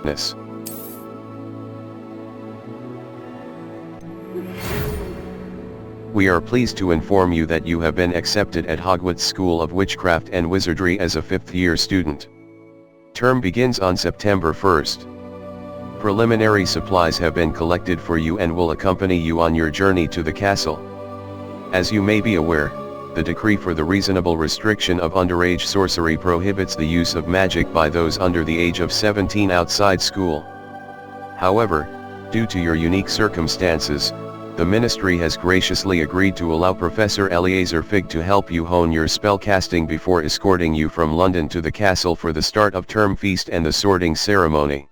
darkness. We are pleased to inform you that you have been accepted at Hogwarts School of Witchcraft and Wizardry as a 5th-year student. Term begins on September 1st. Preliminary supplies have been collected for you and will accompany you on your journey to the castle. As you may be aware, the decree for the reasonable restriction of underage sorcery prohibits the use of magic by those under the age of 17 outside school. However, due to your unique circumstances, the Ministry has graciously agreed to allow Professor Eleazar Fig to help you hone your spellcasting before escorting you from London to the castle for the start of term feast and the sorting ceremony.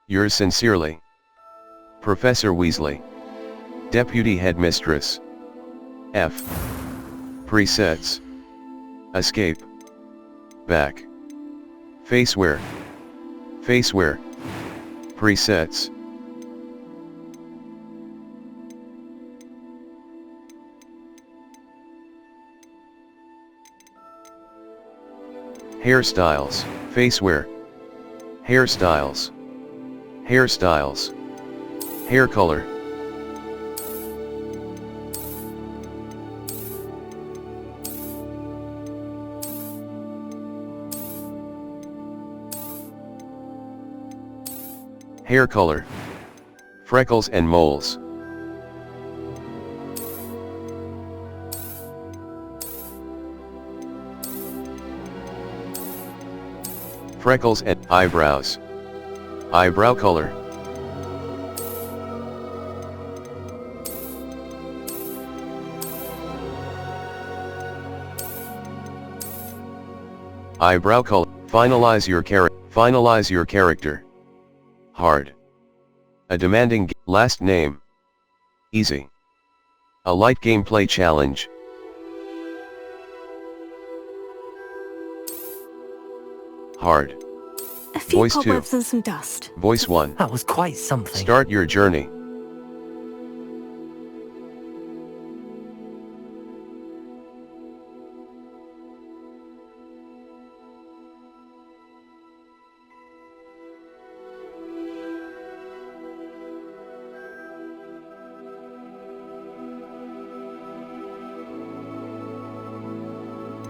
Yours sincerely, Professor Weasley. Deputy Headmistress. F. Presets. Escape. Back. Faceware. Faceware. Presets. Hairstyles, faceware. Hairstyles. Hairstyles. Hair color. Hair color. Freckles and moles. Freckles and eyebrows. Eyebrow color. Eyebrow color. Finalize your character. Hard. A demanding last name. Easy. A light gameplay challenge. Hard. A few Voice cobwebs 2. and some dust. Voice 1. That was quite something. Start your journey.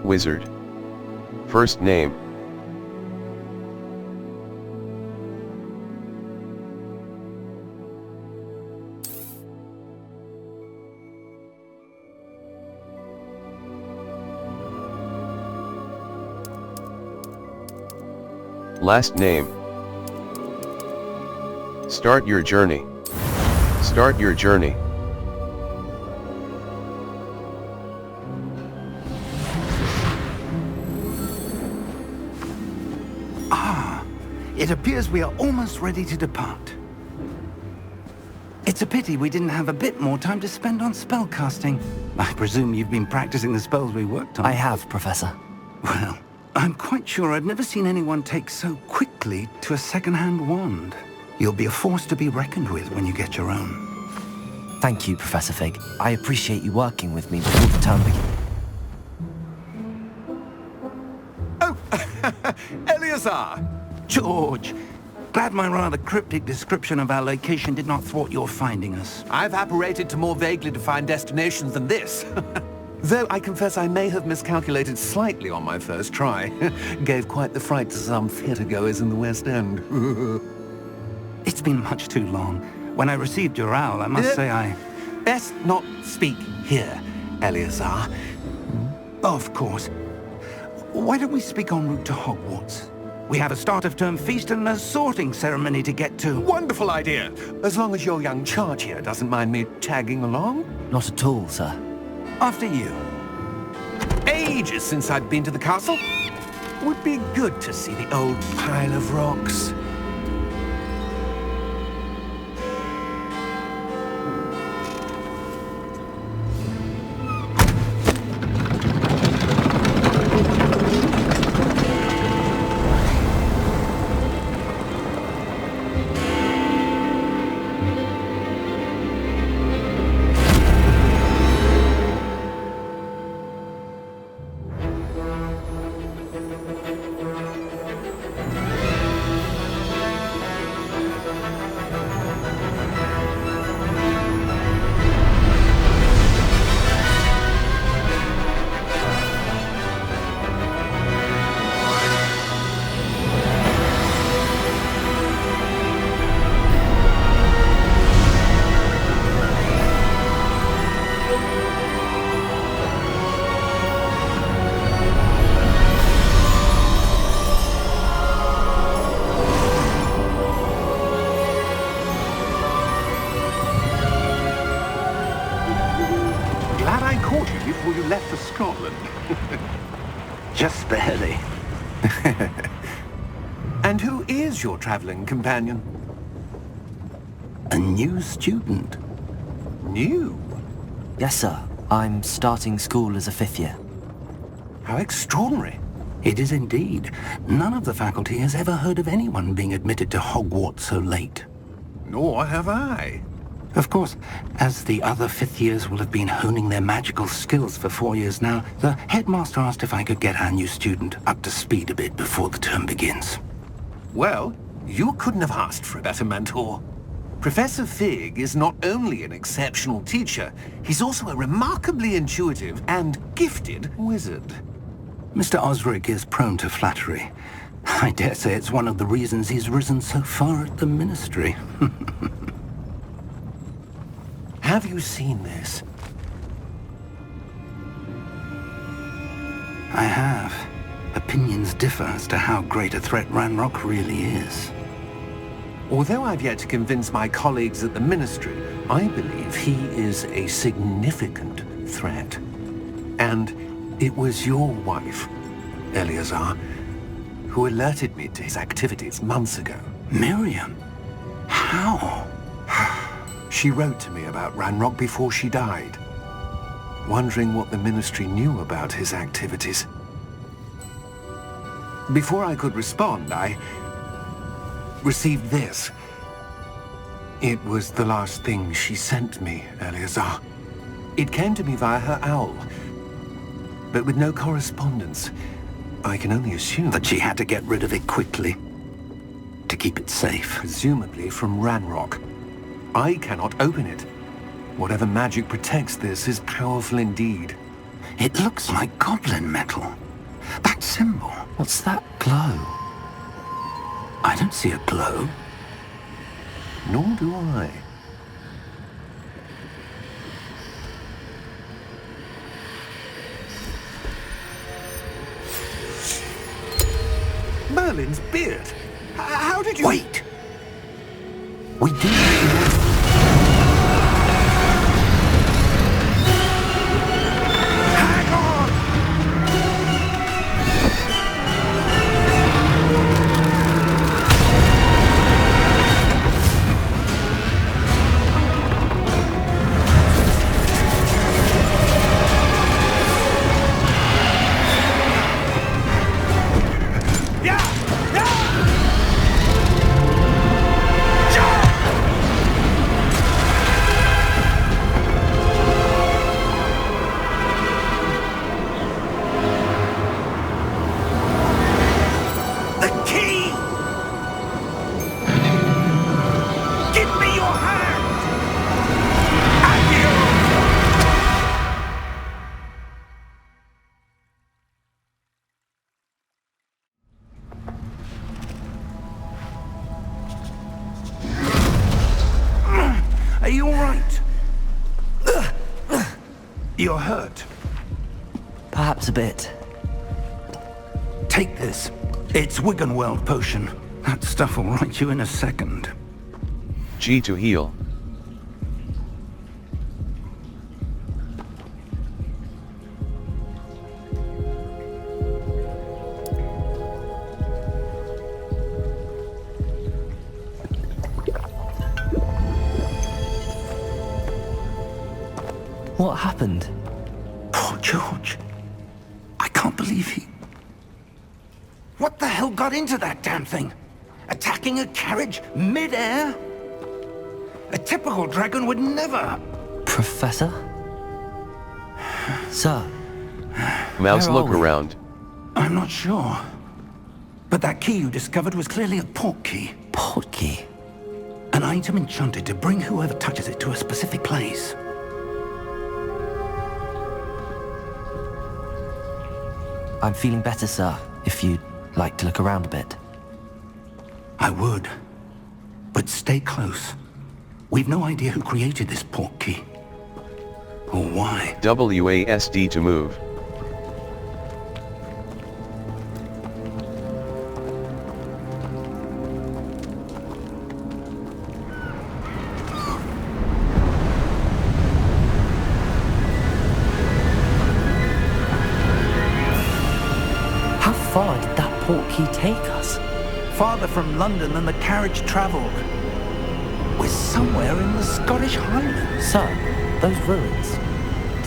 Wizard. First name. Last name. Start your journey. Start your journey. It appears we are almost ready to depart. It's a pity we didn't have a bit more time to spend on spellcasting. I presume you've been practicing the spells we worked on. I have, Professor. Well, I'm quite sure I've never seen anyone take so quickly to a second-hand wand. You'll be a force to be reckoned with when you get your own. Thank you, Professor Fig. I appreciate you working with me before the term begins. Oh, Eleazar! George! Glad my rather cryptic description of our location did not thwart your finding us. I've apparated to more vaguely defined destinations than this. Though I confess I may have miscalculated slightly on my first try. Gave quite the fright to some theatre-goers in the West End. It's been much too long. When I received your owl, I must say I... Best not speak here, Eleazar. Of course. Why don't we speak en route to Hogwarts? We have a start-of-term feast and a sorting ceremony to get to. Wonderful idea! As long as your young charge here doesn't mind me tagging along. Not at all, sir. After you. Ages since I'd been to the castle. Would be good to see the old pile of rocks. you left for Scotland. Just barely. And who is your traveling companion? A new student. New? Yes, sir. I'm starting school as a 5th year. How extraordinary. It is indeed. None of the faculty has ever heard of anyone being admitted to Hogwarts so late. Nor have I. Of course, as the other 5th years will have been honing their magical skills for 4 years now, the headmaster asked if I could get our new student up to speed a bit before the term begins. Well, you couldn't have asked for a better mentor. Professor Fig is not only an exceptional teacher, he's also a remarkably intuitive and gifted wizard. Mr. Osric is prone to flattery. I dare say it's one of the reasons he's risen so far at the Ministry. Have you seen this? I have. Opinions differ as to how great a threat Ranrock really is. Although I've yet to convince my colleagues at the Ministry, I believe he is a significant threat. And it was your wife, Eleazar, who alerted me to his activities months ago. Miriam? How? She wrote to me about Ranrock before she died, wondering what the Ministry knew about his activities. Before I could respond, I received this. It was the last thing she sent me, Eleazar. It came to me via her owl, but with no correspondence. I can only assume That she had to get rid of it quickly, to keep it safe. presumably from Ranrock. I cannot open it. Whatever magic protects this is powerful indeed. It looks like goblin metal. That symbol. What's that glow? I don't see a glow. Nor do I. Merlin's beard. How did you... Wait! We do. Hang on! Are you all right? You're hurt. Perhaps a bit. Take this. It's Wiggenweld potion. That stuff will right you in a second. G to heal. What happened? Poor George. I can't believe he... What the hell got into that damn thing? Attacking a carriage mid-air? A typical dragon would never... Professor? Sir? Mouse, Where are look we? around. I'm not sure. But that key you discovered was clearly a port key. Port key? An item enchanted to bring whoever touches it to a specific place. I'm feeling better, sir, if you'd like to look around a bit. I would. But stay close. We've no idea who created this port key. Or why. WASD to move. portkey take us? Farther from London than the carriage travelled. We're somewhere in the Scottish Highlands. Sir, those ruins.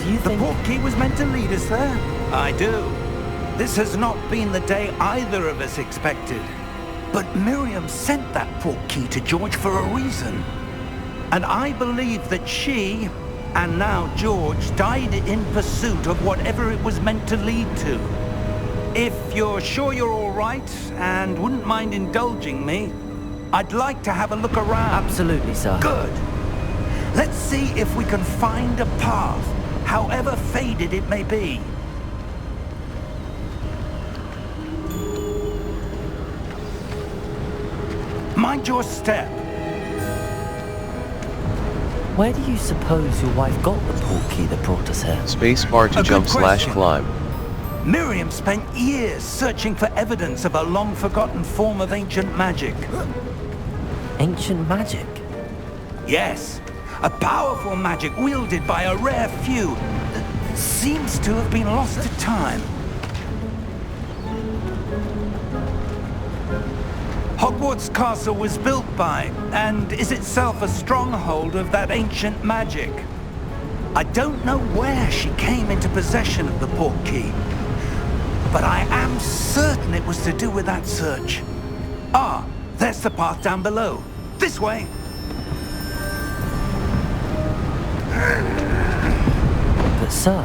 Do you The think... portkey was meant to lead us there? I do. This has not been the day either of us expected. But Miriam sent that portkey to George for a reason. And I believe that she, and now George, died in pursuit of whatever it was meant to lead to. If you're sure you're all right, and wouldn't mind indulging me, I'd like to have a look around. Absolutely, sir. Good. Let's see if we can find a path, however faded it may be. Mind your step. Where do you suppose your wife got the portkey that brought us here? Spacebar to A good jump / question. climb. Miriam spent years searching for evidence of a long-forgotten form of ancient magic. Ancient magic? Yes, a powerful magic wielded by a rare few that seems to have been lost to time. Hogwarts Castle was built by, and is itself a stronghold of that ancient magic. I don't know where she came into possession of the portkey, but I am certain it was to do with that search. Ah, there's the path down below. This way. But sir,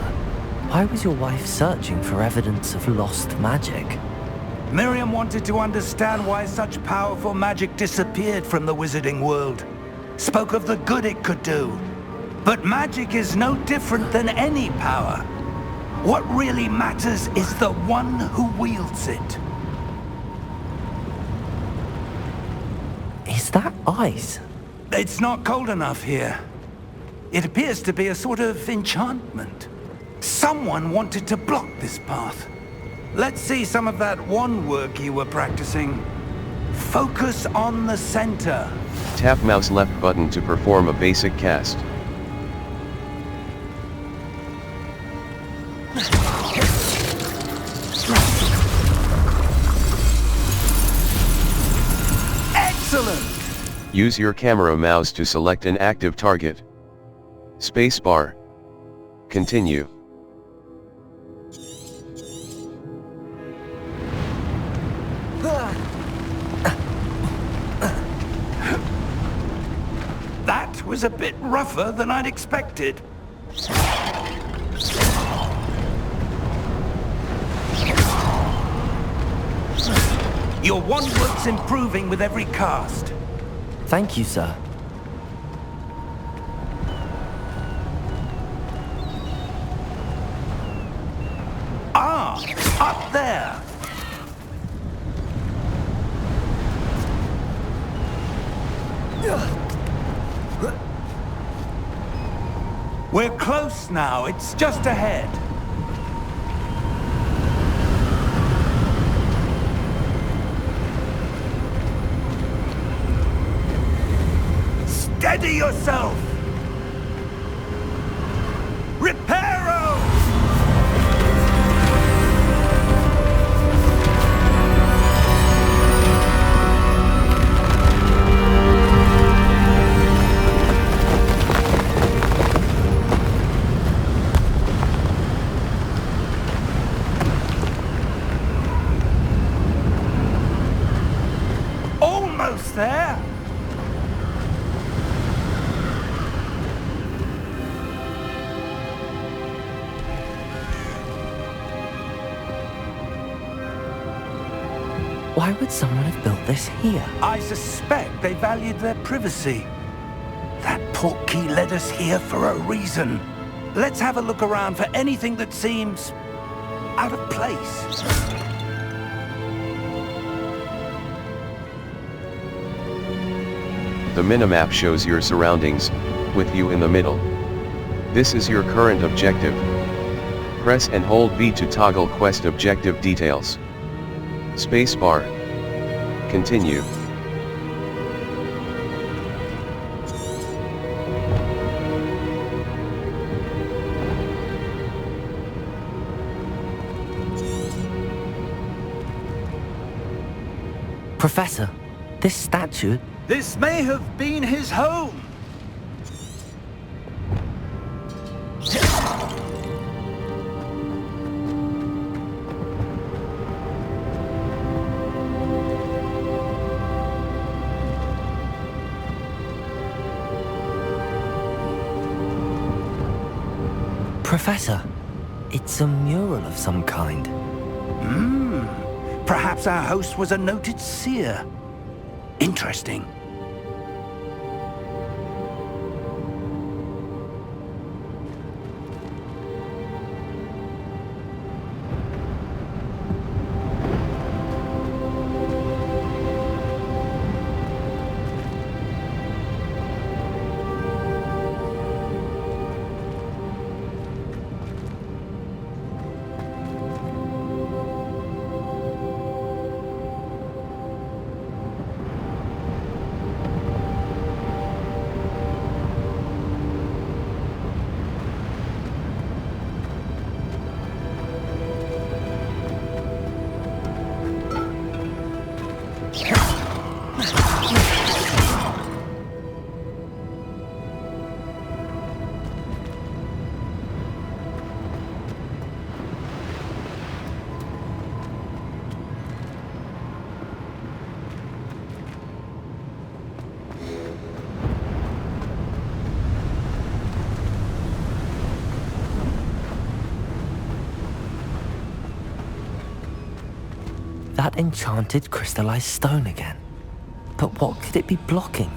why was your wife searching for evidence of lost magic? Miriam wanted to understand why such powerful magic disappeared from the wizarding world. Spoke of the good it could do. But magic is no different than any power. What really matters is the one who wields it. Is that ice? It's not cold enough here. It appears to be a sort of enchantment. Someone wanted to block this path. Let's see some of that wand work you were practicing. Focus on the center. Tap mouse left button to perform a basic cast. Excellent! Use your camera mouse to select an active target. Spacebar. Continue. That was a bit rougher than I'd expected. Your wand work's improving with every cast. Thank you, sir. Ah, up there. We're close now. It's just ahead. Steady yourself! Reparo! Almost there! Why would someone have built this here? I suspect they valued their privacy. That portkey led us here for a reason. Let's have a look around for anything that seems out of place. The minimap shows your surroundings, with you in the middle. This is your current objective. Press and hold B to toggle quest objective details. Spacebar. Continue. Professor, this statue... This may have been his home. Professor, it's a mural of some kind. Perhaps our host was a noted seer. Interesting. That enchanted crystallized stone again. But what could it be blocking?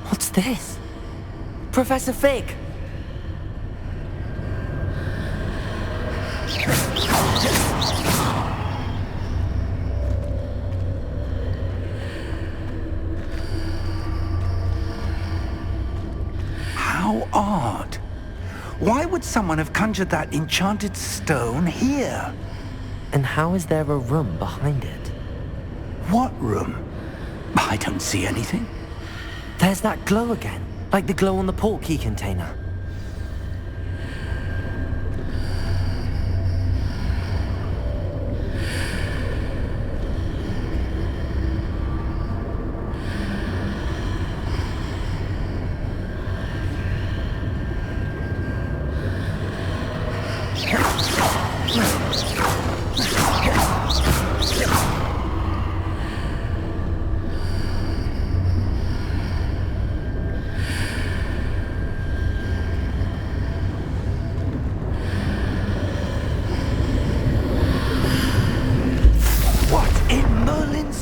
What's this? Professor Fig! How odd. Why would someone have conjured that enchanted stone here? And how is there a room behind it? What room? I don't see anything. There's that glow again, like the glow on the portkey container.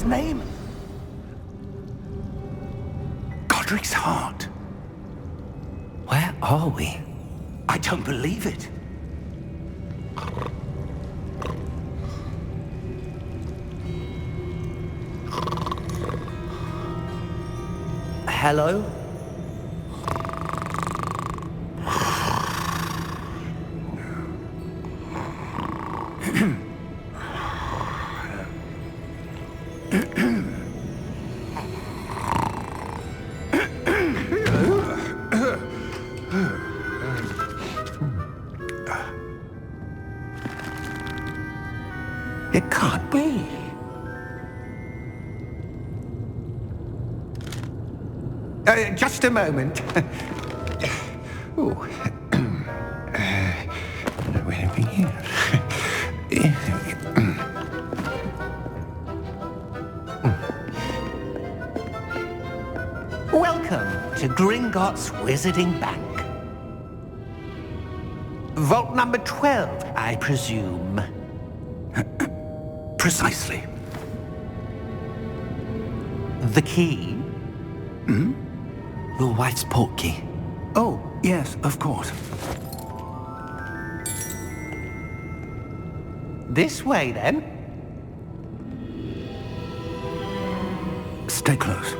Name? Godric's heart. Where are we? I don't believe it. Hello? It can't be. Just a moment. Oh. Where are we here? Welcome to Gringotts Wizarding Bank. Vault number 12, I presume. Precisely. The key? Hmm? Your wife's portkey. Oh, yes, of course. This way, then. Stay close.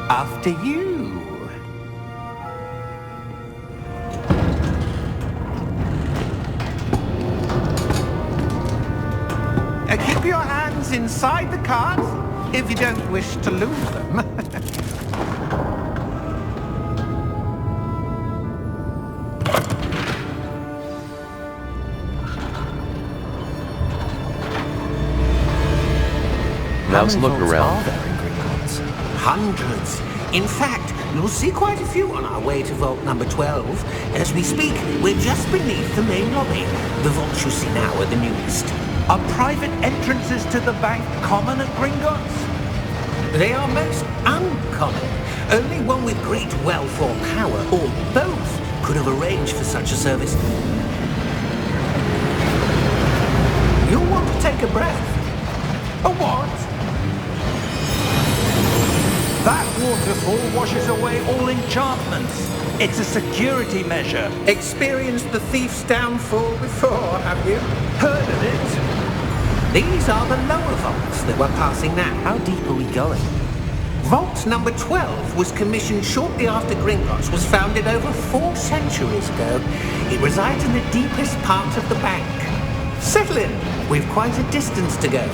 After you. Keep your hands inside the cart if you don't wish to lose them. Mouse, look vaults around. are there in Gringotts? Hundreds. In fact, you'll see quite a few on our way to vault number 12. As we speak, we're just beneath the main lobby. The vaults you see now are the newest. Are private entrances to the bank common at Gringotts? They are most uncommon. Only one with great wealth or power, or both, could have arranged for such a service. You'll want to take a breath. A what? That waterfall washes away all enchantments. It's a security measure. Experienced the thief's downfall before, have you? Heard of it? These are the lower vaults that we're passing now. How deep are we going? Vault number 12 was commissioned shortly after Gringotts was founded over 4 centuries ago. It resides in the deepest part of the bank. Settle in. We've quite a distance to go.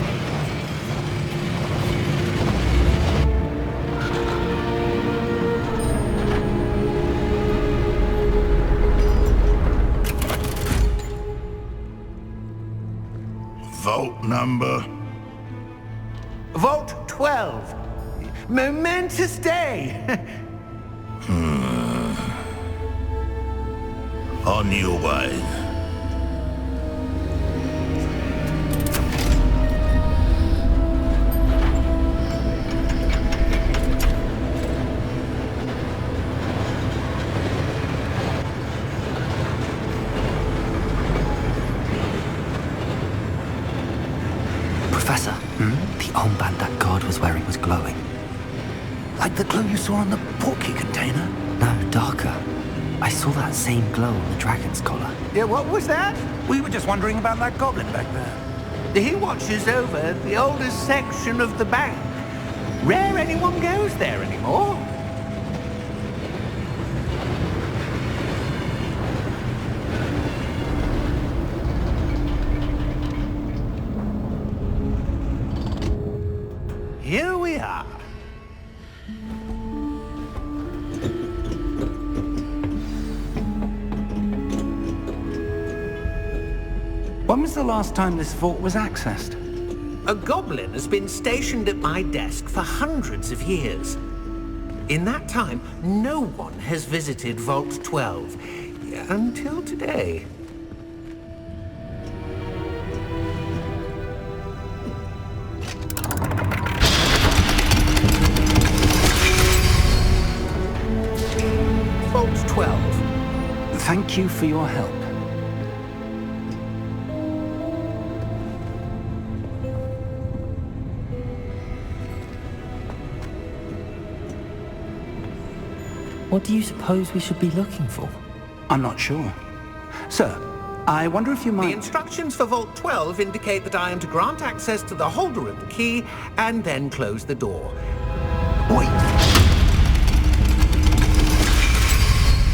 Vault number? Vault 12. Momentous day. On your way. Professor, the armband that guard was wearing was glowing. Like the glow you saw on the portkey container? No, darker. I saw that same glow on the dragon's collar. Yeah, what was that? We were just wondering about that goblin back there. He watches over the oldest section of the bank. Rare anyone goes there anymore. Here we are. When was the last time this vault was accessed? A goblin has been stationed at my desk for hundreds of years. In that time, no one has visited Vault 12 until today. Vault 12. Thank you for your help. What do you suppose we should be looking for? I'm not sure. Sir, I wonder if you The might... instructions for Vault 12 indicate that I am to grant access to the holder of the key and then close the door. Wait.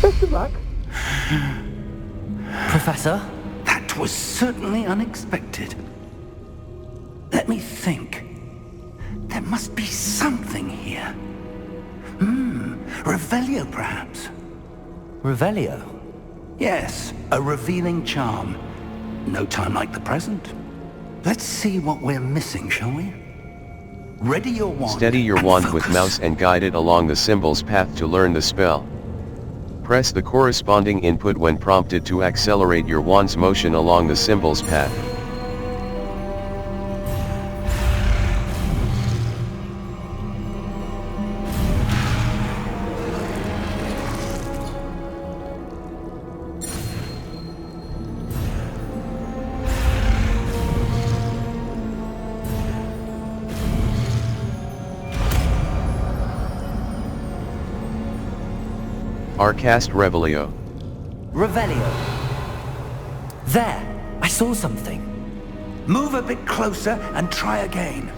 Best of luck. Professor? That was certainly unexpected. Let me think. There must be something here. Revelio, perhaps? Revelio? Yes, a revealing charm. No time like the present. Let's see what we're missing, shall we? Ready your wand. Steady your and wand with focus. mouse and guide it along the symbol's path to learn the spell. Press the corresponding input when prompted to accelerate your wand's motion along the symbol's path. Cast Revelio. Revelio. There! I saw something. Move a bit closer and try again.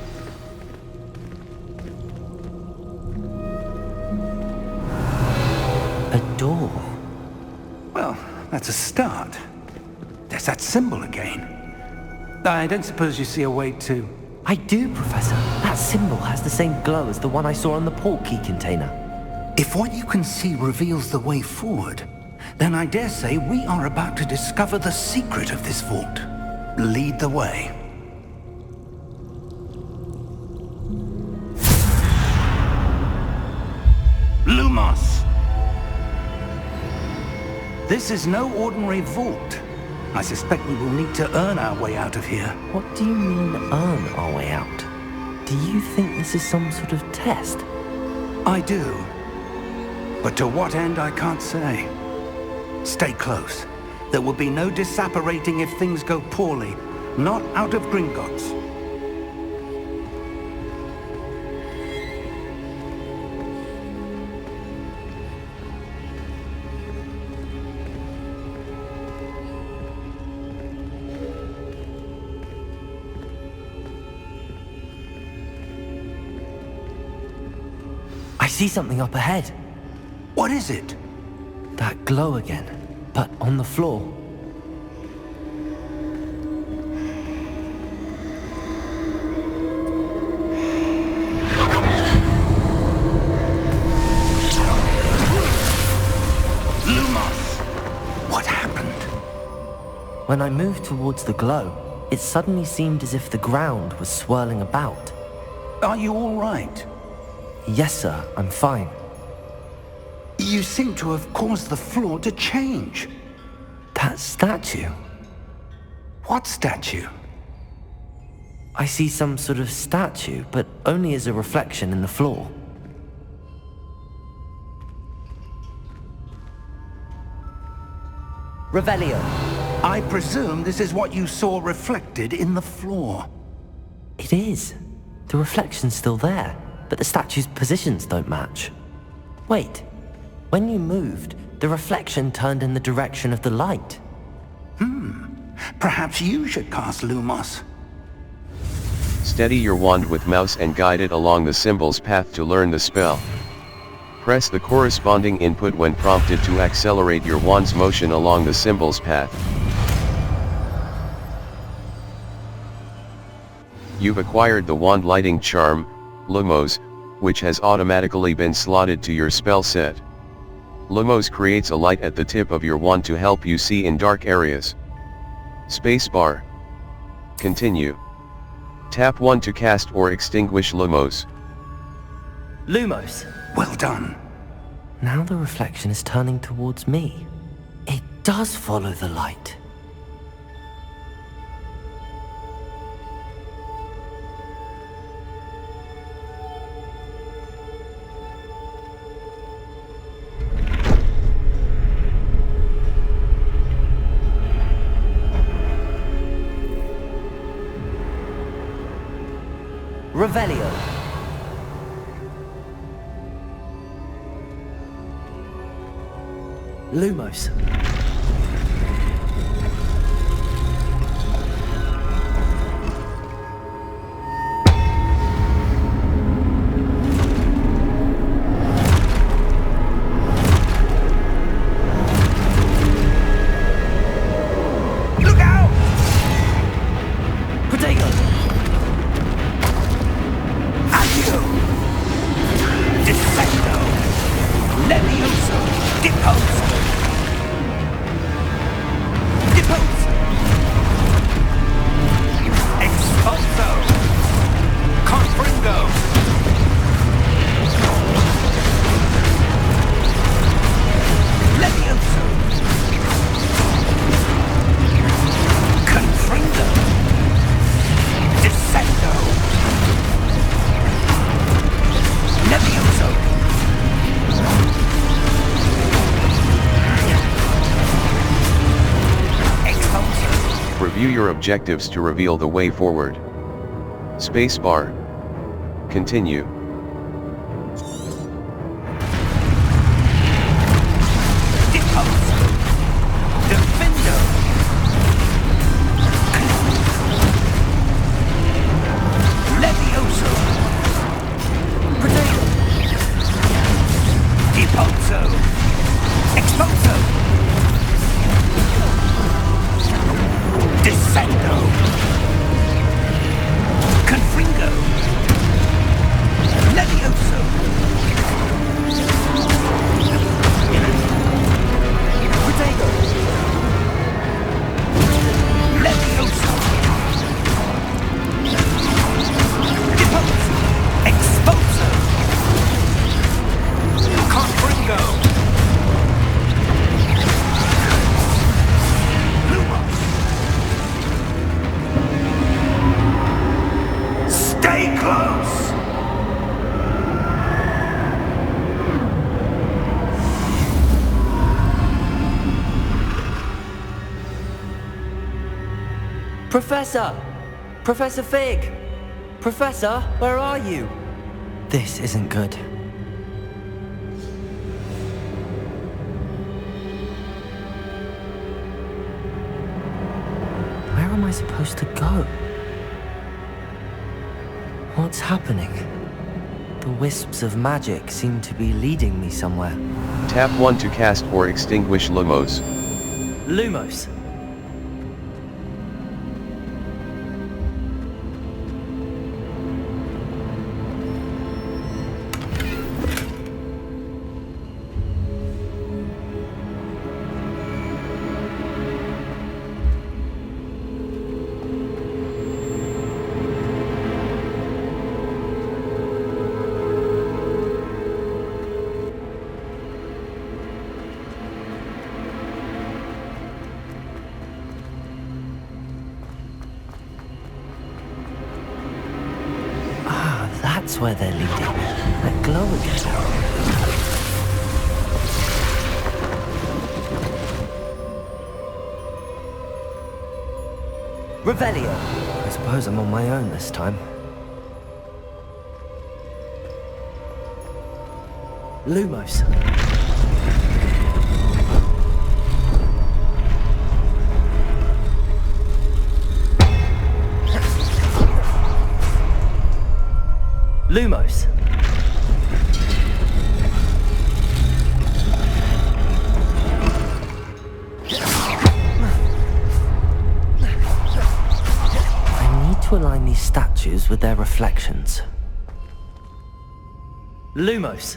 A door. Well, that's a start. There's that symbol again. I don't suppose you see a way to... I do, Professor. That symbol has the same glow as the one I saw on the portkey container. If what you can see reveals the way forward, then I dare say we are about to discover the secret of this vault. Lead the way. Lumos. This is no ordinary vault. I suspect we will need to earn our way out of here. What do you mean, earn our way out? Do you think this is some sort of test? I do. But to what end, I can't say. Stay close. There will be no disapparating if things go poorly. Not out of Gringotts. I see something up ahead. What is it? That glow again, but on the floor. Lumos! What happened? When I moved towards the glow, it suddenly seemed as if the ground was swirling about. Are you all right? Yes, sir, I'm fine. You seem to have caused the floor to change. That statue. What statue? I see some sort of statue, but only as a reflection in the floor. Revelio. I presume this is what you saw reflected in the floor. It is. The reflection's still there, but the statue's positions don't match. Wait. When you moved, the reflection turned in the direction of the light. Perhaps you should cast Lumos. Steady your wand with mouse and guide it along the symbol's path to learn the spell. Press the corresponding input when prompted to accelerate your wand's motion along the symbol's path. You've acquired the wand lighting charm, Lumos, which has automatically been slotted to your spell set. Lumos creates a light at the tip of your wand to help you see in dark areas. Spacebar. Continue. Tap 1 to cast or extinguish Lumos. Lumos. Well done. Now the reflection is turning towards me. It does follow the light. Revelio. Lumos. Look out! Protego. Addio! Defendo! Levioso! Deposo! Deposo! Expulso! Confringo! Levioso! Confringo! Descendo! Levioso! Expulso! Review your objectives to reveal the way forward. Spacebar. Continue. Deposo! Defendo! Levioso! Protego. Deposo! Expulso! Descendo! Confringo! Professor! Professor Fig! Professor, where are you? This isn't good. Where am I supposed to go? What's happening? The wisps of magic seem to be leading me somewhere. Tap 1 to cast or extinguish Lumos. Lumos. That's where they're leading. That glow again. Revelio. I suppose I'm on my own this time. Lumos. Lumos. I need to align these statues with their reflections. Lumos.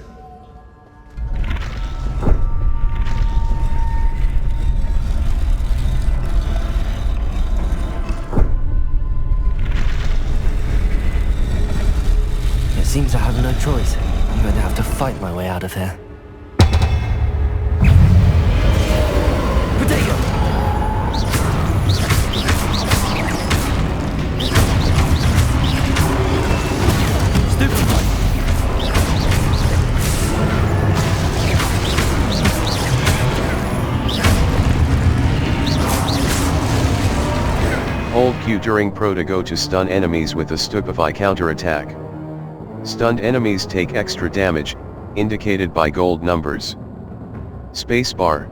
Seems I have no choice. I'm going to have to fight my way out of here. Potato! Stupid! Hold Q during Protego to stun enemies with a Stupefy counterattack. Stunned enemies take extra damage, indicated by gold numbers. Spacebar.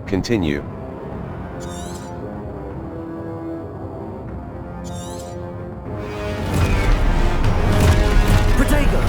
Continue. Protego!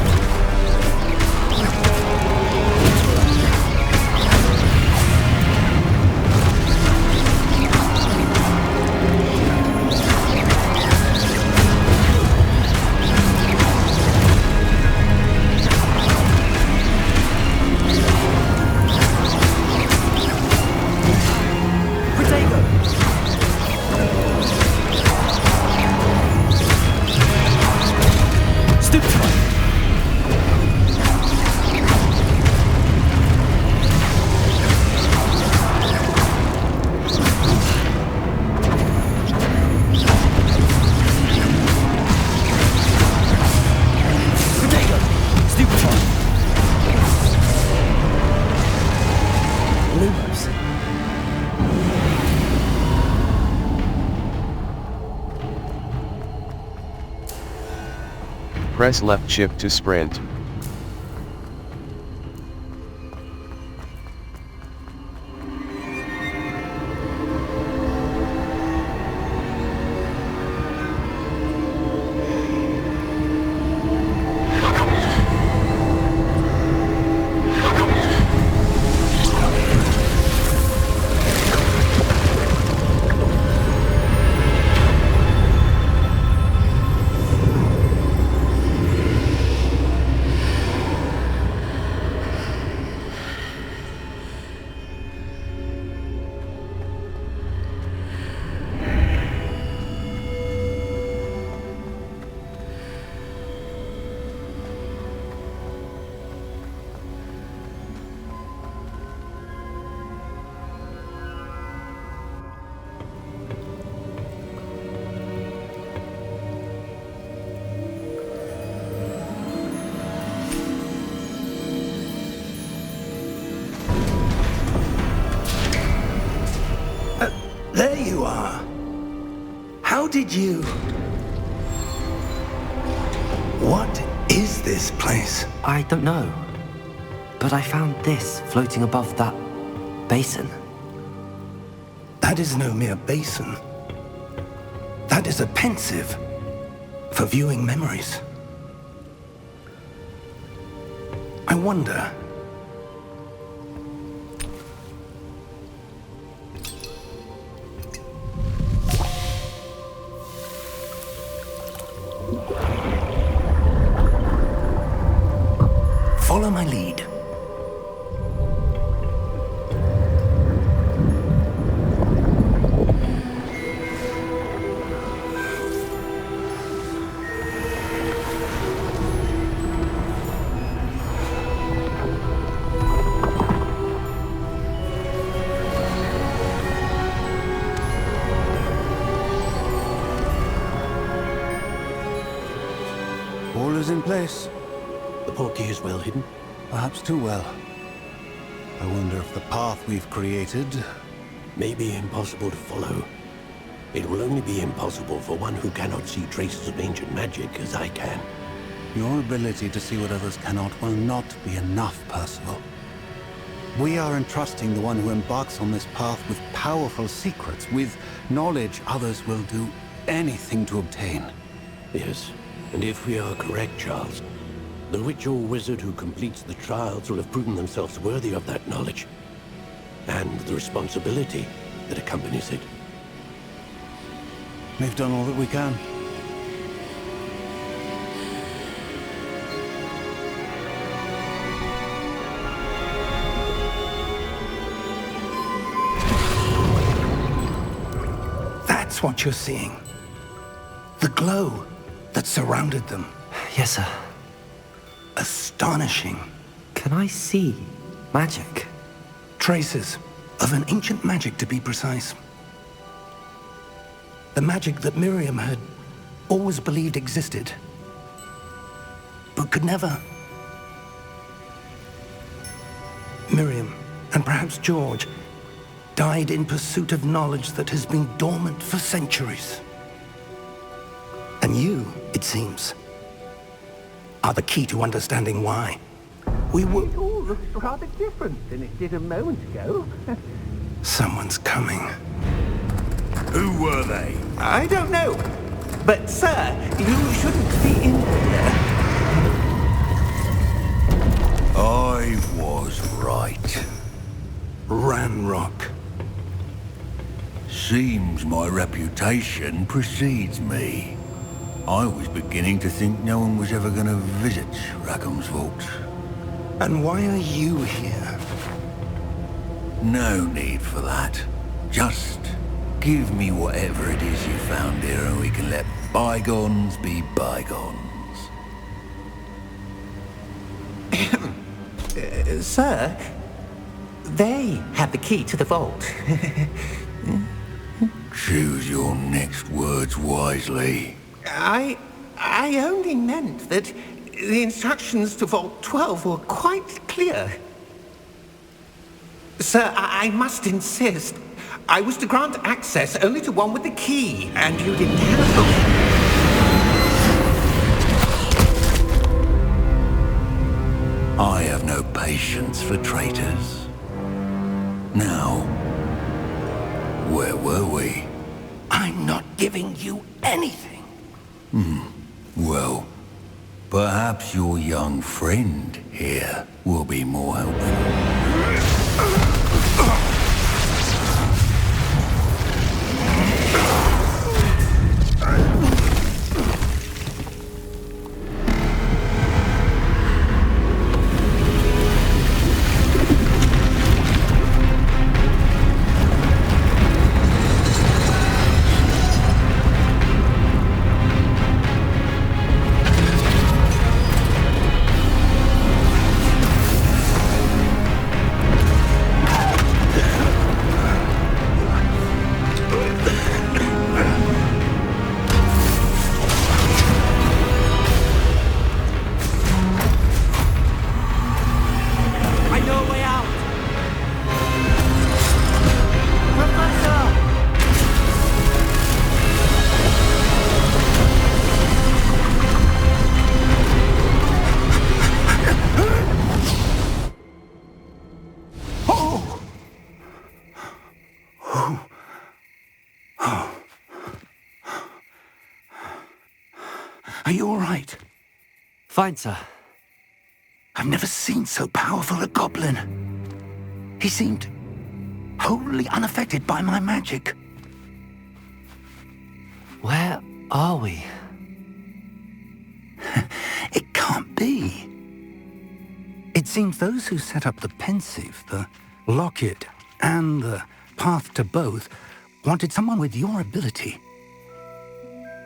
Press left shift to sprint. How did you... What is this place? I don't know. But I found this floating above that basin. That is no mere basin. That is a pensive for viewing memories. I wonder... Follow my lead. All is in place. The portkey is well hidden. Perhaps too well. I wonder if the path we've created... May be impossible to follow. It will only be impossible for one who cannot see traces of ancient magic as I can. Your ability to see what others cannot will not be enough, Percival. We are entrusting the one who embarks on this path with powerful secrets, with knowledge others will do anything to obtain. Yes, and if we are correct, Charles, the witch or wizard who completes the trials will have proven themselves worthy of that knowledge, and the responsibility that accompanies it. We've done all that we can. That's what you're seeing. The glow that surrounded them. Yes, sir. Astonishing. Can I see magic? Traces of an ancient magic, to be precise. The magic that Miriam had always believed existed, but could never. Miriam, and perhaps George, died in pursuit of knowledge that has been dormant for centuries. And you, it seems, are the key to understanding why. We were... It all looks rather different than it did a moment ago. Someone's coming. Who were they? I don't know. But, sir, you shouldn't be in here. I was right. Ranrock. Seems my reputation precedes me. I was beginning to think no one was ever going to visit Rackham's vault. And why are you here? No need for that. Just give me whatever it is you found here and we can let bygones be bygones. Sir, they have the key to the vault. Choose your next words wisely. I only meant that the instructions to Vault 12 were quite clear. Sir, I must insist. I was to grant access only to one with the key, and you didn't have them. I have no patience for traitors. Now, where were we? I'm not giving you anything. Well, perhaps your young friend here will be more helpful. Are you all right? Fine, sir. I've never seen so powerful a goblin. He seemed wholly unaffected by my magic. Where are we? It can't be. It seems those who set up the pensive, the locket, and the path to both wanted someone with your ability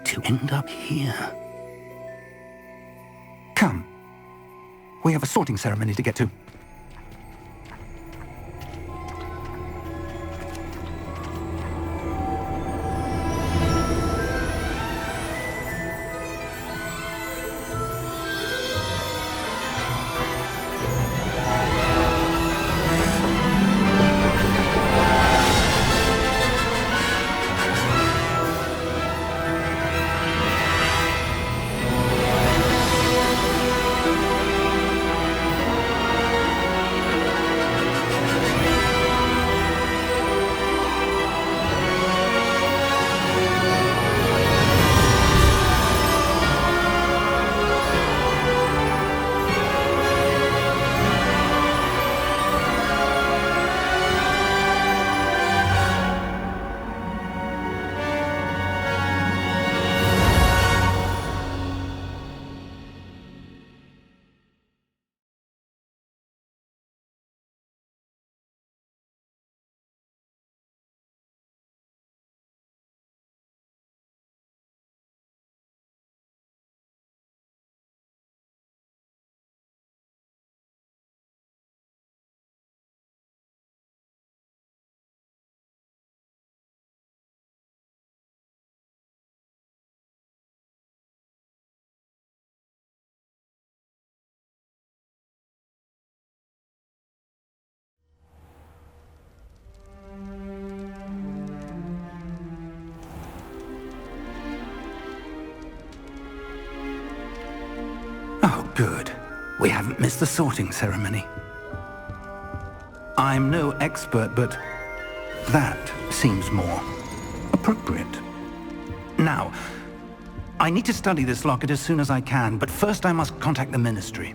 to end up here. Come. We have a sorting ceremony to get to. Oh, good. We haven't missed the sorting ceremony. I'm no expert, but that seems more appropriate. Now, I need to study this locket as soon as I can, but first I must contact the Ministry.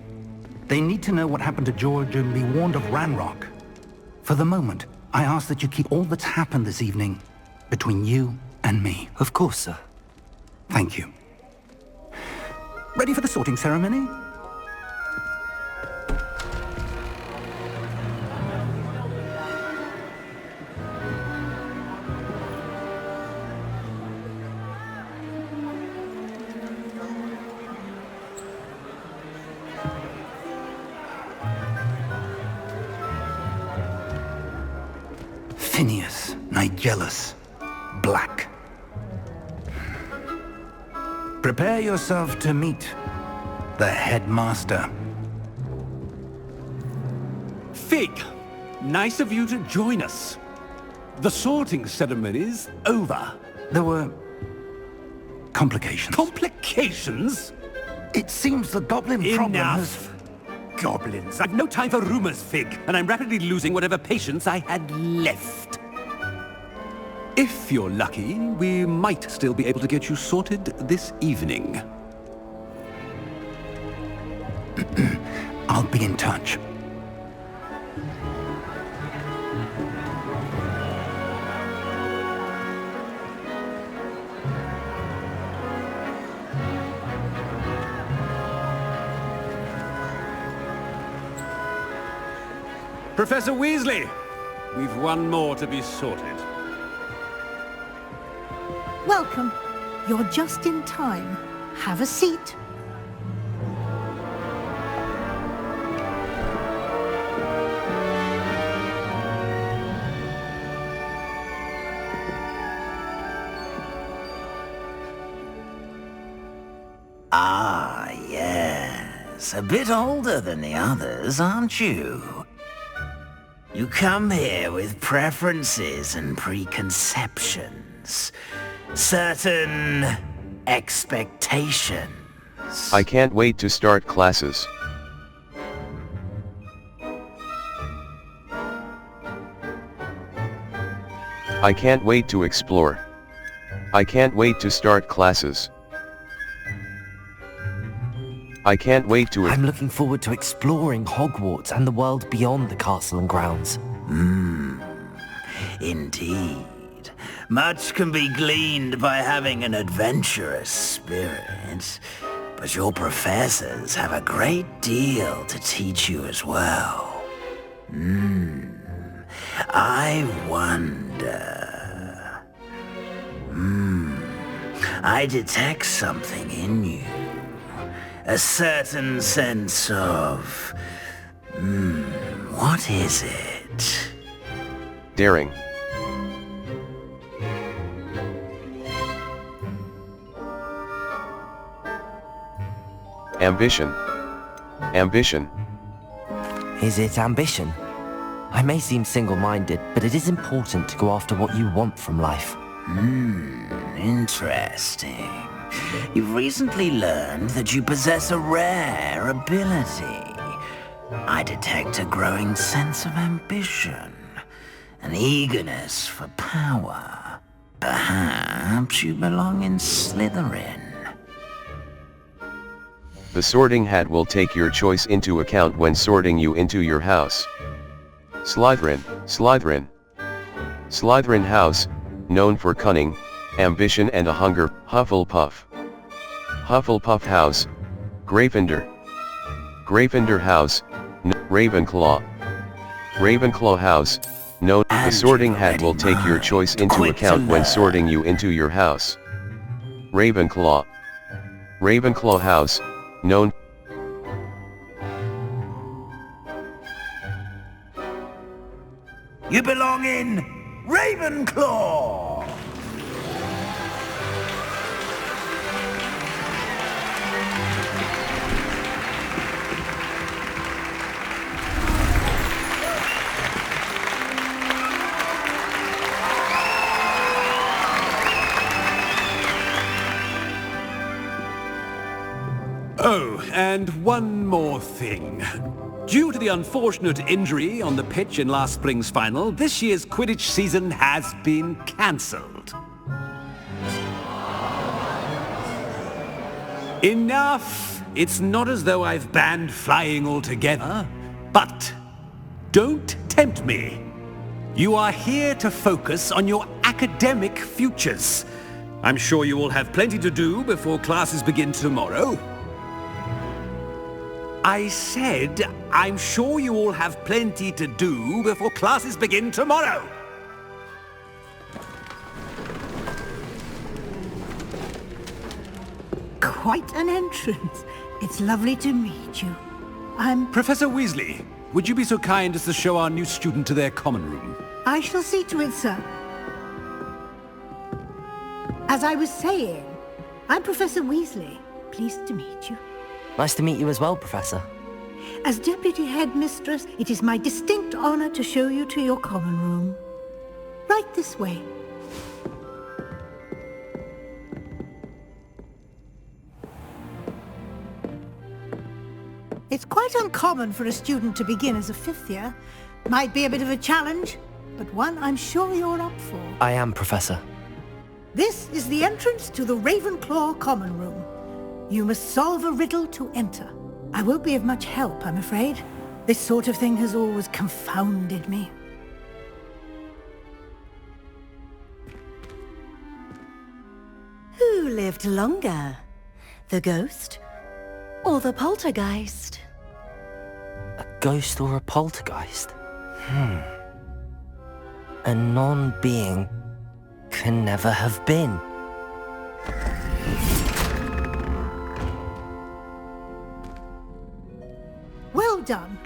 They need to know what happened to George and be warned of Ranrock. For the moment, I ask that you keep all that's happened this evening between you and me. Of course, sir. Thank you. Ready for the sorting ceremony? Phineas, Nigellus, Black. Prepare yourself to meet the headmaster. Fig, nice of you to join us. The sorting ceremony's over. There were complications. Complications? It seems the goblin problem has... Enough! Goblins. I've no time for rumors, Fig, and I'm rapidly losing whatever patience I had left. If you're lucky, we might still be able to get you sorted this evening. I'll be in touch. Professor Weasley, we've one more to be sorted. Welcome. You're just in time. Have a seat. Ah, yes. A bit older than the others, aren't you? You come here with preferences and preconceptions. Certain expectations. I can't wait to start classes. I can't wait to explore. I can't wait to start classes. I can't wait to... I'm looking forward to exploring Hogwarts and the world beyond the castle and grounds. Indeed. Much can be gleaned by having an adventurous spirit, but your professors have a great deal to teach you as well. I wonder... I detect something in you. A certain sense of... what is it? Daring. Ambition. Ambition. Is it ambition? I may seem single-minded, but it is important to go after what you want from life. Interesting. You've recently learned that you possess a rare ability. I detect a growing sense of ambition, an eagerness for power. Perhaps you belong in Slytherin. The sorting hat will take your choice into account when sorting you into your house. Slytherin, Slytherin. Slytherin house, known for cunning, ambition and a hunger. Hufflepuff. Hufflepuff house, Gryffindor. Gryffindor house, Ravenclaw. Ravenclaw house, known. The sorting hat will take your choice into account when sorting you into your house. Ravenclaw. Ravenclaw house, known. You belong in Ravenclaw! Oh, and one more thing. Due to the unfortunate injury on the pitch in last spring's final, this year's Quidditch season has been cancelled. Enough! It's not as though I've banned flying altogether, but don't tempt me. You are here to focus on your academic futures. I'm sure you will have plenty to do before classes begin tomorrow. I said, I'm sure you all have plenty to do before classes begin tomorrow. Quite an entrance. It's lovely to meet you. I'm... Professor Weasley, would you be so kind as to show our new student to their common room? I shall see to it, sir. As I was saying, I'm Professor Weasley. Pleased to meet you. Nice to meet you as well, Professor. As Deputy Headmistress, it is my distinct honor to show you to your common room. Right this way. It's quite uncommon for a student to begin as a fifth year. Might be a bit of a challenge, but one I'm sure you're up for. I am, Professor. This is the entrance to the Ravenclaw common room. You must solve a riddle to enter. I won't be of much help, I'm afraid. This sort of thing has always confounded me. Who lived longer? The ghost or the poltergeist? A ghost or a poltergeist? A non-being can never have been. Well done.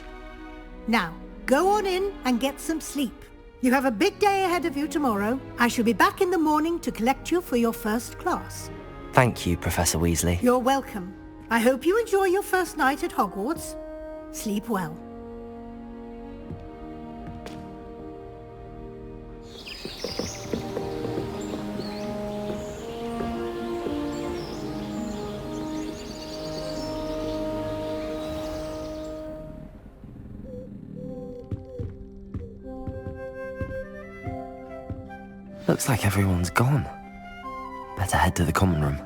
Now, go on in and get some sleep. You have a big day ahead of you tomorrow. I shall be back in the morning to collect you for your first class. Thank you, Professor Weasley. You're welcome. I hope you enjoy your first night at Hogwarts. Sleep well. Looks like everyone's gone. Better head to the common room.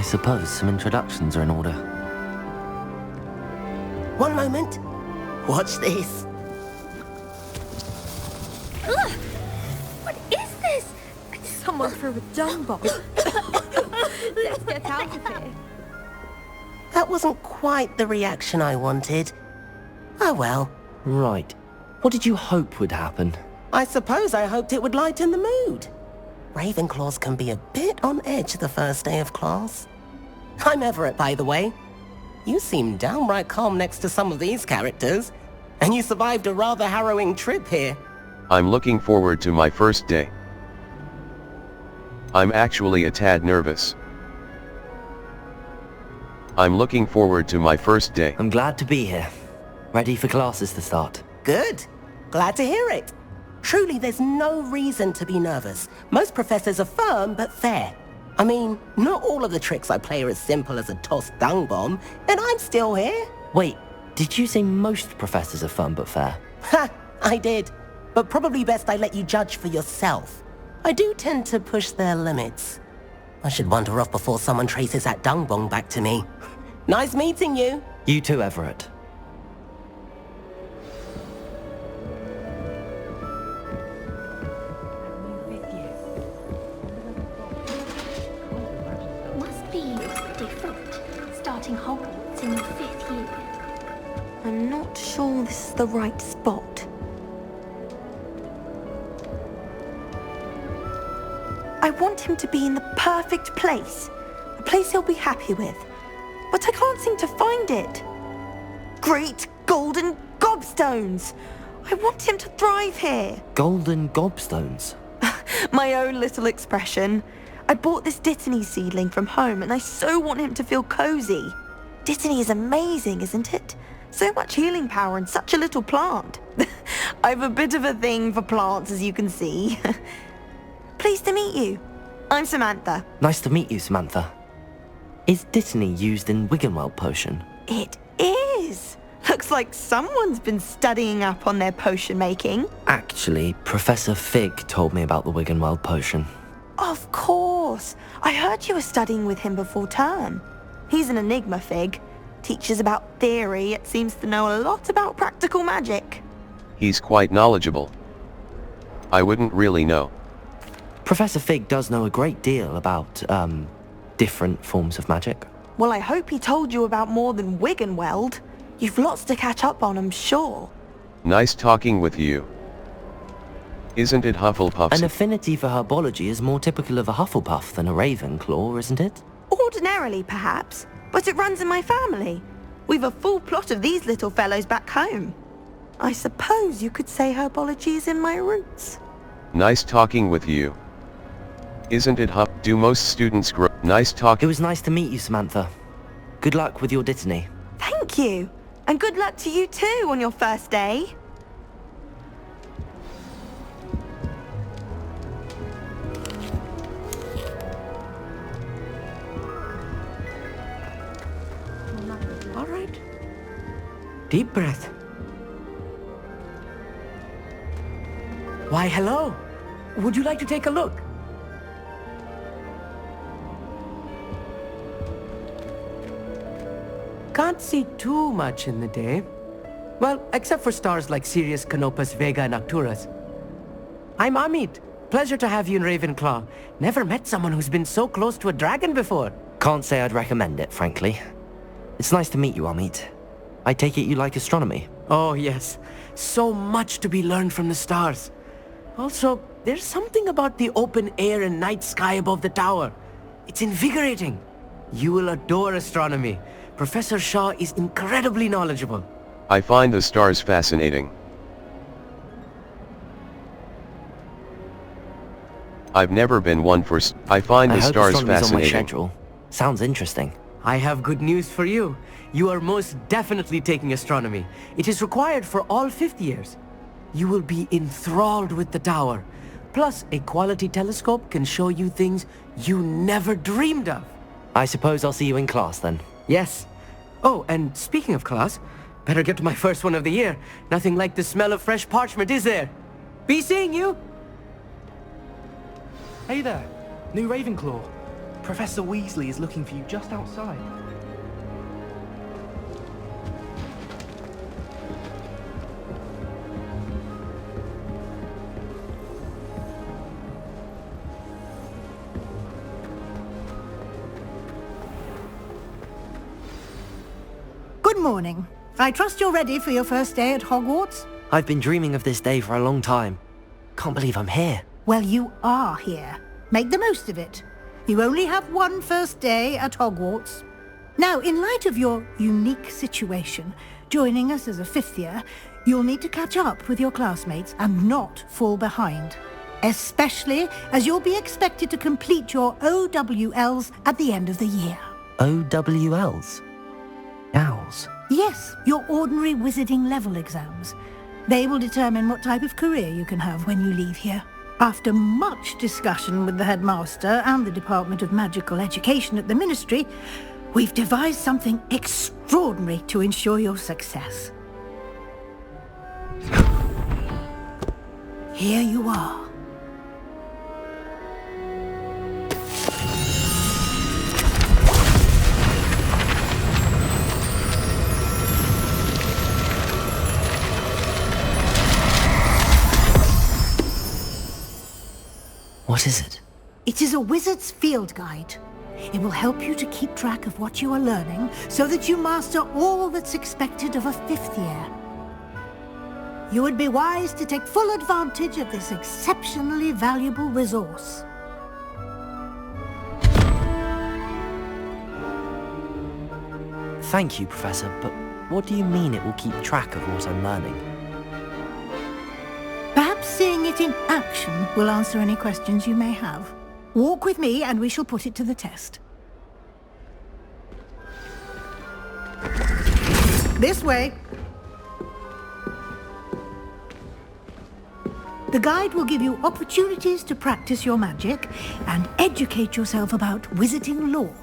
suppose some introductions are in order. One moment. Watch this. Ugh! What is this? Someone threw a dung bomb. Let's get out of here. That wasn't quite the reaction I wanted. Oh well. Right. What did you hope would happen? I suppose I hoped it would lighten the mood. Ravenclaws can be a bit on edge the first day of class. I'm Everett, by the way. You seem downright calm next to some of these characters, and you survived a rather harrowing trip here. I'm looking forward to my first day. I'm actually a tad nervous. I'm looking forward to my first day. I'm glad to be here. Ready for classes to start. Good. Glad to hear it. Truly, there's no reason to be nervous. Most professors are firm but fair. I mean, not all of the tricks I play are as simple as a tossed dung bomb, and I'm still here. Wait, did you say most professors are fun but fair? Ha! I did. But probably best I let you judge for yourself. I do tend to push their limits. I should wander off before someone traces that dung bomb back to me. Nice meeting you. You too, Everett. Must be different, starting Hogwarts in the 5th year. I'm not sure this is the right spot. I want him to be in the perfect place. A place he'll be happy with. But I can't seem to find it. Great golden gobstones! I want him to thrive here. Golden gobstones? My own little expression. I bought this Dittany seedling from home and I so want him to feel cozy. Dittany is amazing, isn't it? So much healing power in such a little plant. I have a bit of a thing for plants, as you can see. Pleased to meet you. I'm Samantha. Nice to meet you, Samantha. Is Dittany used in Wiggenweld potion? It is. Looks like someone's been studying up on their potion making. Actually, Professor Fig told me about the Wiggenweld potion. Of course. I heard you were studying with him before term. He's an enigma, Fig. Teaches about theory, yet seems to know a lot about practical magic. He's quite knowledgeable. I wouldn't really know. Professor Fig does know a great deal about, different forms of magic. Well, I hope he told you about more than Wiggenweld. You've lots to catch up on, I'm sure. Nice talking with you. Isn't it Hufflepuff's? An affinity for herbology is more typical of a Hufflepuff than a Ravenclaw, isn't it? Ordinarily, perhaps, but it runs in my family. We've a full plot of these little fellows back home. I suppose you could say herbology is in my roots. Nice talking with you. Isn't it Huff? Do most students grow? Nice talk. It was nice to meet you, Samantha. Good luck with your Dittany. Thank you. And good luck to you too on your first day. All right. Deep breath. Why, hello. Would you like to take a look? Can't see too much in the day. Well, except for stars like Sirius, Canopus, Vega, and Arcturus. I'm Amit. Pleasure to have you in Ravenclaw. Never met someone who's been so close to a dragon before. Can't say I'd recommend it, frankly. It's nice to meet you, Amit. I take it you like astronomy? Oh, yes. So much to be learned from the stars. Also, there's something about the open air and night sky above the tower. It's invigorating. You will adore astronomy. Professor Shaw is incredibly knowledgeable. I find the stars fascinating. I've never been one for I find the stars astronomy's on my fascinating. schedule. Sounds interesting. I have good news for you. You are most definitely taking astronomy. It is required for all 5th years. You will be enthralled with the tower. Plus, a quality telescope can show you things you never dreamed of. I suppose I'll see you in class then. Yes. Oh, and speaking of class, better get to my first one of the year. Nothing like the smell of fresh parchment, is there? Be seeing you! Hey there, new Ravenclaw. Professor Weasley is looking for you just outside. Good morning. I trust you're ready for your first day at Hogwarts? I've been dreaming of this day for a long time. Can't believe I'm here. Well, you are here. Make the most of it. You only have one first day at Hogwarts. Now, in light of your unique situation, joining us as a fifth year, you'll need to catch up with your classmates and not fall behind. Especially as you'll be expected to complete your OWLs at the end of the year. OWLs? Owls? Yes, your ordinary wizarding level exams. They will determine what type of career you can have when you leave here. After much discussion with the headmaster and the Department of Magical Education at the Ministry, we've devised something extraordinary to ensure your success. Here you are. What is it? It is a wizard's field guide. It will help you to keep track of what you are learning so that you master all that's expected of a fifth year. You would be wise to take full advantage of this exceptionally valuable resource. Thank you, Professor, but what do you mean it will keep track of what I'm learning? Perhaps seeing it in action will answer any questions you may have. Walk with me and we shall put it to the test. This way. The guide will give you opportunities to practice your magic and educate yourself about wizarding lore.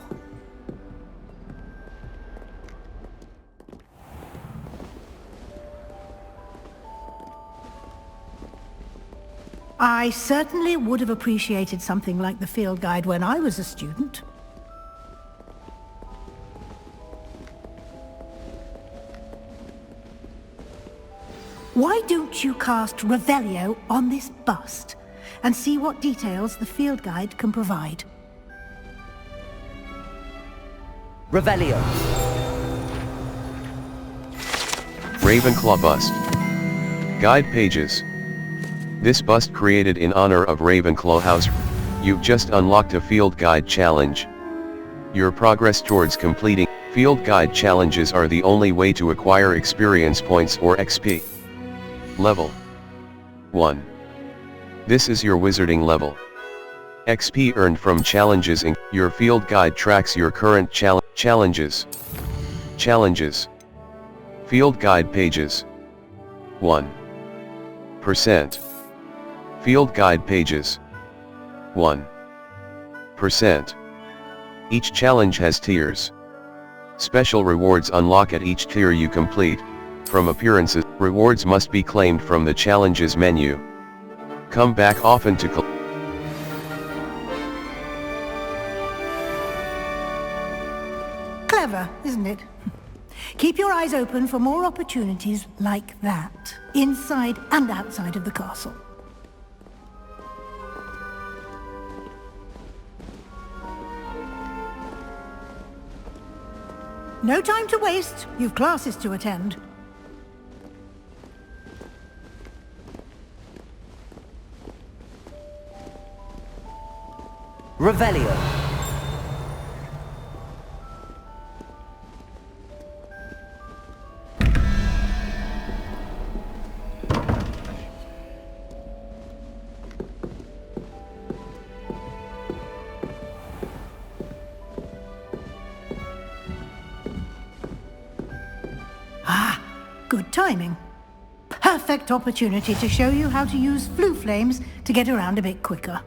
I certainly would have appreciated something like the field guide when I was a student. Why don't you cast Revelio on this bust and see what details the field guide can provide? Revelio. Ravenclaw bust. Guide pages. This bust created in honor of Ravenclaw House. You've just unlocked a field guide challenge. Your progress towards completing field guide challenges are the only way to acquire experience points or XP. Level 1. This is your wizarding level. XP earned from challenges in your field guide tracks your current challenges. Challenges. Field guide pages. 1%. Field guide pages. 1%. Each challenge has tiers. Special rewards unlock at each tier you complete. From appearances, rewards must be claimed from the challenges menu. Come back often to Clever, isn't it? Keep your eyes open for more opportunities like that, inside and outside of the castle. No time to waste. You've classes to attend. Revelio. Good timing. Perfect opportunity to show you how to use flue flames to get around a bit quicker.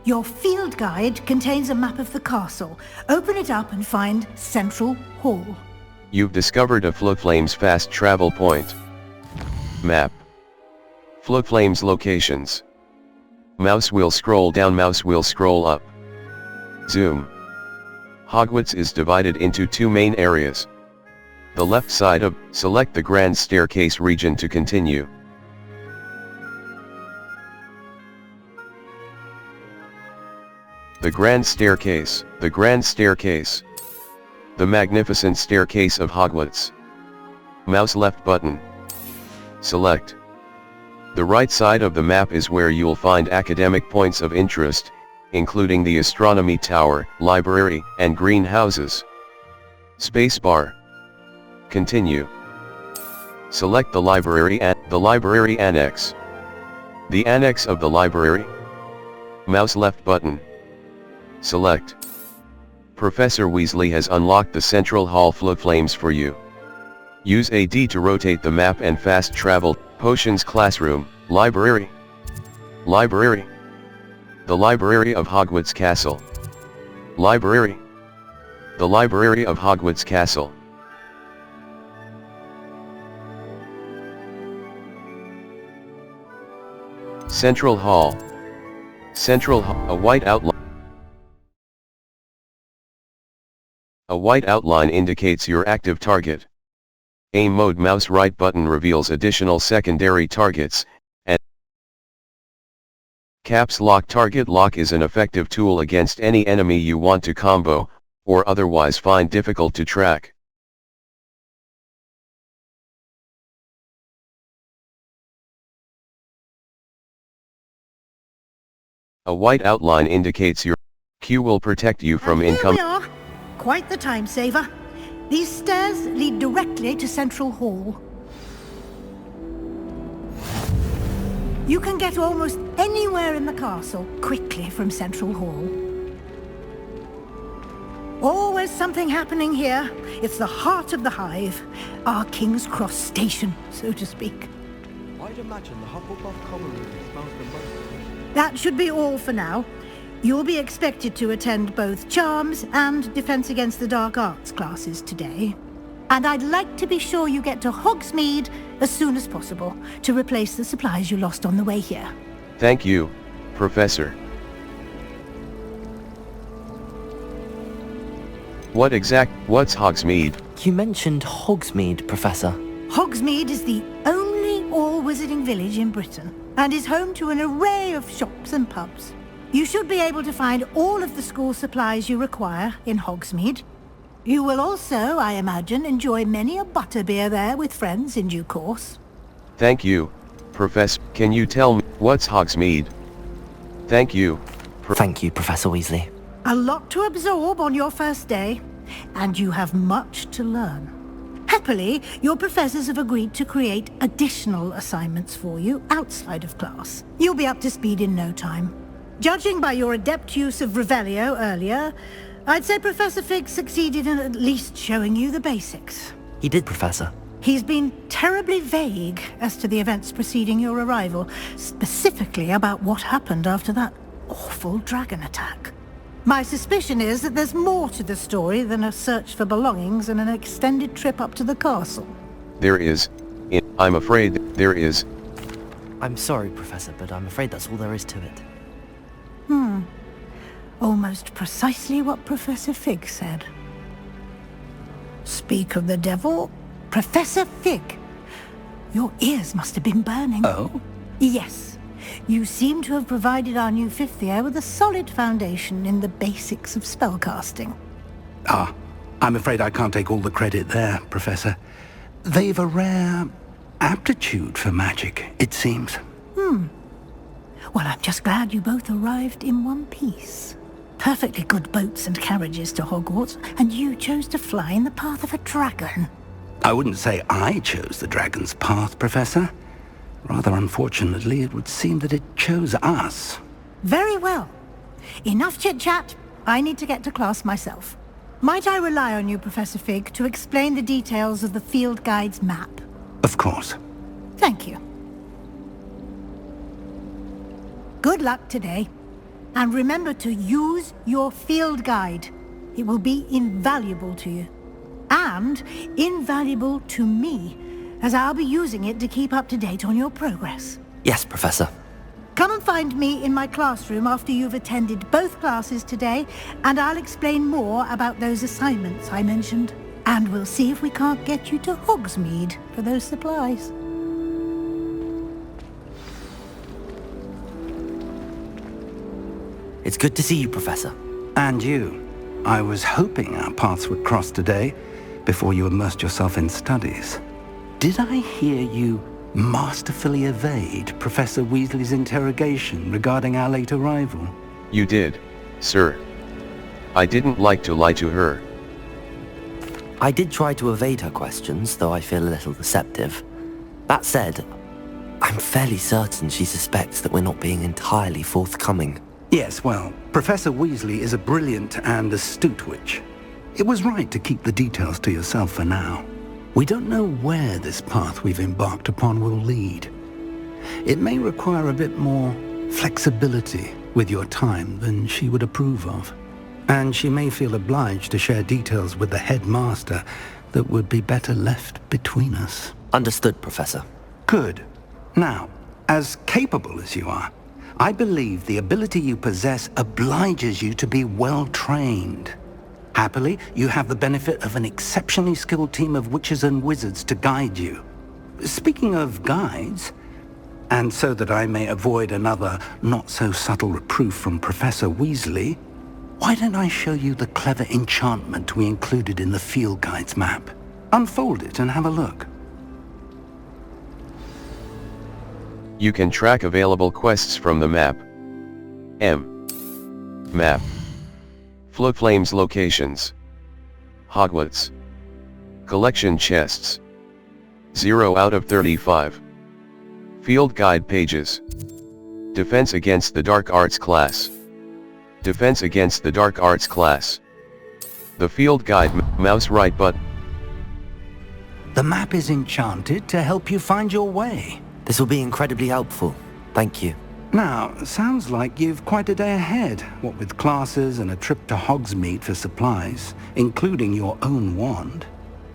Your field guide contains a map of the castle. Open it up and find Central Hall. You've discovered a Fluflame's fast travel point. Map. Fluflame's locations. Mouse wheel scroll down, mouse wheel scroll up. Zoom. Hogwarts is divided into two main areas. The left side of, select the Grand Staircase region to continue. The Grand Staircase, the Grand Staircase. The magnificent staircase of Hogwarts. Mouse left button. Select. The right side of the map is where you'll find academic points of interest, including the Astronomy Tower, Library, and Greenhouses. Spacebar. Continue. Select the library and the library annex. The annex of the library. Mouse left button. Select. Professor Weasley has unlocked the Central Hall flow flames for you. Use a D to rotate the map and fast travel. Potions Classroom, Library. Library. The Library of Hogwarts Castle. Library. The Library of Hogwarts Castle. Central Hall. Central Hall, a white outline. A white outline indicates your active target. Aim mode mouse right button reveals additional secondary targets, and Caps Lock Target Lock is an effective tool against any enemy you want to combo, or otherwise find difficult to track. A white outline indicates your Q will protect you from incoming. Here we are. Quite the time saver. These stairs lead directly to Central Hall. You can get almost anywhere in the castle quickly from Central Hall. Always something happening here. It's the heart of the hive. Our King's Cross station, so to speak. I'd imagine the Hufflepuff common room smells the most. That should be all for now. You'll be expected to attend both Charms and Defense Against the Dark Arts classes today. And I'd like to be sure you get to Hogsmeade as soon as possible to replace the supplies you lost on the way here. Thank you, Professor. What's Hogsmeade? You mentioned Hogsmeade, Professor. Hogsmeade is the only all-wizarding village in Britain and is home to an array of shops and pubs. You should be able to find all of the school supplies you require in Hogsmeade. You will also, I imagine, enjoy many a butterbeer there with friends in due course. Thank you, Professor. Can you tell me what's Hogsmeade? Thank you. Thank you, Professor Weasley. A lot to absorb on your first day, and you have much to learn. Happily, your professors have agreed to create additional assignments for you outside of class. You'll be up to speed in no time. Judging by your adept use of Revelio earlier, I'd say Professor Fig succeeded in at least showing you the basics. He did, Professor. He's been terribly vague as to the events preceding your arrival, specifically about what happened after that awful dragon attack. My suspicion is that there's more to the story than a search for belongings and an extended trip up to the castle. There is. I'm afraid there is. I'm sorry, Professor, but I'm afraid that's all there is to it. Almost precisely what Professor Fig said. Speak of the devil, Professor Fig. Your ears must have been burning. Oh? Yes. You seem to have provided our new fifth year with a solid foundation in the basics of spellcasting. Ah, I'm afraid I can't take all the credit there, Professor. They've a rare aptitude for magic, it seems. Well, I'm just glad you both arrived in one piece. Perfectly good boats and carriages to Hogwarts, and you chose to fly in the path of a dragon. I wouldn't say I chose the dragon's path, Professor. Rather unfortunately, it would seem that it chose us. Very well. Enough chit-chat. I need to get to class myself. Might I rely on you, Professor Fig, to explain the details of the field guide's map? Of course. Thank you. Good luck today. And remember to use your field guide. It will be invaluable to you. And invaluable to me, as I'll be using it to keep up to date on your progress. Yes, Professor. Come and find me in my classroom after you've attended both classes today, and I'll explain more about those assignments I mentioned. And we'll see if we can't get you to Hogsmeade for those supplies. It's good to see you, Professor. And you. I was hoping our paths would cross today, before you immersed yourself in studies. Did I hear you masterfully evade Professor Weasley's interrogation regarding our late arrival? You did, sir. I didn't like to lie to her. I did try to evade her questions, though I feel a little deceptive. That said, I'm fairly certain she suspects that we're not being entirely forthcoming. Yes, well, Professor Weasley is a brilliant and astute witch. It was right to keep the details to yourself for now. We don't know where this path we've embarked upon will lead. It may require a bit more flexibility with your time than she would approve of. And she may feel obliged to share details with the headmaster that would be better left between us. Understood, Professor. Good. Now, as capable as you are, I believe the ability you possess obliges you to be well trained. Happily, you have the benefit of an exceptionally skilled team of witches and wizards to guide you. Speaking of guides, and so that I may avoid another not-so-subtle reproof from Professor Weasley, why don't I show you the clever enchantment we included in the field guide's map? Unfold it and have a look. You can track available quests from the map. Map. Flowflame's locations. Hogwarts. Collection chests. 0 out of 35. Field guide pages. Defense against the dark arts class. Defense against the dark arts class. The field guide mouse right button. The map is enchanted to help you find your way. This will be incredibly helpful. Thank you. Now, sounds like you've quite a day ahead, what with classes and a trip to Hogsmeade for supplies, including your own wand.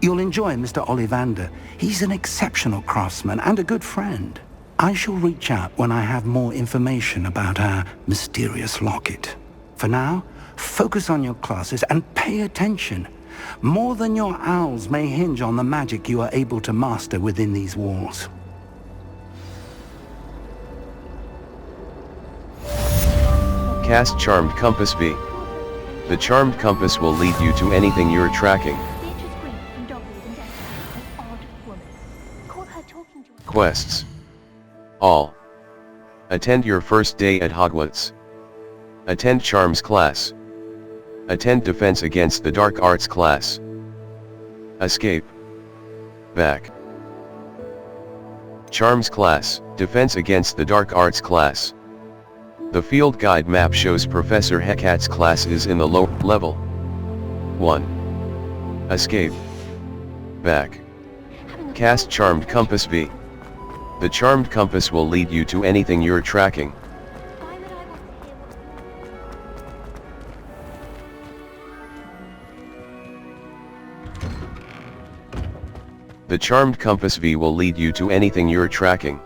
You'll enjoy Mr. Ollivander. He's an exceptional craftsman and a good friend. I shall reach out when I have more information about our mysterious locket. For now, focus on your classes and pay attention. More than your owls may hinge on the magic you are able to master within these walls. Cast Charmed Compass V. The Charmed Compass will lead you to anything you're tracking. Quests. All. Attend your first day at Hogwarts. Attend Charms class. Attend Defense Against the Dark Arts class. Escape. Back. Charms class, Defense Against the Dark Arts class. The field guide map shows Professor Hecat's class is in the lower level. 1. Escape. Back. Cast Charmed Compass V. The Charmed Compass will lead you to anything you're tracking. The Charmed Compass V will lead you to anything you're tracking.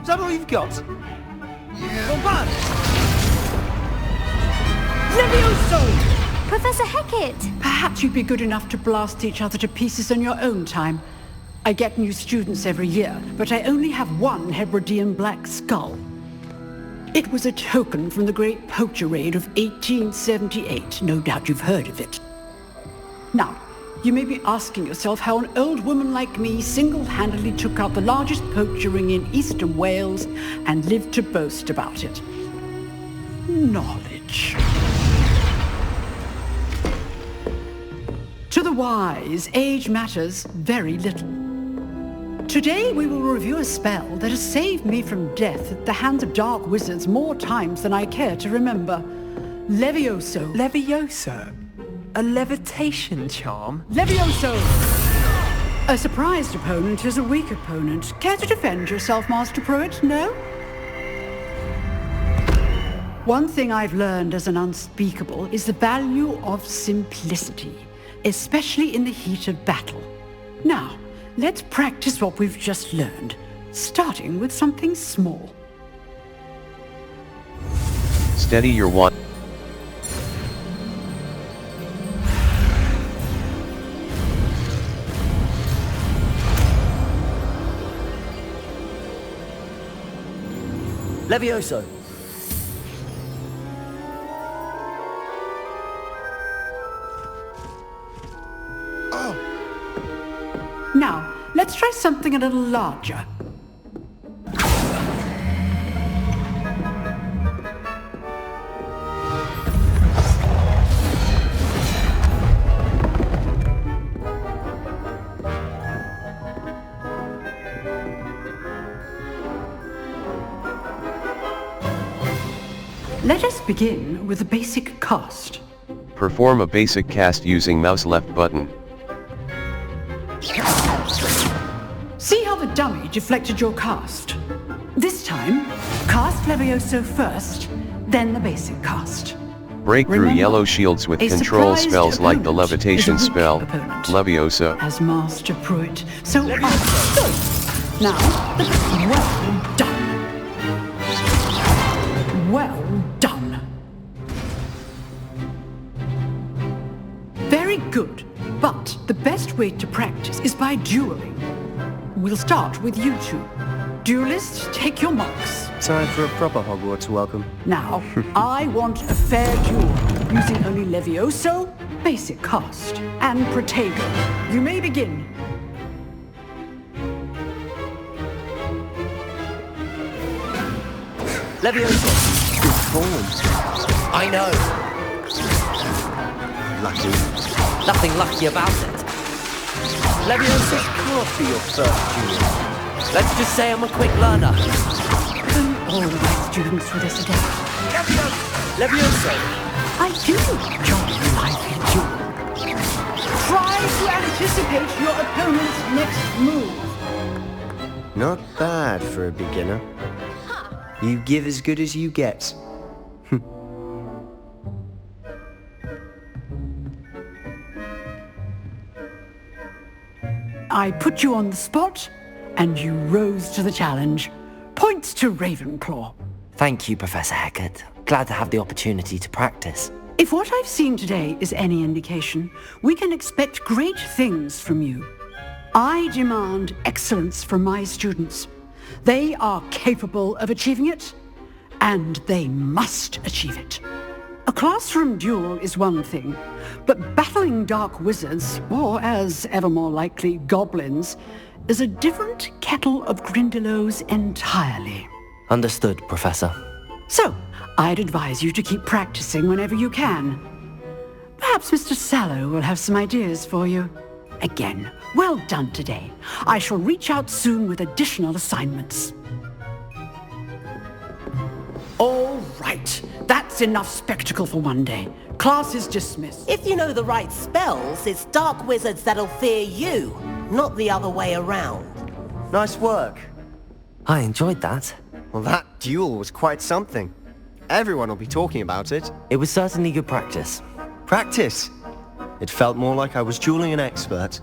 Is that all you've got? Levioso! Professor Hecat! Perhaps you'd be good enough to blast each other to pieces on your own time. I get new students every year, but I only have one Hebridean black skull. It was a token from the Great Poacher Raid of 1878. No doubt you've heard of it. Now, you may be asking yourself how an old woman like me single-handedly took out the largest poacher ring in eastern Wales and lived to boast about it. Knowledge. To the wise, age matters very little. Today we will review a spell that has saved me from death at the hands of dark wizards more times than I care to remember. Levioso. Levioso? A levitation charm? Levioso! A surprised opponent is a weak opponent. Care to defend yourself, Master Pruitt? No? One thing I've learned as an unspeakable is the value of simplicity, especially in the heat of battle. Now, let's practice what we've just learned, starting with something small. Steady your wand. Levioso! Now, let's try something a little larger. Let us begin with a basic cast. Perform a basic cast using mouse left button. See how the dummy deflected your cast? This time, cast Levioso first, then the basic cast. Break through Remember, yellow shields with a control surprised spells like the opponent levitation is a weak spell, opponent. Levioso. As Master Pruitt. So, good. Now, well done. Well done. Very good. But the best way to practice is by dueling. We'll start with you two. Duelists, take your marks. Time for a proper Hogwarts welcome. Now, I want a fair duel, using only Levioso, basic cast, and Protego. You may begin. Levioso! Good form. I know. Lucky. Nothing lucky about it. Levioso can't be your first duel. Let's just say I'm a quick learner. Don't all my students for this again. Levioso! I do enjoy lively duel. Try to anticipate your opponent's next move. Not bad for a beginner. You give as good as you get. I put you on the spot, and you rose to the challenge. Points to Ravenclaw. Thank you, Professor Hecat. Glad to have the opportunity to practice. If what I've seen today is any indication, we can expect great things from you. I demand excellence from my students. They are capable of achieving it, and they must achieve it. A classroom duel is one thing, but battling dark wizards, or as ever more likely, goblins, is a different kettle of Grindylows entirely. Understood, Professor. So, I'd advise you to keep practicing whenever you can. Perhaps Mr. Sallow will have some ideas for you. Again, well done today. I shall reach out soon with additional assignments. All right, that's enough spectacle for one day. Class is dismissed. If you know the right spells, it's dark wizards that'll fear you, not the other way around. Nice work. I enjoyed that. Well, that duel was quite something. Everyone will be talking about it. It was certainly good practice. Practice? It felt more like I was dueling an expert.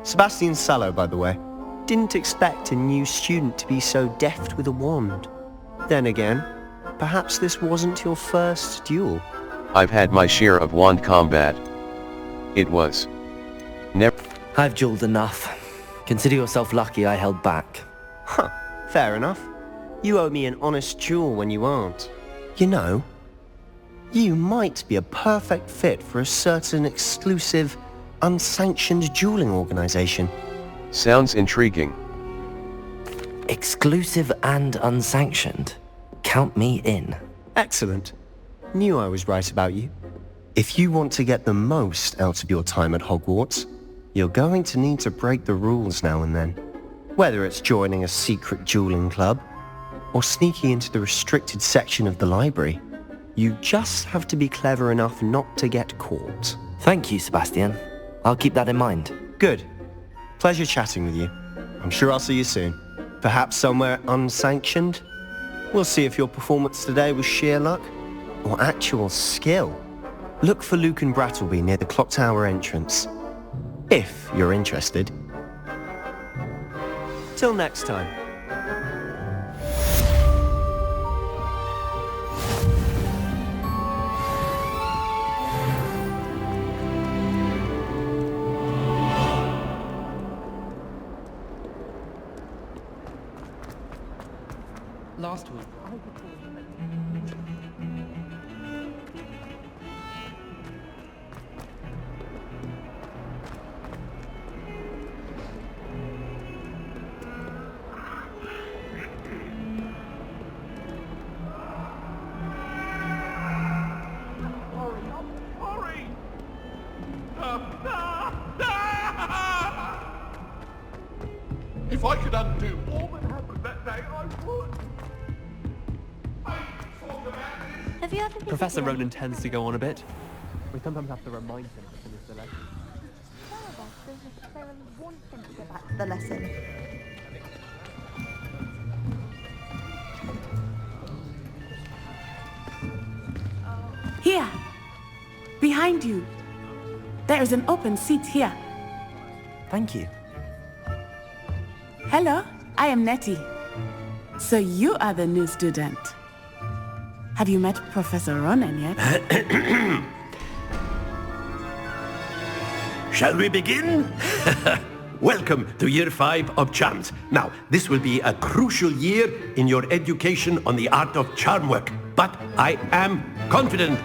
Sebastian Sallow, by the way. Didn't expect a new student to be so deft with a wand. Then again, perhaps this wasn't your first duel. I've had my share of wand combat. It was never. I've dueled enough. Consider yourself lucky I held back. Huh, fair enough. You owe me an honest duel when you aren't. You know, you might be a perfect fit for a certain exclusive, unsanctioned dueling organization. Sounds intriguing. Exclusive and unsanctioned. Count me in. Excellent. Knew I was right about you. If you want to get the most out of your time at Hogwarts, you're going to need to break the rules now and then. Whether it's joining a secret dueling club, or sneaking into the restricted section of the library, you just have to be clever enough not to get caught. Thank you, Sebastian. I'll keep that in mind. Good. Pleasure chatting with you. I'm sure I'll see you soon. Perhaps somewhere unsanctioned? We'll see if your performance today was sheer luck or actual skill. Look for Luke and Brattleby near the clock tower entrance, if you're interested. Till next time. Last week, If I could undo all that happened that day, I would. Have you ever been Professor Ronan tends to go on a bit. We sometimes have to remind him to finish the lesson. None of us don't necessarily want him to get back to the lesson. Here! Behind you! There is an open seat here. Thank you. Hello, I am Nettie. So you are the new student. Have you met Professor Ronan yet? Shall we begin? Welcome to Year 5 of Charms. Now, this will be a crucial year in your education on the art of charm work. But I am confident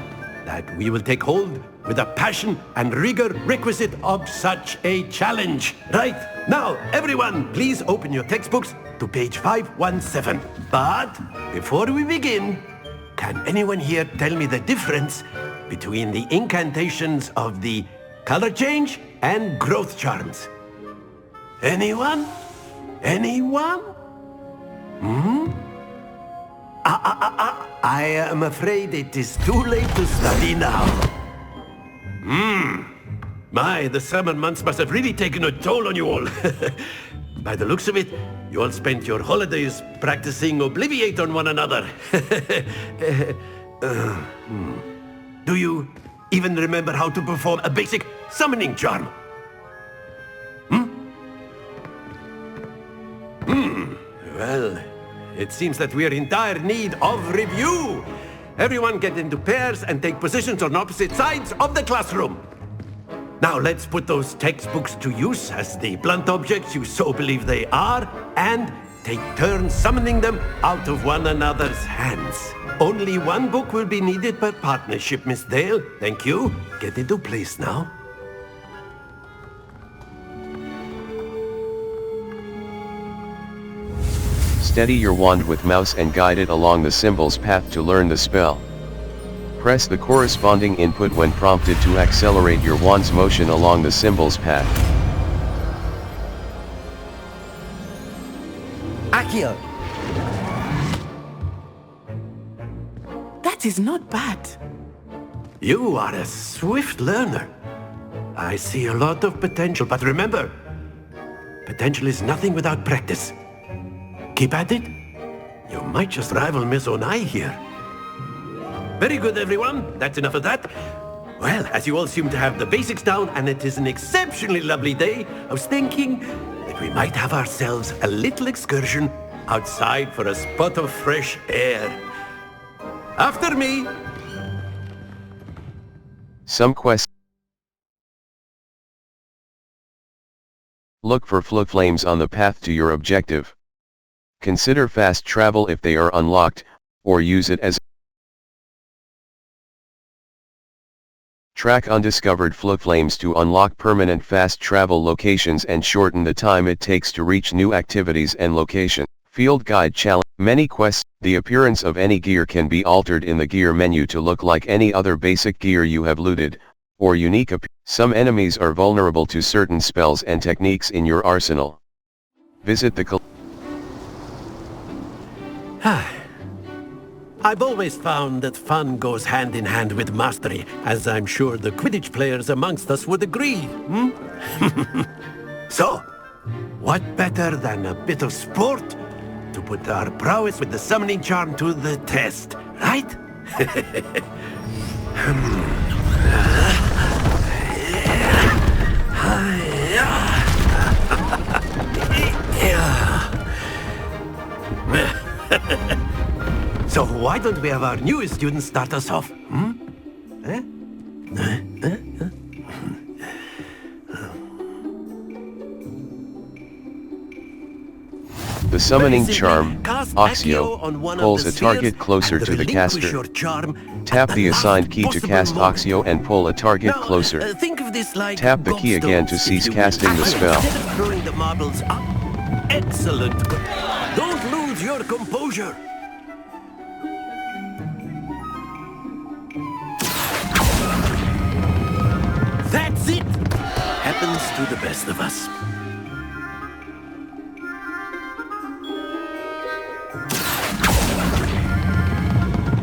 that we will take hold with the passion and rigor requisite of such a challenge. Right, now, everyone, please open your textbooks to page 517. But before we begin, can anyone here tell me the difference between the incantations of the color change and growth charms? Anyone? Anyone? I am afraid it is too late to study now. My, the summer months must have really taken a toll on you all. By the looks of it, you all spent your holidays practicing Obliviate on one another. Do you even remember how to perform a basic summoning charm? Well, it seems that we are in dire need of review. Everyone get into pairs and take positions on opposite sides of the classroom. Now let's put those textbooks to use as the blunt objects you so believe they are, and take turns summoning them out of one another's hands. Only one book will be needed per partnership, Miss Dale. Thank you. Get into place now. Steady your wand with mouse and guide it along the symbol's path to learn the spell. Press the corresponding input when prompted to accelerate your wand's motion along the symbol's path. Accio! That is not bad. You are a swift learner. I see a lot of potential, but remember, potential is nothing without practice. Keep at it. You might just rival Miss Onai here. Very good, everyone. That's enough of that. Well, as you all seem to have the basics down, and it is an exceptionally lovely day, I was thinking that we might have ourselves a little excursion outside for a spot of fresh air. After me. Some quests. Look for flow flames on the path to your objective. Consider fast travel if they are unlocked, or use it as track undiscovered flow flames to unlock permanent fast travel locations and shorten the time it takes to reach new activities and location. Field Guide Challenge. Many quests, the appearance of any gear can be altered in the gear menu to look like any other basic gear you have looted, or unique. Some enemies are vulnerable to certain spells and techniques in your arsenal. Visit the I've always found that fun goes hand in hand with mastery, as I'm sure the Quidditch players amongst us would agree, So, what better than a bit of sport to put our prowess with the summoning charm to the test, right? So why don't we have our newest student start us off? The summoning charm, Oxio, pulls a target closer to the caster. Tap the assigned key to cast Oxio and pull a target closer. Tap the key again to cease casting the spell. Throwing the marbles up. Excellent. Don't lose your composure. That's it. Happens to the best of us.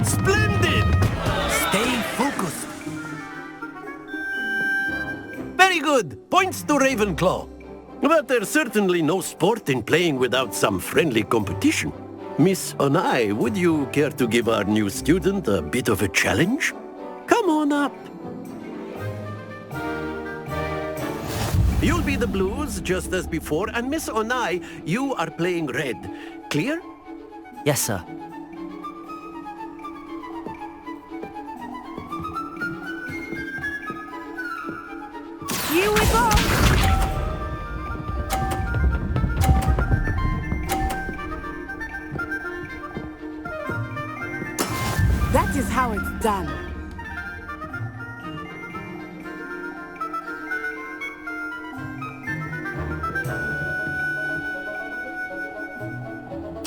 Splendid! Stay focused. Very good. Points to Ravenclaw. But there's certainly no sport in playing without some friendly competition. Miss Onai, would you care to give our new student a bit of a challenge? Come on up. You'll be the blues, just as before, and Miss Onai, you are playing red. Clear? Yes, sir. Here we go! That is how it's done.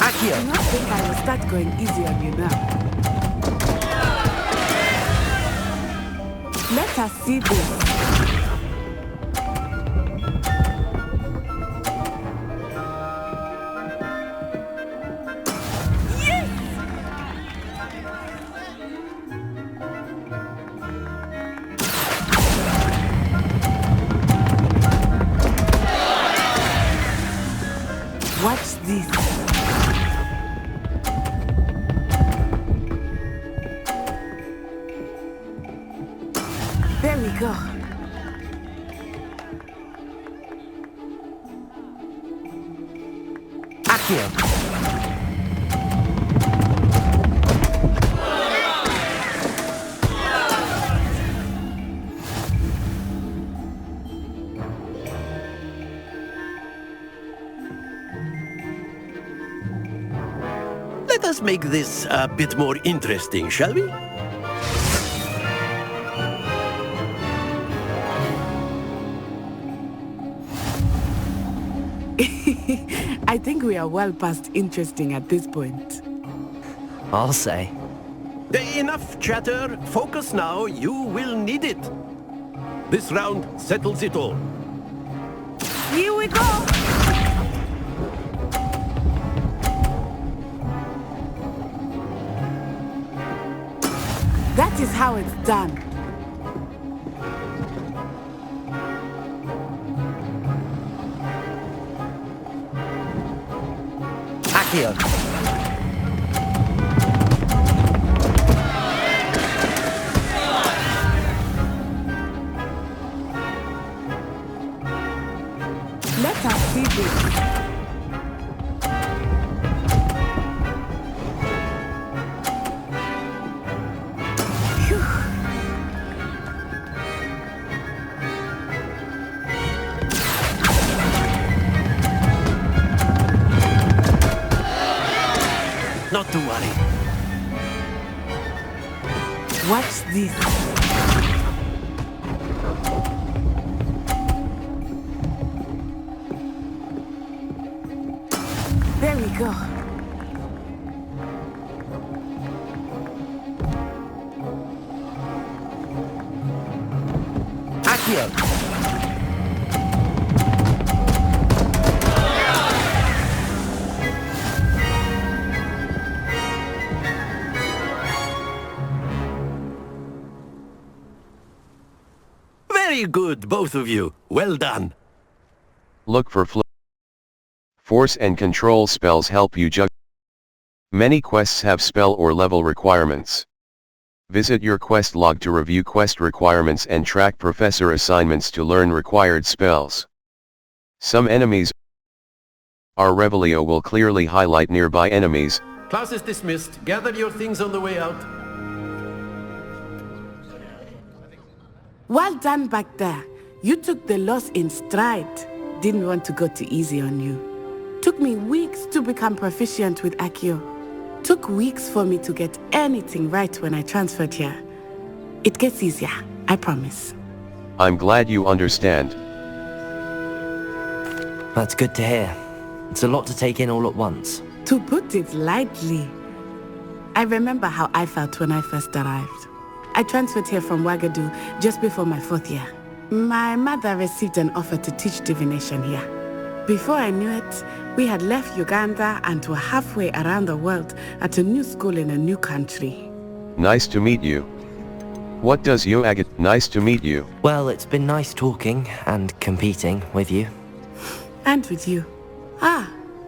I do not think I will start going easy on you now. Let us see this. Watch this. There we go. Accio. Let us make this a bit more interesting, shall we? I think we are well past interesting at this point. I'll say. Enough chatter. Focus now. You will need it. This round settles it all. Here we go! That is how it's done. Accio. Let us see this. Not to worry. Watch this. There we go. Accio. Very good, both of you. Well done. Look for force and control spells help you juggle. Many quests have spell or level requirements. Visit your quest log to review quest requirements and track professor assignments to learn required spells. Some enemies our Revelio will clearly highlight nearby enemies. Class is dismissed. Gather your things on the way out. Well done back there. You took the loss in stride. Didn't want to go too easy on you. Took me weeks to become proficient with Accio. Took weeks for me to get anything right when I transferred here. It gets easier, I promise. I'm glad you understand. That's good to hear. It's a lot to take in all at once. To put it lightly, I remember how I felt when I first arrived. I transferred here from Ouagadougou just before my 4th year. My mother received an offer to teach divination here. Before I knew it, we had left Uganda and were halfway around the world at a new school in a new country. Nice to meet you. What does you Agat? Nice to meet you. Well, it's been nice talking and competing with you. And with you.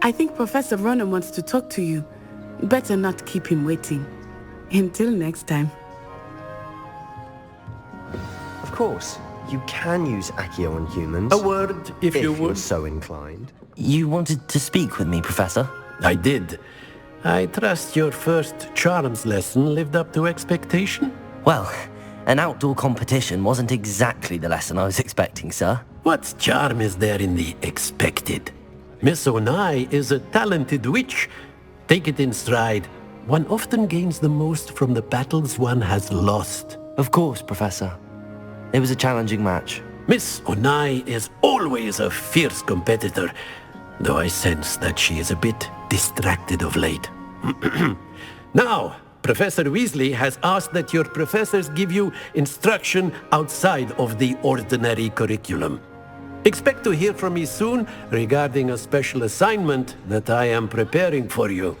I think Professor Ronan wants to talk to you. Better not keep him waiting. Until next time. Of course, you can use Accio on humans. A word, if you would. You're so inclined. You wanted to speak with me, Professor? I did. I trust your first charms lesson lived up to expectation? Well, an outdoor competition wasn't exactly the lesson I was expecting, sir. What charm is there in the expected? Miss Onai is a talented witch. Take it in stride. One often gains the most from the battles one has lost. Of course, Professor. It was a challenging match. Miss Onai is always a fierce competitor, though I sense that she is a bit distracted of late. Now, Professor Weasley has asked that your professors give you instruction outside of the ordinary curriculum. Expect to hear from me soon regarding a special assignment that I am preparing for you.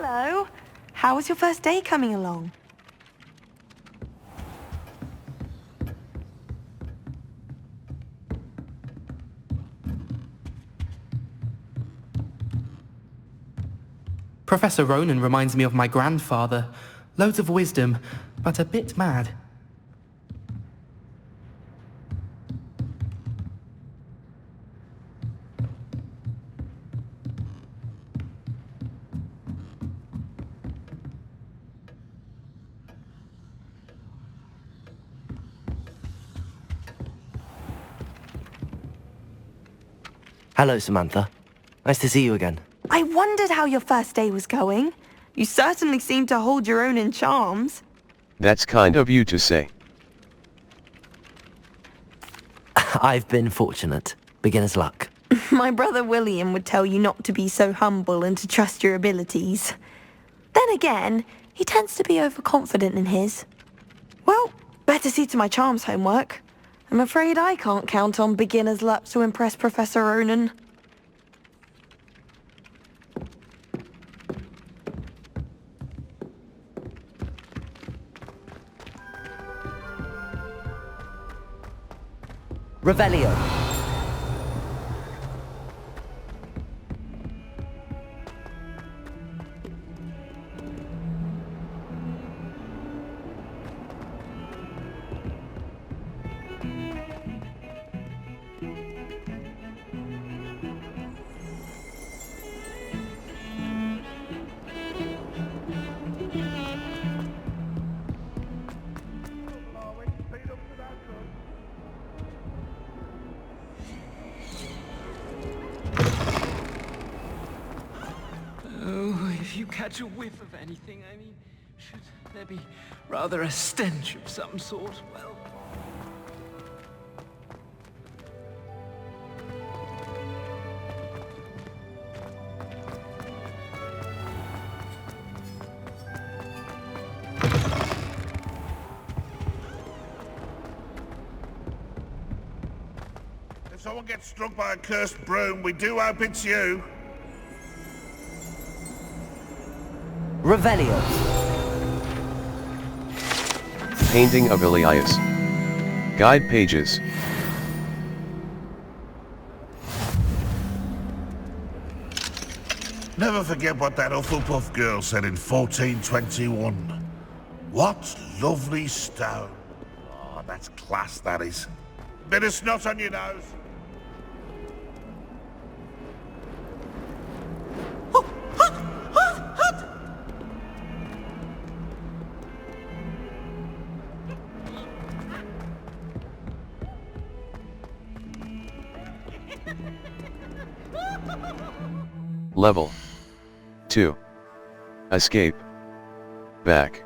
Hello. How was your first day coming along? Professor Ronan reminds me of my grandfather. Loads of wisdom, but a bit mad. Hello, Samantha. Nice to see you again. I wondered how your first day was going. You certainly seem to hold your own in charms. That's kind of you to say. I've been fortunate. Beginner's luck. My brother William would tell you not to be so humble and to trust your abilities. Then again, he tends to be overconfident in his. Well, better see to my charms homework. I'm afraid I can't count on beginner's luck to impress Professor Ronan. Revelio. If you catch a whiff of anything, I mean, should there be rather a stench of some sort? Well... someone gets struck by a cursed broom, we do hope it's you. Revelio. Painting of Elias. Guide pages. Never forget what that Hufflepuff girl said in 1421. What lovely stone. Oh, that's class, that is. Bit of snot on your nose. Level 2. Escape. Back.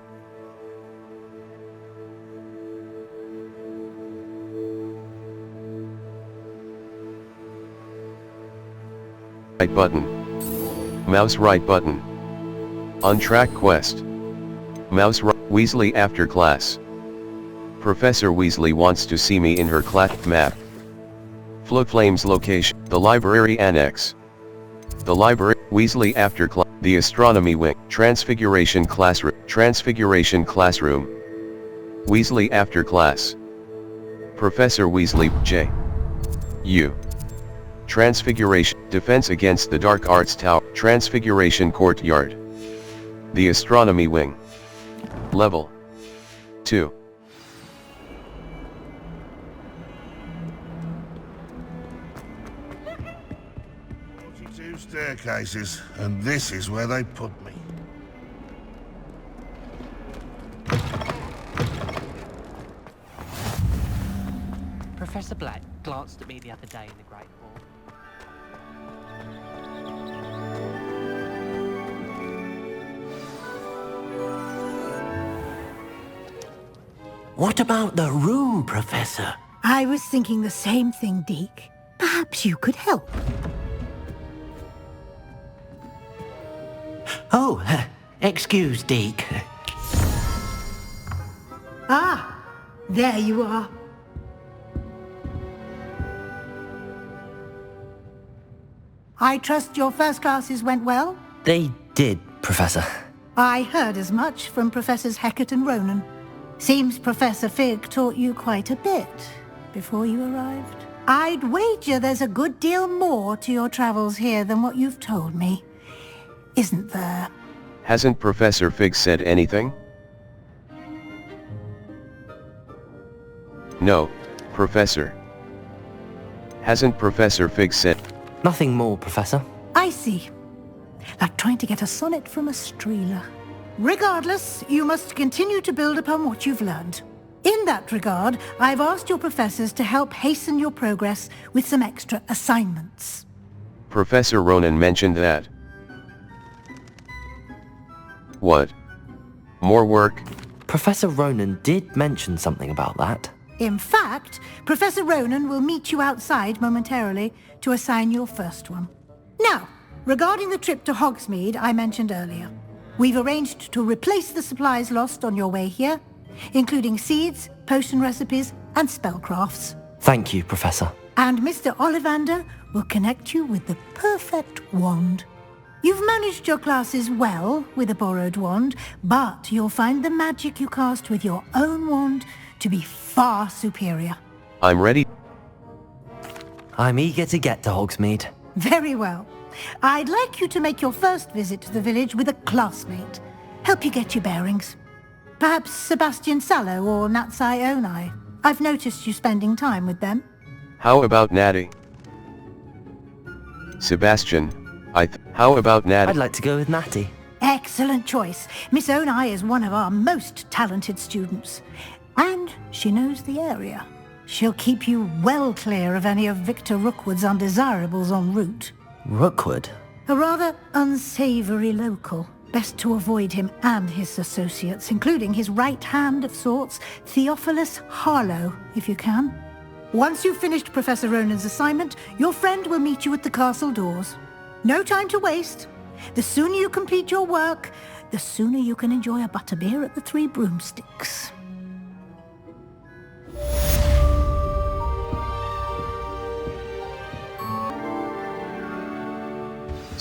Right button. Mouse right button. On track quest. Mouse right. Weasley after class. Professor Weasley wants to see me in her class map. Flowflame's location. The library annex. The library. Weasley after class. The astronomy wing. Transfiguration classroom. Transfiguration classroom. Weasley after class. Professor Weasley. J. U. Transfiguration. Defense against the Dark Arts Tower. Transfiguration courtyard. The astronomy wing. Level 2. Staircases, and this is where they put me. Professor Black glanced at me the other day in the Great Hall. What about the room, Professor? I was thinking the same thing, Deke. Perhaps you could help. Oh, excuse, Deke. Ah, there you are. I trust your first classes went well? They did, Professor. I heard as much from Professors Hecat and Ronan. Seems Professor Fig taught you quite a bit before you arrived. I'd wager there's a good deal more to your travels here than what you've told me. Isn't there? Hasn't Professor Fig said anything? No, Professor. Hasn't Professor Fig said... Nothing more, Professor. I see. Like trying to get a sonnet from a streeler. Regardless, you must continue to build upon what you've learned. In that regard, I've asked your professors to help hasten your progress with some extra assignments. Professor Ronan mentioned that. What? More work? Professor Ronan did mention something about that. In fact, Professor Ronan will meet you outside momentarily to assign your first one. Now, regarding the trip to Hogsmeade I mentioned earlier, we've arranged to replace the supplies lost on your way here, including seeds, potion recipes, and spellcrafts. Thank you, Professor. And Mr. Ollivander will connect you with the perfect wand. You've managed your classes well with a borrowed wand, but you'll find the magic you cast with your own wand to be far superior. I'm ready. I'm eager to get to Hogsmeade. Very well. I'd like you to make your first visit to the village with a classmate. Help you get your bearings. Perhaps Sebastian Sallow or Natsai Onai. I've noticed you spending time with them. How about Natty? Sebastian, how about Natty? I'd like to go with Natty. Excellent choice. Miss Onai is one of our most talented students. And she knows the area. She'll keep you well clear of any of Victor Rookwood's undesirables en route. Rookwood? A rather unsavory local. Best to avoid him and his associates, including his right hand of sorts, Theophilus Harlow, if you can. Once you've finished Professor Ronan's assignment, your friend will meet you at the castle doors. No time to waste. The sooner you complete your work, the sooner you can enjoy a butterbeer at the Three Broomsticks.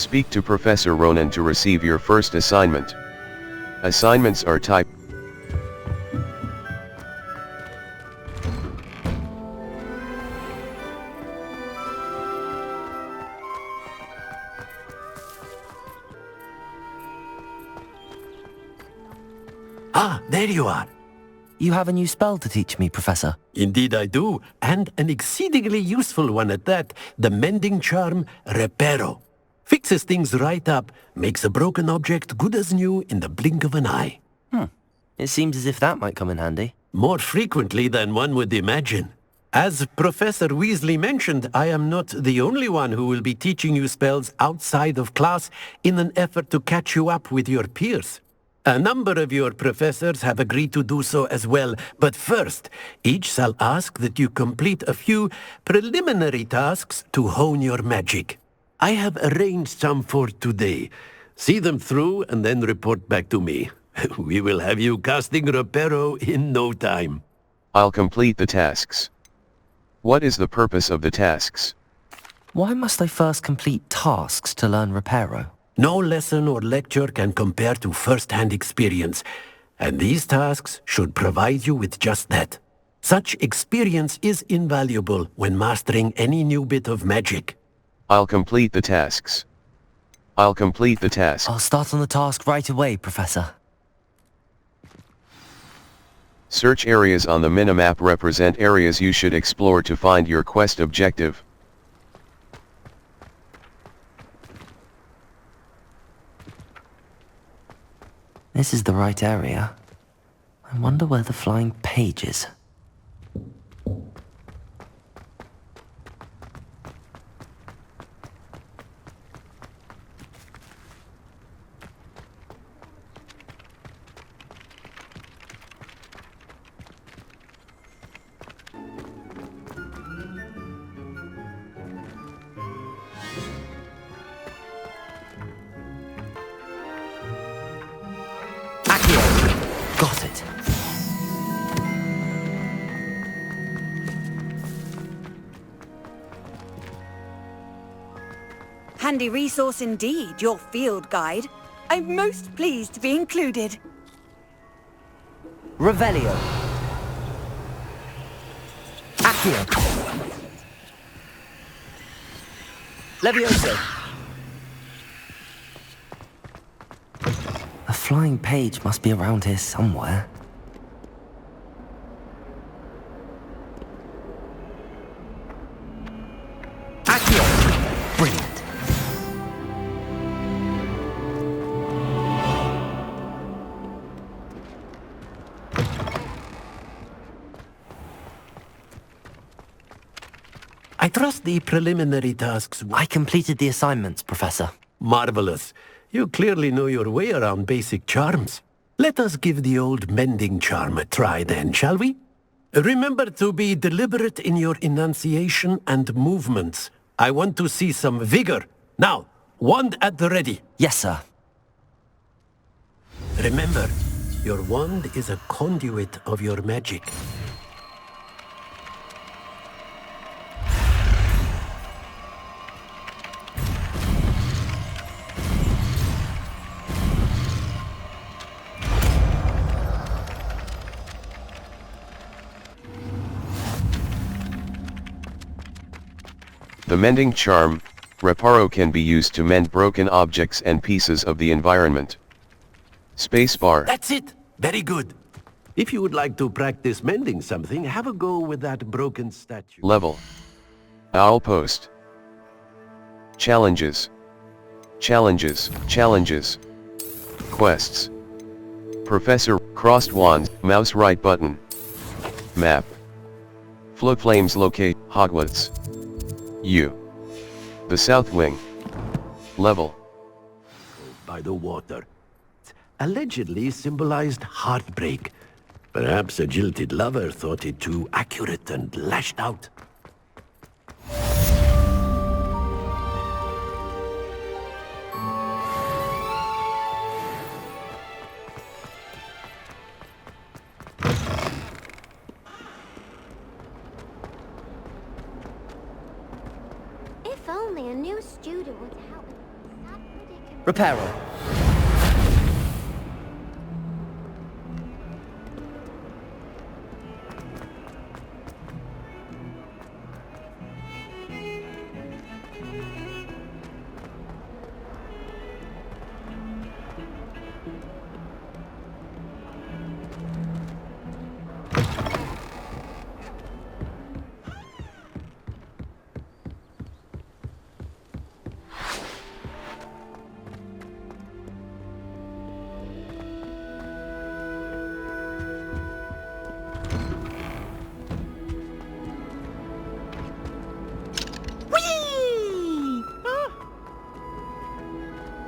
Speak to Professor Ronan to receive your first assignment. Assignments are type. Ah, there you are. You have a new spell to teach me, Professor. Indeed I do, and an exceedingly useful one at that. The mending charm, Reparo. Fixes things right up, makes a broken object good as new in the blink of an eye. It seems as if that might come in handy. More frequently than one would imagine. As Professor Weasley mentioned, I am not the only one who will be teaching you spells outside of class in an effort to catch you up with your peers. A number of your professors have agreed to do so as well, but first, each shall ask that you complete a few preliminary tasks to hone your magic. I have arranged some for today. See them through and then report back to me. We will have you casting Reparo in no time. I'll complete the tasks. What is the purpose of the tasks? Why must I first complete tasks to learn Reparo? No lesson or lecture can compare to first-hand experience, and these tasks should provide you with just that. Such experience is invaluable when mastering any new bit of magic. I'll complete the tasks. I'll complete the task. I'll start on the task right away, Professor. Search areas on the minimap represent areas you should explore to find your quest objective. This is the right area. I wonder where the flying page is. Got it. Handy resource indeed, your field guide. I'm most pleased to be included. Revelio. Accio. Levioso. A flying page must be around here somewhere. Accio. Brilliant. I trust the preliminary tasks. I completed the assignments, Professor. Marvelous. You clearly know your way around basic charms. Let us give the old mending charm a try then, shall we? Remember to be deliberate in your enunciation and movements. I want to see some vigor. Now, wand at the ready. Yes, sir. Remember, your wand is a conduit of your magic. The mending charm, Reparo, can be used to mend broken objects and pieces of the environment. Spacebar. That's it! Very good. If you would like to practice mending something, have a go with that broken statue. Level. Owl post. Challenges. Challenges. Challenges. Quests. Professor, crossed wands, mouse right button. Map. Float flames locate, Hogwarts. U. The South Wing. Level. By the water. Allegedly symbolized heartbreak. Perhaps a jilted lover thought it too accurate and lashed out. If only a new student would help. Reparo.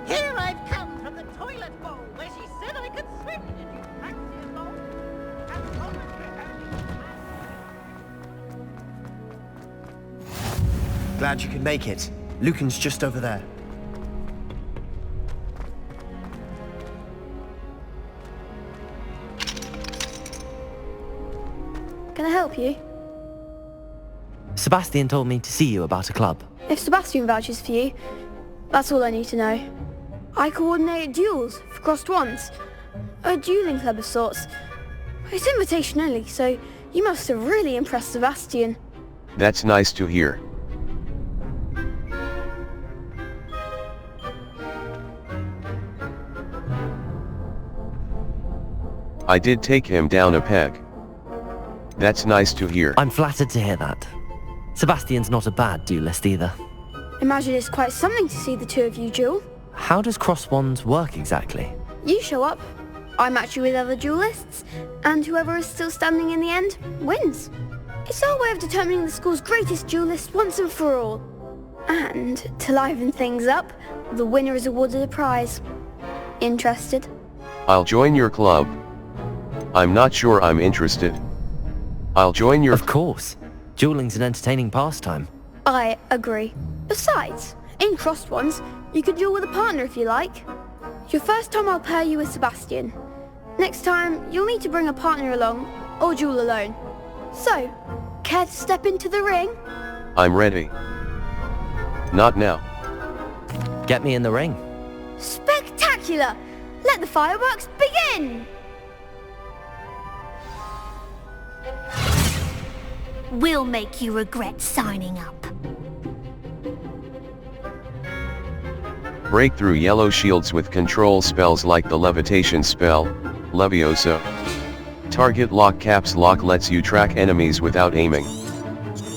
Here I've come from the toilet bowl where she said I could swim. Did you fancy a bowl? Glad you could make it. Lucan's just over there. Can I help you? Sebastian told me to see you about a club. If Sebastian vouches for you, that's all I need to know. I coordinate duels for crossed ones. A dueling club of sorts. It's invitation only, so you must have really impressed Sebastian. That's nice to hear. I did take him down a peg. That's nice to hear. I'm flattered to hear that. Sebastian's not a bad duelist either. Imagine it's quite something to see the two of you duel. How does cross wands work exactly? You show up, I match you with other duelists, and whoever is still standing in the end wins. It's our way of determining the school's greatest duelist once and for all. And to liven things up, the winner is awarded a prize. Interested? I'll join your club. I'm not sure I'm interested. I'll join your... Of course. Dueling's an entertaining pastime. I agree. Besides, in crossed ones, you could duel with a partner if you like. Your first time I'll pair you with Sebastian. Next time, you'll need to bring a partner along, or duel alone. So, care to step into the ring? I'm ready. Not now. Get me in the ring. Spectacular! Let the fireworks begin! We'll make you regret signing up. Break through yellow shields with control spells like the levitation spell, Leviosa. Target lock caps lock lets you track enemies without aiming.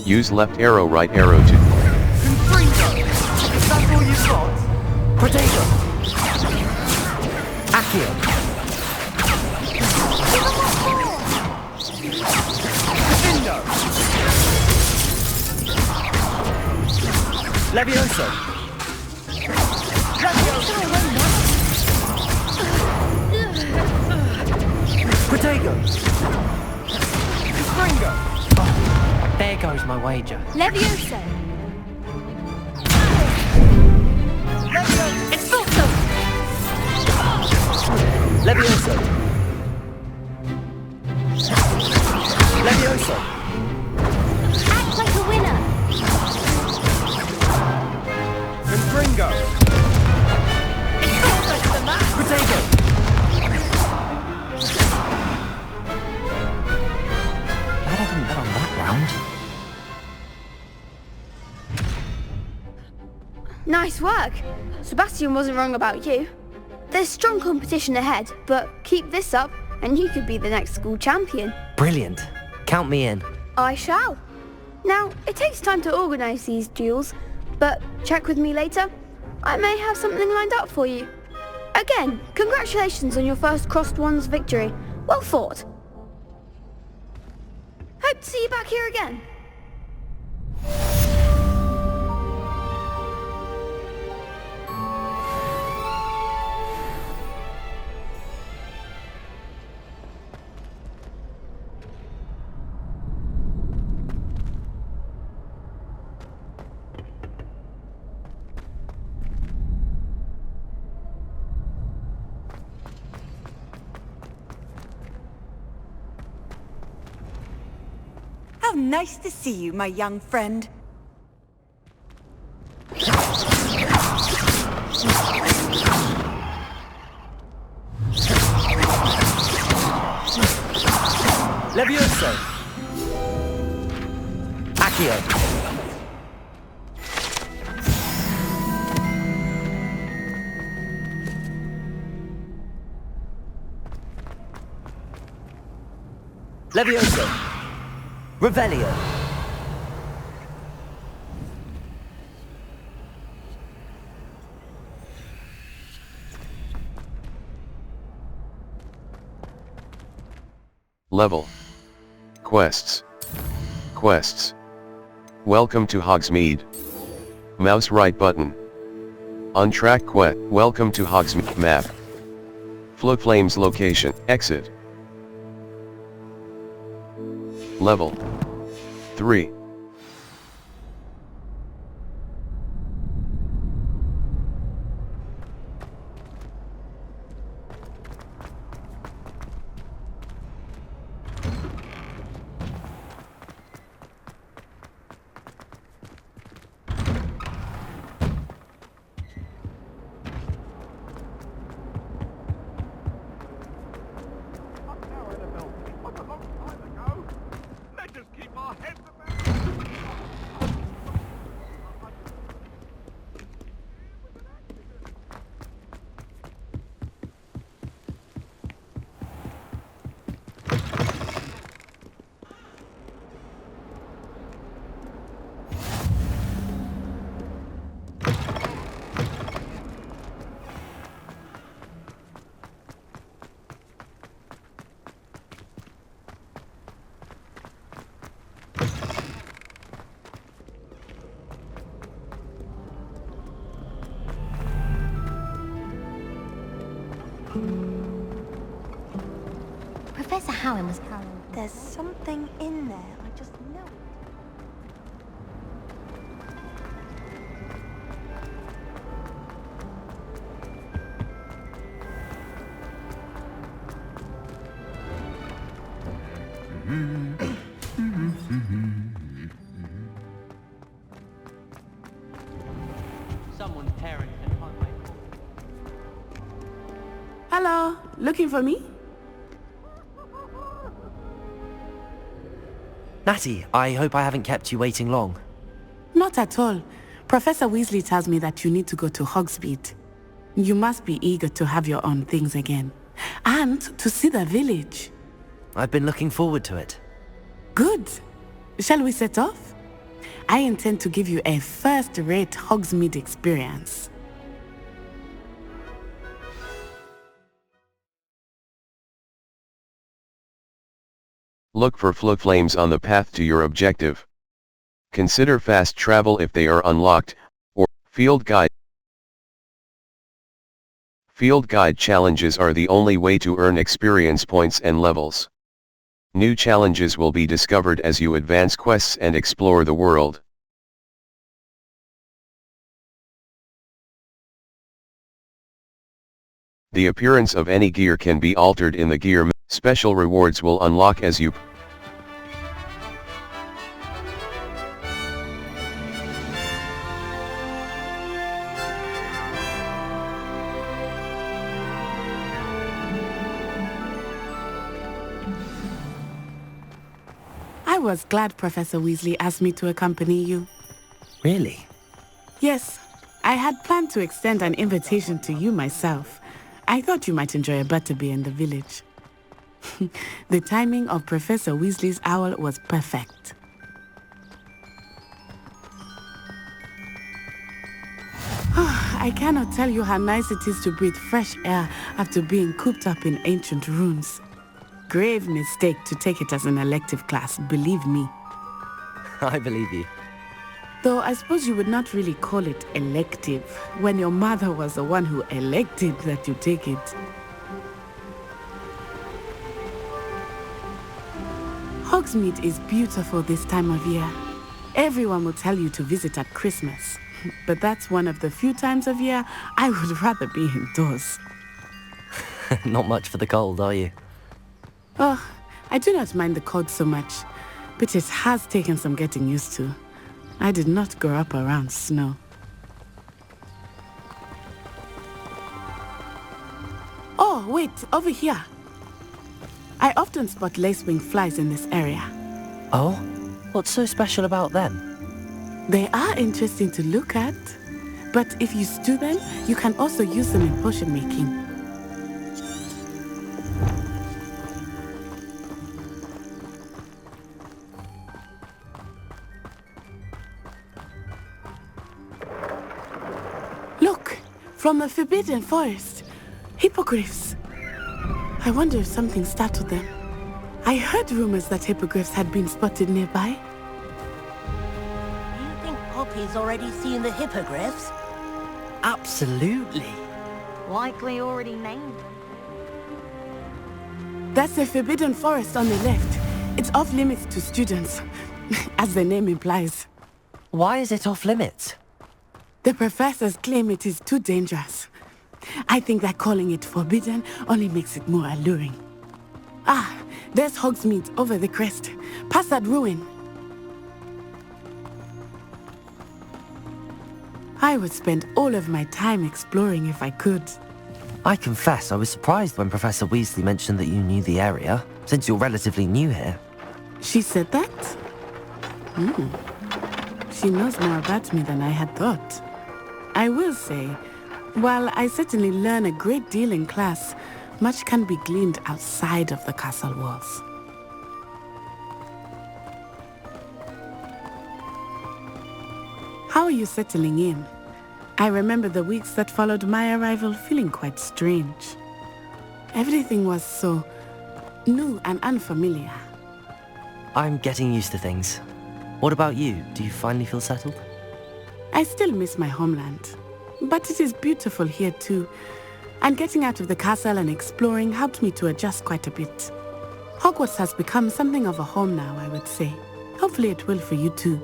Use left arrow right arrow to... Confringo! Is that all you've got? Potato! Accio! Leviosa! Protego! Ringo! Oh, there goes my wager. Leviosa! Expulso! Leviosa! Leviosa! Act like a winner! Confringo! Potato! Glad I didn't bet on that round. Nice work! Sebastian wasn't wrong about you. There's strong competition ahead, but keep this up and you could be the next school champion. Brilliant. Count me in. I shall. Now, it takes time to organise these duels, but check with me later. I may have something lined up for you. Again, congratulations on your first crossed ones victory. Well fought. Hope to see you back here again. How nice to see you, my young friend. Levioso! Accio! Levioso! Revelio! Level. Quests. Quests. Welcome to Hogsmeade. Mouse right button. On track quest. Welcome to Hogsmeade. Map. Flow Flames location. Exit. Level 3. Professor Howin was carrying. There's something in there. I just know it. Someone's parents and can't wait. Hello, looking for me? Natty, I hope I haven't kept you waiting long. Not at all. Professor Weasley tells me that you need to go to Hogsmeade. You must be eager to have your own things again. And to see the village. I've been looking forward to it. Good. Shall we set off? I intend to give you a first-rate Hogsmeade experience. Look for flow flames on the path to your objective. Consider fast travel if they are unlocked, or field guide. Field guide challenges are the only way to earn experience points and levels. New challenges will be discovered as you advance quests and explore the world. The appearance of any gear can be altered in the gear. Special rewards will unlock as you I was glad Professor Weasley asked me to accompany you. Really? Yes, I had planned to extend an invitation to you myself. I thought you might enjoy a butterbeer in the village. The timing of Professor Weasley's owl was perfect. I cannot tell you how nice it is to breathe fresh air after being cooped up in ancient ruins. Grave mistake to take it as an elective class, believe me. I believe you. Though I suppose you would not really call it elective when your mother was the one who elected that you take it. Hogsmeade is beautiful this time of year. Everyone will tell you to visit at Christmas, but that's one of the few times of year I would rather be indoors. Not much for the cold, are you? Oh, I do not mind the cold so much, but it has taken some getting used to. I did not grow up around snow. Oh, wait, over here. I often spot lacewing flies in this area. Oh? What's so special about them? They are interesting to look at, but if you stew them, you can also use them in potion making. Look, from the Forbidden Forest, hippogriffs. I wonder if something startled them. I heard rumors that hippogriffs had been spotted nearby. You think Poppy's already seen the hippogriffs? Absolutely. Likely already named. That's the Forbidden Forest on the left. It's off limits to students, as the name implies. Why is it off limits? The professors claim it is too dangerous. I think that calling it forbidden only makes it more alluring. Ah, there's Hogsmeade over the crest, past that ruin. I would spend all of my time exploring if I could. I confess I was surprised when Professor Weasley mentioned that you knew the area, since you're relatively new here. She said that? She knows more about me than I had thought. I will say, while I certainly learn a great deal in class, much can be gleaned outside of the castle walls. How are you settling in? I remember the weeks that followed my arrival feeling quite strange. Everything was so new and unfamiliar. I'm getting used to things. What about you? Do you finally feel settled? I still miss my homeland, but it is beautiful here too. And getting out of the castle and exploring helped me to adjust quite a bit. Hogwarts has become something of a home now, I would say. Hopefully it will for you too.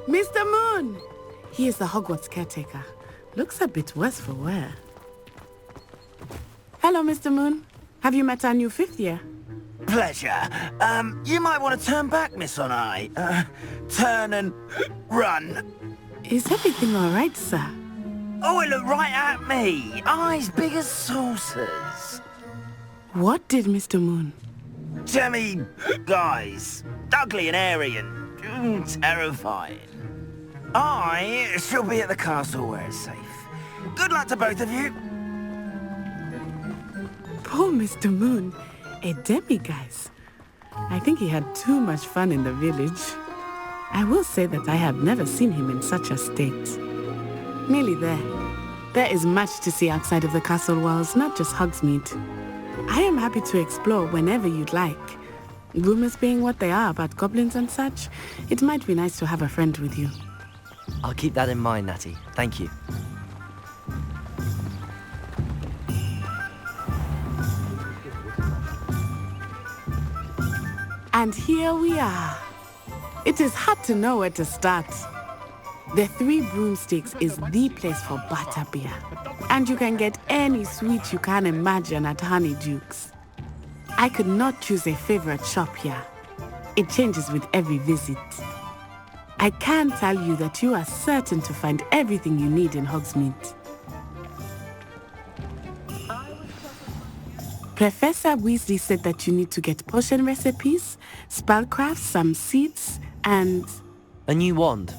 Mr. Moon! He is the Hogwarts caretaker. Looks a bit worse for wear. Hello, Mr. Moon. Have you met our new 5th year? Pleasure. You might want to turn back, Miss On-Eye. Turn and run. Is everything all right, sir? Oh, it looked right at me. Eyes big as saucers. What did Mr. Moon? Demi guys. Ugly and airy and terrifying. I shall be at the castle where it's safe. Good luck to both of you. Poor Mr. Moon. A demiguise. I think he had too much fun in the village. I will say that I have never seen him in such a state. Nearly there. There is much to see outside of the castle walls, not just Hogsmeade. I am happy to explore whenever you'd like. Rumors being what they are about goblins and such, it might be nice to have a friend with you. I'll keep that in mind, Natty. Thank you. And here we are. It is hard to know where to start. The Three Broomsticks is the place for butterbeer. And you can get any sweet you can imagine at Honeyduke's. I could not choose a favorite shop here. It changes with every visit. I can tell you that you are certain to find everything you need in Hogsmeade. Professor Weasley said that you need to get potion recipes, spellcraft, some seeds, and... a new wand.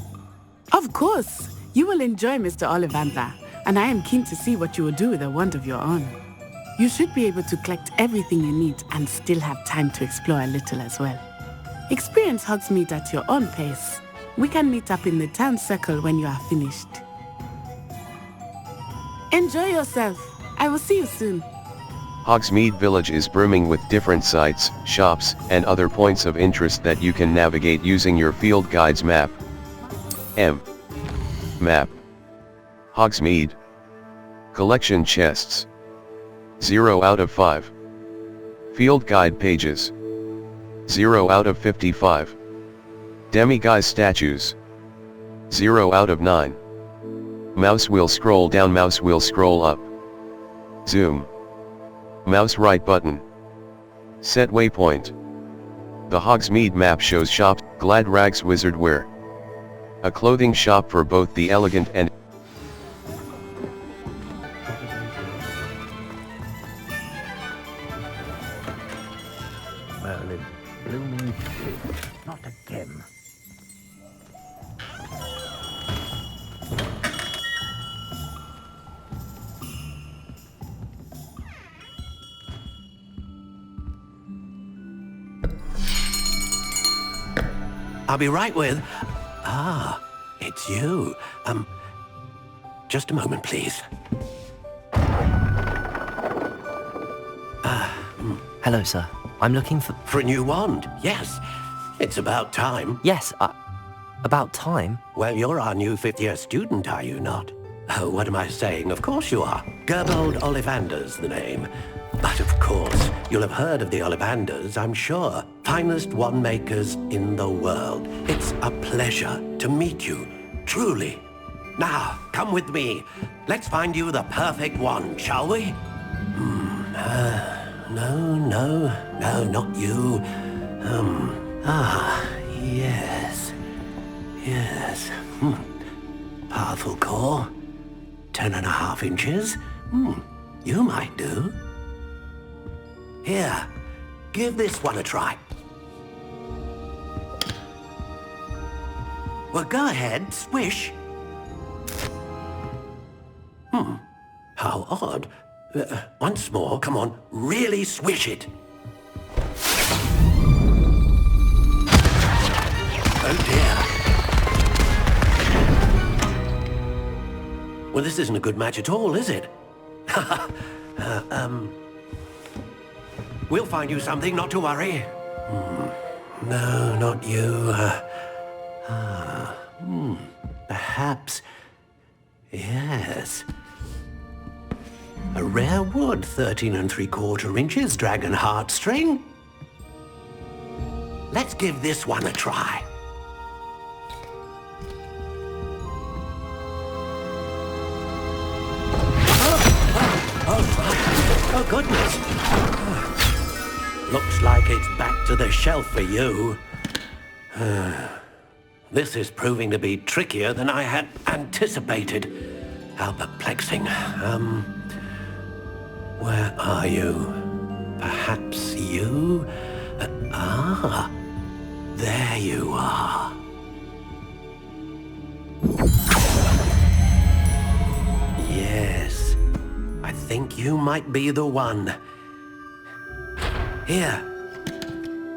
Of course! You will enjoy Mr. Ollivander, and I am keen to see what you will do with a wand of your own. You should be able to collect everything you need and still have time to explore a little as well. Experience Hogsmeade at your own pace. We can meet up in the town circle when you are finished. Enjoy yourself. I will see you soon. Hogsmeade Village is brimming with different sites, shops, and other points of interest that you can navigate using your field guide's map. Map. Hogsmeade. Collection chests. 0 out of 5. Field guide pages. 0 out of 55. Demiguise statues. 0 out of 9. Mouse wheel scroll down, mouse wheel scroll up. Zoom. Mouse right button. Set waypoint. The Hogsmeade map shows shop, Glad Rags Wizard Wear. A clothing shop for both the elegant and Merlin. Blooming pig. Not again. I'll be right with... Ah, it's you. Just a moment, please. Hello, sir. I'm looking for... For a new wand, yes. It's about time. Yes, about time? Well, you're our new fifth-year student, are you not? Oh, what am I saying? Of course you are. Gerbold Ollivander's the name. But of course, you'll have heard of the Ollivanders, I'm sure. Finest wand makers in the world. It's a pleasure to meet you, truly. Now, come with me. Let's find you the perfect wand, shall we? No, not you. Yes. Powerful core. 10.5 inches. You might do. Here, give this one a try. Well, go ahead, swish. How odd. Once more, come on, really swish it. Oh dear. Well, this isn't a good match at all, is it? We'll find you something, not to worry. No, not you. Perhaps... Yes. A rare wood, 13 3/4 inches, dragon heartstring. Let's give this one a try. Oh, goodness. Looks like it's back to the shelf for you. This is proving to be trickier than I had anticipated. How perplexing. Where are you? Perhaps you? There you are. Yes, I think you might be the one. Here,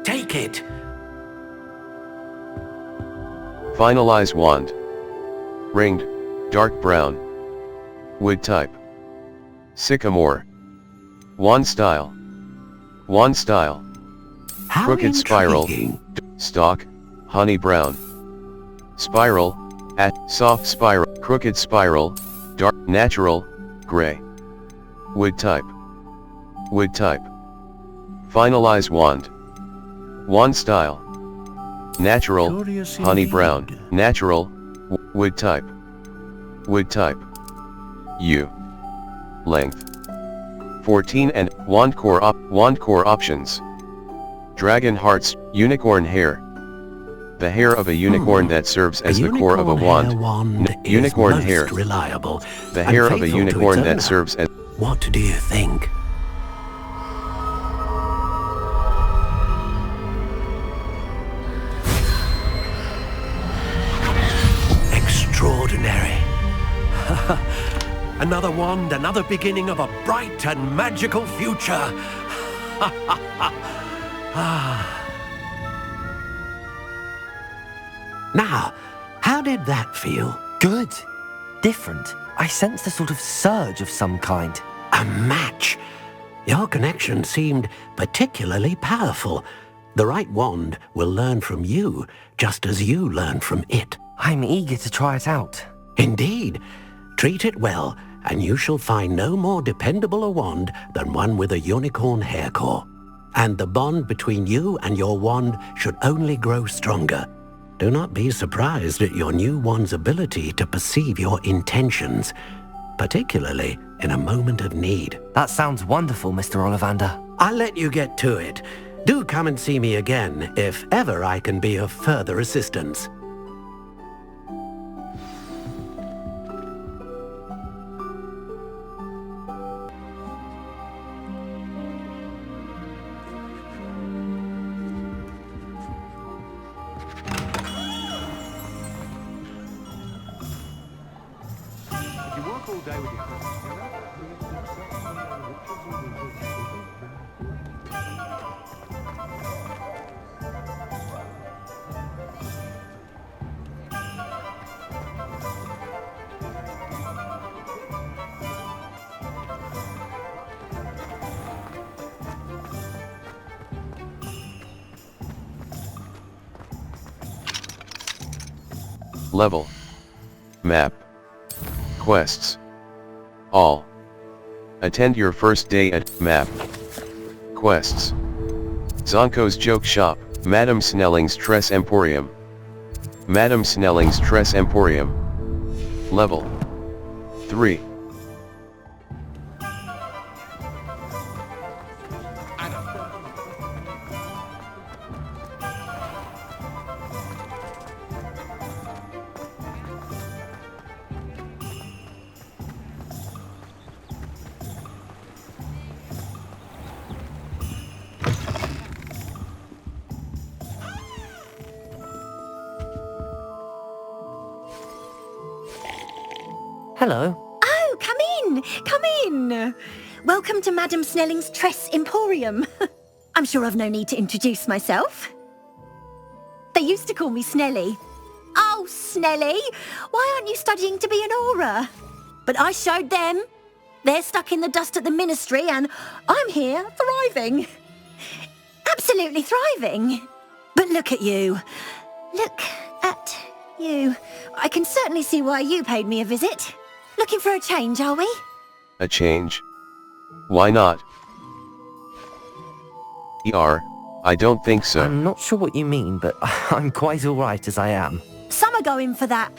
take it. Finalize wand. Ringed, dark brown. Wood type. Sycamore. Wand style. Wand style. How Crooked spiral. intriguing. Stalk, honey brown. Spiral, soft spiral. Crooked spiral, dark, natural, gray. Wood type. Wood type. Finalize wand. Wand style. Natural, Curious honey indeed. brown. Natural, wood type. Wood type. U. Length. 14 and wand core options. Dragon hearts, unicorn hair. The hair of a unicorn that serves as the core of a wand. Unicorn is hair. most reliable. The and hair of a faithful to unicorn its that owner. serves as... What do you think? Extraordinary. Another wand, another beginning of a bright and magical future. Now, how did that feel? Good. Different. I sensed a sort of surge of some kind. A match. Your connection seemed particularly powerful. The right wand will learn from you, just as you learn from it. I'm eager to try it out. Indeed. Treat it well, and you shall find no more dependable a wand than one with a unicorn hair core. And the bond between you and your wand should only grow stronger. Do not be surprised at your new wand's ability to perceive your intentions, particularly in a moment of need. That sounds wonderful, Mr. Ollivander. I'll let you get to it. Do come and see me again if ever I can be of further assistance. day with you. Level. Map. Quests. All. Attend your first day at Map. Quests. Zonko's Joke Shop, Madame Snelling's Tress Emporium. Madame Snelling's Tress Emporium. Level 3. Hello. Oh, come in! Come in! Welcome to Madame Snelling's Tress Emporium. I'm sure I've no need to introduce myself. They used to call me Snelly. Oh, Snelly! Why aren't you studying to be an aura? But I showed them. They're stuck in the dust at the ministry and I'm here thriving. Absolutely thriving. But look at you. Look at you. I can certainly see why you paid me a visit. Looking for a change, are we? A change? Why not? I don't think so. I'm not sure what you mean, but I'm quite alright as I am. Some are going for that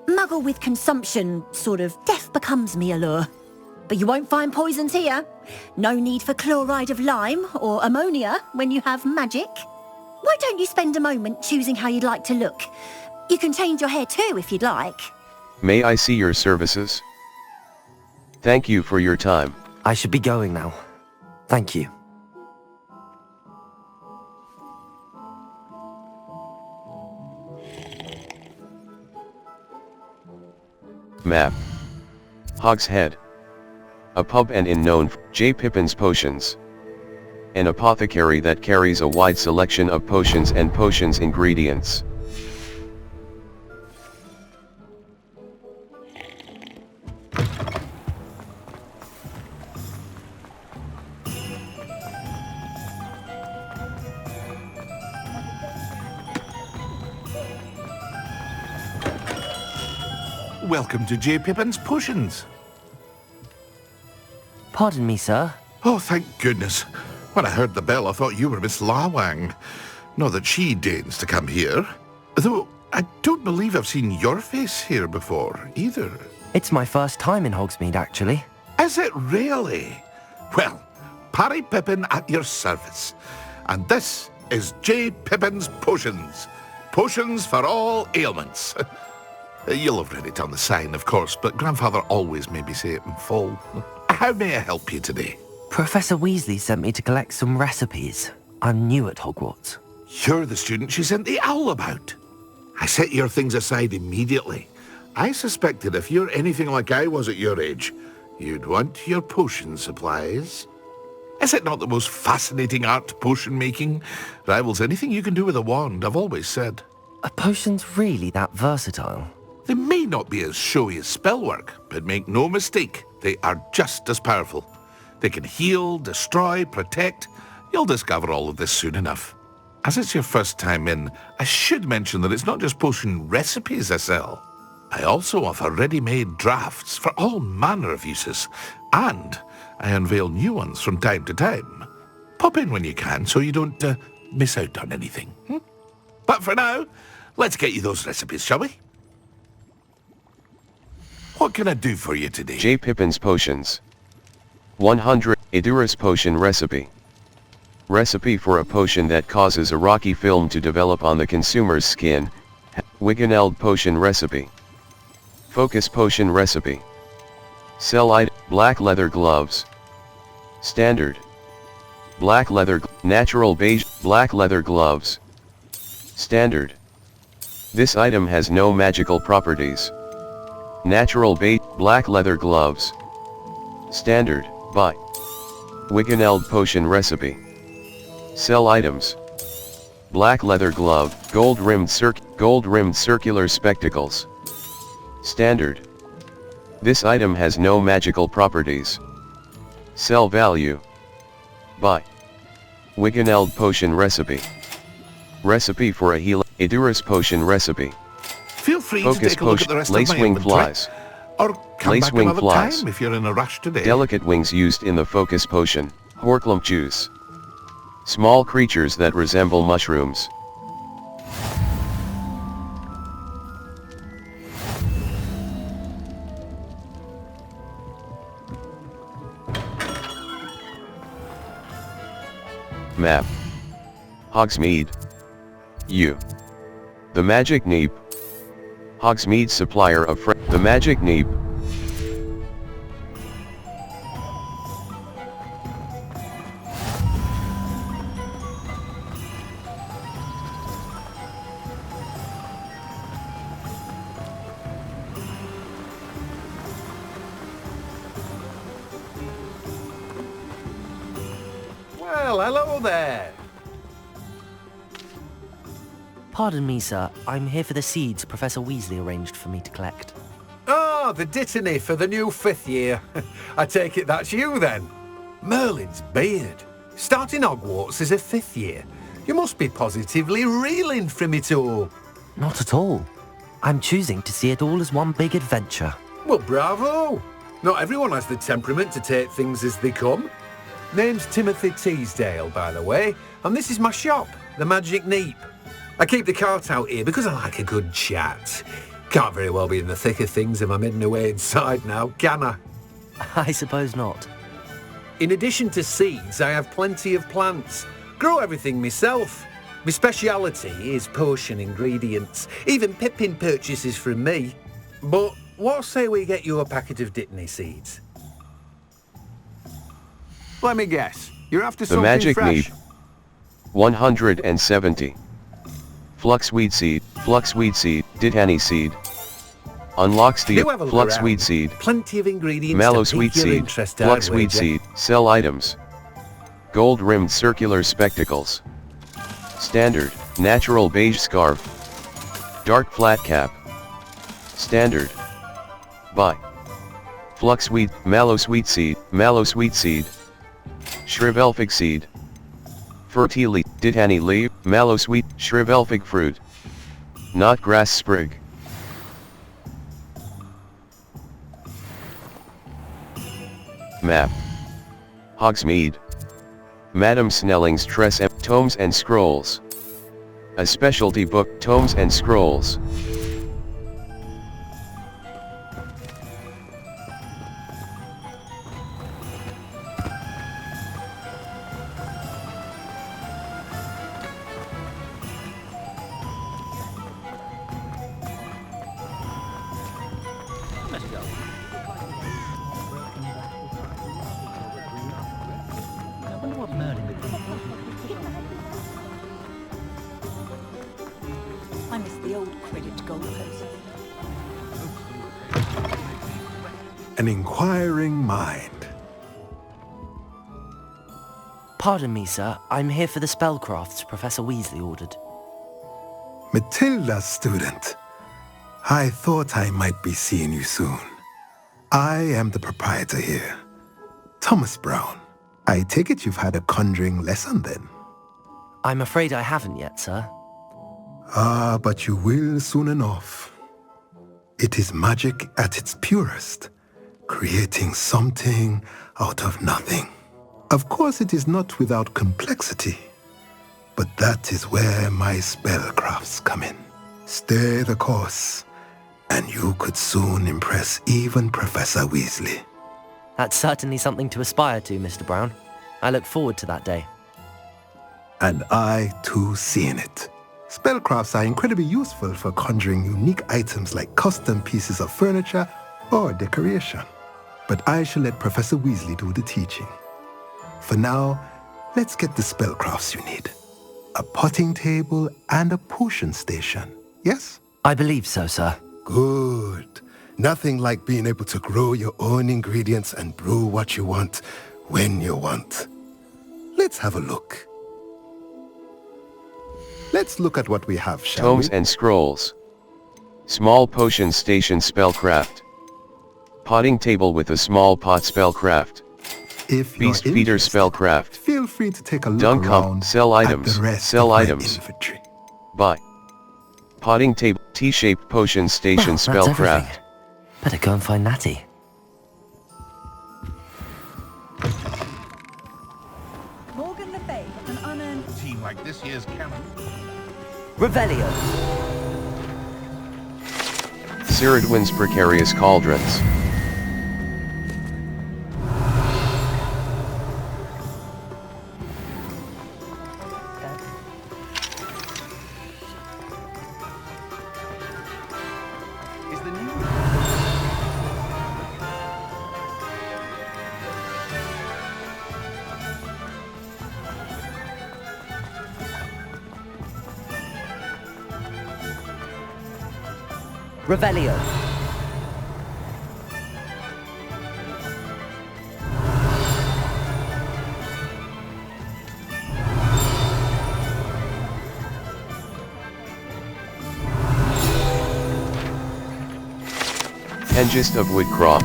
muggle with consumption, sort of death becomes me allure. But you won't find poisons here. No need for chloride of lime or ammonia when you have magic. Why don't you spend a moment choosing how you'd like to look? You can change your hair too if you'd like. May I see your services? Thank you for your time. I should be going now. Thank you. Map. Hogshead. A pub and inn known for J. Pippin's Potions. An apothecary that carries a wide selection of potions and potions ingredients. Welcome to J. Pippin's Potions. Pardon me, sir. Oh, thank goodness. When I heard the bell, I thought you were Miss Lawang. Not that she deigns to come here. Though, I don't believe I've seen your face here before, either. It's my first time in Hogsmeade, actually. Is it really? Well, Parry Pippin at your service. And this is J. Pippin's Potions. Potions for all ailments. You'll have read it on the sign, of course, but Grandfather always made me say it in full. How may I help you today? Professor Weasley sent me to collect some recipes. I'm new at Hogwarts. You're the student she sent the owl about. I set your things aside immediately. I suspected if you're anything like I was at your age, you'd want your potion supplies. Is it not the most fascinating art, potion making? Rivals anything you can do with a wand, I've always said. Are potions really that versatile? They may not be as showy as spellwork, but make no mistake, they are just as powerful. They can heal, destroy, protect. You'll discover all of this soon enough. As it's your first time in, I should mention that it's not just potion recipes I sell. I also offer ready-made drafts for all manner of uses, and I unveil new ones from time to time. Pop in when you can so you don't miss out on anything. But for now, let's get you those recipes, shall we? What can I do for you today? J. Pippin's Potions. 100 Edurus Potion Recipe. Recipe for a potion that causes a rocky film to develop on the consumer's skin. Wiggeneld Potion Recipe. Focus Potion Recipe. Cellite, Black Leather Gloves. Standard. Black Leather, Natural Beige, Black Leather Gloves. Standard. This item has no magical properties. Natural bait, black leather gloves. Standard, buy. Wiggeneld potion recipe. Sell items. Black leather glove, gold-rimmed circular spectacles. Standard. This item has no magical properties. Sell value. Buy. Wiggeneld potion recipe. Recipe for a Edurus potion recipe. Feel free Focus to take a look at the rest of my lace-wing inventory. flies. Or come back Lace-wing another flies. time if you're in a rush today. Delicate wings used in the focus potion, Horklump juice. Small creatures that resemble mushrooms. Map. Hogsmeade. U. The Magic Neep. Hogsmeade supplier of the Magic Neep. Well, hello there. Pardon me, sir. I'm here for the seeds Professor Weasley arranged for me to collect. Oh, the dittany for the new 5th year. I take it that's you then. Merlin's beard. Starting Hogwarts as a 5th year. You must be positively reeling from it all. Not at all. I'm choosing to see it all as one big adventure. Well, bravo. Not everyone has the temperament to take things as they come. Name's Timothy Teasdale, by the way, and this is my shop, the Magic Neep. I keep the cart out here because I like a good chat. Can't very well be in the thick of things if I'm hidden away inside now, can I? I suppose not. In addition to seeds, I have plenty of plants. Grow everything myself. My speciality is potion ingredients. Even Pippin purchases from me. But what say we get you a packet of dittany seeds? Let me guess. You're after The something Magic fresh. Neep. 170. Fluxweed seed, Dittany seed. Unlocks the Do have a look Fluxweed around. seed. Plenty of ingredients Mallow to sweet pique your seed, interest, I'd Fluxweed wager. seed, sell items. Gold-rimmed circular spectacles. Standard, natural beige scarf. Dark flat cap. Standard. Buy. Fluxweed, mallow sweet seed, Shrivelfic seed. Fertile, Dittany leaf, mallow sweet, Shrivelfic fruit. Knot grass sprig. Map. Hogsmeade. Madame Snelling's Tress Tomes and Scrolls. A specialty book, Tomes and Scrolls. I miss the old credit goalpost. An inquiring mind. Pardon me, sir. I'm here for the spellcrafts Professor Weasley ordered. Matilda's student. I thought I might be seeing you soon. I am the proprietor here, Thomas Brown. I take it you've had a conjuring lesson then? I'm afraid I haven't yet, sir. Ah, but you will soon enough. It is magic at its purest, creating something out of nothing. Of course, it is not without complexity, but that is where my spellcrafts come in. Stay the course, and you could soon impress even Professor Weasley. That's certainly something to aspire to, Mr. Brown. I look forward to that day. And I, too, seeing it. Spellcrafts are incredibly useful for conjuring unique items like custom pieces of furniture or decoration. But I shall let Professor Weasley do the teaching. For now, let's get the spellcrafts you need. A potting table and a potion station, yes? I believe so, sir. Good. Nothing like being able to grow your own ingredients and brew what you want, when you want. Let's have a look. Let's look at what we have, shall Tomes we? and scrolls. Small potion station spellcraft. Potting table with a small pot spellcraft. If Beast feeder spellcraft. Feel free to take a look Dunk around hump, sell items, at the rest sell of my items. inventory. Buy. Potting table, T-shaped potion station Well, that's spellcraft. everything. Better go and find Natty. Morgan Le Fay, an unearned... A team like this year's canon. Revelio. Ciridwin's precarious cauldrons. Revelio. Hengist of Woodcroft.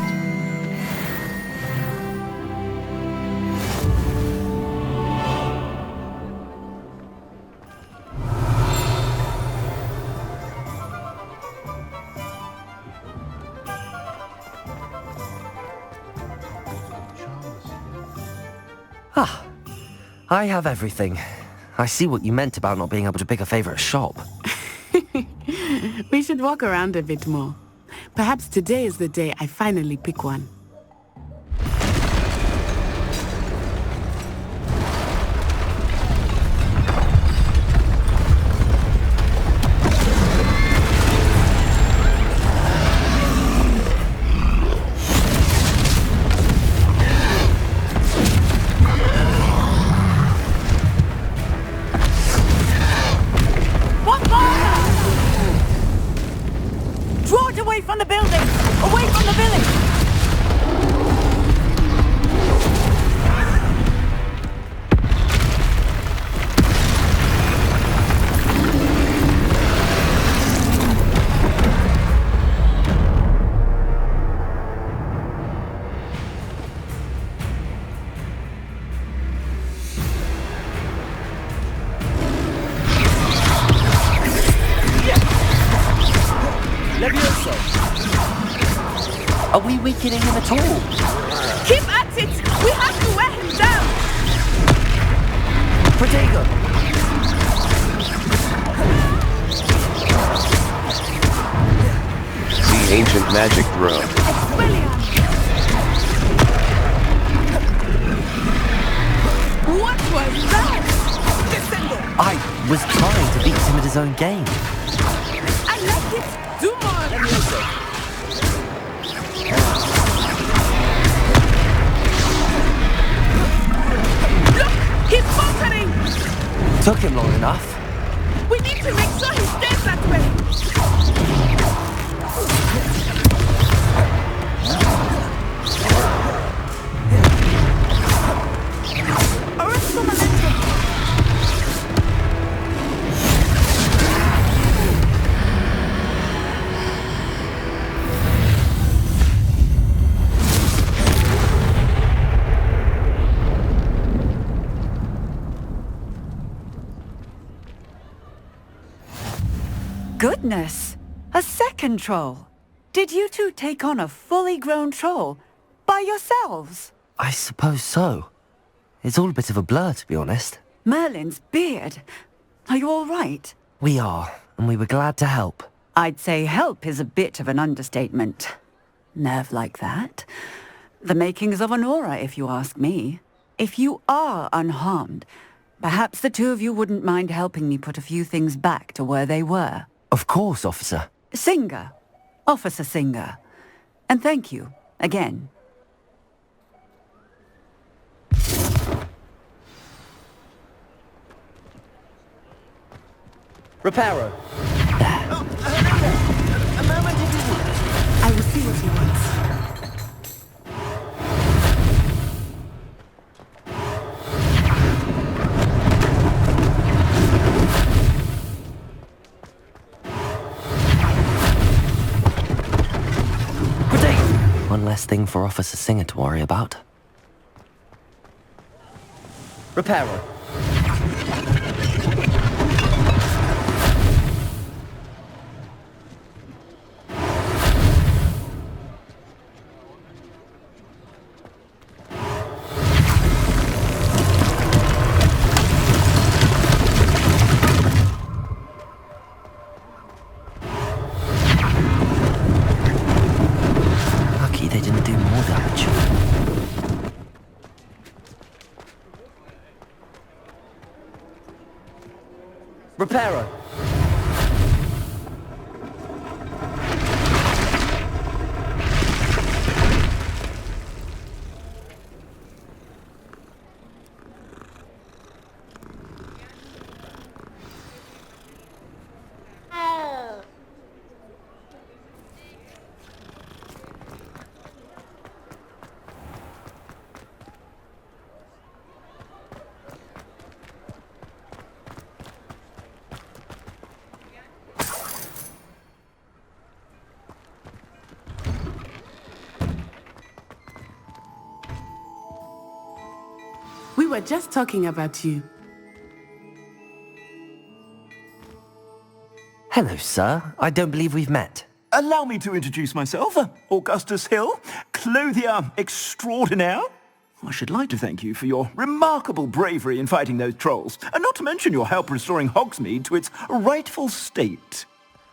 Ah, I have everything. I see what you meant about not being able to pick a favorite shop. We should walk around a bit more. Perhaps today is the day I finally pick one. Draw it away from the building! Away from the village! Levioso! Are we weakening him at all? Keep at it! We have to wear him down! Protego! See ancient magic throw. What was that? I was trying to beat him at his own game. I like it! Do more! Look! He's faltering! Took him long enough. We need to make sure he stays that way! Arrest the momentum! Goodness! A second troll! Did you two take on a fully grown troll? By yourselves? I suppose so. It's all a bit of a blur, to be honest. Merlin's beard. Are you all right? We are, and we were glad to help. I'd say help is a bit of an understatement. Nerve like that. The makings of an aura, if you ask me. If you are unharmed, perhaps the two of you wouldn't mind helping me put a few things back to where they were. Of course, officer. Singer. Officer Singer. And thank you, again. Reparo. I will see less thing for Officer Singer to worry about. Repairer. Lucky they didn't do more damage. Repairer. We were just talking about you. Hello, sir. I don't believe we've met. Allow me to introduce myself, Augustus Hill, clothier extraordinaire. I should like to thank you for your remarkable bravery in fighting those trolls, and not to mention your help restoring Hogsmeade to its rightful state.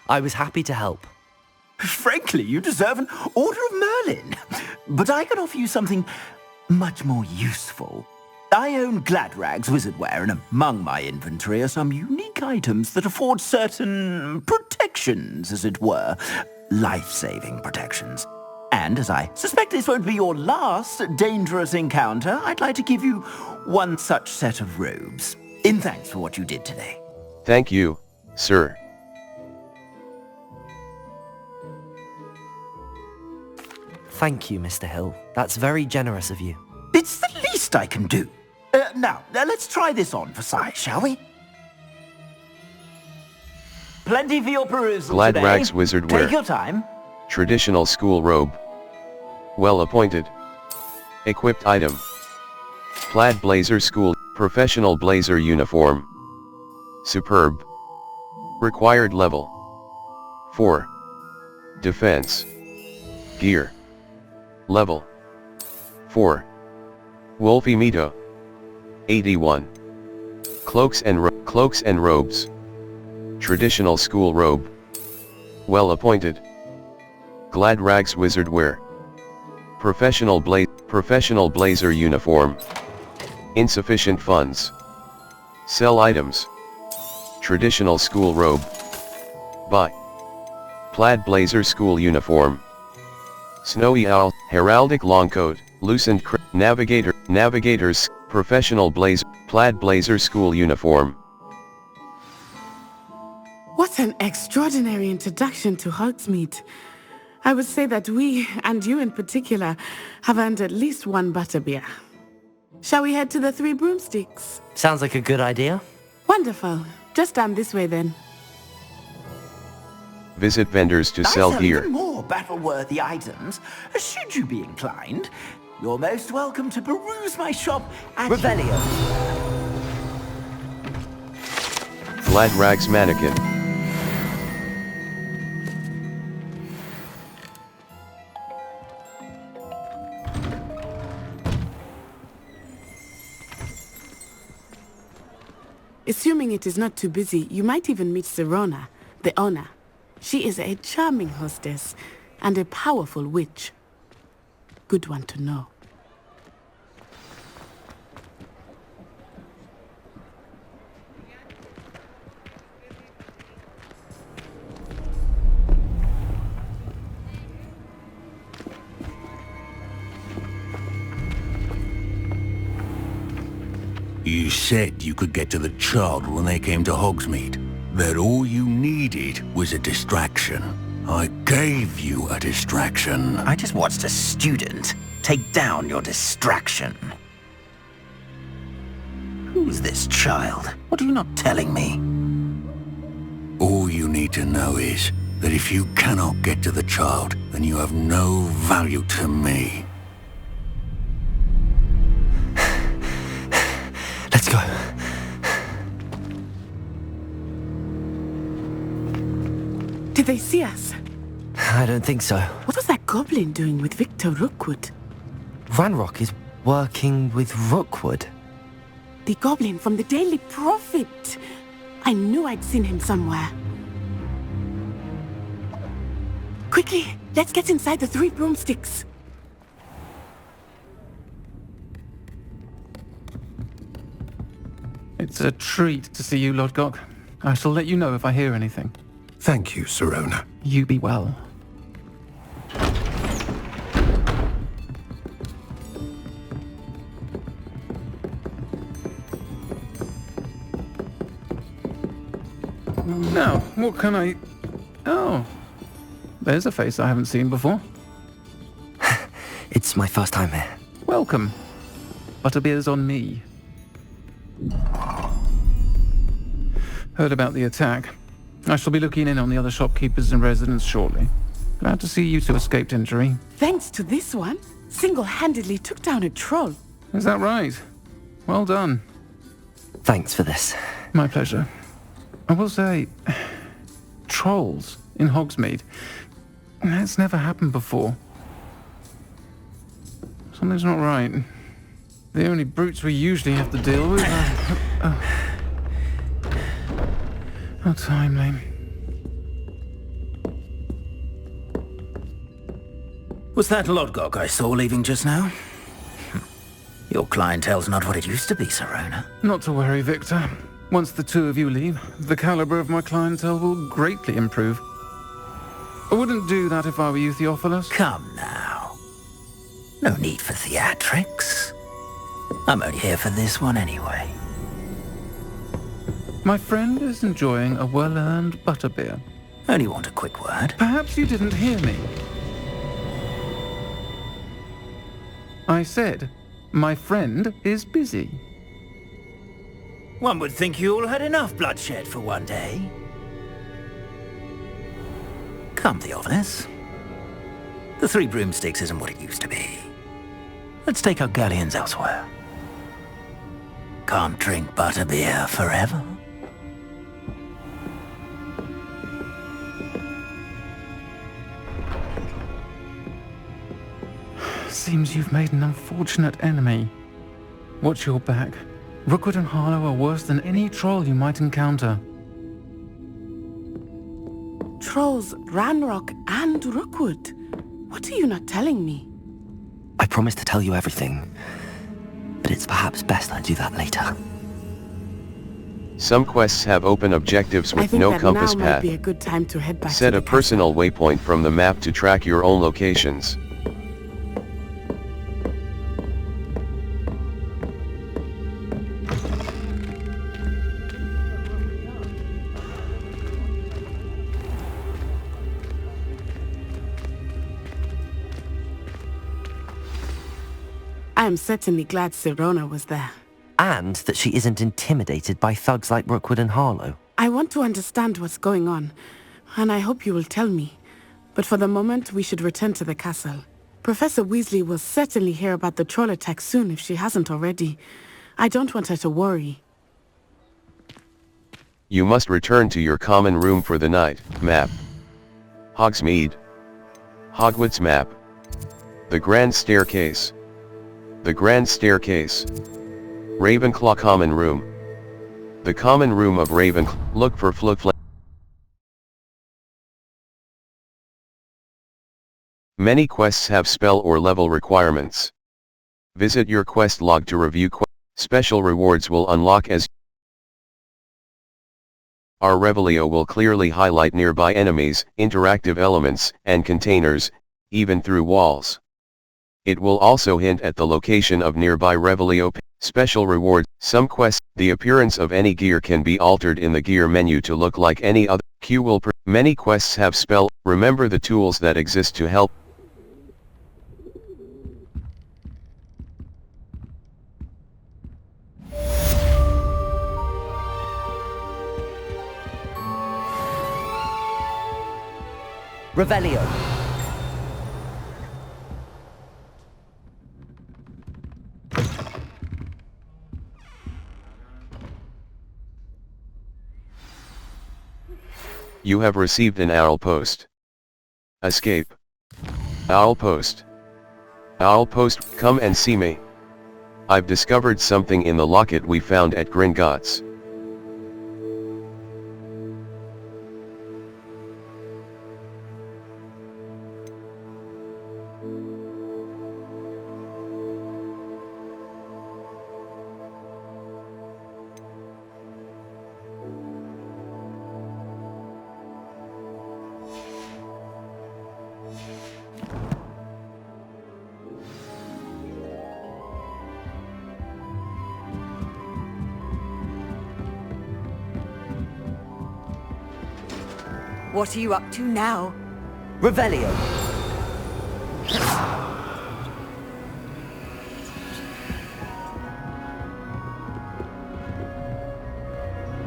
I was happy to help. Frankly, you deserve an Order of Merlin. But I can offer you something much more useful. I own Gladrag's wizardware, and among my inventory are some unique items that afford certain protections, as it were. Life-saving protections. And as I suspect this won't be your last dangerous encounter, I'd like to give you one such set of robes, in thanks for what you did today. Thank you, sir. Thank you, Mr. Hill. That's very generous of you. It's the least I can do. Now, let's try this on for size, shall we? Plenty for your perusal Glad today. Rags wizard wear. Take your time. Traditional school robe. Well appointed. Equipped item. Plaid blazer school, professional blazer uniform. Superb. Required level 4. Defense. Gear. Level 4. WolfyMeto. 81. Cloaks and robes. Traditional school robe. Well appointed. Glad rags wizard wear. Professional blazer uniform. Insufficient funds. Sell items. Traditional school robe. Buy. Plaid blazer school uniform. Snowy owl, heraldic long coat, loosened navigators, professional plaid blazer school uniform. What an extraordinary introduction to Hogsmeade. I would say that we, and you in particular, have earned at least one butterbeer. Shall we head to the Three Broomsticks? Sounds like a good idea. Wonderful. Just down this way then. Visit vendors to sell gear. Even more battle-worthy items. Should you be inclined, you're most welcome to peruse my shop at Revelio. Glad rags mannequin. Assuming it is not too busy, you might even meet Serona, the owner. She is a charming hostess and a powerful witch. Good one to know. You said you could get to the child when they came to Hogsmeade. That all you needed was a distraction. I gave you a distraction. I just watched a student take down your distraction. Who's this child? What are you not telling me? All you need to know is, that if you cannot get to the child, then you have no value to me. Let's go. Did they see us? I don't think so. What was that goblin doing with Victor Rookwood? Ranrock is working with Rookwood. The goblin from the Daily Prophet. I knew I'd seen him somewhere. Quickly, let's get inside the 3 broomsticks. It's a treat to see you, Lodgok. I shall let you know if I hear anything. Thank you, Sirona. You be well. Now, what can I... Oh, there's a face I haven't seen before. It's my first time here. Welcome. Butterbeer's on me. Heard about the attack. I shall be looking in on the other shopkeepers and residents shortly. Glad to see you two escaped injury. Thanks to this one, single-handedly took down a troll. Is that right? Well done. Thanks for this. My pleasure. I will say, trolls in Hogsmeade. That's never happened before. Something's not right. The only brutes we usually have to deal with are... How timely. Was that Lodgok I saw leaving just now? Your clientele's not what it used to be, Sirona. Not to worry, Victor. Once the two of you leave, the caliber of my clientele will greatly improve. I wouldn't do that if I were you, Theophilus. Come now. No need for theatrics. I'm only here for this one anyway. My friend is enjoying a well-earned butterbeer. Only want a quick word. Perhaps you didn't hear me. I said, my friend is busy. One would think you all had enough bloodshed for one day. Come, Theophilus. The 3 broomsticks isn't what it used to be. Let's take our galleons elsewhere. Can't drink butterbeer forever. Seems you've made an unfortunate enemy. Watch your back. Rookwood and Harlow are worse than any troll you might encounter. Trolls, Ranrock, and Rookwood. What are you not telling me? I promise to tell you everything, but it's perhaps best I do that later. Some quests have open objectives I with think no that compass now path. might be a good time to head back Set to a the personal waypoint from the map to track your own locations. I am certainly glad Sirona was there. And that she isn't intimidated by thugs like Rookwood and Harlow. I want to understand what's going on, and I hope you will tell me. But for the moment, we should return to the castle. Professor Weasley will certainly hear about the troll attack soon if she hasn't already. I don't want her to worry. You must return to your common room for the night. Map. Hogsmeade. Hogwarts map. The Grand Staircase. The Grand Staircase. Ravenclaw Common Room. The Common Room of Ravenclaw. Look for Flufla. Many quests have spell or level requirements. Visit your quest log to review special rewards will unlock as our Revelio will clearly highlight nearby enemies, interactive elements, and containers, even through walls. It will also hint at the location of nearby Revelio. Special rewards. Some quests, the appearance of any gear can be altered in the gear menu to look like any other. Many quests have spell. Remember the tools that exist to help. Revelio. You have received an owl post. Escape. Owl post. Owl post, come and see me. I've discovered something in the locket we found at Gringotts. What are you up to now? Revelio.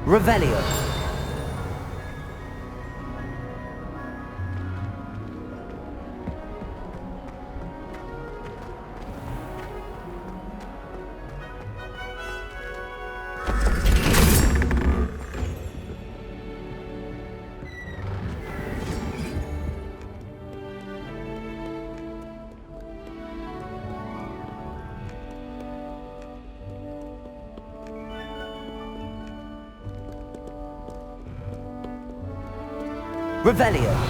Revelio. Revelio.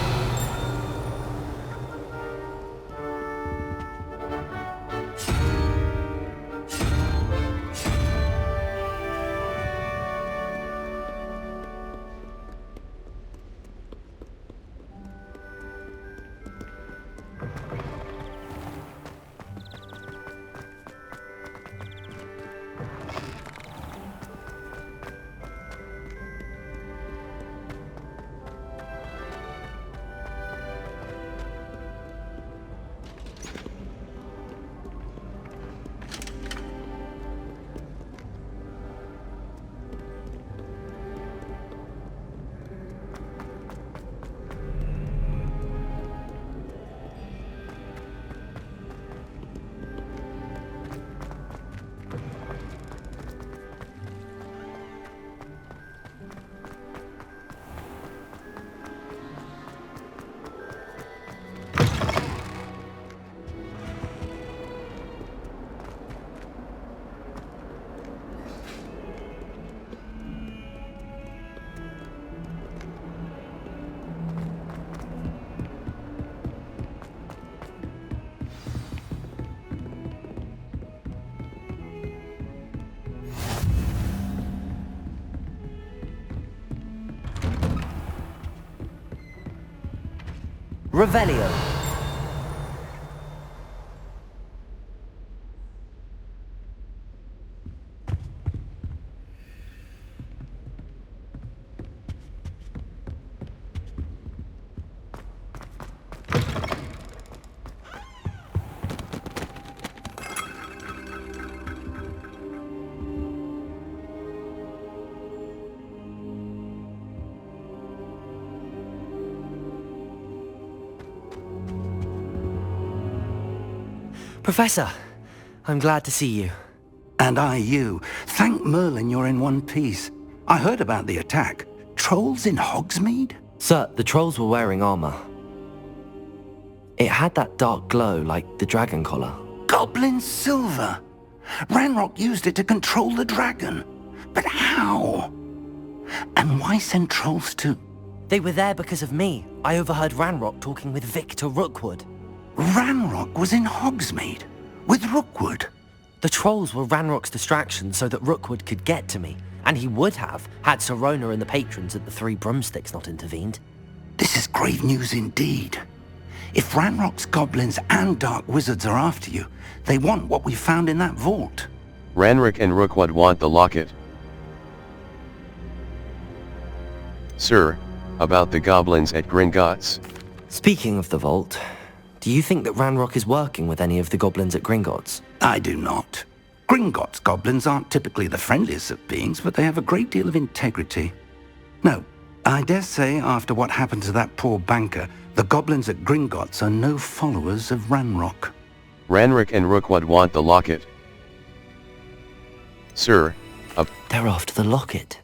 Revelio. Professor, I'm glad to see you. And I you. Thank Merlin you're in one piece. I heard about the attack. Trolls in Hogsmeade? Sir, the trolls were wearing armor. It had that dark glow like the dragon collar. Goblin silver! Ranrock used it to control the dragon. But how? And why send trolls to... They were there because of me. I overheard Ranrock talking with Victor Rookwood. Ranrock was in Hogsmeade? With Rookwood? The trolls were Ranrock's distraction so that Rookwood could get to me. And he would have, had Sirona and the patrons at the Three Broomsticks not intervened. This is grave news indeed. If Ranrock's goblins and dark wizards are after you, they want what we found in that vault. Ranrock and Rookwood want the locket. Sir, about the goblins at Gringotts. Speaking of the vault, do you think that Ranrock is working with any of the goblins at Gringotts? I do not. Gringotts goblins aren't typically the friendliest of beings, but they have a great deal of integrity. No, I dare say, after what happened to that poor banker, the goblins at Gringotts are no followers of Ranrock. Ranrock and Rookwood want the locket. Sir, They're after the locket.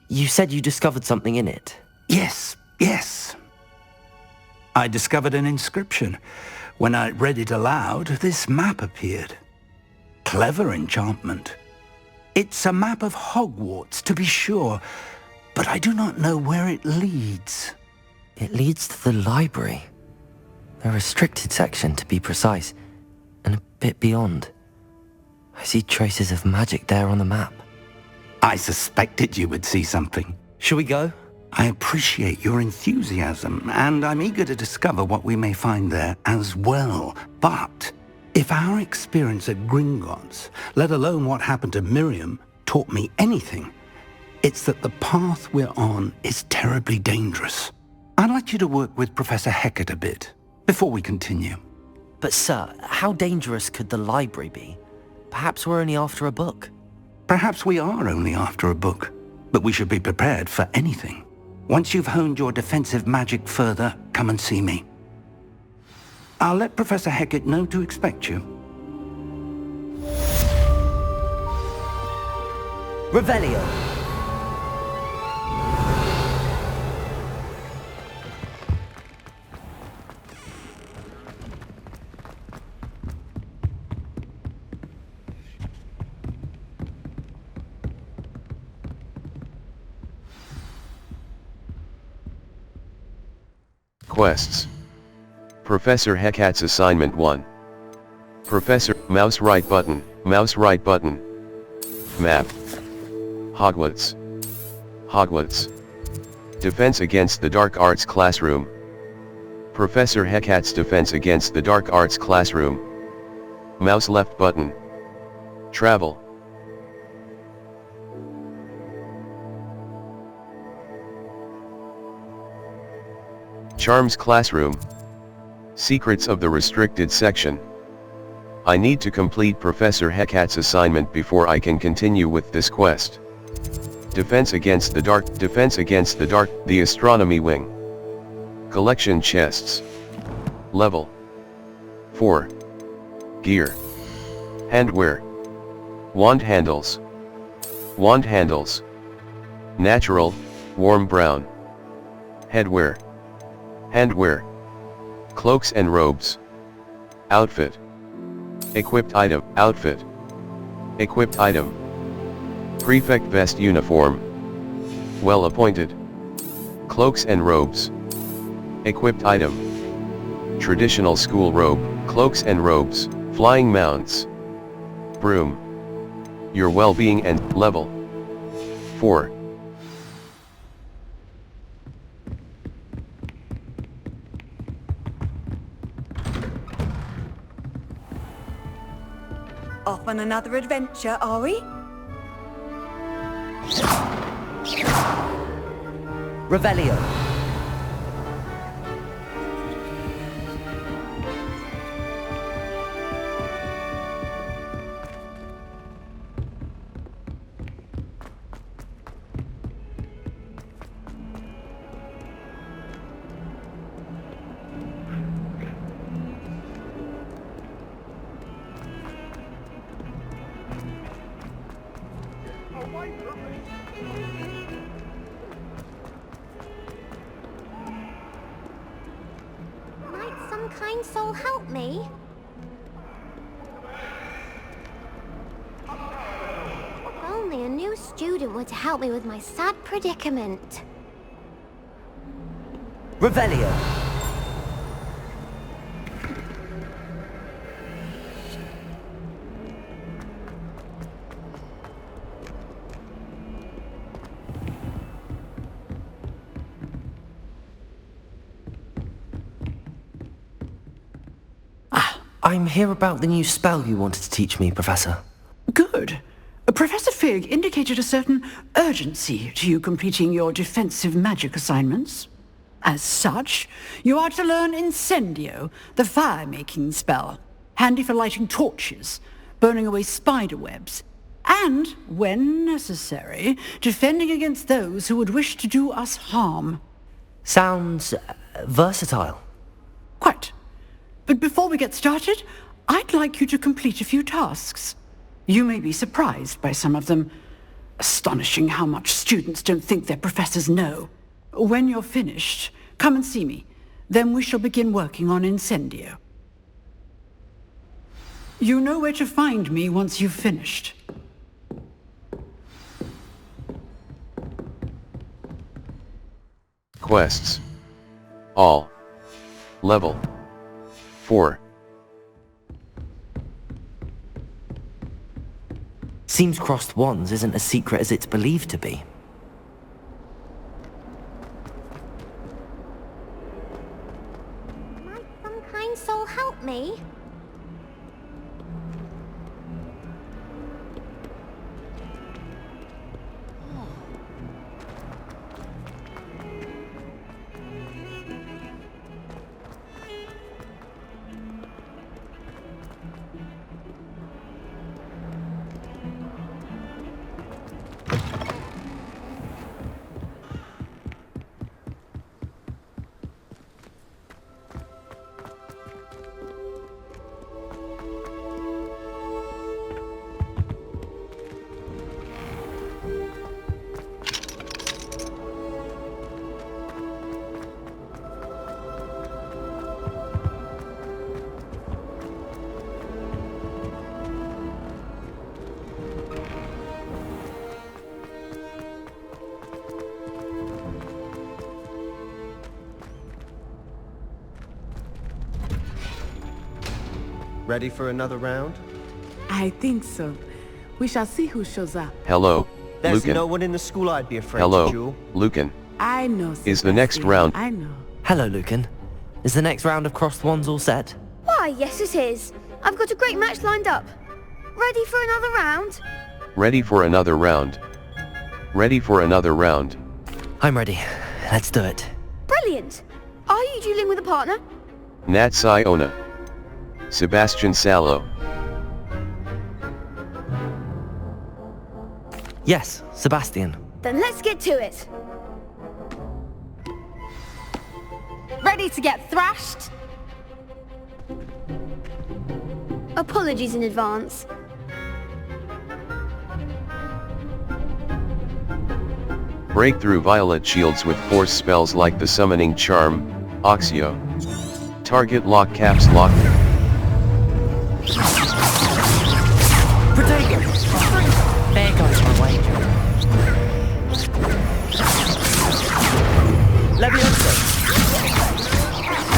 You said you discovered something in it. Yes. I discovered an inscription. When I read it aloud, this map appeared. Clever enchantment. It's a map of Hogwarts, to be sure, but I do not know where it leads. It leads to the library. A restricted section, to be precise, and a bit beyond. I see traces of magic there on the map. I suspected you would see something. Shall we go? I appreciate your enthusiasm, and I'm eager to discover what we may find there as well. But if our experience at Gringotts, let alone what happened to Miriam, taught me anything, it's that the path we're on is terribly dangerous. I'd like you to work with Professor Hecat a bit before we continue. But sir, how dangerous could the library be? Perhaps we're only after a book. Perhaps we are only after a book, but we should be prepared for anything. Once you've honed your defensive magic further, come and see me. I'll let Professor Hecat know to expect you. Revelio. Quests. Professor Hecat's Assignment 1. Professor, mouse right button, Map. Hogwarts. Defense against the Dark Arts Classroom. Professor Hecat's Defense against the Dark Arts Classroom. Mouse left button. Travel. Charms Classroom. Secrets of the Restricted Section. I need to complete Professor Hecat's assignment before I can continue with this quest. Defense against the Dark, the Astronomy Wing. Collection Chests. Level 4. Gear. Handwear. Wand handles. Natural, warm brown. Headwear. Handwear. Cloaks and robes. Outfit. Equipped item. Prefect vest uniform. Well appointed. Cloaks and robes. Equipped item. Traditional school robe, cloaks and robes, flying mounts. Broom. Your well-being and level 4. Off on another adventure, are we? Revelio. Might some kind soul help me? If only a new student were to help me with my sad predicament. Revelio. I'm here about the new spell you wanted to teach me, Professor. Good. Professor Fig indicated a certain urgency to you completing your defensive magic assignments. As such, you are to learn Incendio, the fire-making spell, handy for lighting torches, burning away spider webs, And, when necessary, defending against those who would wish to do us harm. Sounds versatile. Quite. But before we get started, I'd like you to complete a few tasks. You may be surprised by some of them. Astonishing how much students don't think their professors know. When you're finished, come and see me. Then we shall begin working on Incendio. You know where to find me once you've finished. Quests. All. Level 4. Seems crossed wands isn't as secret as it's believed to be. Might some kind soul help me? Ready for another round? I think so. We shall see who shows up. Hello, There's Lucan. no one in the school I'd be afraid Hello, to, Jewel. Lucan. I know. Is the next round? I know. Hello, Lucan. Is the next round of crossed wands all set? Why, yes it is. I've got a great match lined up. Ready for another round? Ready for another round. Ready for another round. I'm ready. Let's do it. Brilliant. Are you dueling with a partner? Nat Siona. Sebastian Salo. Yes, Sebastian. Then let's get to it. Ready to get thrashed? Apologies in advance. Break through violet shields with force spells like the summoning charm, Oxio. Target lock caps lock. Protego! There goes my wager. Leviosa!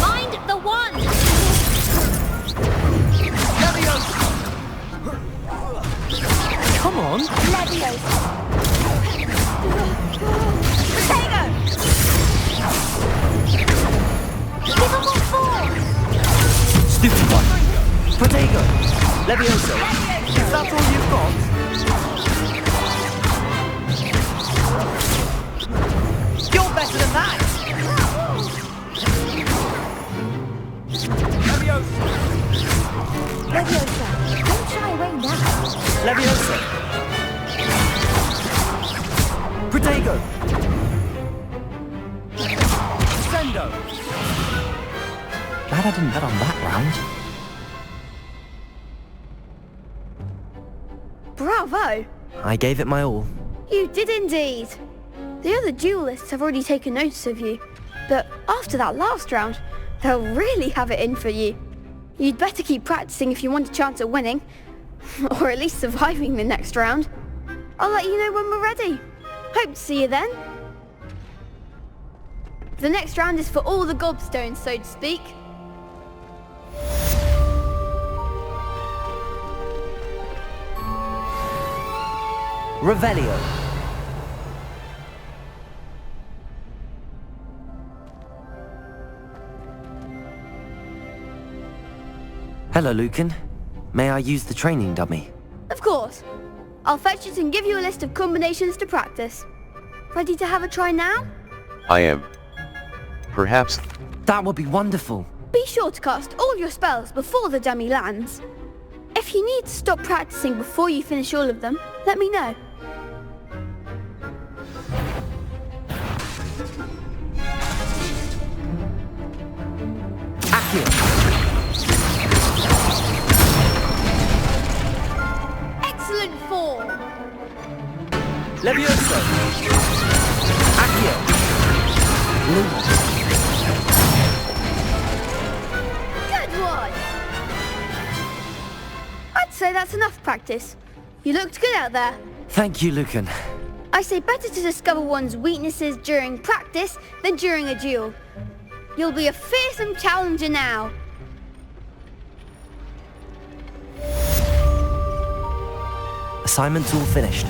Mind the one! Leviosa! Come on! Leviosa! Protego! Give him more force! Stupid one! Protego! Leviosa! Is that all you've got? You're better than that! Leviosa! Leviosa, don't shy away now. Leviosa! Protego! Sendo! Glad I didn't bet on that round. Bravo! I gave it my all. You did indeed. The other duelists have already taken notice of you, but after that last round, they'll really have it in for you. You'd better keep practicing if you want a chance at winning, or at least surviving the next round. I'll let you know when we're ready. Hope to see you then. The next round is for all the gobstones, so to speak. Revelio. Hello, Lucan. May I use the training dummy? Of course. I'll fetch it and give you a list of combinations to practice. Ready to have a try now? I am. Perhaps. That would be wonderful. Be sure to cast all your spells before the dummy lands. If If you need to stop practicing before you finish all of them, let me know. Excellent form! Levioso! Accio! Good one! I'd say that's enough practice. You looked good out there. Thank you, Lucan. I say better to discover one's weaknesses during practice than during a duel. You'll be a fearsome challenger now. Assignment's all finished.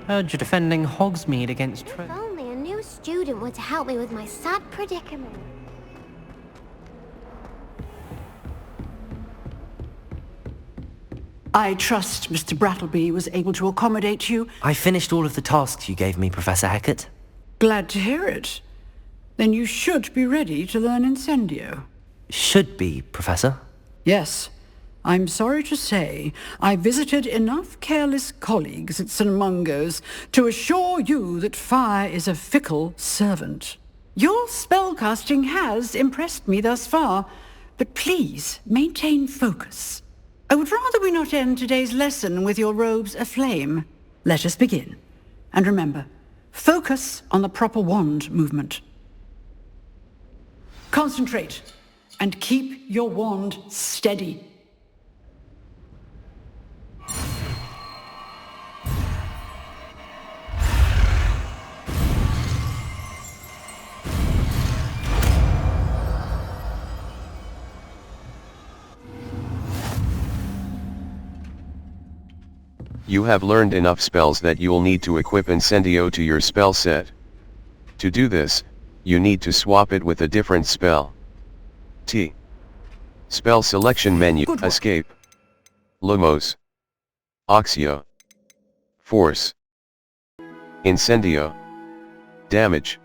Heard you're defending Hogsmeade against If only a new student were to help me with my sad predicament. I trust Mr. Brattleby was able to accommodate you. I finished all of the tasks you gave me, Professor Hecat. Glad to hear it. Then you should be ready to learn Incendio. Should be, Professor. Yes. I'm sorry to say, I visited enough careless colleagues at St. Mungo's to assure you that fire is a fickle servant. Your spellcasting has impressed me thus far, but please maintain focus. I would rather we not end today's lesson with your robes aflame. Let us begin. And remember, focus on the proper wand movement. Concentrate, and keep your wand steady. You have learned enough spells that you'll need to equip Incendio to your spell set. To do this, you need to swap it with a different spell. T. Spell selection menu, Escape. Lumos. Oxio. Force. Incendio. Damage.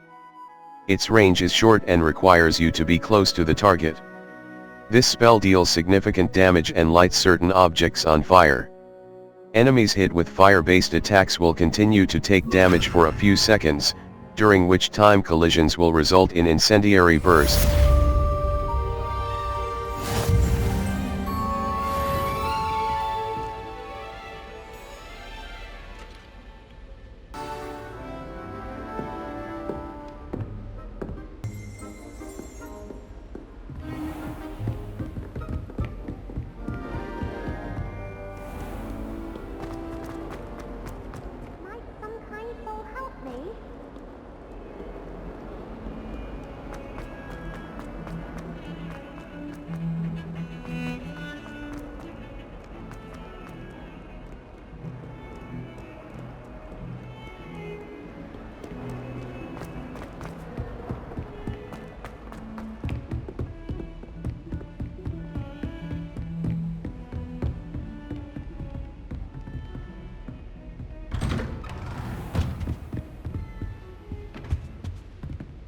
Its range is short and requires you to be close to the target. This spell deals significant damage and lights certain objects on fire. Enemies hit with fire-based attacks will continue to take damage for a few seconds, during which time collisions will result in incendiary burst.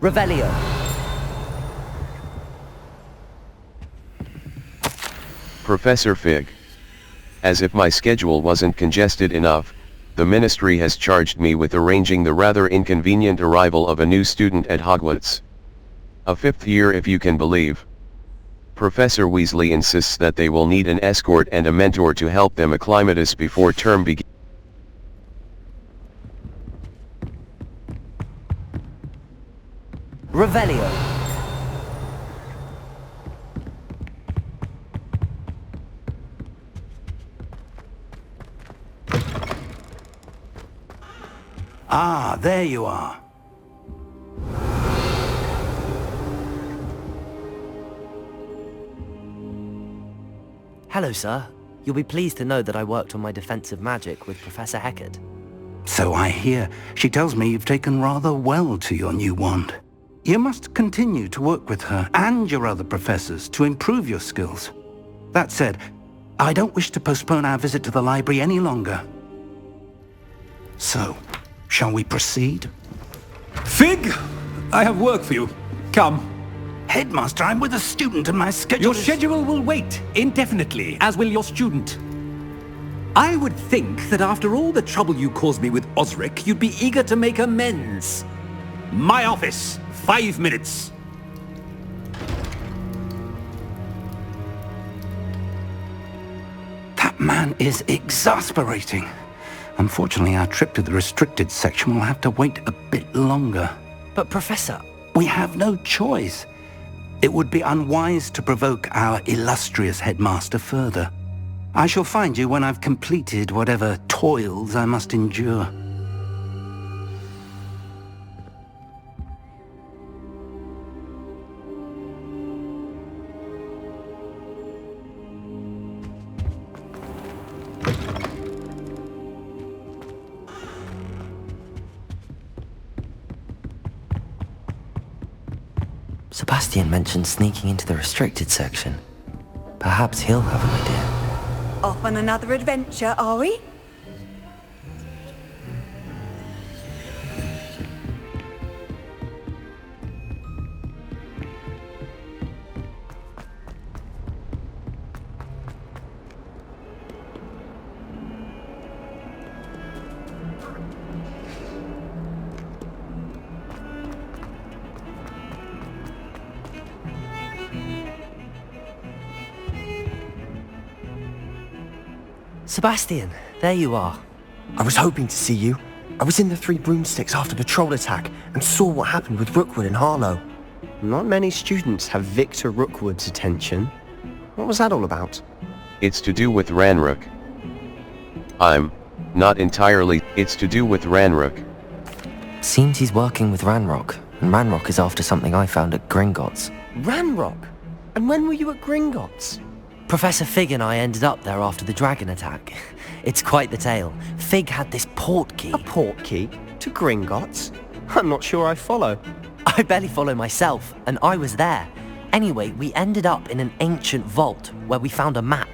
Revelio. Professor Fig. As if my schedule wasn't congested enough, the Ministry has charged me with arranging the rather inconvenient arrival of a new student at Hogwarts. A fifth year if you can believe. Professor Weasley insists that they will need an escort and a mentor to help them acclimatise before term begins. Revelio. Ah, there you are. Hello, sir. You'll be pleased to know that I worked on my defensive magic with Professor Heckert. So I hear. She tells me you've taken rather well to your new wand. You must continue to work with her and your other professors to improve your skills. That said, I don't wish to postpone our visit to the library any longer. So, shall we proceed? Fig! I have work for you. Come. Headmaster, I'm with a student and my schedule Your schedule will wait indefinitely, as will your student. I would think that after all the trouble you caused me with Osric, you'd be eager to make amends. My office, 5 minutes. That man is exasperating. Unfortunately, our trip to the restricted section will have to wait a bit longer. But Professor... We have no choice. It would be unwise to provoke our illustrious headmaster further. I shall find you when I've completed whatever toils I must endure. Sebastian mentioned sneaking into the restricted section. Perhaps he'll have an idea. Off on another adventure, are we? Sebastian, there you are. I was hoping to see you. I was in the Three Broomsticks after the troll attack and saw what happened with Rookwood and Harlow. Not many students have Victor Rookwood's attention. What was that all about? It's to do with Ranrook. Not entirely. It's to do with Ranrook. Seems he's working with Ranrock, and Ranrock is after something I found at Gringotts. Ranrock? And when were you at Gringotts? Professor Fig and I ended up there after the dragon attack. It's quite the tale. Fig had this port key. A port key? To Gringotts? I'm not sure I follow. I barely follow myself, and I was there. Anyway, we ended up in an ancient vault where we found a map.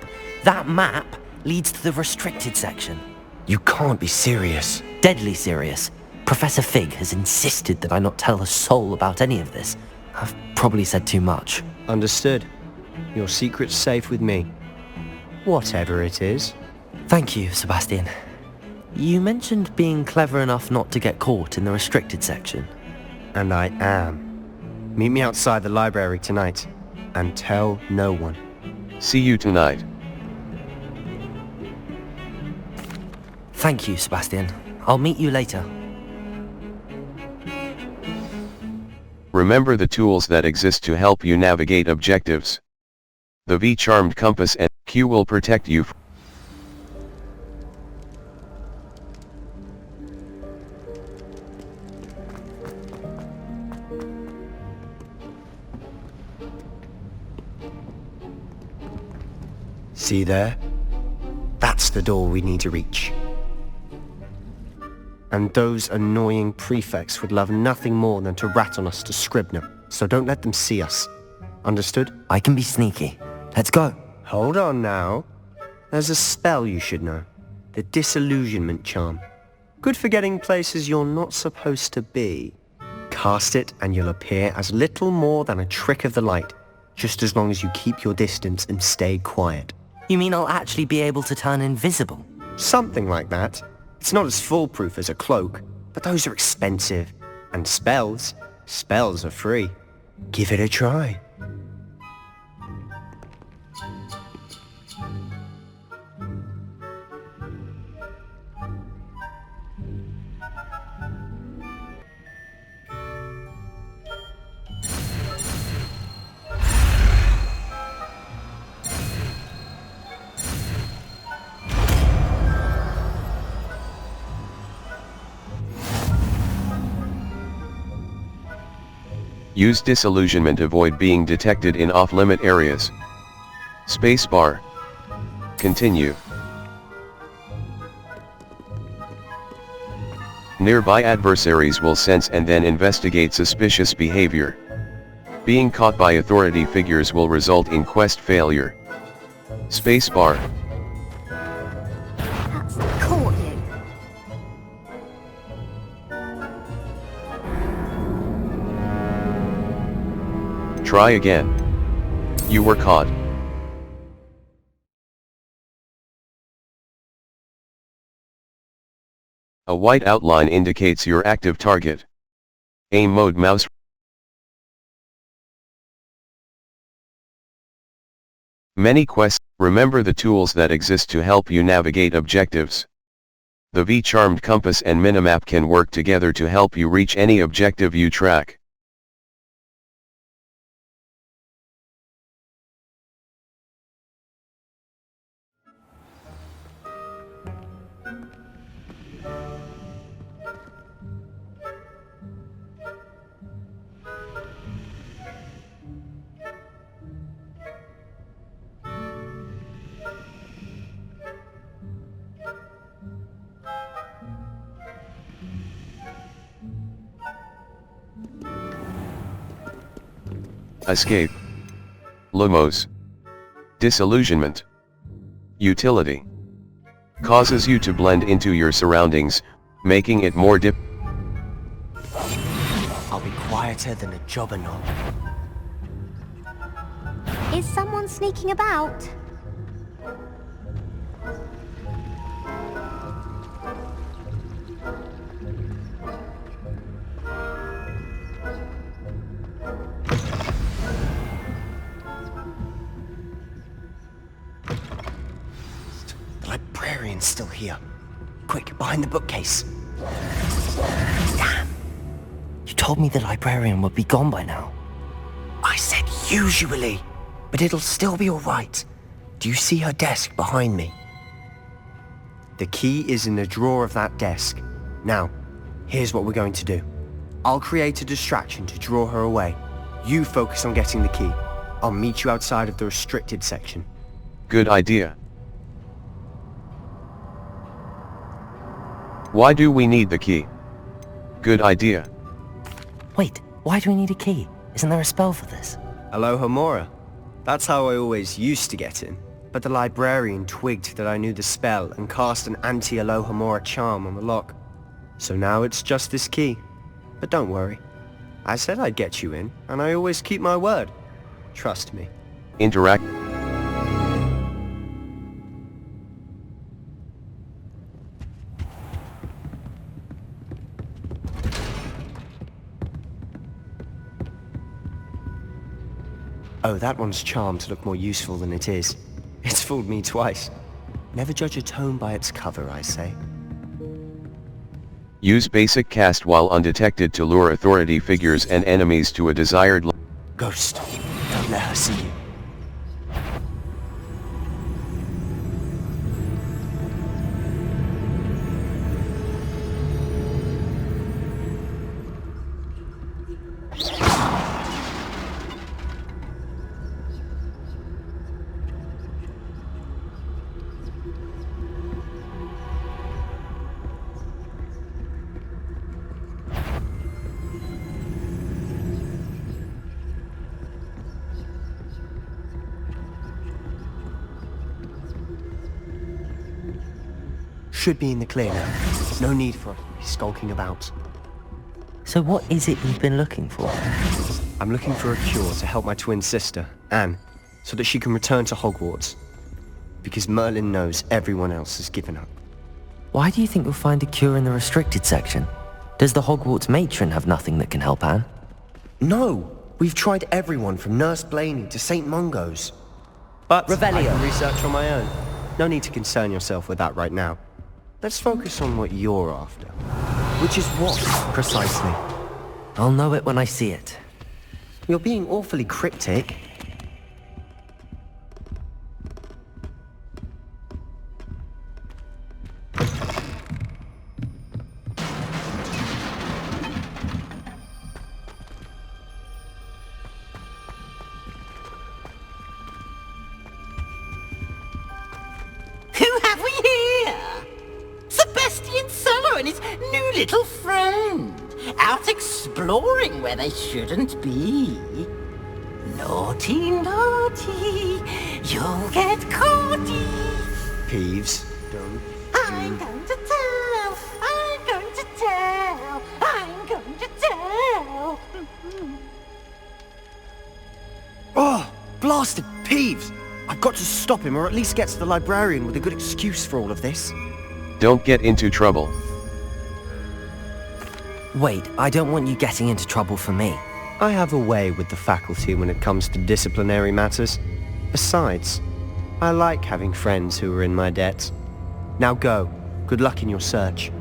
That map leads to the restricted section. You can't be serious. Deadly serious. Professor Fig has insisted that I not tell a soul about any of this. I've probably said too much. Understood. Your secret's safe with me. Whatever it is. Thank you, Sebastian. You mentioned being clever enough not to get caught in the restricted section. And I am. Meet me outside the library tonight, and tell no one. See you tonight. Thank you, Sebastian. I'll meet you later. Remember the tools that exist to help you navigate objectives. The V-Charmed Compass and Q will protect you. See there? That's the door we need to reach. And those annoying prefects would love nothing more than to rat on us to Scribner, so don't let them see us. Understood? I can be sneaky. Let's go. Hold on now. There's a spell you should know. The Disillusionment Charm. Good for getting places you're not supposed to be. Cast it and you'll appear as little more than a trick of the light, just as long as you keep your distance and stay quiet. You mean I'll actually be able to turn invisible? Something like that. It's not as foolproof as a cloak, but those are expensive. And spells are free. Give it a try. Use disillusionment to avoid being detected in off-limit areas. Spacebar. Continue. Nearby adversaries will sense and then investigate suspicious behavior. Being caught by authority figures will result in quest failure. Spacebar. That's caught you. Try again. You were caught. A white outline indicates your active target. Aim mode mouse. Many quests. Remember the tools that exist to help you navigate objectives. The V-charmed compass and minimap can work together to help you reach any objective you track. Escape. Lumos. Disillusionment. Utility. Causes you to blend into your surroundings, making it more I'll be quieter than a jobberknoll. Is someone sneaking about? The librarian's still here. Quick, behind the bookcase. Damn. You told me the librarian would be gone by now. I said usually, but it'll still be alright. Do you see her desk behind me? The key is in the drawer of that desk. Now, here's what we're going to do. I'll create a distraction to draw her away. You focus on getting the key. I'll meet you outside of the restricted section. Good idea. Why do we need the key? Good idea. Wait, why do we need a key? Isn't there a spell for this? Alohomora. That's how I always used to get in. But the librarian twigged that I knew the spell and cast an anti-Alohomora charm on the lock. So now it's just this key. But don't worry. I said I'd get you in, and I always keep my word. Trust me. Interact. Oh, that one's charmed to look more useful than it is. It's fooled me twice. Never judge a tome by its cover, I say. Use basic cast while undetected to lure authority figures and enemies to a desired Ghost, don't let her see you. Should be in the clear now. No need for us to be skulking about. So what is it you've been looking for? I'm looking for a cure to help my twin sister, Anne, so that she can return to Hogwarts. Because Merlin knows everyone else has given up. Why do you think you'll find a cure in the restricted section? Does the Hogwarts matron have nothing that can help Anne? No! We've tried everyone from Nurse Blaney to St. Mungo's. But Revelio. I can research on my own. No need to concern yourself with that right now. Let's focus on what you're after. Which is what, precisely? I'll know it when I see it. You're being awfully cryptic. little friend, out exploring where they shouldn't be. Naughty, naughty, you'll get caughty. Peeves, don't. I'm going to tell, I'm going to tell, I'm going to tell. Oh, blasted Peeves! I've got to stop him, or at least get to the librarian with a good excuse for all of this. Don't get into trouble. Wait, I don't want you getting into trouble for me. I have a way with the faculty when it comes to disciplinary matters. Besides, I like having friends who are in my debt. Now go. Good luck in your search.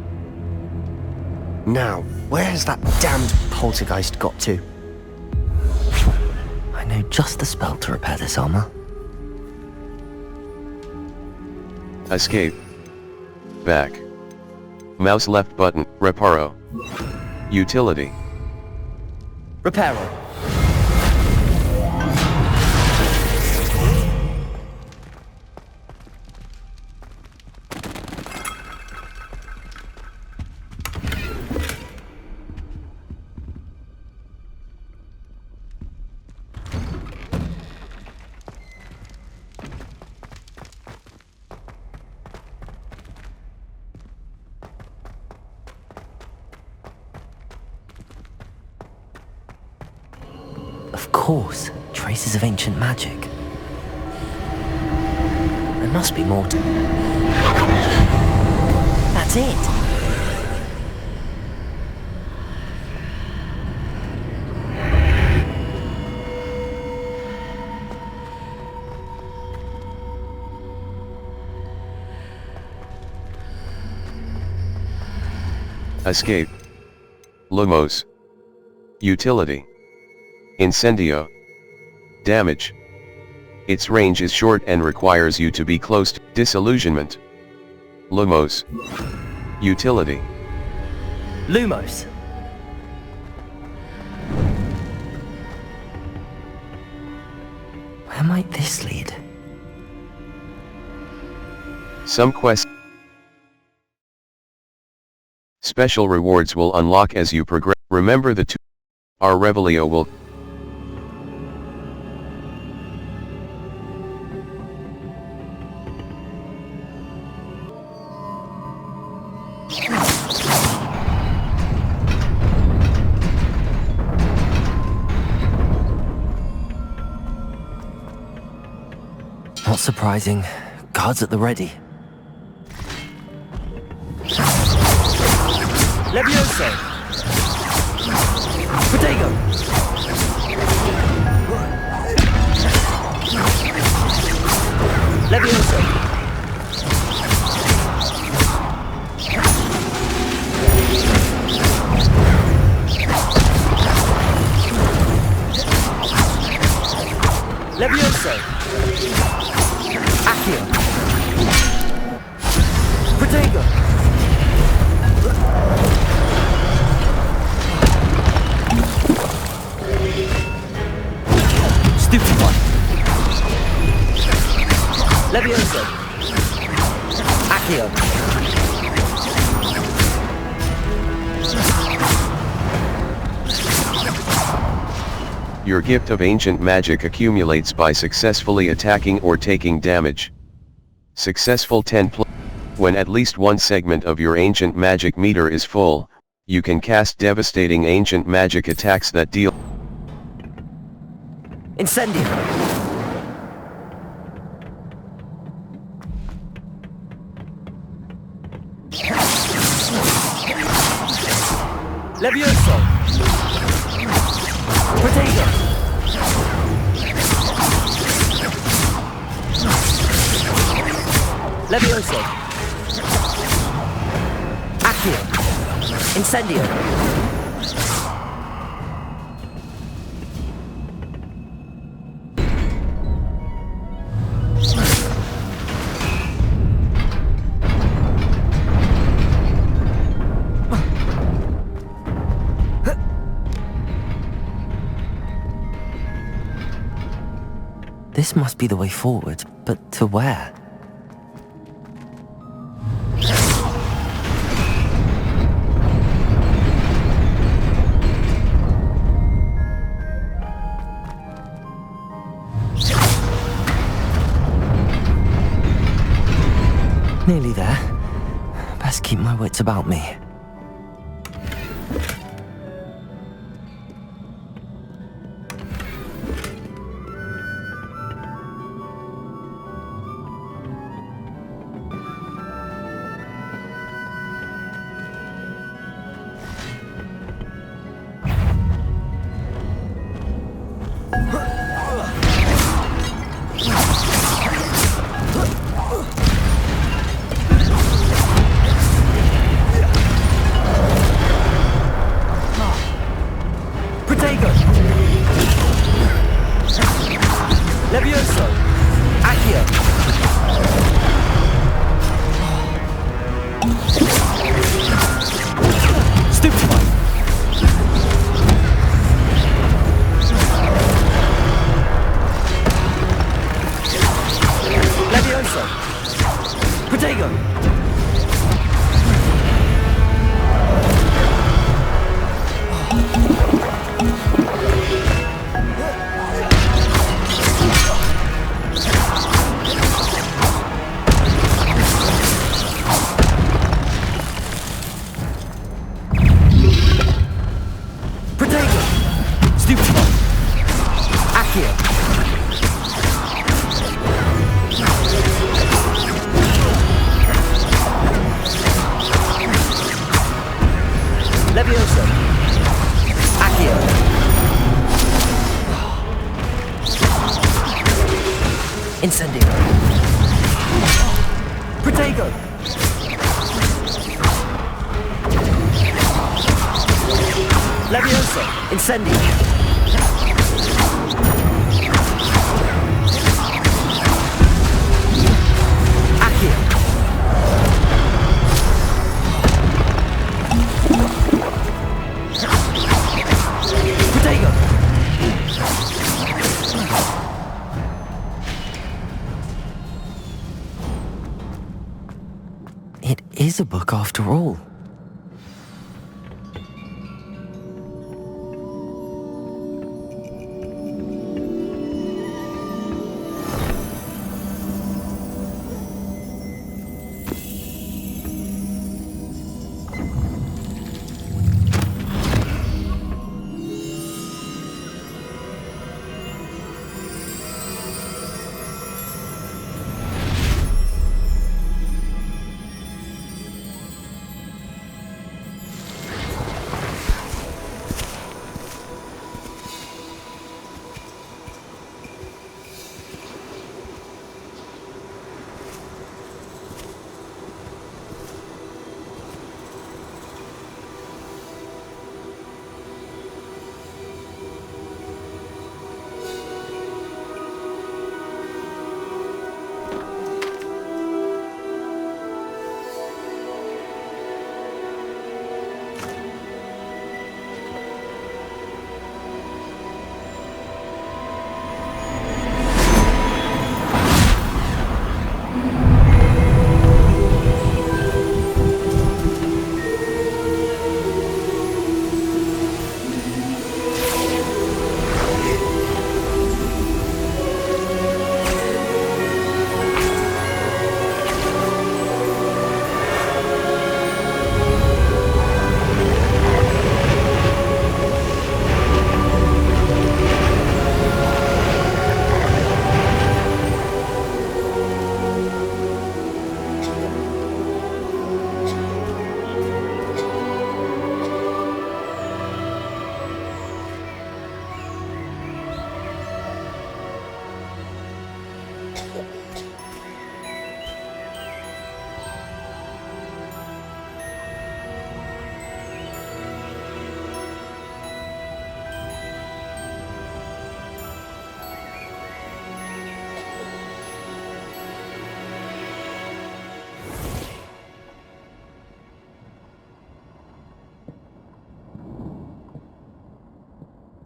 Now, where has that damned poltergeist got to? I know just the spell to repair this armor. Escape. Back. Mouse left button, reparo. Utility. Reparo. Of course, traces of ancient magic. There must be more to... That's it! Escape. Lumos. Utility. Incendio. Damage. Its range is short and requires you to be close to disillusionment. Lumos. Utility. Lumos. Where might this lead? Some quests. Special rewards will unlock as you progress. Remember the our Revelio will Not surprising. Guards at the ready. Levioso! Protego! Levioso! Levioso! Accio! Protego! Stupid one! Levioso! Accio! Your gift of ancient magic accumulates by successfully attacking or taking damage. Successful 10 plus. When at least one segment of your ancient magic meter is full, you can cast devastating ancient magic attacks that deal Incendio! Levioso! Protego! Levioso! Accio! Incendio! This must be the way forward, but to where? about me. It is a book after all.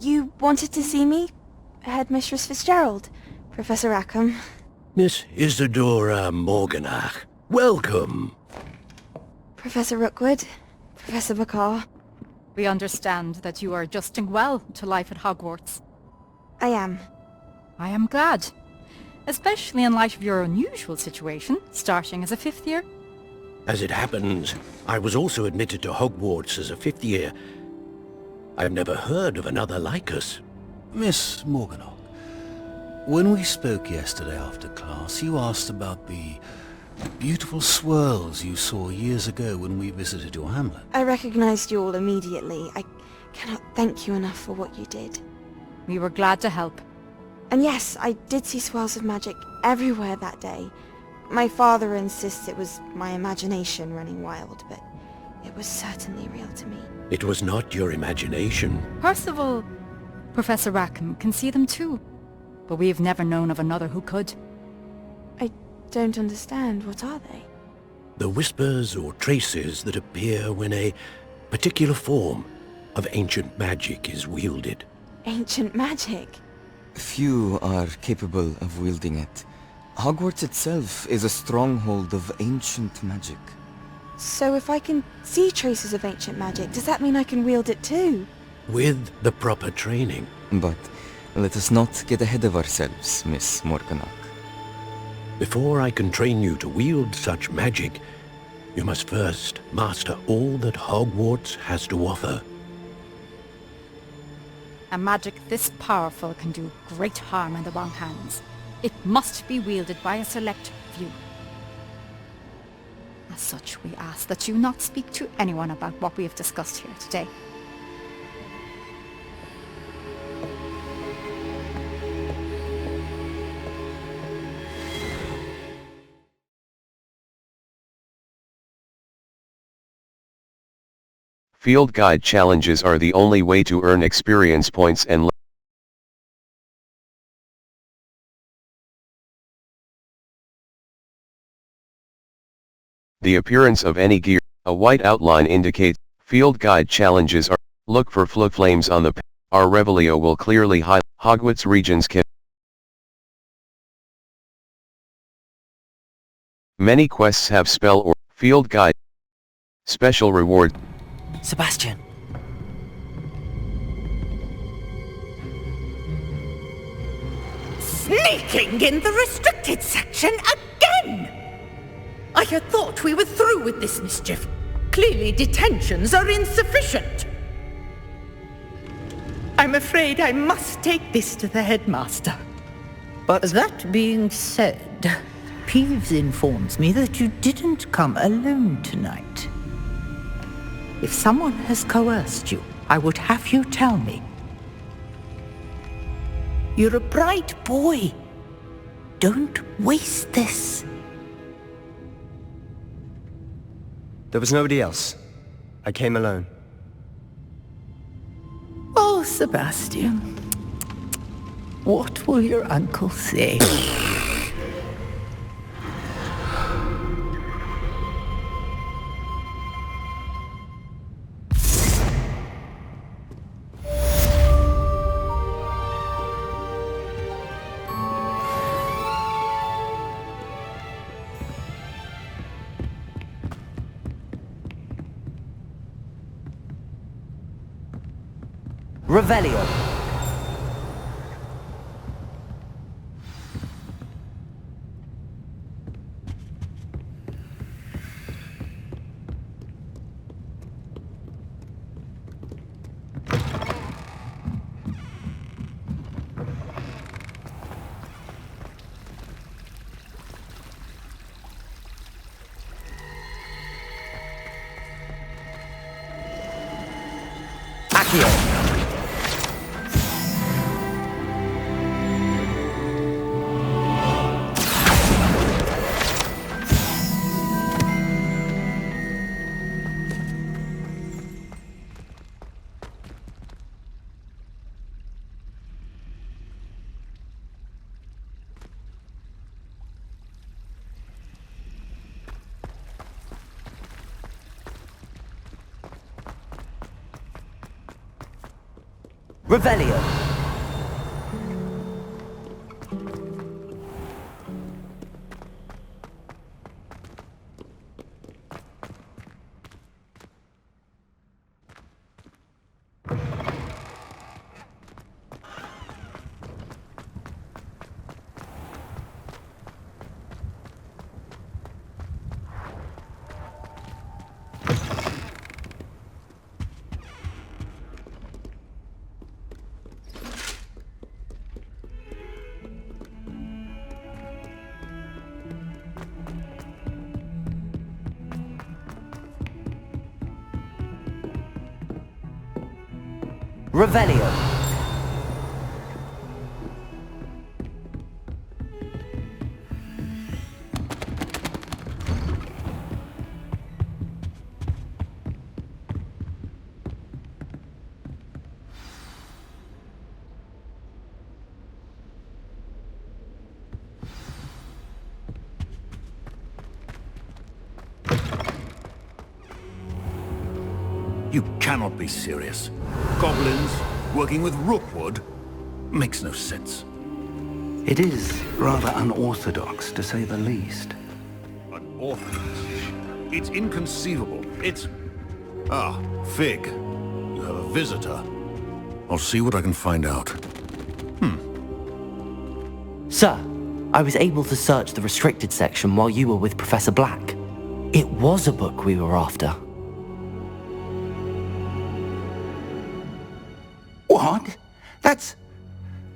You wanted to see me? Headmistress Fitzgerald, Professor Rackham. Miss Isadora Morganach, welcome. Professor Rookwood, Professor McCaw. We understand that you are adjusting well to life at Hogwarts. I am. I am glad. Especially in light of your unusual situation, starting as a 5th year. As it happens, I was also admitted to Hogwarts as a 5th year. I've never heard of another like us. Miss Morganach, when we spoke yesterday after class, you asked about the beautiful swirls you saw years ago when we visited your hamlet. I recognized you all immediately. I cannot thank you enough for what you did. We were glad to help. And yes, I did see swirls of magic everywhere that day. My father insists it was my imagination running wild, but it was certainly real to me. It was not your imagination. Percival, Professor Rackham can see them too. But we've never known of another who could. I don't understand. What are they? The whispers or traces that appear when a particular form of ancient magic is wielded. Ancient magic? Few are capable of wielding it. Hogwarts itself is a stronghold of ancient magic. So if I can see traces of ancient magic, does that mean I can wield it too? With the proper training. But let us not get ahead of ourselves, Miss Morganach. Before I can train you to wield such magic, you must first master all that Hogwarts has to offer. A magic this powerful can do great harm in the wrong hands. It must be wielded by a select few. As such, we ask that you not speak to anyone about what we have discussed here today. Field guide challenges are the only way to earn experience points and the appearance of any gear. A white outline indicates field guide challenges are. Look for flames on the our Revelio will clearly highlight. Hogwarts regions can. Many quests have spell or field guide. Special reward. Sebastian. Sneaking in the restricted section again! I had thought we were through with this mischief. Clearly detentions are insufficient. I'm afraid I must take this to the headmaster. But that being said, Peeves informs me that you didn't come alone tonight. If someone has coerced you, I would have you tell me. You're a bright boy. Don't waste this. There was nobody else. I came alone. Oh, Sebastian. What will your uncle say? Revelio. Accio. Revelio. Revelio. You cannot be serious. Goblins working with Rookwood makes no sense. It is rather unorthodox, to say the least. Unorthodox? It's inconceivable. It's... Ah, Fig. You have a visitor. I'll see what I can find out. Sir, I was able to search the restricted section while you were with Professor Black. It was a book we were after. What? That's...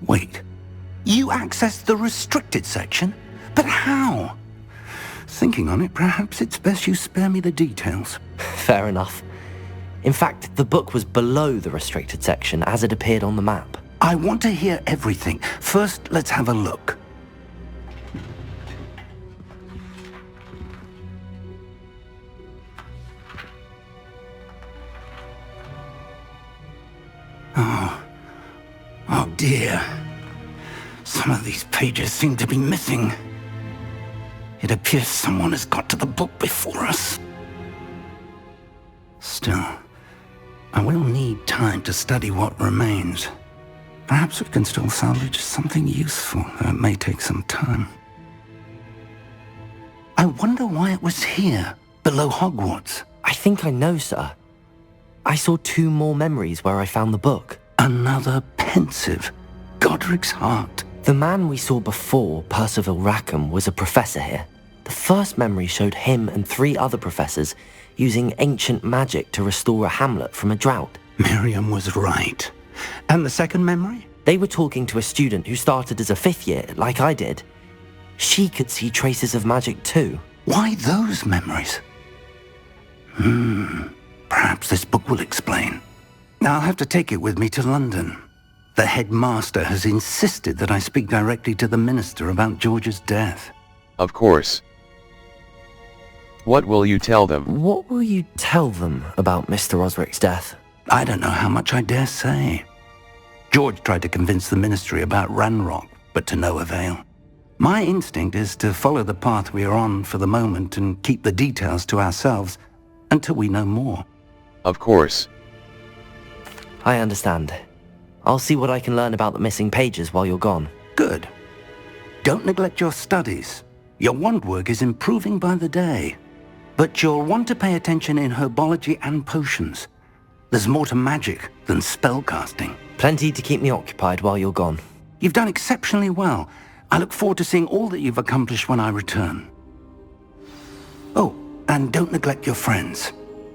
Wait. You accessed the restricted section? But how? Thinking on it, perhaps it's best you spare me the details. Fair enough. In fact, the book was below the restricted section as it appeared on the map. I want to hear everything. First, let's have a look. Oh dear. Some of these pages seem to be missing. It appears someone has got to the book before us. Still, I will need time to study what remains. Perhaps we can still salvage something useful, though it may take some time. I wonder why it was here, below Hogwarts. I think I know, sir. I saw 2 more memories where I found the book. Another pensive. Godric's heart. The man we saw before, Percival Rackham, was a professor here. The first memory showed him and 3 other professors using ancient magic to restore a hamlet from a drought. Miriam was right. And the second memory? They were talking to a student who started as a 5th year, like I did. She could see traces of magic too. Why those memories? Perhaps this book will explain. I'll have to take it with me to London. The headmaster has insisted that I speak directly to the minister about George's death. Of course. What will you tell them? What will you tell them about Mr. Osric's death? I don't know how much I dare say. George tried to convince the ministry about Ranrock, but to no avail. My instinct is to follow the path we are on for the moment and keep the details to ourselves until we know more. Of course. I understand. I'll see what I can learn about the missing pages while you're gone. Good. Don't neglect your studies. Your wand work is improving by the day. But you'll want to pay attention in herbology and potions. There's more to magic than spellcasting. Plenty to keep me occupied while you're gone. You've done exceptionally well. I look forward to seeing all that you've accomplished when I return. Oh, and don't neglect your friends.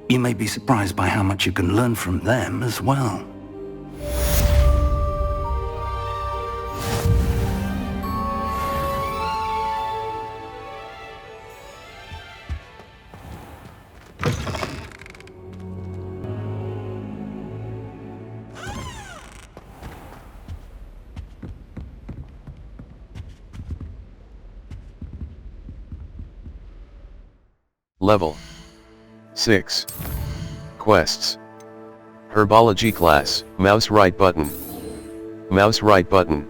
You may be surprised by how much you can learn from them as well. Level 6. Quests. Herbology class, mouse right button. Mouse right button.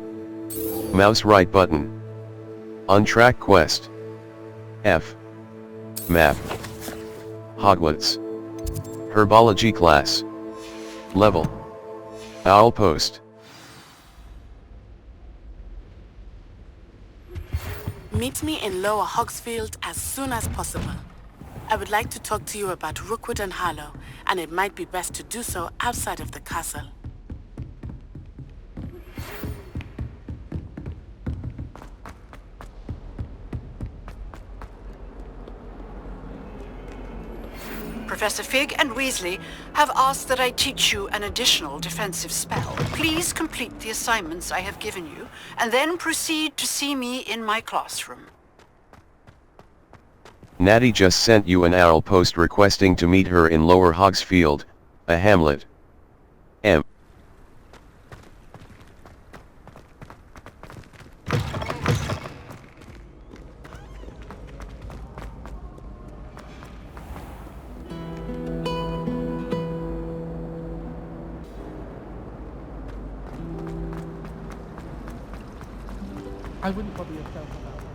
Mouse right button. On-track quest. F. Map. Hogwarts. Herbology class. Level. Owl post. Meet me in Lower Hogsfield as soon as possible. I would like to talk to you about Rookwood and Harlow, and it might be best to do so outside of the castle. Professor Fig and Weasley have asked that I teach you an additional defensive spell. Please complete the assignments I have given you, and then proceed to see me in my classroom. Natty just sent you an owl post requesting to meet her in Lower Hogsfield, a hamlet. M. I wouldn't bother yourself about that.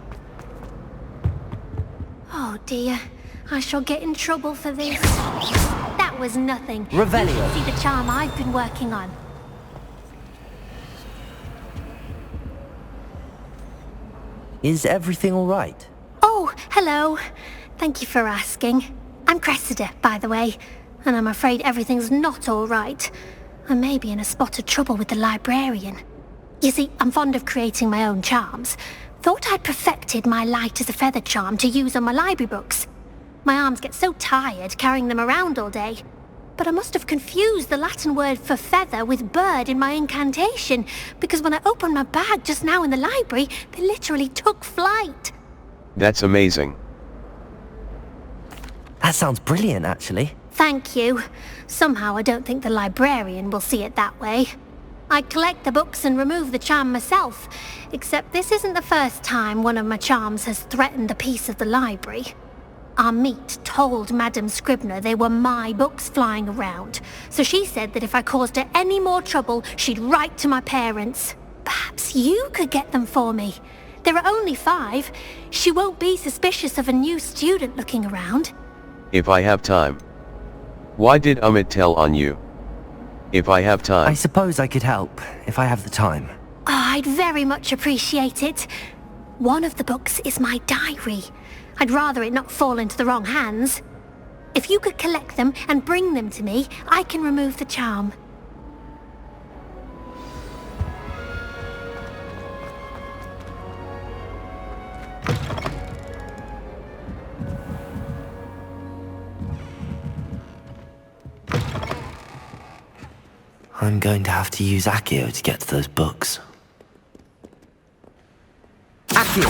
Oh dear, I shall get in trouble for this. That was nothing. Revelio. You should see the charm I've been working on. Is everything all right? Oh, hello. Thank you for asking. I'm Cressida, by the way, and I'm afraid everything's not all right. I may be in a spot of trouble with the librarian. You see, I'm fond of creating my own charms. Thought I'd perfected my light as a feather charm to use on my library books. My arms get so tired carrying them around all day. But I must have confused the Latin word for feather with bird in my incantation, because when I opened my bag just now in the library, they literally took flight. That's amazing. That sounds brilliant, actually. Thank you. Somehow I don't think the librarian will see it that way. I collect the books and remove the charm myself, except this isn't the first time one of my charms has threatened the peace of the library. Our meet told Madame Scribner they were my books flying around, so she said that if I caused her any more trouble, she'd write to my parents. Perhaps you could get them for me. There are only 5. She won't be suspicious of a new student looking around. If I have time. Why did Amit tell on you? If I have time. I suppose I could help, if I have the time. Oh, I'd very much appreciate it. One of the books is my diary. I'd rather it not fall into the wrong hands. If you could collect them and bring them to me, I can remove the charm. I'm going to have to use Accio to get to those books. Accio!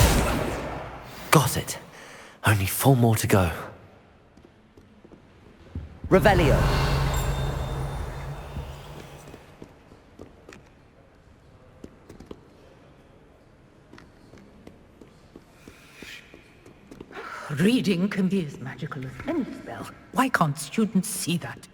Got it. Only 4 more to go. Revelio. Reading can be as magical as any spell. Why can't students see that?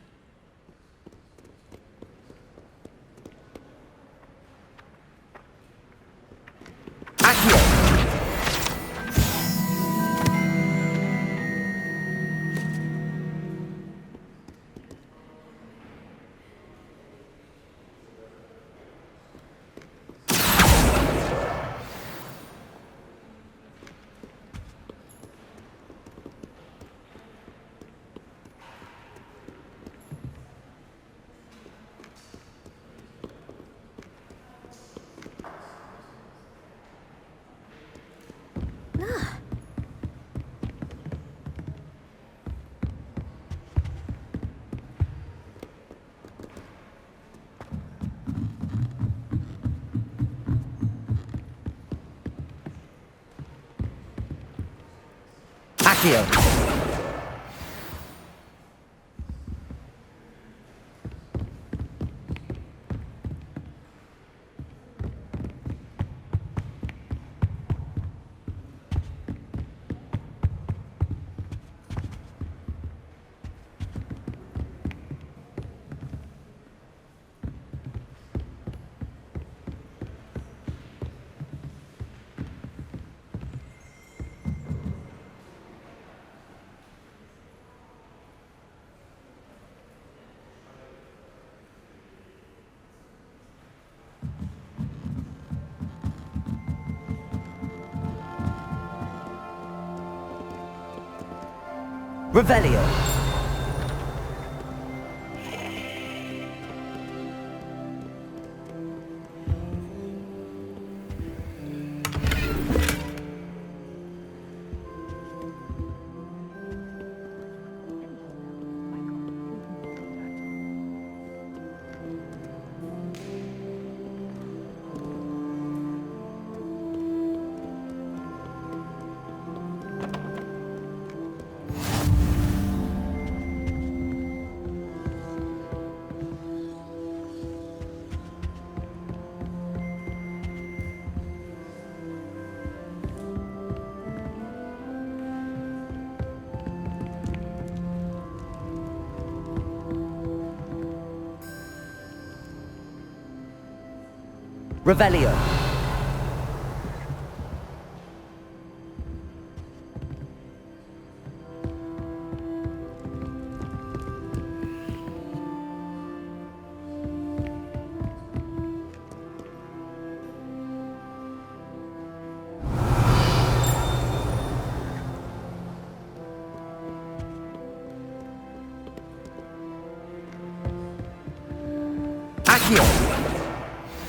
Accio. Revelio. Revelio.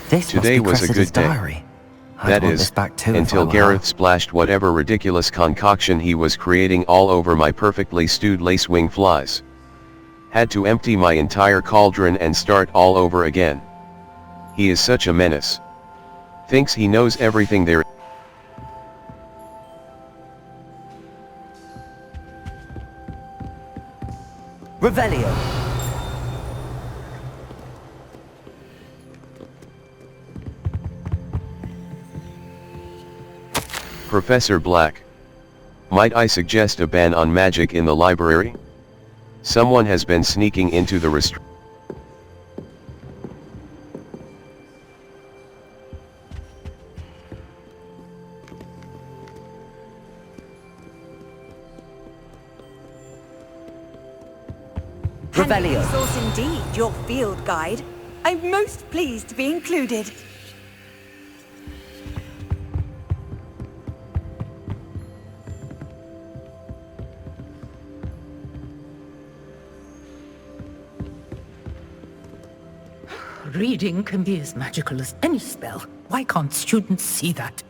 This Today must be was a Cressida's good day. diary. I'd That want is, this back too if I until were Gareth her. splashed whatever ridiculous concoction he was creating all over my perfectly stewed lacewing flies. Had to empty my entire cauldron and start all over again. He is such a menace. Thinks he knows everything there. Revelio. Professor Black. Might I suggest a ban on magic in the library? Someone has been sneaking into the Handy resource indeed, your field guide. I'm most pleased to be included. Reading can be as magical as any spell. Why can't students see that?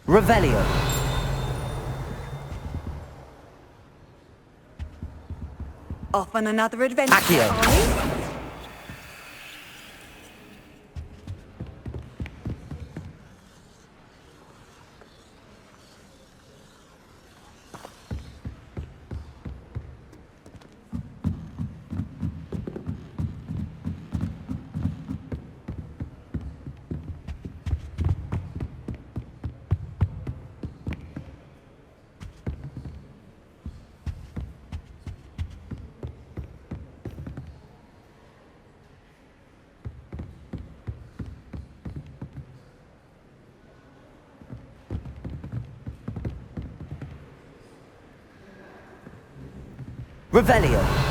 Revelio. Off on another adventure, Accio. are we? Revelio.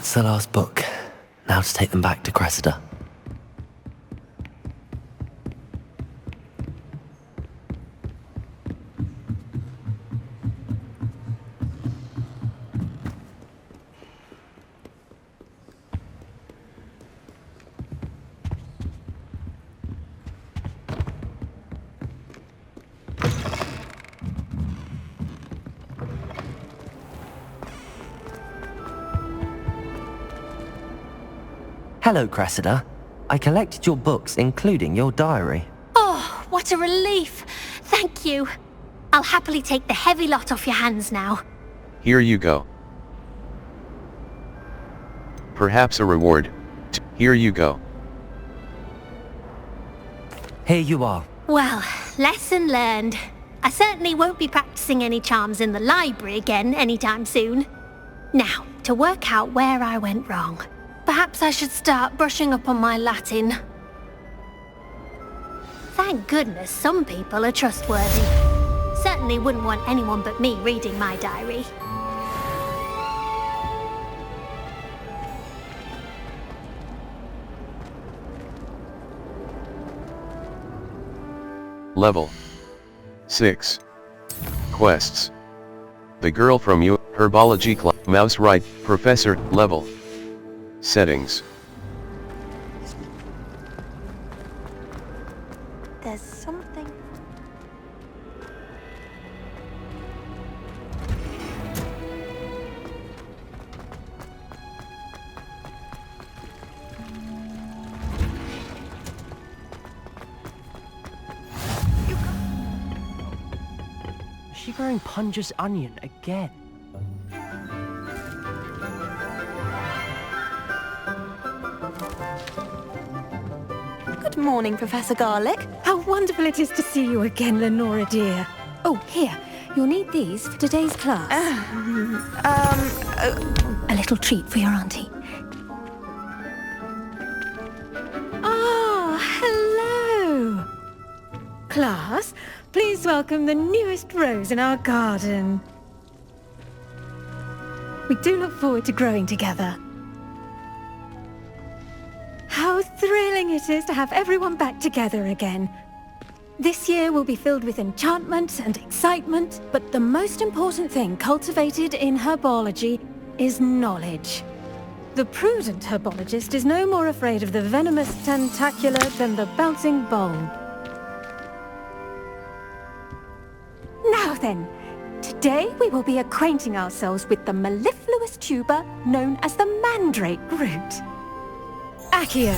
That's the last book. Now to take them back to Cressida. Hello, Cressida. I collected your books, including your diary. Oh, what a relief. Thank you. I'll happily take the heavy lot off your hands now. Here you go. Perhaps a reward. Here you go. Here you are. Well, lesson learned. I certainly won't be practicing any charms in the library again anytime soon. Now, to work out where I went wrong. Perhaps I should start brushing up on my Latin. Thank goodness some people are trustworthy. Certainly wouldn't want anyone but me reading my diary. Level 6. Quests. The girl from you, herbology class, mouse right, professor, level. Settings. there's something... Is she growing Punja's onion again? Good morning, Professor Garlic. How wonderful it is to see you again, Lenora dear. Oh, here. You'll need these for today's class. A little treat for your auntie. Ah, hello. Class, please welcome the newest rose in our garden. We do look forward to growing together. How thrilling it is to have everyone back together again. This year will be filled with enchantment and excitement, but the most important thing cultivated in herbology is knowledge. The prudent herbologist is no more afraid of the venomous tentacula than the bouncing bulb. Now then, today we will be acquainting ourselves with the mellifluous tuber known as the mandrake root. Accio.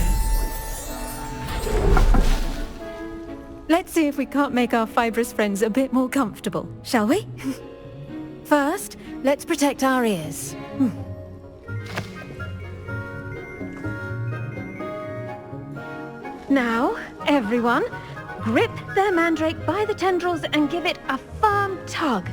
Let's see if we can't make our fibrous friends a bit more comfortable, shall we? First, let's protect our ears. Now, everyone, grip their mandrake by the tendrils and give it a firm tug.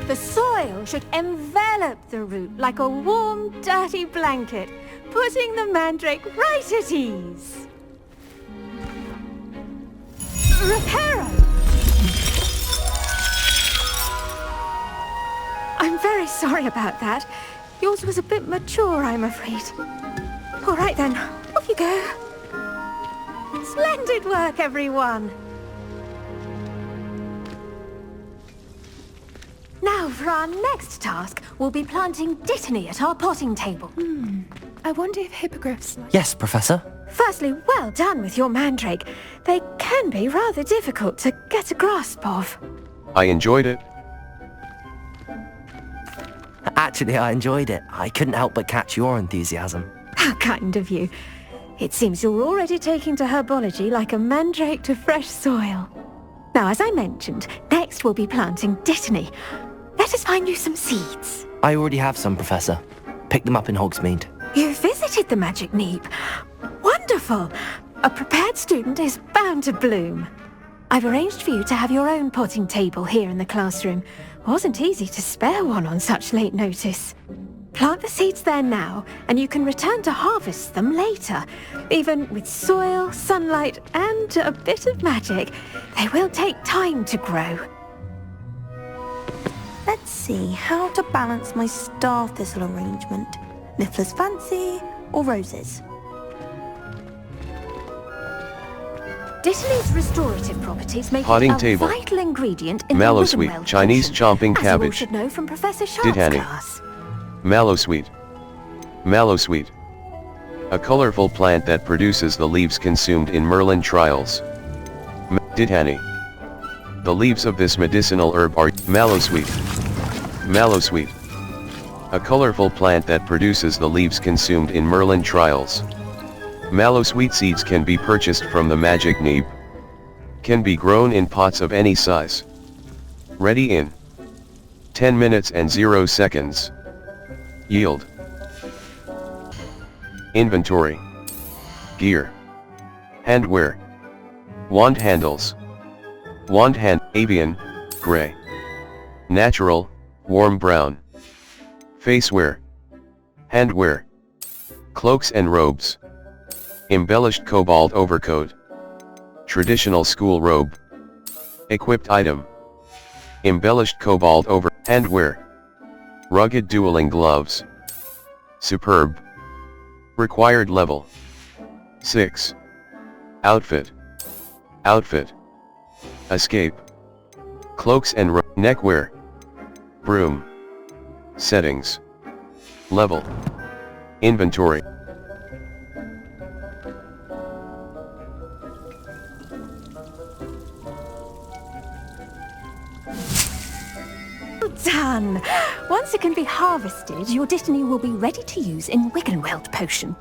The soil should envelop the root like a warm, dirty blanket, putting the mandrake right at ease. Reparo! I'm very sorry about that. Yours was a bit mature, I'm afraid. All right then, off you go. Splendid work, everyone. Now, for our next task, we'll be planting dittany at our potting table. I wonder if hippogriffs... Yes, Professor? Firstly, well done with your mandrake. They can be rather difficult to get a grasp of. I enjoyed it. Actually, I enjoyed it. I couldn't help but catch your enthusiasm. How kind of you. It seems you're already taking to herbology like a mandrake to fresh soil. Now, as I mentioned, next we'll be planting dittany. Let us find you some seeds. I already have some, Professor. Picked them up in Hogsmeade. You visited the Magic Neep. Wonderful. A prepared student is bound to bloom. I've arranged for you to have your own potting table here in the classroom. Wasn't easy to spare one on such late notice. Plant the seeds there now, and you can return to harvest them later. Even with soil, sunlight, and a bit of magic, they will take time to grow. Let's see how to balance my star thistle arrangement. Niffler's Fancy or roses? Dittany's restorative properties make Potting it a table. vital ingredient in Mallow the sweet, Withenweld Chinese potion, chomping as you all cabbage. should know from Professor Sharp's Dittany. class. Mallow sweet. Mallow sweet. A colorful plant that produces the leaves consumed in Merlin trials. Dittany. The leaves of this medicinal herb are mallow sweet. Mallow sweet. A colorful plant that produces the leaves consumed in Merlin trials. Mallow sweet seeds can be purchased from the Magic Neep. Can be grown in pots of any size. Ready in 10 minutes and 0 seconds. Yield. Inventory. Gear. Handwear. Wand handles. Wand hand, avian, gray. Natural, warm brown. Facewear. Handwear. Cloaks and robes. Embellished cobalt overcoat. Traditional school robe. Equipped item. Embellished cobalt over handwear. Rugged dueling gloves. Superb. Required level 6. Outfit. Outfit. Escape. Cloaks and neckwear. Broom. Settings. Level. Inventory. Done! Once it can be harvested, your Dittany will be ready to use in Wiggenweld potion.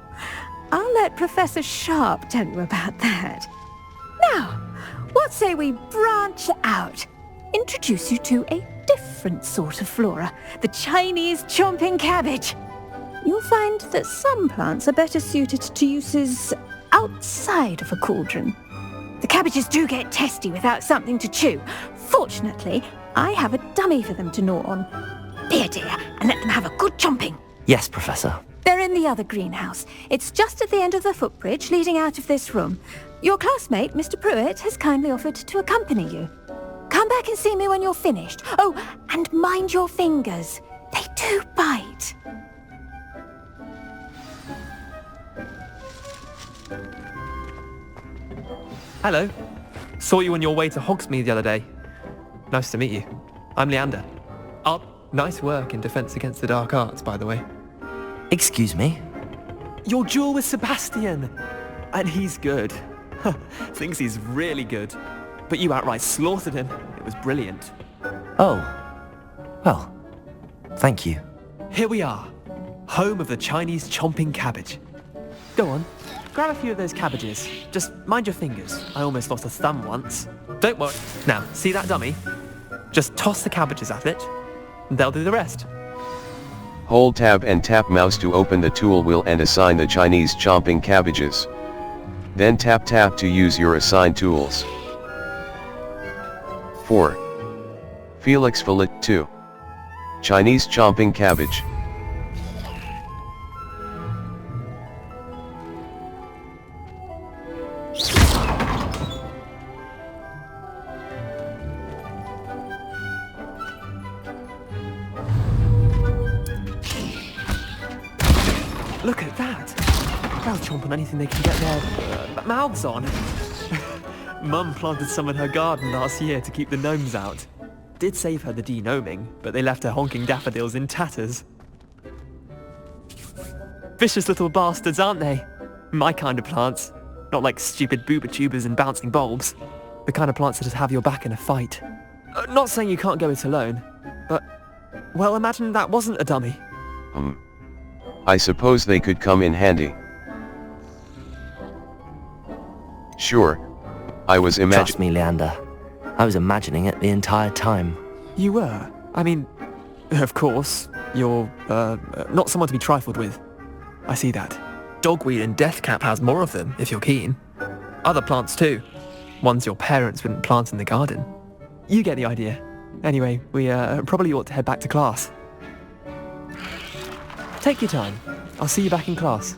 I'll let Professor Sharp tell you about that. Now, what say we branch out? Introduce you to a different sort of flora, the Chinese chomping cabbage. You'll find that some plants are better suited to uses outside of a cauldron. The cabbages do get testy without something to chew. Fortunately, I have a dummy for them to gnaw on. Be a dear, and let them have a good chomping. Yes, Professor. They're in the other greenhouse. It's just at the end of the footbridge leading out of this room. Your classmate, Mr. Pruitt, has kindly offered to accompany you. Come back and see me when you're finished. Oh, and mind your fingers. They do bite. Hello. Saw you on your way to Hogsmeade the other day. Nice to meet you. I'm Leander. Oh, nice work in Defense Against the Dark Arts, by the way. Excuse me? Your duel with Sebastian! And he's good. Thinks he's really good. But you outright slaughtered him. It was brilliant. Oh. Well, thank you. Here we are. Home of the Chinese chomping cabbage. Go on. Grab a few of those cabbages. Just mind your fingers. I almost lost a thumb once. Don't worry. Now, see that dummy? Just toss the cabbages at it. And they'll do the rest. Hold tab and tap mouse to open the tool wheel and assign the Chinese chomping cabbages. Then tap to use your assigned tools. 4. Felix fillet 2. Chinese chomping cabbage. Look at that! They'll chomp on anything they can get their mouths on. Mum planted some in her garden last year to keep the gnomes out. Did save her the de-gnoming, but they left her honking daffodils in tatters. Vicious little bastards, aren't they? My kind of plants. Not like stupid booba tubers and bouncing bulbs. The kind of plants that just have your back in a fight. Not saying you can't go it alone, but... well, imagine that wasn't a dummy. I suppose they could come in handy. Sure. I was imagining... Trust me, Leander. I was imagining it the entire time. You were? I mean, of course, you're, not someone to be trifled with. I see that. Dogweed and deathcap has more of them, if you're keen. Other plants too. Ones your parents wouldn't plant in the garden. You get the idea. Anyway, we, probably ought to head back to class. Take your time. I'll see you back in class.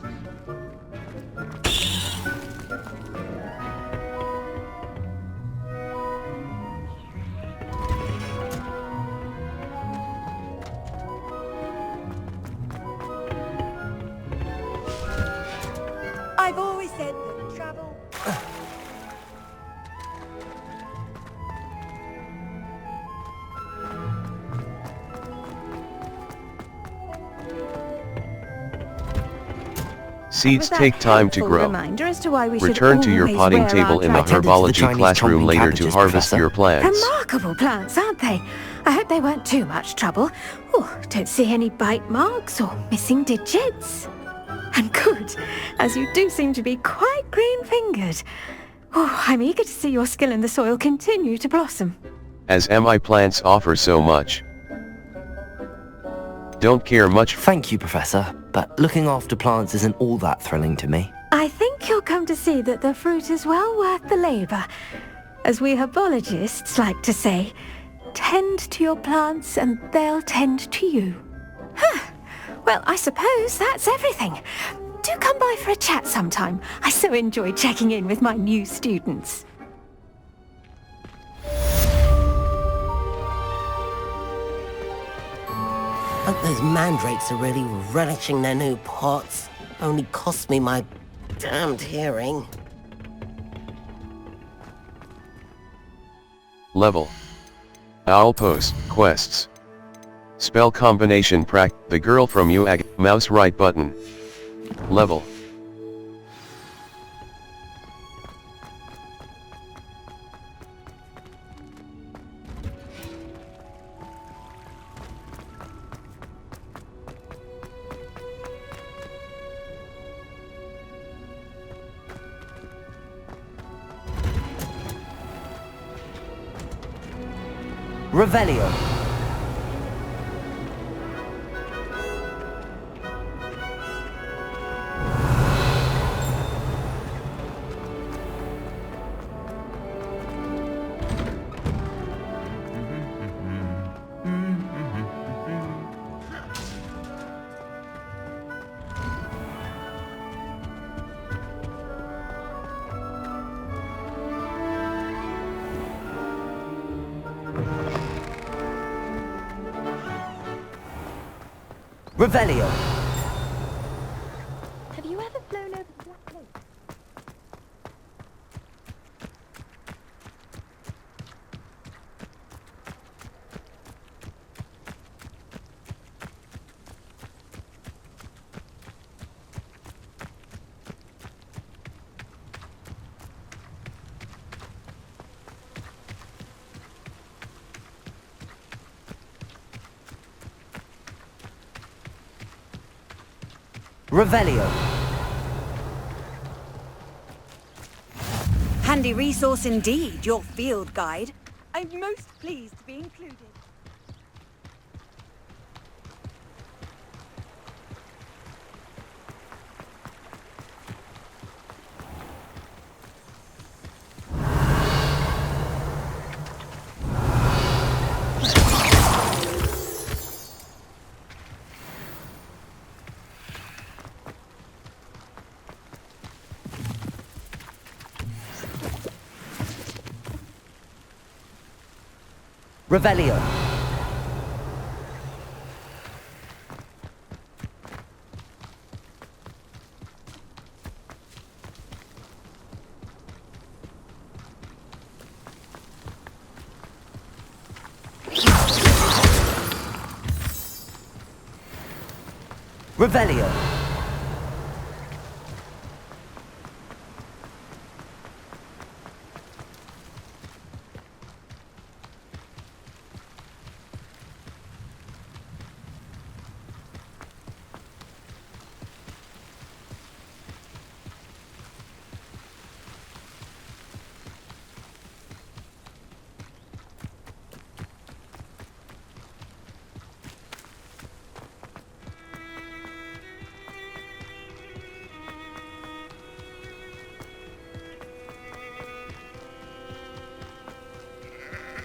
I've always said that travel... Seeds take time to grow. Reminder as to why we Return should to your always potting wear table our in the jackets. herbology classroom later to harvest your plants. Remarkable plants, aren't they? I hope they weren't too much trouble. Oh, don't see any bite marks or missing digits. And good, as you do seem to be quite green-fingered. Oh, I'm eager to see your skill in the soil continue to blossom. As MI plants offer so much. Don't care much. Thank you, Professor, but looking after plants isn't all that thrilling to me. I think you'll come to see that the fruit is well worth the labour. As we herbologists like to say, tend to your plants and they'll tend to you. Huh. Well, I suppose that's everything. Do come by for a chat sometime. I so enjoy checking in with my new students. Hope those mandrakes are really relishing their new pots. Only cost me my damned hearing. Level. Owl post, quests. Spell combination the girl from UAG, mouse right button. Level. Revelio. Revelio. Have you ever flown over the Black Lake? Revelio. Handy resource indeed, your field guide. I'm most pleased to be included. Revelio. Revelio.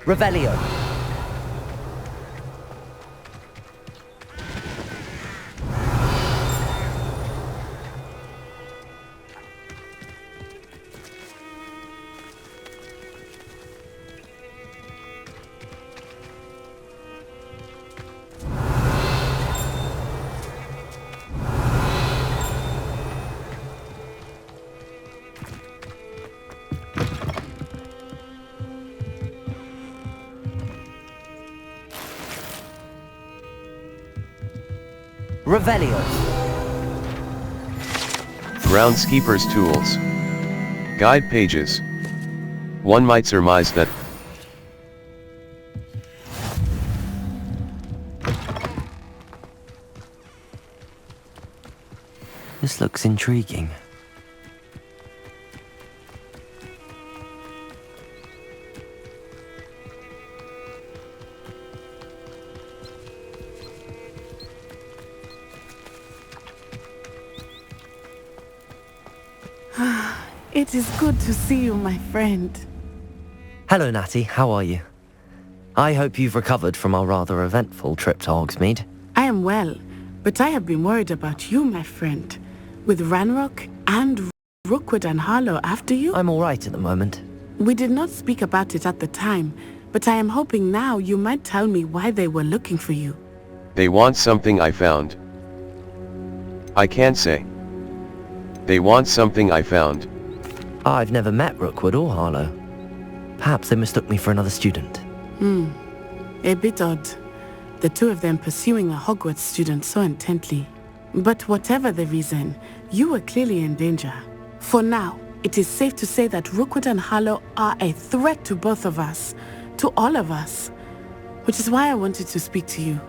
Revelio. Revelio. Groundskeeper's tools. Guide pages. One might surmise that This looks intriguing. It is good to see you, my friend. Hello, Natty. How are you? I hope you've recovered from our rather eventful trip to Hogsmeade. I am well, but I have been worried about you, my friend. With Ranrock and Rookwood and Harlow after you? I'm alright at the moment. We did not speak about it at the time, but I am hoping now you might tell me why they were looking for you. They want something I found. I can't say. They want something I found. I've never met Rookwood or Harlow. Perhaps they mistook me for another student. A bit odd. The two of them pursuing a Hogwarts student so intently. But whatever the reason, you were clearly in danger. For now, it is safe to say that Rookwood and Harlow are a threat to both of us, to all of us. Which is why I wanted to speak to you.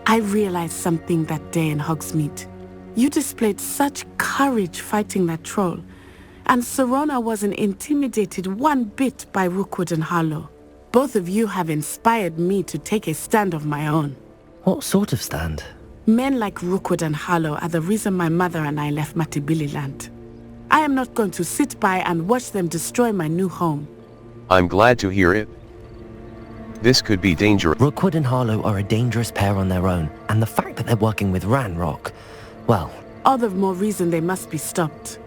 I realized something that day in Hogsmeade. You displayed such courage fighting that troll, and Serona wasn't intimidated one bit by Rookwood and Harlow. Both of you have inspired me to take a stand of my own. What sort of stand? Men like Rookwood and Harlow are the reason my mother and I left Mattibilliland. I am not going to sit by and watch them destroy my new home. I'm glad to hear it. This could be dangerous. Rookwood and Harlow are a dangerous pair on their own, and the fact that they're working with Ranrock, well... All the more reason they must be stopped.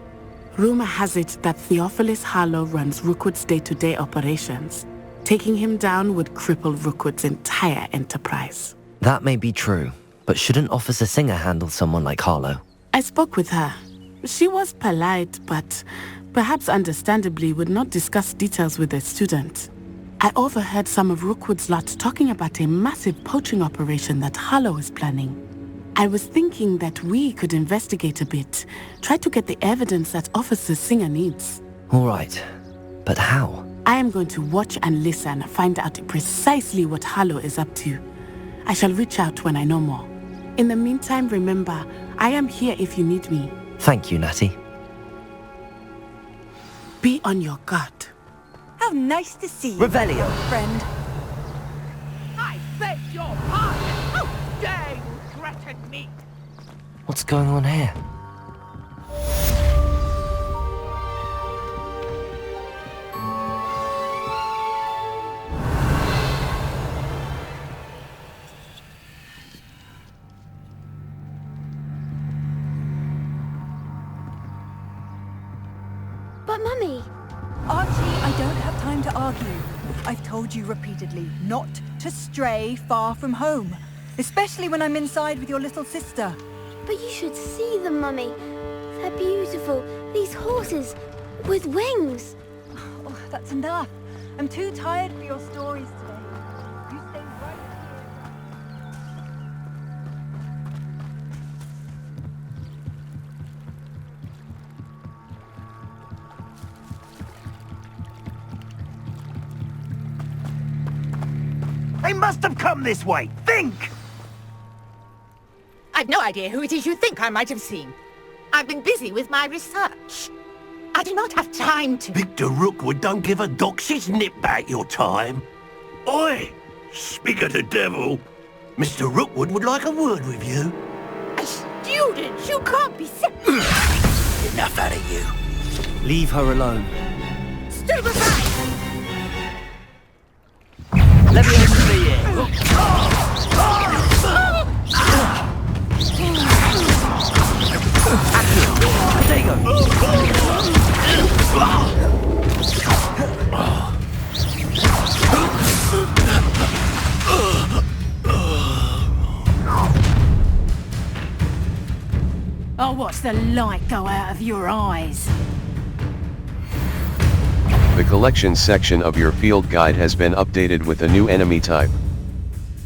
Rumor has it that Theophilus Harlow runs Rookwood's day-to-day operations. Taking him down would cripple Rookwood's entire enterprise. That may be true, but shouldn't Officer Singer handle someone like Harlow? I spoke with her. She was polite, but perhaps understandably would not discuss details with a student. I overheard some of Rookwood's lot talking about a massive poaching operation that Harlow is planning. I was thinking that we could investigate a bit, try to get the evidence that Officer Singer needs. All right, but how? I am going to watch and listen, find out precisely what Harlow is up to. I shall reach out when I know more. In the meantime, remember, I am here if you need me. Thank you, Natty. Be on your guard. How nice to see you, Revelio. friend. I beg your pardon! How dare you threaten me! What's going on here? But Mummy... Archie, I don't have time to argue. I've told you repeatedly not to stray far from home, especially when I'm inside with your little sister. But you should see them, Mummy. They're beautiful. These horses with wings. Oh, that's enough. I'm too tired for your stories today. You stay right They must have come this way. Think! I've no idea who it is you think I might have seen. I've been busy with my research. I do not have time to... Victor Rookwood don't give a doxy's nip back your time. Oi! Speak of the devil. Mr. Rookwood would like a word with you. A student? You can't be sick. Enough out of you. Leave her alone. Stupefy! Let me open the ear. Potato! I'll watch the light go out of your eyes. The collection section of your field guide has been updated with a new enemy type.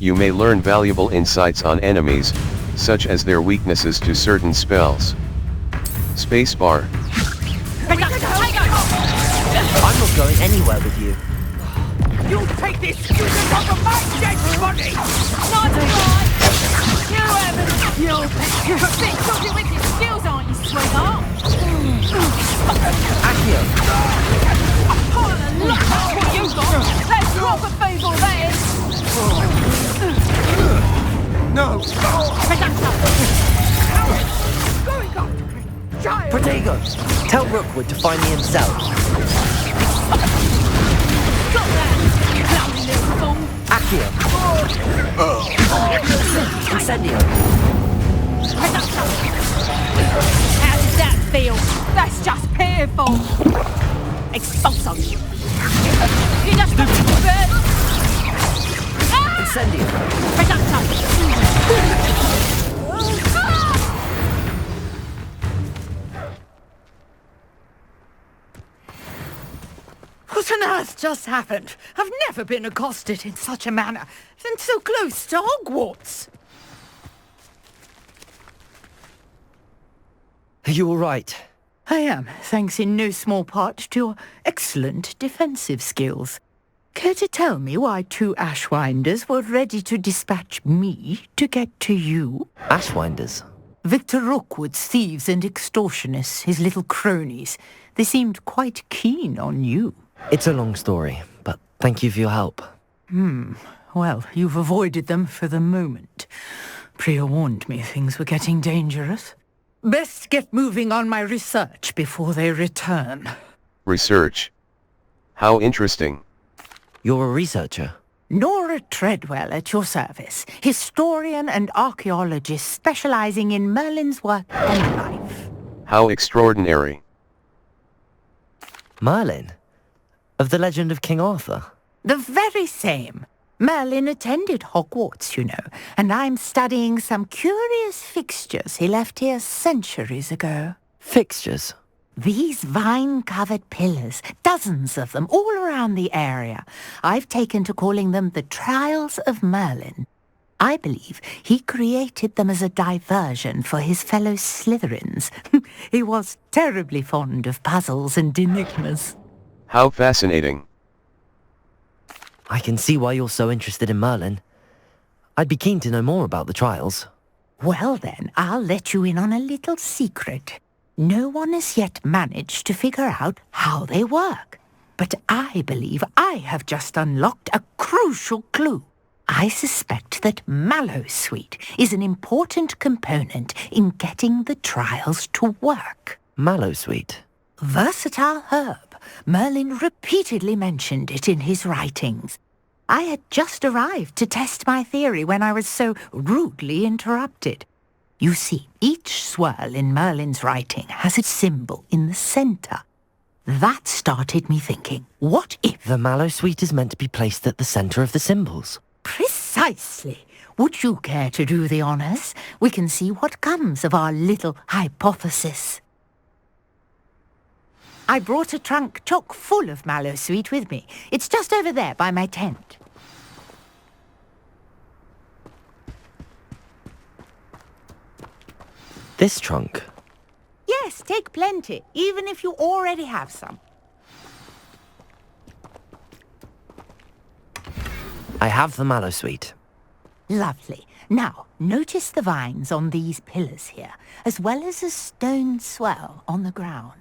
You may learn valuable insights on enemies, such as their weaknesses to certain spells. Spacebar. I'm not going anywhere with you. You take this student off of my dead body! Not right! You haven't... You're a bit talking with your skills, aren't you, sweetheart? Accio! Oh, look, that's what you got! That's proper feeble, that is! No! Protego! Tell Rookwood to find me himself. Got that, clowny little fool! Accio! Incendio! How did that deal. That's just pitiful. Expulso. You just Incendio. What on earth just happened? I've never been accosted in such a manner, and so close to Hogwarts. Are you all right? I am, thanks in no small part to your excellent defensive skills. Care to tell me why 2 Ashwinders were ready to dispatch me to get to you? Ashwinders? Victor Rookwood's thieves and extortionists, his little cronies. They seemed quite keen on you. It's a long story, but thank you for your help. Well, you've avoided them for the moment. Priya warned me things were getting dangerous. Best get moving on my research before they return. Research? How interesting. You're a researcher? Nora Treadwell at your service, historian and archaeologist specializing in Merlin's work and life. How extraordinary. Merlin? Of the legend of King Arthur? The very same. Merlin attended Hogwarts, you know, and I'm studying some curious fixtures he left here centuries ago. Fixtures? These vine-covered pillars, dozens of them, all around the area. I've taken to calling them the Trials of Merlin. I believe he created them as a diversion for his fellow Slytherins. He was terribly fond of puzzles and enigmas. How fascinating. I can see why you're so interested in Merlin. I'd be keen to know more about the trials. Well then, I'll let you in on a little secret. No one has yet managed to figure out how they work. But I believe I have just unlocked a crucial clue. I suspect that Mallowsweet is an important component in getting the trials to work. Mallowsweet? Versatile herb. Merlin repeatedly mentioned it in his writings. I had just arrived to test my theory when I was so rudely interrupted. You see, each swirl in Merlin's writing has its symbol in the centre. That started me thinking, what if... The Mallowsweet is meant to be placed at the centre of the symbols. Precisely. Would you care to do the honours? We can see what comes of our little hypothesis. I brought a trunk chock full of Mallowsweet with me. It's just over there by my tent. This trunk? Yes, take plenty, even if you already have some. I have the Mallowsweet. Lovely. Now, notice the vines on these pillars here, as well as a stone swell on the ground.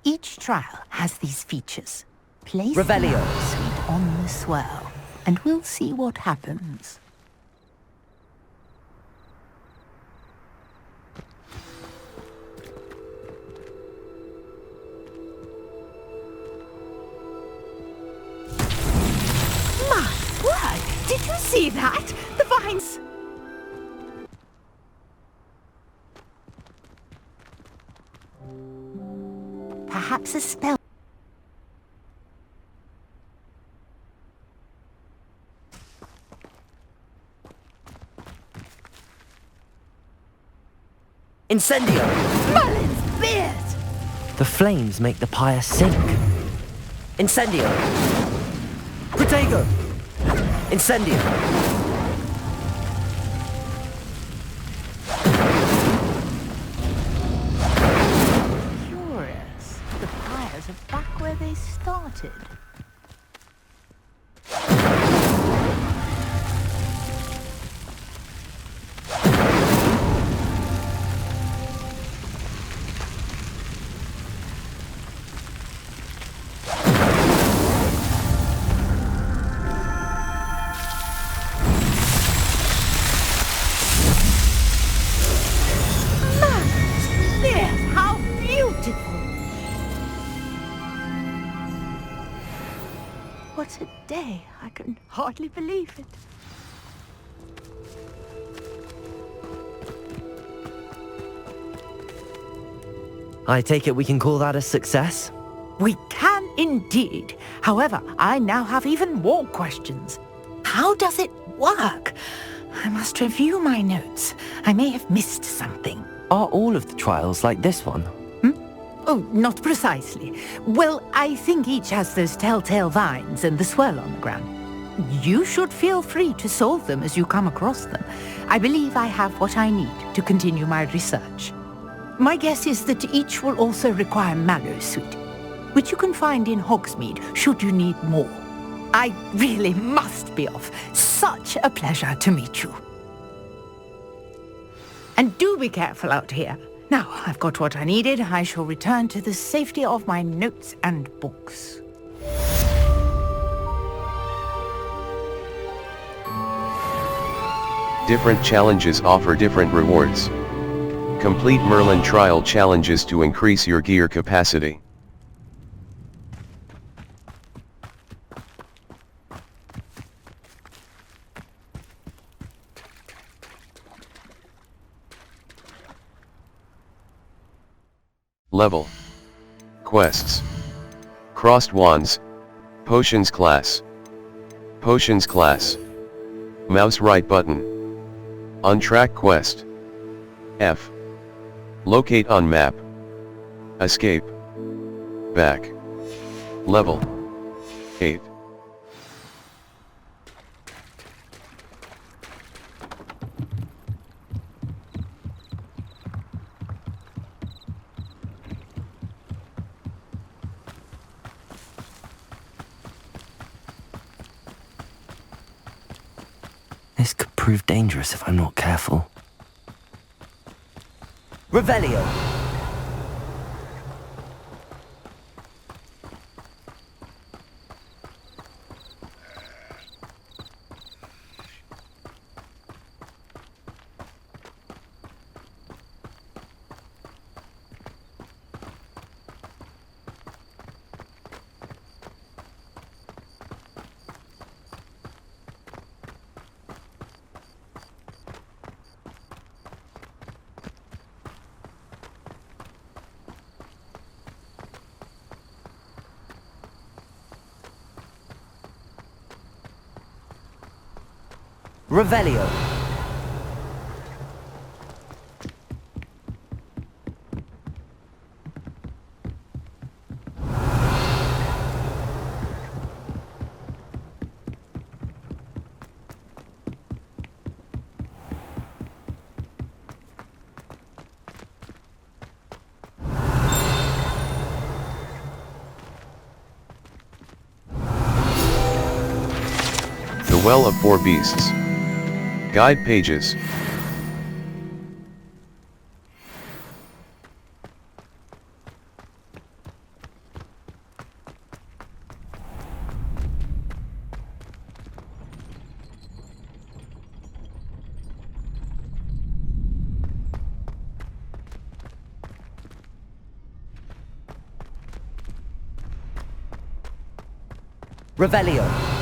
Each trial has these features. Place Revelio. the Mallowsweet on the swell, and we'll see what happens. My word! Did you see that? The vines... Perhaps a spell... Incendio! Merlin's beard! The flames make the pyre sink. Incendio! Protego! Incendio! Curious. The pyres are back where they started. What a day! I can hardly believe it. I take it we can call that a success? We can indeed. However, I now have even more questions. How does it work? I must review my notes. I may have missed something. Are all of the trials like this one? Oh, not precisely. Well, I think each has those telltale vines and the swirl on the ground. You should feel free to solve them as you come across them. I believe I have what I need to continue my research. My guess is that each will also require Mallow Suite, which you can find in Hogsmeade should you need more. I really must be off. Such a pleasure to meet you. And do be careful out here. Now, I've got what I needed. I shall return to the safety of my notes and books. Different challenges offer different rewards. Complete Merlin trial challenges to increase your gear capacity. Level. Quests. Crossed Wands. Potions class. Potions class. Mouse right button. On track quest. F. Locate on map. Escape. Back. Level. 8. This could prove dangerous if I'm not careful. Revelio! Revelio. The Well of Four Beasts. Guide pages. Revelio.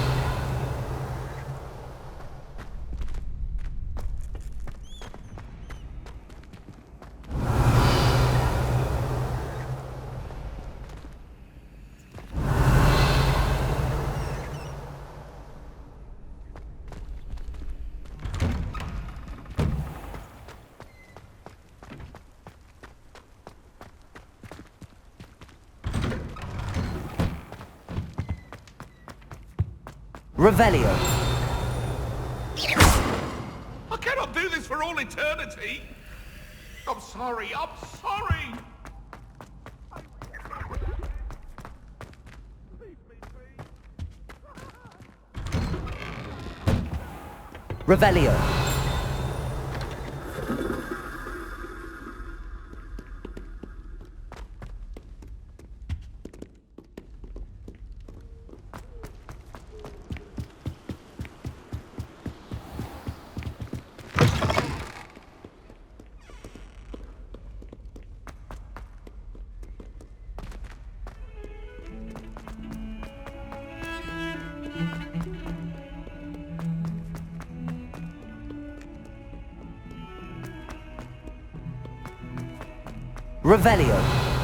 Revelio. I cannot do this for all eternity. I'm sorry, I'm sorry. Revelio. Revelio.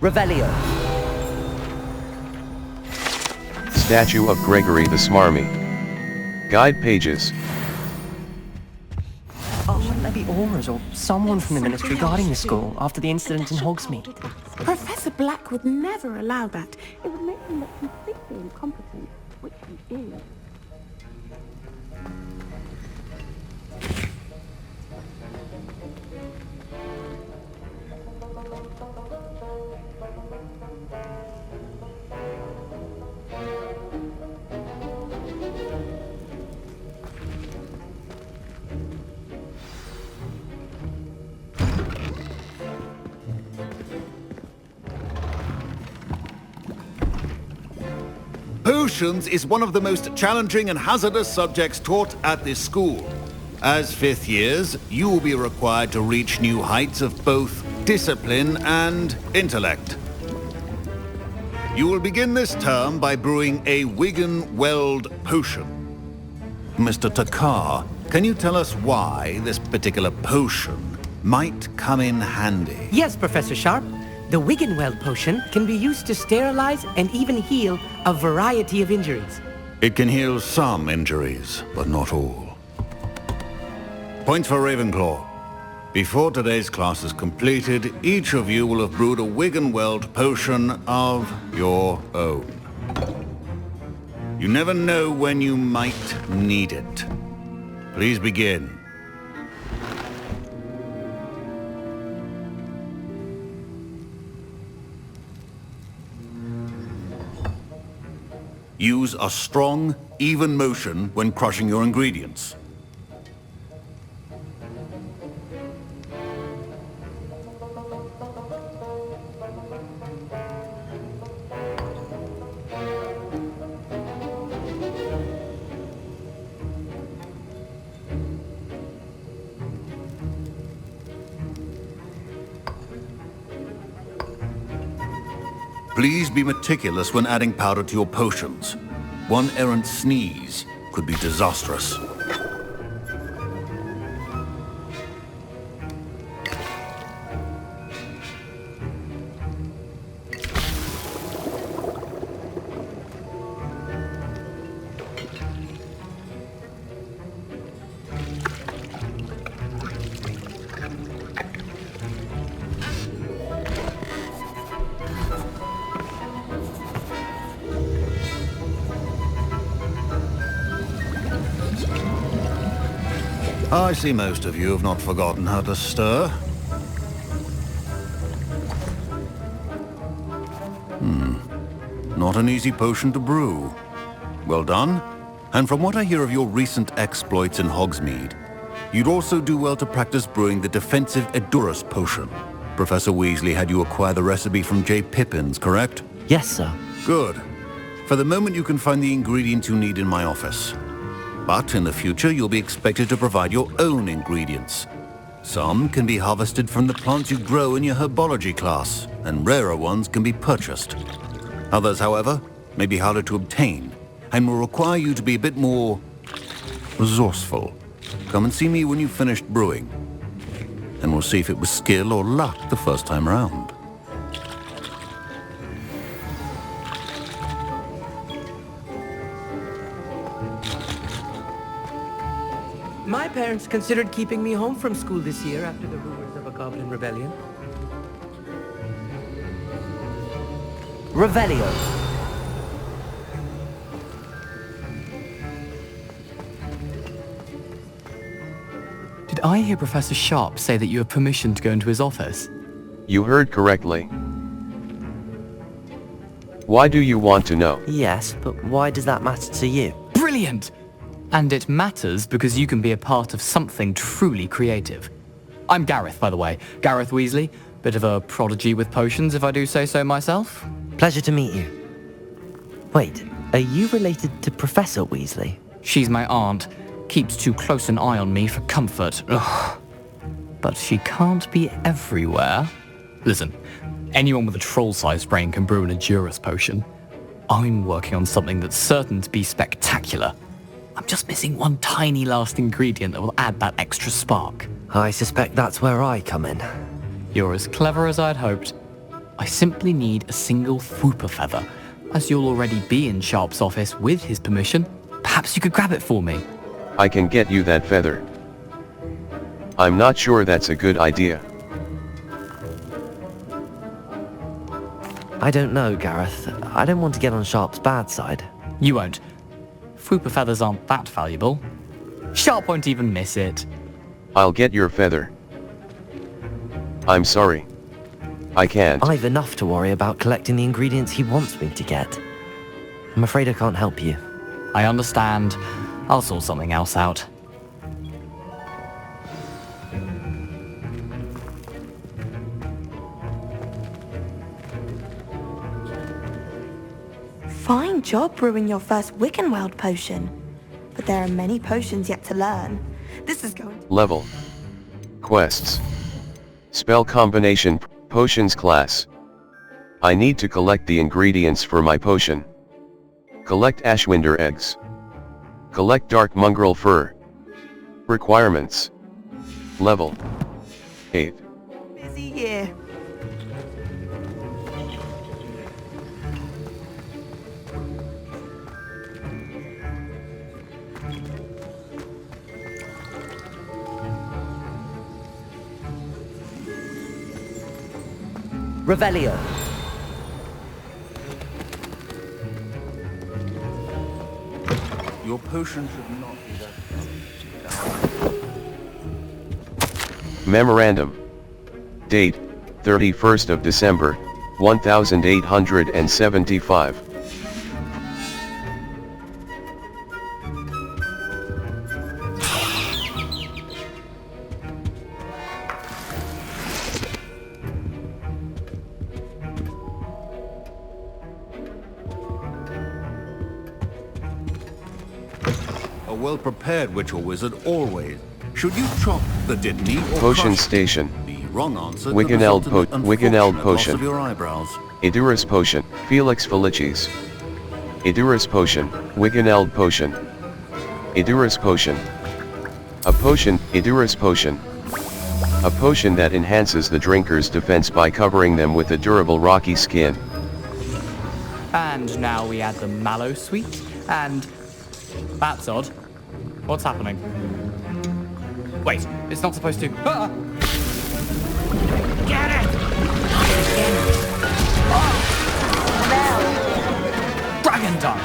Revelio. Statue of Gregory the Smarmy. Guide pages. Oh, shouldn't there be auras or someone from the ministry guarding the school after the incident in Hogsmeade? Professor Black would never allow that. It would make him look completely incompetent, which he is. Potions is one of the most challenging and hazardous subjects taught at this school. As fifth years, you will be required to reach new heights of both discipline and intellect. You will begin this term by brewing a Wigan-Weld potion. Mr. Takar, can you tell us why this particular potion might come in handy? Yes, Professor Sharp. The Wigan-Weld potion can be used to sterilize and even heal a variety of injuries. It can heal some injuries, but not all. Points for Ravenclaw. Before today's class is completed, each of you will have brewed a Wigan-Weld potion of your own. You never know when you might need it. Please begin. Use a strong, even motion when crushing your ingredients. Please be meticulous when adding powder to your potions. One errant sneeze could be disastrous. I see most of you have not forgotten how to stir. Not an easy potion to brew. Well done. And from what I hear of your recent exploits in Hogsmeade, you'd also do well to practice brewing the defensive Edurus potion. Professor Weasley had you acquire the recipe from J. Pippins, correct? Yes, sir. Good. For the moment you can find the ingredients you need in my office. But in the future, you'll be expected to provide your own ingredients. Some can be harvested from the plants you grow in your herbology class, and rarer ones can be purchased. Others, however, may be harder to obtain, and will require you to be a bit more resourceful. Come and see me when you've finished brewing, and we'll see if it was skill or luck the first time round. My parents considered keeping me home from school this year after the rumors of a goblin rebellion. Revelio. Did I hear Professor Sharp say that you have permission to go into his office? You heard correctly. Why do you want to know? Yes, but why does that matter to you? Brilliant! And it matters because you can be a part of something truly creative. I'm Gareth, by the way. Gareth Weasley. Bit of a prodigy with potions, if I do say so myself. Pleasure to meet you. Wait, are you related to Professor Weasley? She's my aunt. Keeps too close an eye on me for comfort. Ugh. But she can't be everywhere. Listen, anyone with a troll-sized brain can brew an Edurus potion. I'm working on something that's certain to be spectacular. I'm just missing one tiny last ingredient that will add that extra spark. I suspect that's where I come in. You're as clever as I'd hoped. I simply need a single Fwooper feather. As you'll already be in Sharp's office with his permission, perhaps you could grab it for me. I can get you that feather. I'm not sure that's a good idea. I don't know, Gareth. I don't want to get on Sharp's bad side. You won't. Fwooper feathers aren't that valuable. Sharp won't even miss it. I'll get your feather. I'm sorry. I can't. I've enough to worry about collecting the ingredients he wants me to get. I'm afraid I can't help you. I understand. I'll sort something else out. Fine job brewing your first Wickenweld potion. But there are many potions yet to learn. This is going to... Level. Quests. Spell combination, potions class. I need to collect the ingredients for my potion. Collect Ashwinder eggs. Collect dark mongrel fur. Requirements. Level 8. Busy year. Revelio. Your potion should not be that. Memorandum. Date, 31st of December, 1875. A well-prepared witch or wizard always. Should you chop that did need or Potion crush station. the wrong answer Wiggeneld Wiggeneld potion. Of your eyebrows. Edurus potion, Felix Felicis. Edurus potion, Wiggeneld potion. Edurus potion. A potion, Edurus potion. A potion that enhances the drinker's defense by covering them with a durable rocky skin. And now we add the mallow sweet, and... That's odd. What's happening? Wait, it's not supposed to... Ah! Get it! Dragon Dung!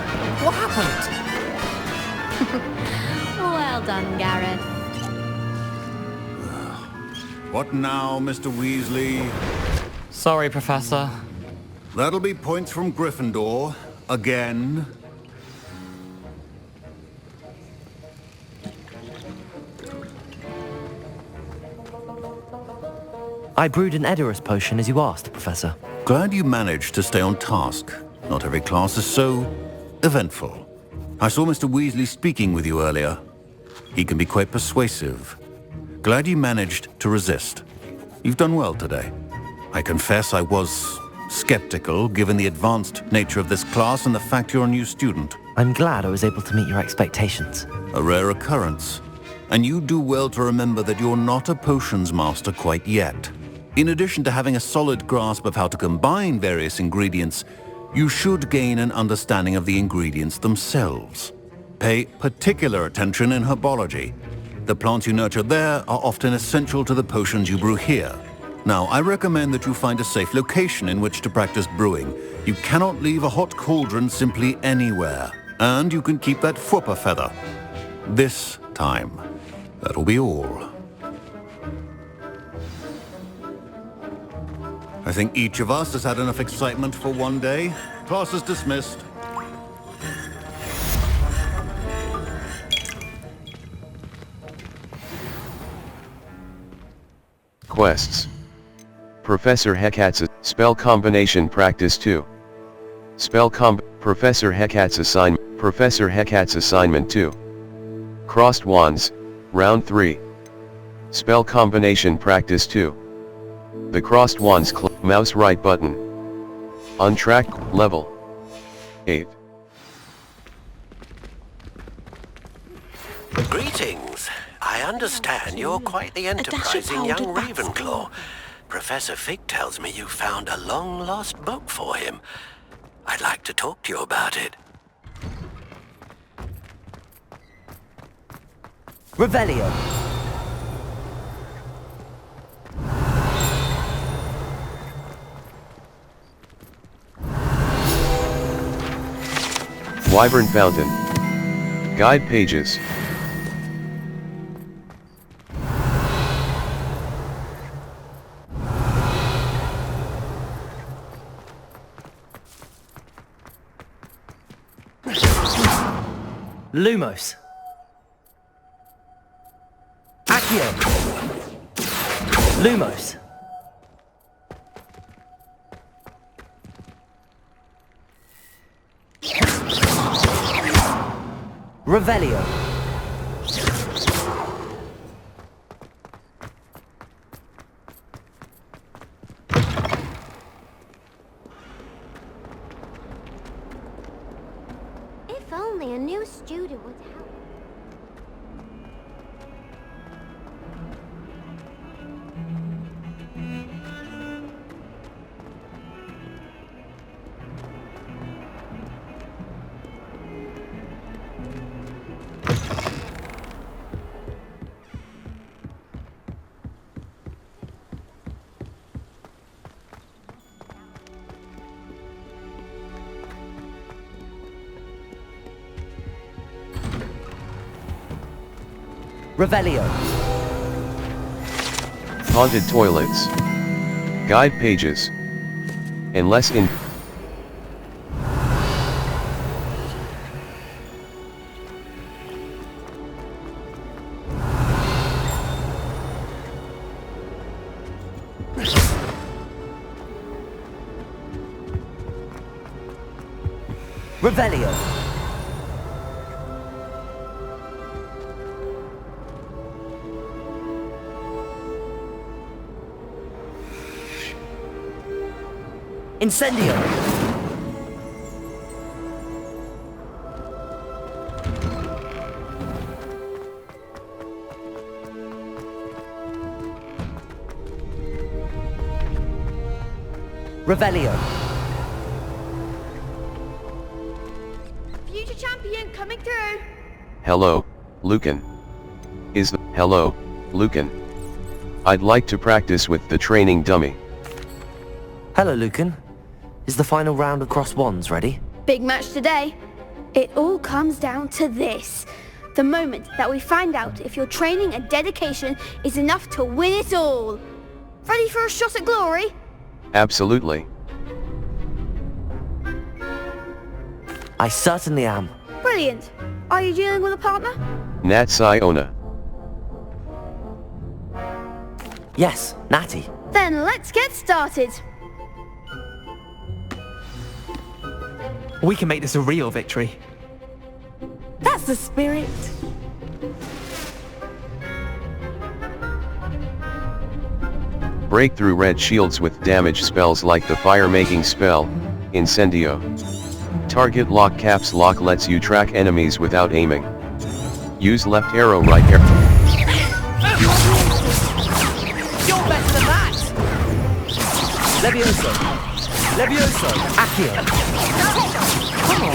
What happened? Well done, Gareth. What now, Mr. Weasley? Sorry, Professor. That'll be points from Gryffindor. Again. I brewed an Edurus potion as you asked, Professor. Glad you managed to stay on task. Not every class is so eventful. I saw Mr. Weasley speaking with you earlier. He can be quite persuasive. Glad you managed to resist. You've done well today. I confess I was skeptical given the advanced nature of this class and the fact you're a new student. I'm glad I was able to meet your expectations. A rare occurrence. And you do well to remember that you're not a potions master quite yet. In addition to having a solid grasp of how to combine various ingredients, you should gain an understanding of the ingredients themselves. Pay particular attention in herbology. The plants you nurture there are often essential to the potions you brew here. Now, I recommend that you find a safe location in which to practice brewing. You cannot leave a hot cauldron simply anywhere. And you can keep that Fwooper feather. This time. That'll be all. I think each of us has had enough excitement for one day. Class is dismissed. Quests. Professor Hecat's Spell Combination Practice 2. Professor Hecat's Assignment 2. Crossed Wands, Round 3. Spell Combination Practice 2. The Crossed Wands mouse right button. Untracked, level 8. Greetings. I understand you're quite the enterprising young Ravenclaw. Professor Fig tells me you found a long-lost book for him. I'd like to talk to you about it. Revelio. Wyvern Fountain. Guide pages. Lumos. Accio. Lumos. Revelio. If only a new student would help. Revelio. Haunted toilets. Guide pages. Unless in Revelio. Incendio. Revelio. Future champion coming through. Hello, Lucan. Hello, Lucan. I'd like to practice with the training dummy. Hello, Lucan. Is the final round of cross wands ready? Big match today. It all comes down to this. The moment that we find out if your training and dedication is enough to win it all. Ready for a shot at glory? Absolutely. I certainly am. Brilliant. Are you dealing with a partner? Nat Siona. Yes, Natty. Then let's get started. We can make this a real victory. That's the spirit. Break through red shields with damage spells like the fire-making spell, Incendio. Target lock caps lock lets you track enemies without aiming. Use left arrow right arrow. You're better than that! Levioso. Levioso. Accio. Come on.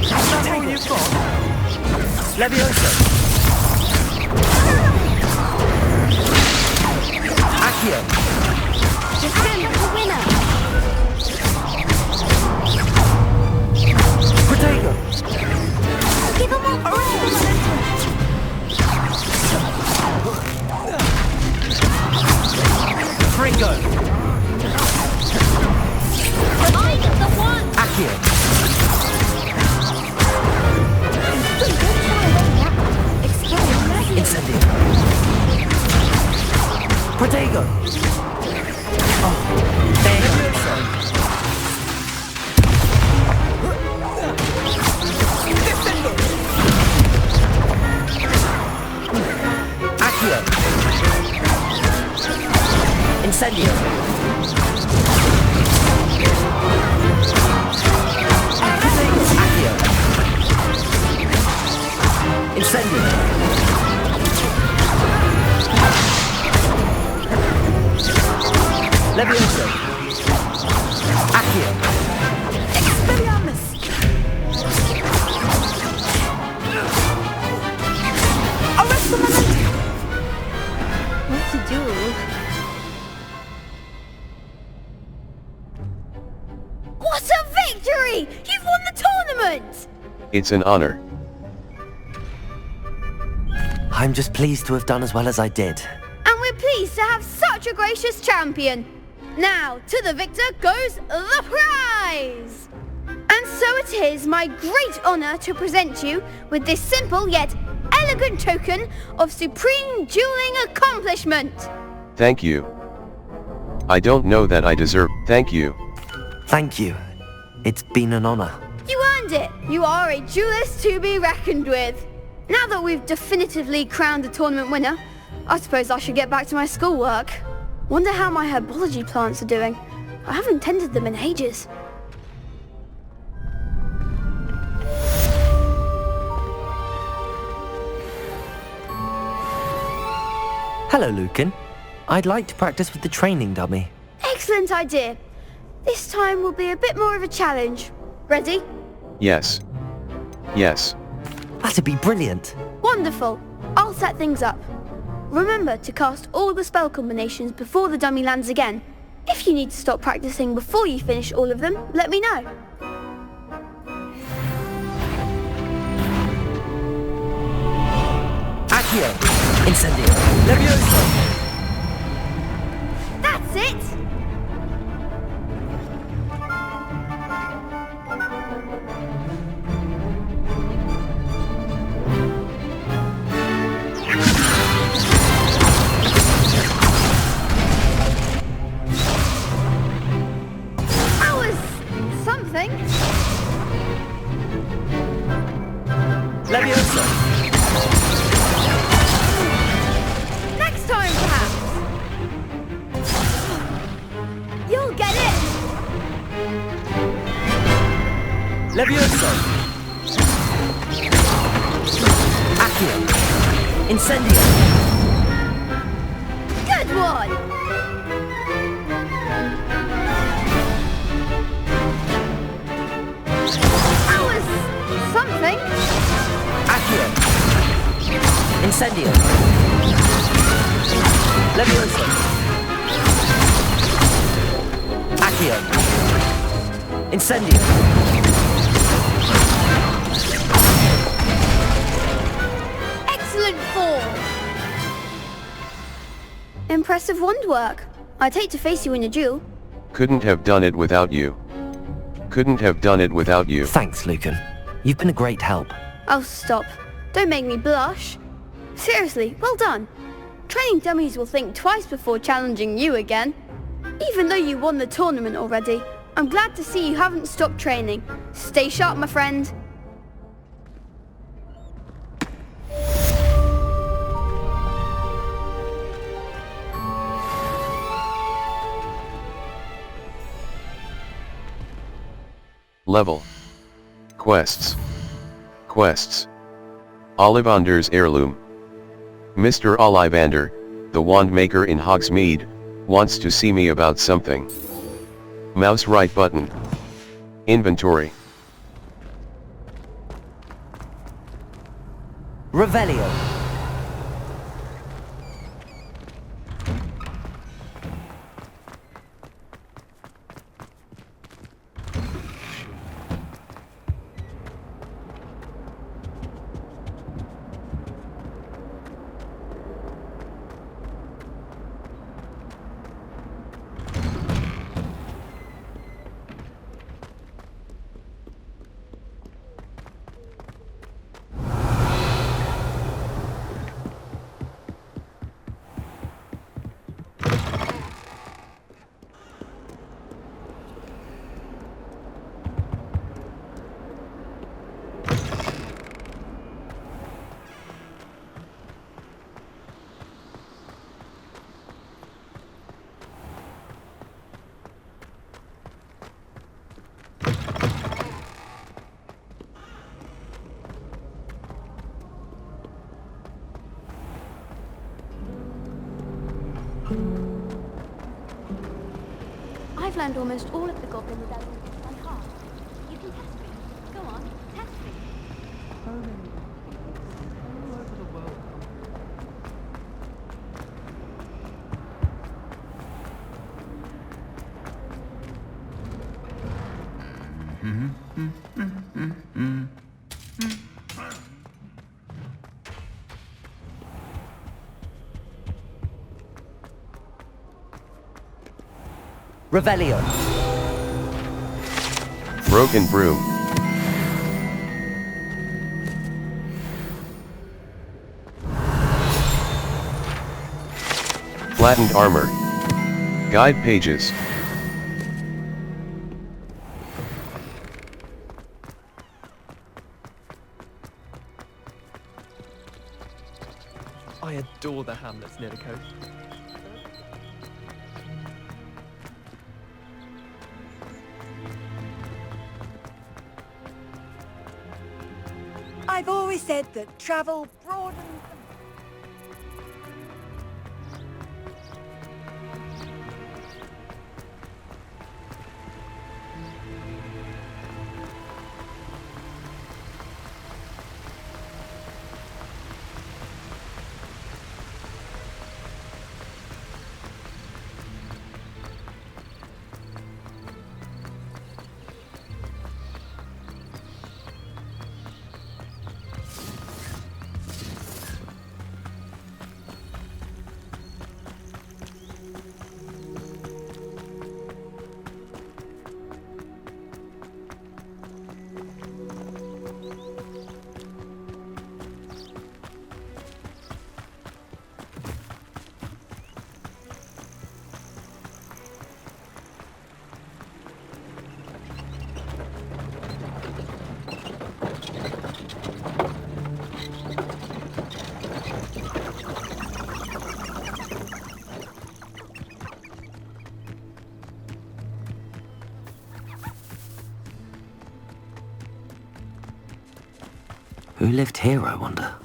That's all you've got? Levioso. Accio. Defend the winner. Protego. Give him more Fringo. I'm the one. Accio. Incendio. Protego. Accio. Incendio. Accio. Incendio. Levioso. Accio. Expelliarmus! Arresto Memento! What to do? What a victory! You've won the tournament! It's an honor. I'm just pleased to have done as well as I did. And we're pleased to have such a gracious champion. Now, to the victor goes the prize! And so it is my great honor to present you with this simple yet elegant token of supreme dueling accomplishment. Thank you. I don't know that I deserve. Thank you. Thank you. It's been an honor. You earned it. You are a duelist to be reckoned with. Now that we've definitively crowned the tournament winner, I suppose I should get back to my schoolwork. Wonder how my herbology plants are doing. I haven't tended them in ages. Hello, Lucan. I'd like to practice with the training dummy. Excellent idea. This time will be a bit more of a challenge. Ready? Yes. Yes. That'd be brilliant. Wonderful. I'll set things up. Remember to cast all the spell combinations before the dummy lands again. If you need to stop practicing before you finish all of them, let me know. Accio. Incendio. Levioso. That's it! Levioso. Next time, perhaps. You'll get it. Levioso. Accio. Incendio. Good one. Something. Accio. Incendio. Levioso. Accio. Incendio. Excellent form. Impressive wand work. I'd hate to face you in a duel. Couldn't have done it without you. Couldn't have done it without you. Thanks, Lucan. You've been a great help. Oh, stop. Don't make me blush. Seriously, well done. Training dummies will think twice before challenging you again. Even though you won the tournament already, I'm glad to see you haven't stopped training. Stay sharp, my friend. Level. Quests. Quests. Ollivander's Heirloom. Mr. Ollivander, the wand maker in Hogsmeade, wants to see me about something. Mouse right button. Inventory. Revelio. I've learned almost all of the Goblin Rebellion by heart. You can test me. Go on, test me. Revelio. Broken broom. Flattened armor. Guide pages. I adore the hamlets near the coast. I've always said that travel broadens. Who lived here, I wonder?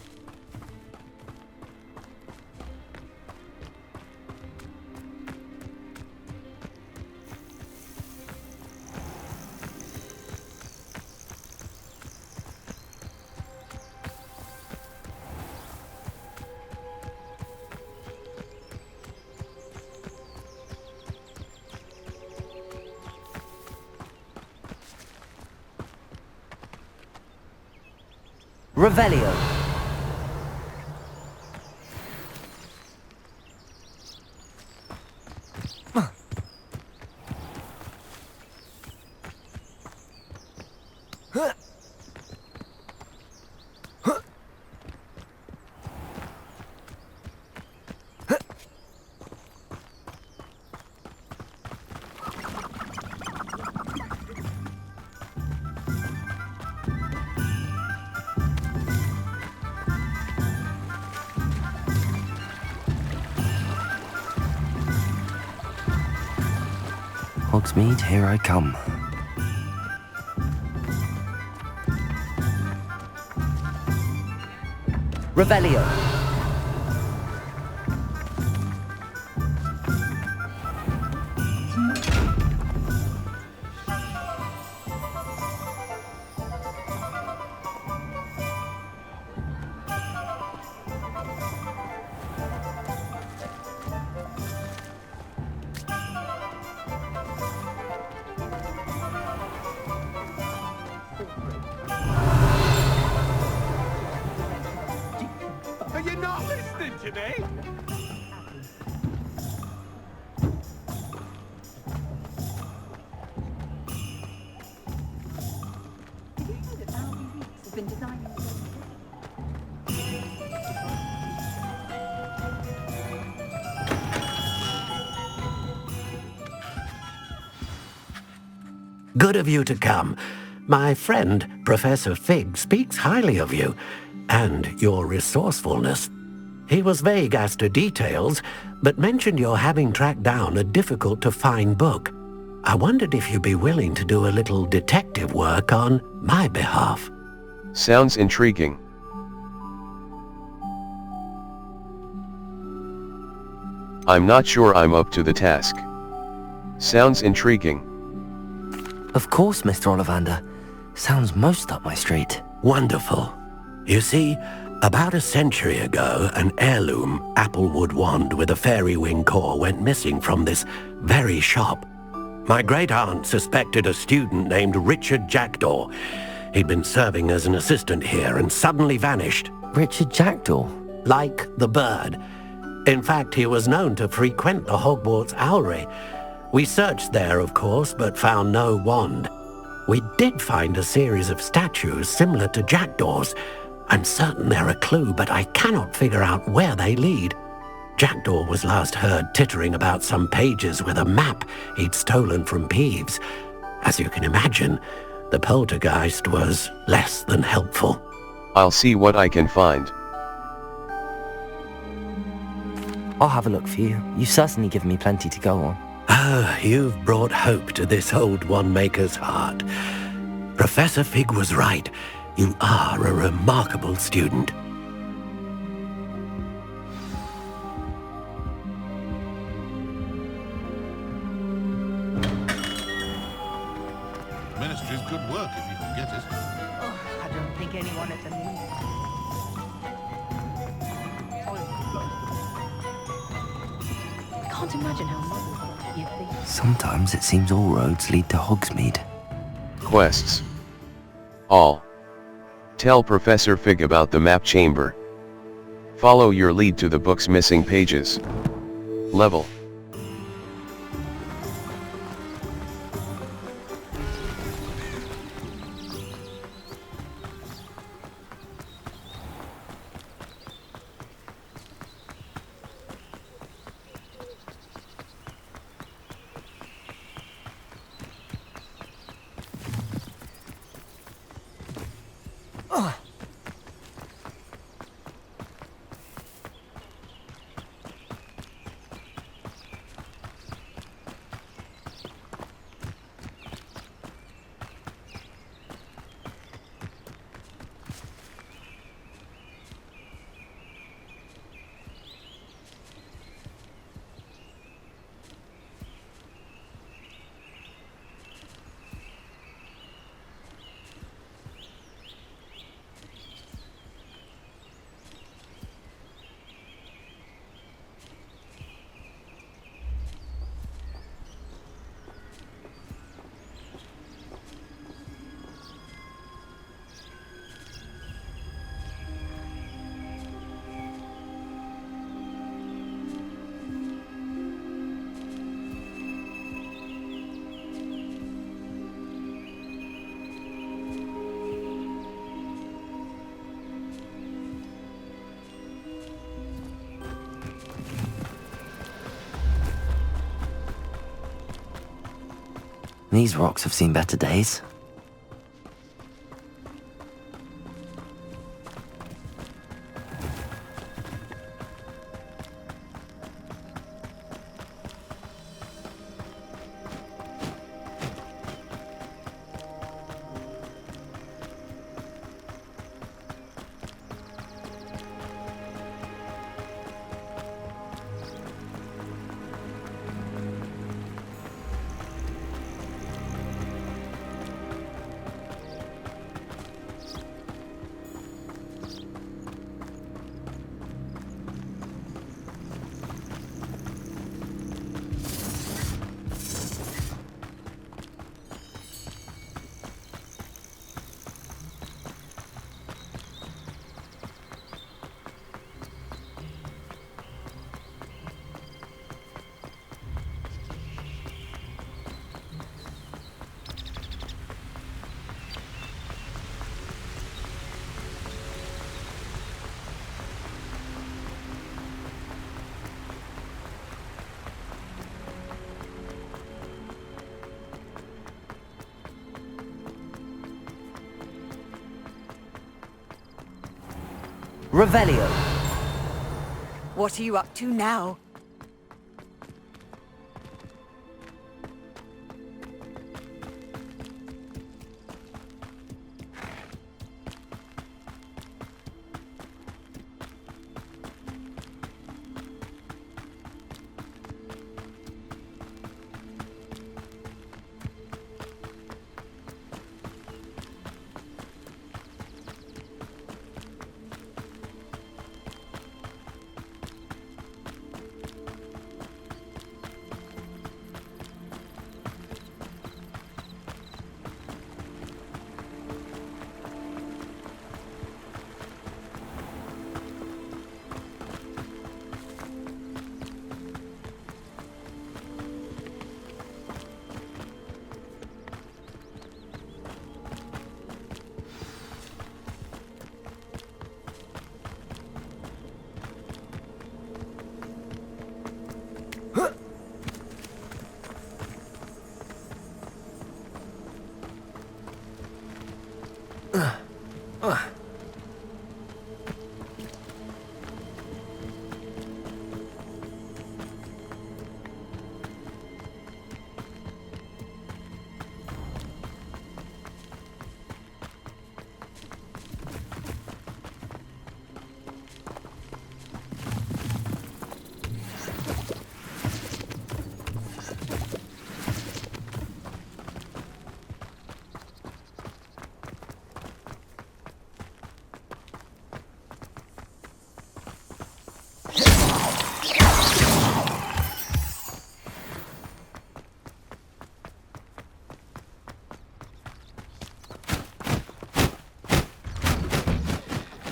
Revelio. Hogsmeade, here I come. Revelio. Are you not listening to me? Good of you to come. My friend, Professor Fig, speaks highly of you and your resourcefulness. He was vague as to details, but mentioned your having tracked down a difficult-to-find book. I wondered if you'd be willing to do a little detective work on my behalf. Sounds intriguing. I'm not sure I'm up to the task. Sounds intriguing. Of course, Mr. Ollivander. Sounds most up my street. Wonderful. You see, about a century ago, an heirloom applewood wand with a fairy wing core went missing from this very shop. My great-aunt suspected a student named Richard Jackdaw. He'd been serving as an assistant here and suddenly vanished. Richard Jackdaw? Like the bird. In fact, he was known to frequent the Hogwarts Owlery. We searched there, of course, but found no wand. We did find a series of statues similar to Jackdaw's. I'm certain they're a clue, but I cannot figure out where they lead. Jackdaw was last heard tittering about some pages with a map he'd stolen from Peeves. As you can imagine, the poltergeist was less than helpful. I'll see what I can find. I'll have a look for you. You've certainly given me plenty to go on. Ah, you've brought hope to this old one-maker's heart. Professor Fig was right. You are a remarkable student. Ministry's good work if you can get it. Oh, I don't think anyone at the I can't imagine how much you think. Sometimes it seems all roads lead to Hogsmeade. Quests. All. Tell Professor Fig about the map chamber. Follow your lead to the book's missing pages. Level. These rocks have seen better days. Revelio. What are you up to now?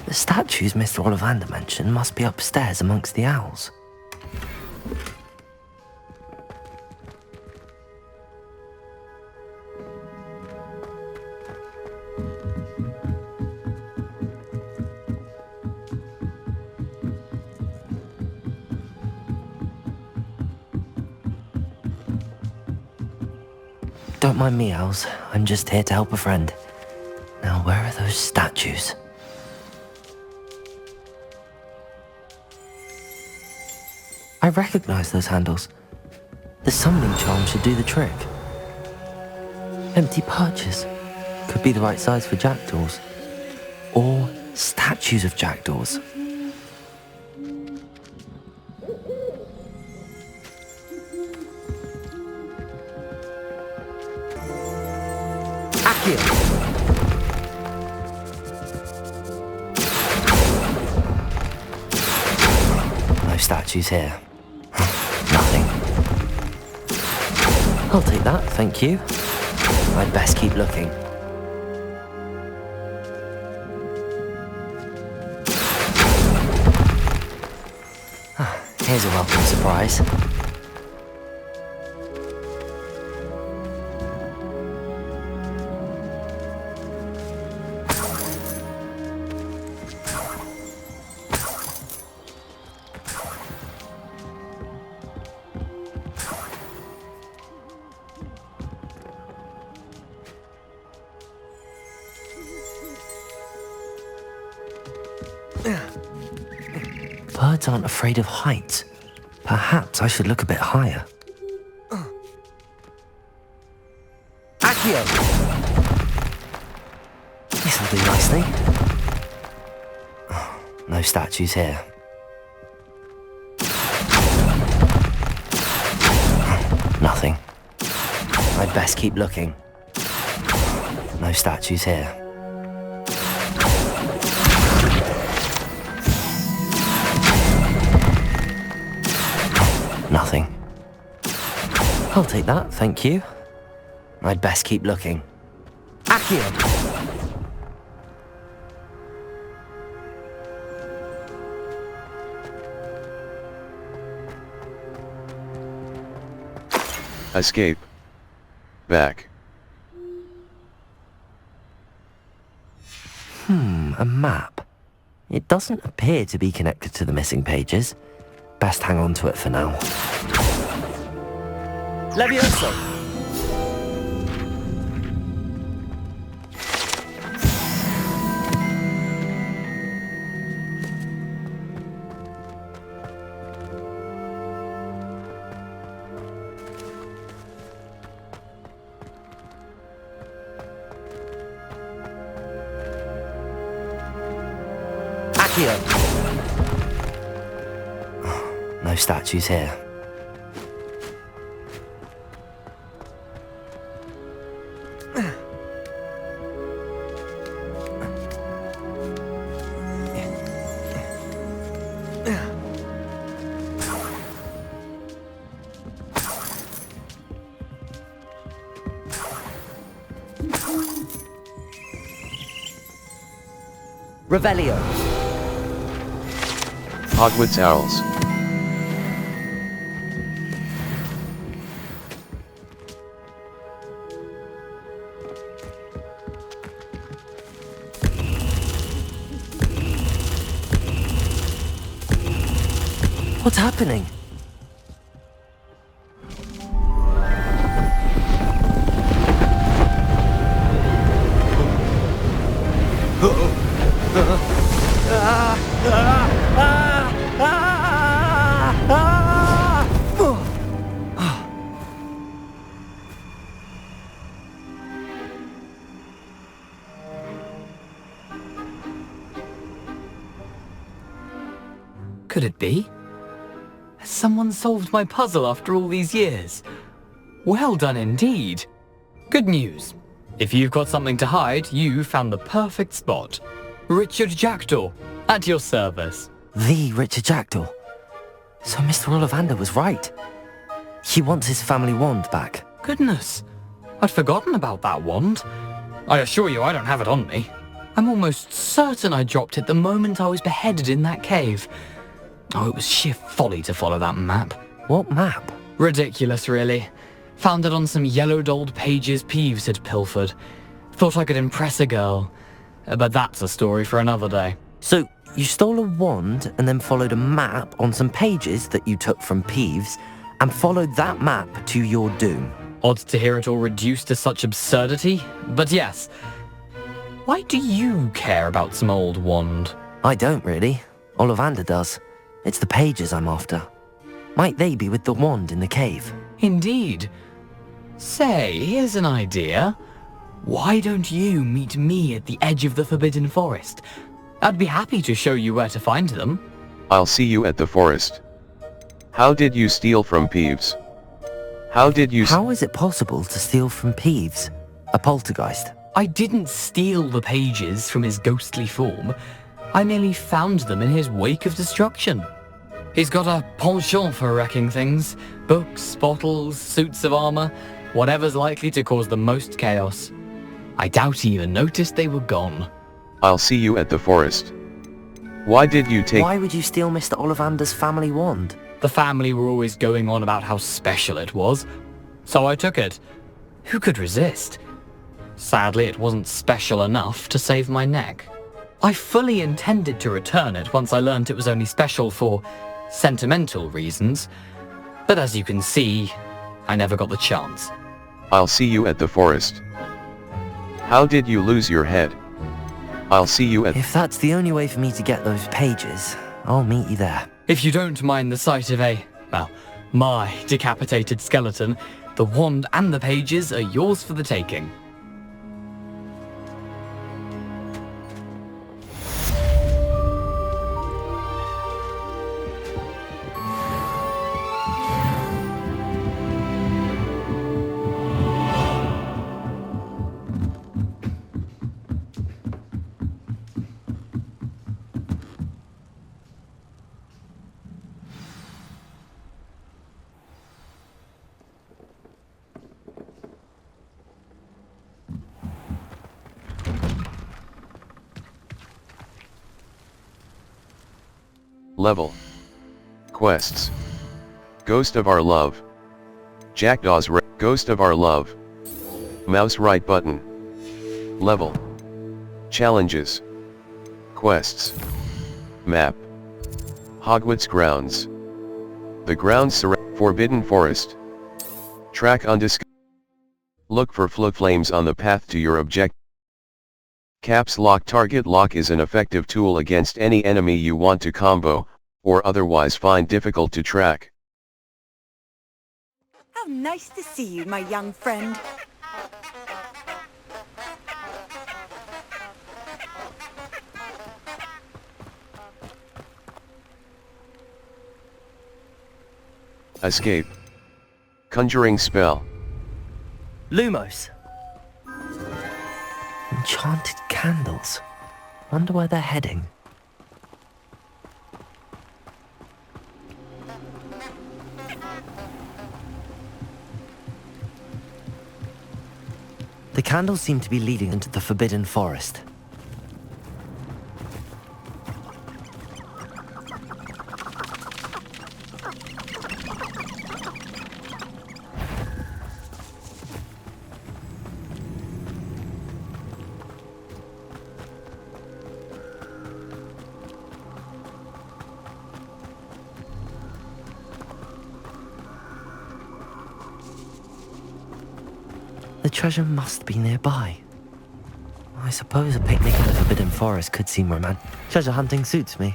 The statues Mr. Ollivander mentioned must be upstairs amongst the owls. Don't mind me, owls. I'm just here to help a friend. Now, where are those statues? I recognize those handles. The summoning charm should do the trick. Empty perches. Could be the right size for jackdaws. Or statues of jackdaws. No statues here. Nothing. I'll take that, thank you. I'd best keep looking. Here's a welcome surprise. Birds aren't afraid of heights. Perhaps I should look a bit higher. Accio! This'll do nicely. No statues here. Nothing. I'd best keep looking. No statues here. Nothing. I'll take that, thank you. I'd best keep looking. Accio! Escape. Back. A map. It doesn't appear to be connected to the missing pages. Best hang on to it for now. Levioso! No statues here. Revelio. Hogwarts Owls. What's happening? Could it be? Has someone solved my puzzle after all these years? Well done indeed. Good news. If you've got something to hide, you found the perfect spot. Richard Jackdaw, at your service. The Richard Jackdaw. So Mr. Ollivander was right. He wants his family wand back. Goodness, I'd forgotten about that wand. I assure you I don't have it on me. I'm almost certain I dropped it the moment I was beheaded in that cave. Oh, it was sheer folly to follow that map. What map? Ridiculous, really. Found it on some yellowed old pages Peeves had pilfered. Thought I could impress a girl. But that's a story for another day. So, you stole a wand and then followed a map on some pages that you took from Peeves and followed that map to your doom. Odd to hear it all reduced to such absurdity, but yes. Why do you care about some old wand? I don't really. Ollivander does. It's the pages I'm after. Might they be with the wand in the cave? Indeed. Say, here's an idea. Why don't you meet me at the edge of the Forbidden Forest? I'd be happy to show you where to find them. I'll see you at the forest. How did you steal from Peeves? How is it possible to steal from Peeves? A poltergeist? I didn't steal the pages from his ghostly form. I merely found them in his wake of destruction. He's got a penchant for wrecking things. Books, bottles, suits of armor, whatever's likely to cause the most chaos. I doubt he even noticed they were gone. I'll see you at the forest. Why would you steal Mr. Ollivander's family wand? The family were always going on about how special it was, so I took it. Who could resist? Sadly, it wasn't special enough to save my neck. I fully intended to return it once I learned it was only special for sentimental reasons, but as you can see, I never got the chance. I'll see you at the forest. How did you lose your head? I'll see you at... If that's the only way for me to get those pages, I'll meet you there. If you don't mind the sight of my decapitated skeleton, the wand and the pages are yours for the taking. Level. Quests. Ghost of Our Love. Jackdaw's Ghost of Our Love. Mouse right button. Level. Challenges. Quests. Map. Hogwarts grounds. The grounds surround Forbidden Forest. Track undiscovered. Look for flames on the path to your objective. Caps Lock. Target lock is an effective tool against any enemy you want to combo, or otherwise find difficult to track. How nice to see you, my young friend. Escape. Conjuring spell. Lumos. Enchanted candles. Wonder where they're heading. The candles seem to be leading into the Forbidden Forest. The treasure must be nearby. I suppose a picnic in the Forbidden Forest could seem romantic. Treasure hunting suits me.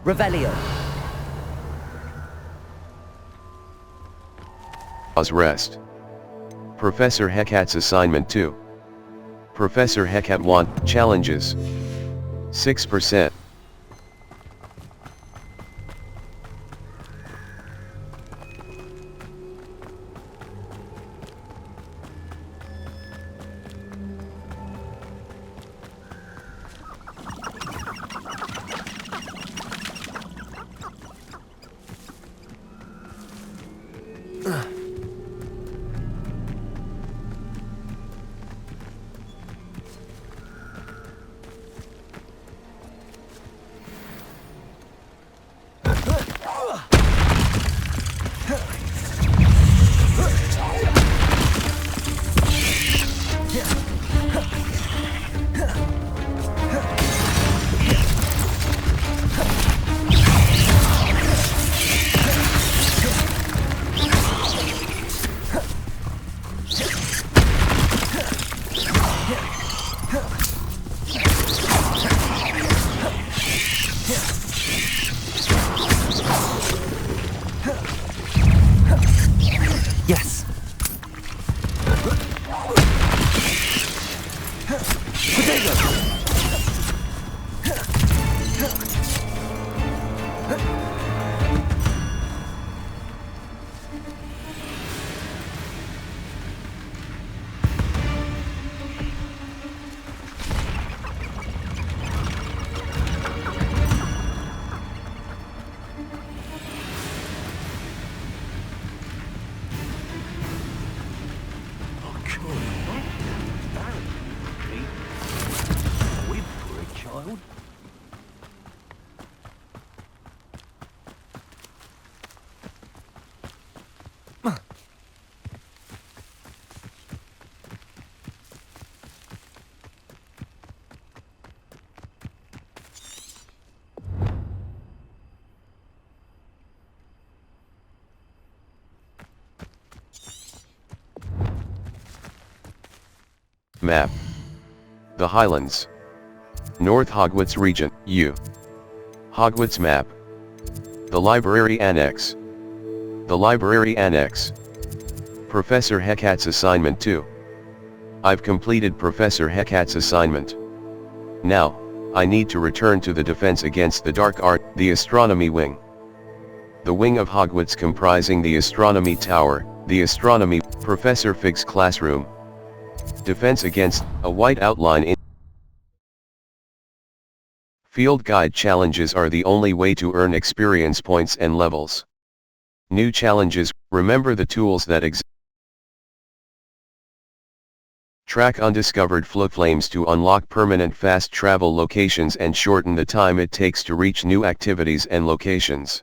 Revelio. Pause rest. Professor Hecat's assignment 2. Professor Hecat 1, challenges. 6%. Yes. Map. The Highlands. North Hogwarts Region, U. Hogwarts Map. The Library Annex. The Library Annex. Professor Hecat's assignment 2. I've completed Professor Hecat's assignment. Now, I need to return to the Defense Against the Dark Art, the Astronomy Wing. The wing of Hogwarts comprising the Astronomy Tower, the Astronomy, Professor Fig's classroom. Defense Against, a white outline in Field Guide challenges are the only way to earn experience points and levels. New challenges, remember the tools that exist. Track undiscovered flames to unlock permanent fast travel locations and shorten the time it takes to reach new activities and locations.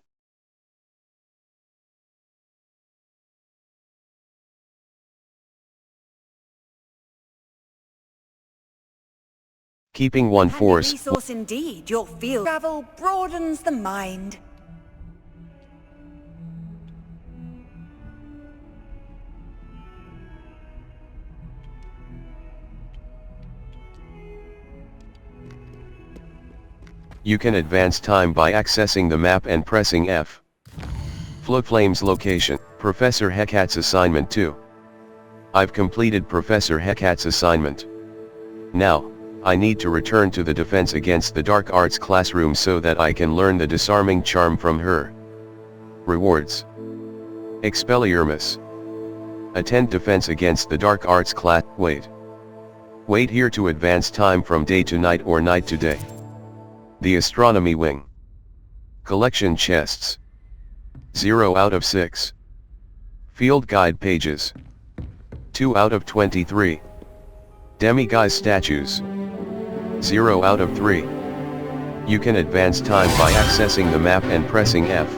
Keeping one force. Resource indeed. Your field travel broadens the mind. You can advance time by accessing the map and pressing F. Flames location, Professor Hecat's assignment 2. I've completed Professor Hecat's assignment. Now, I need to return to the Defense Against the Dark Arts classroom so that I can learn the disarming charm from her. Rewards. Expelliarmus. Attend Defense Against the Dark Arts class. Wait here to advance time from day to night or night to day. The Astronomy Wing. Collection chests. 0 out of 6. Field Guide pages. 2 out of 23. Demiguise statues. 0 out of 3. You can advance time by accessing the map and pressing F.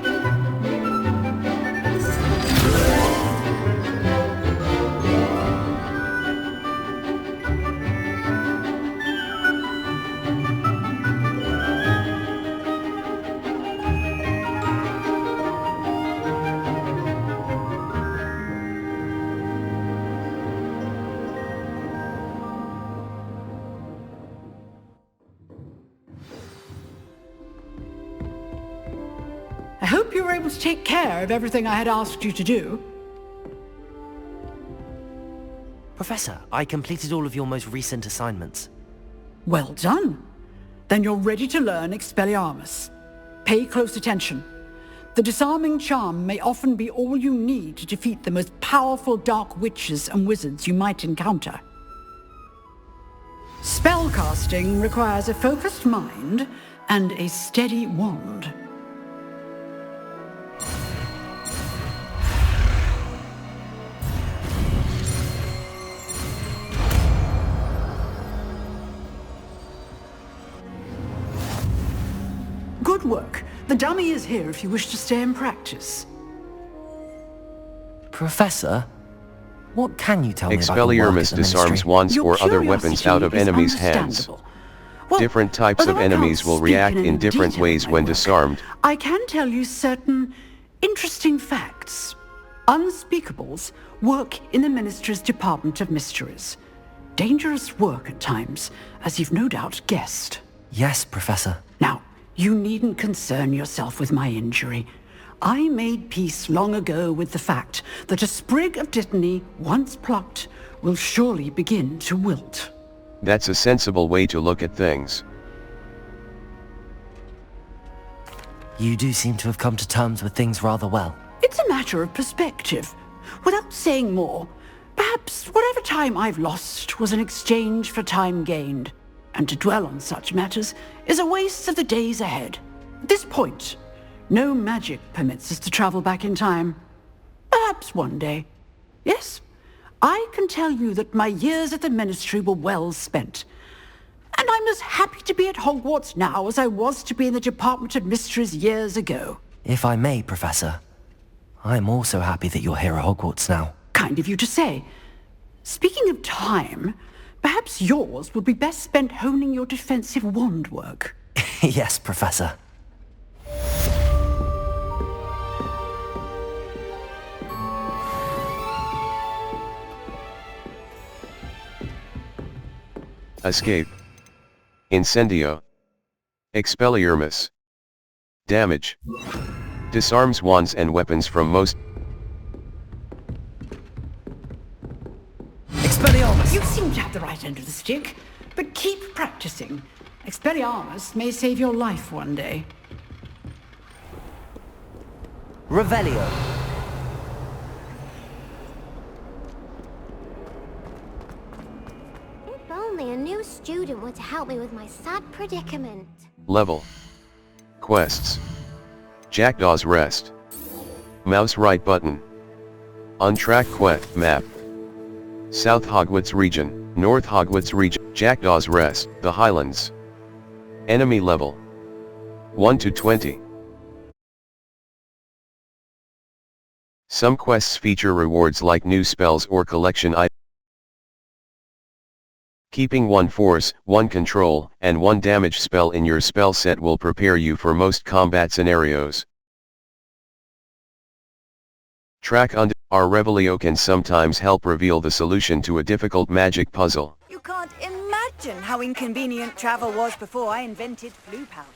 were able to take care of everything I had asked you to do? Professor, I completed all of your most recent assignments. Well done. Then you're ready to learn Expelliarmus. Pay close attention. The disarming charm may often be all you need to defeat the most powerful dark witches and wizards you might encounter. Spellcasting requires a focused mind and a steady wand. Good work. The dummy is here if you wish to stay and practice. Professor, what can you tell me about your work at Expelliarmus the disarms Ministry? wands Your or other weapons out of curiosity is enemies' hands. understandable. Well, Different types of although I can't enemies will speak react in in any different detail ways of my when work, disarmed. I can tell you certain interesting facts. Unspeakables work in the Ministry's Department of Mysteries. Dangerous work at times, as you've no doubt guessed. Yes, Professor. Now, you needn't concern yourself with my injury. I made peace long ago with the fact that a sprig of dittany, once plucked, will surely begin to wilt. That's a sensible way to look at things. You do seem to have come to terms with things rather well. It's a matter of perspective. Without saying more, perhaps whatever time I've lost was an exchange for time gained, and to dwell on such matters is a waste of the days ahead. At this point, no magic permits us to travel back in time. Perhaps one day. Yes, I can tell you that my years at the Ministry were well spent. And I'm as happy to be at Hogwarts now as I was to be in the Department of Mysteries years ago. If I may, Professor, I'm also happy that you're here at Hogwarts now. Kind of you to say. Speaking of time, perhaps yours would be best spent honing your defensive wand work. Yes, Professor. Escape. Incendio. Expelliarmus. Damage. Disarms wands and weapons from most. Expelliarmus! You seem to have the right end of the stick, but keep practicing. Expelliarmus may save your life one day. Revelio. If only a new student were to help me with my sad predicament. Level. Quests. Jackdaw's Rest. Mouse right button. Untracked quest map. South Hogwarts region, North Hogwarts region, Jackdaw's Rest, the Highlands. Enemy level. 1 to 20. Some quests feature rewards like new spells or collection items. Keeping 1 force, 1 control, and 1 damage spell in your spell set will prepare you for most combat scenarios. Track under our Revelio can sometimes help reveal the solution to a difficult magic puzzle. You can't imagine how inconvenient travel was before I invented blue powder.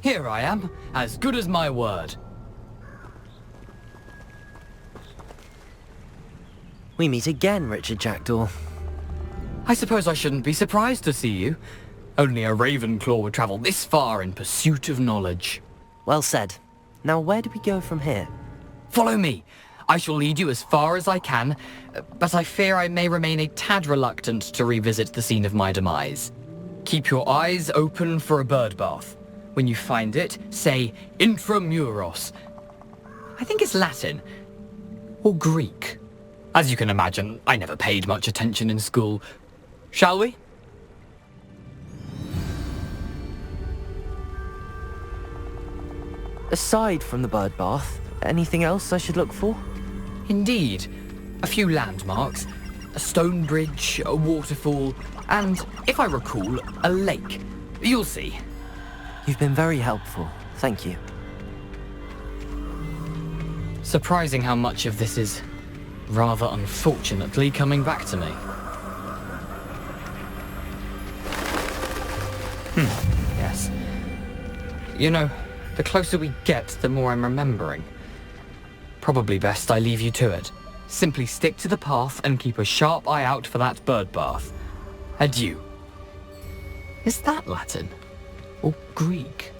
Here I am, as good as my word. We meet again, Richard Jackdaw. I suppose I shouldn't be surprised to see you. Only a Ravenclaw would travel this far in pursuit of knowledge. Well said. Now where do we go from here? Follow me. I shall lead you as far as I can, but I fear I may remain a tad reluctant to revisit the scene of my demise. Keep your eyes open for a bird bath. When you find it, say intramuros. I think it's Latin. Or Greek. As you can imagine, I never paid much attention in school. Shall we? Aside from the bird bath, anything else I should look for? Indeed. A few landmarks, a stone bridge, a waterfall, and, if I recall, a lake. You'll see. You've been very helpful. Thank you. Surprising how much of this is, rather unfortunately, coming back to me. Yes. You know, the closer we get, the more I'm remembering. Probably best I leave you to it. Simply stick to the path and keep a sharp eye out for that bird bath. Adieu. Is that Latin? Or Greek?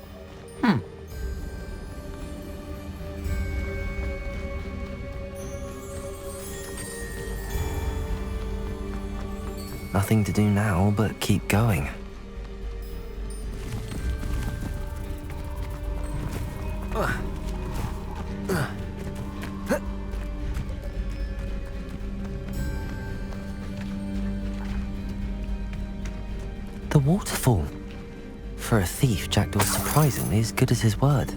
Nothing to do now but keep going. The waterfall. For a thief, Jackdaw's surprisingly as good as his word.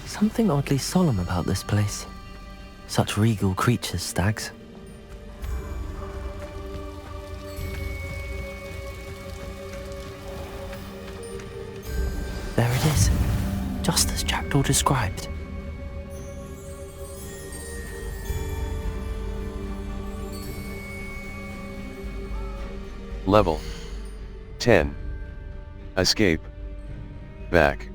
Something oddly solemn about this place. Such regal creatures, stags. There it is, just as Jackdaw described. Level 10. Escape. Back.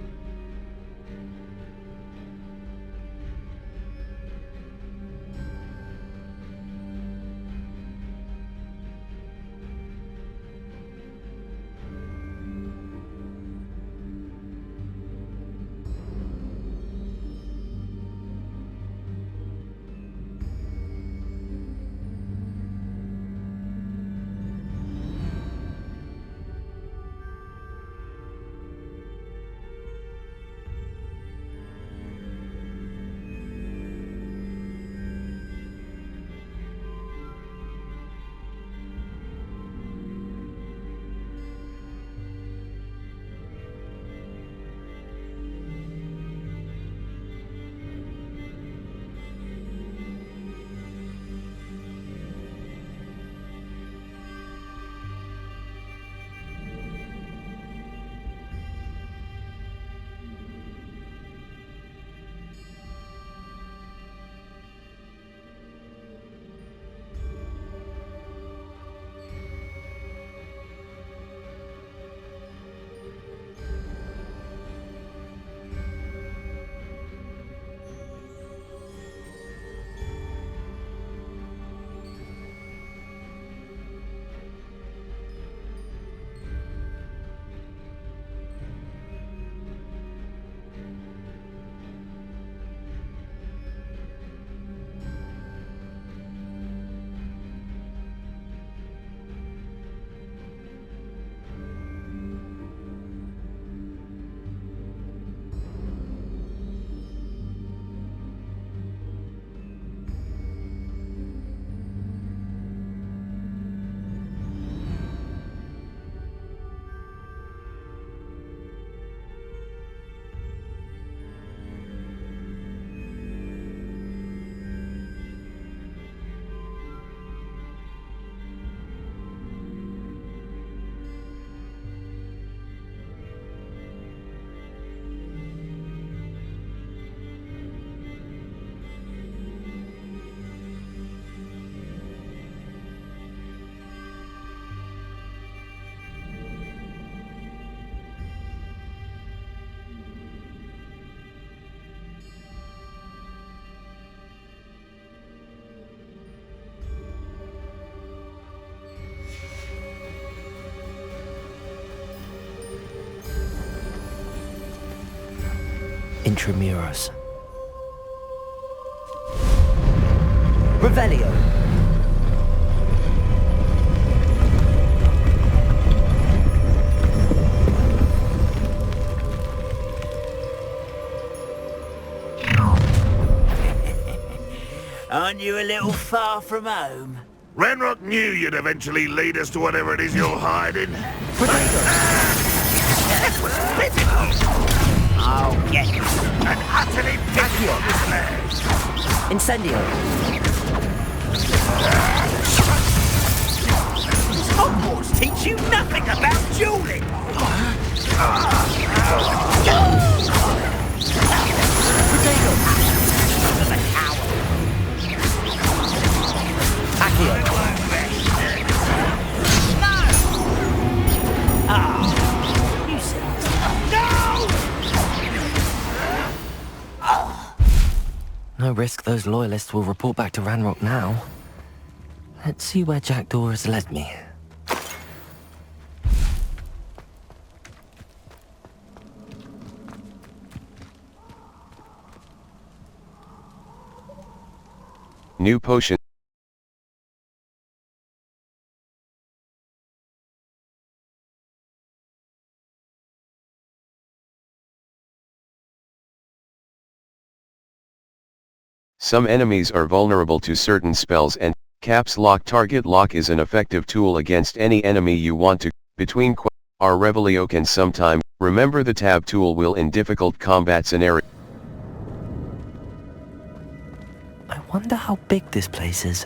Intramuros. Revelio. Aren't you a little far from home? Ranrock knew you'd eventually lead us to whatever it is you're hiding. That was pitiful! I'll get you. An utterly pitiful man. Incendio. Hogwarts teach you nothing about dueling! No risk those loyalists will report back to Ranrock now. Let's see where Jackdaw has led me. New potion. Some enemies are vulnerable to certain spells, and caps lock target lock is an effective tool against any enemy you want to. Between our Revelio can sometime. Remember the tab tool will in difficult combat scenario. I wonder how big this place is.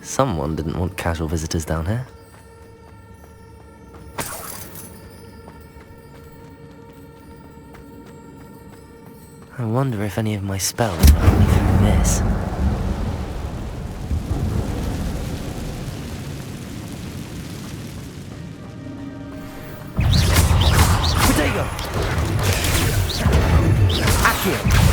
Someone didn't want casual visitors down here. I wonder if any of my spells will help me through this. Protego! Accio!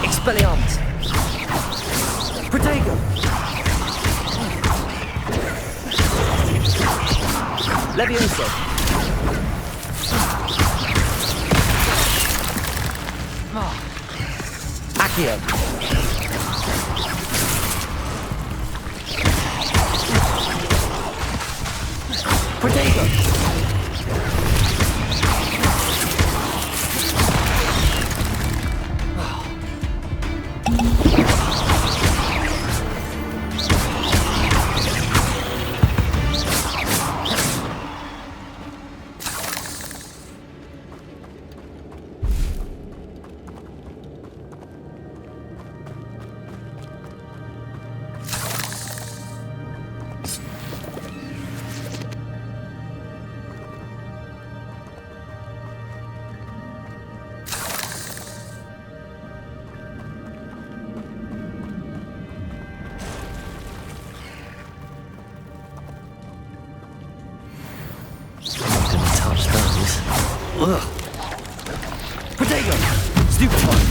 Expelliarmus! Protego! Levioso! Accio! Protego! Ugh. Protego! Stupid one!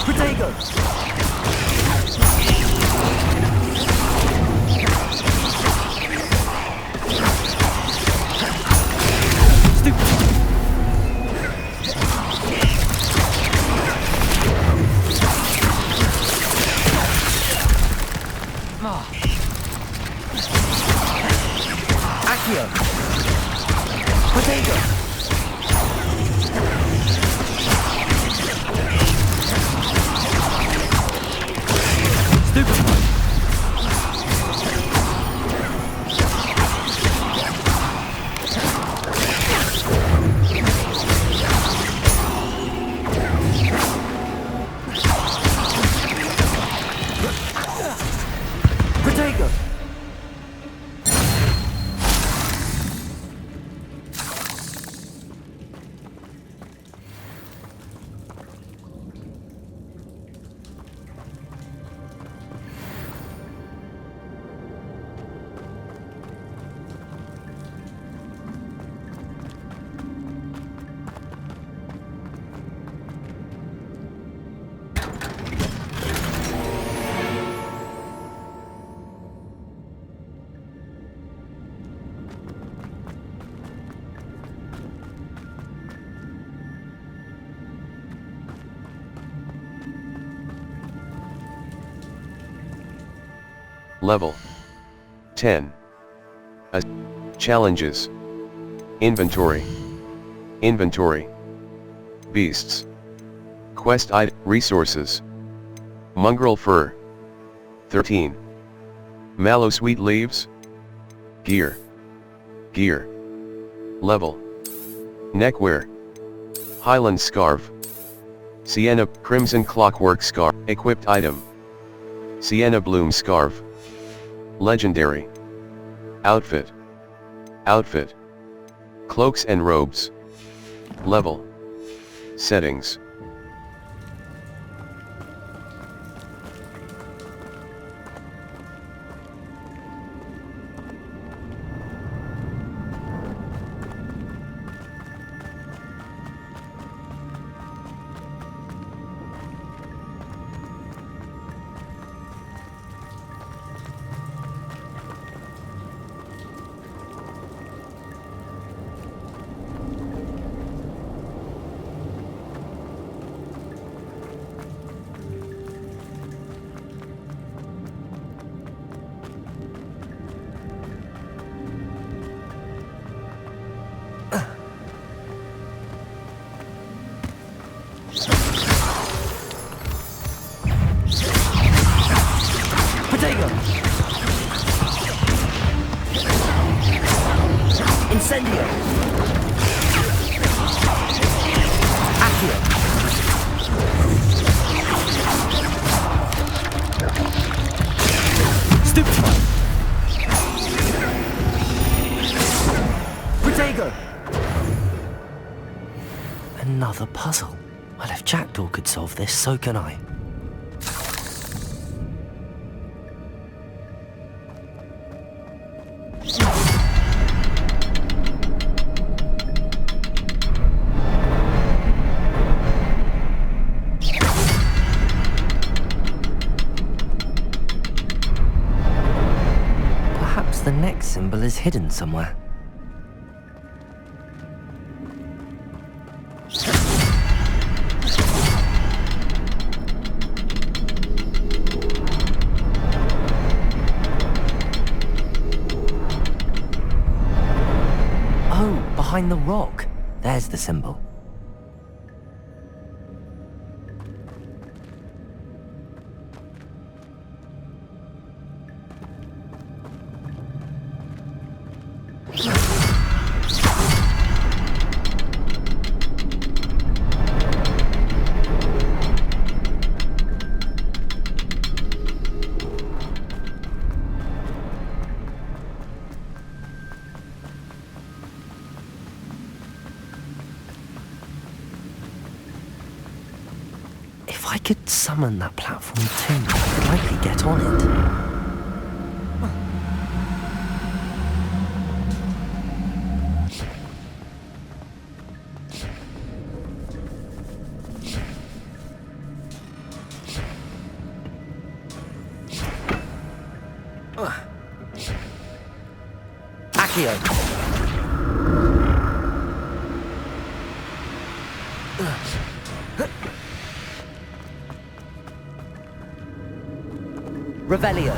Protego! Accio! Potato! Stupefy! Protego! Level 10. Challenges. Inventory. Inventory. Beasts. Quest item. Resources. Mongrel fur. 13. Mallow sweet leaves. Gear. Gear. Level. Neckwear. Highland scarf. Sienna crimson clockwork scarf. Equipped item. Sienna bloom scarf. Legendary. Outfit. Outfit. Cloaks and robes. Level. Settings. Incendio! Accio! Stupefy! Protego! Another puzzle. Well, if Jackdaw could solve this, so can I. The next symbol is hidden somewhere. Oh, behind the rock. There's the symbol. If I could summon that platform too, I could likely get on it. Accio! Revelio!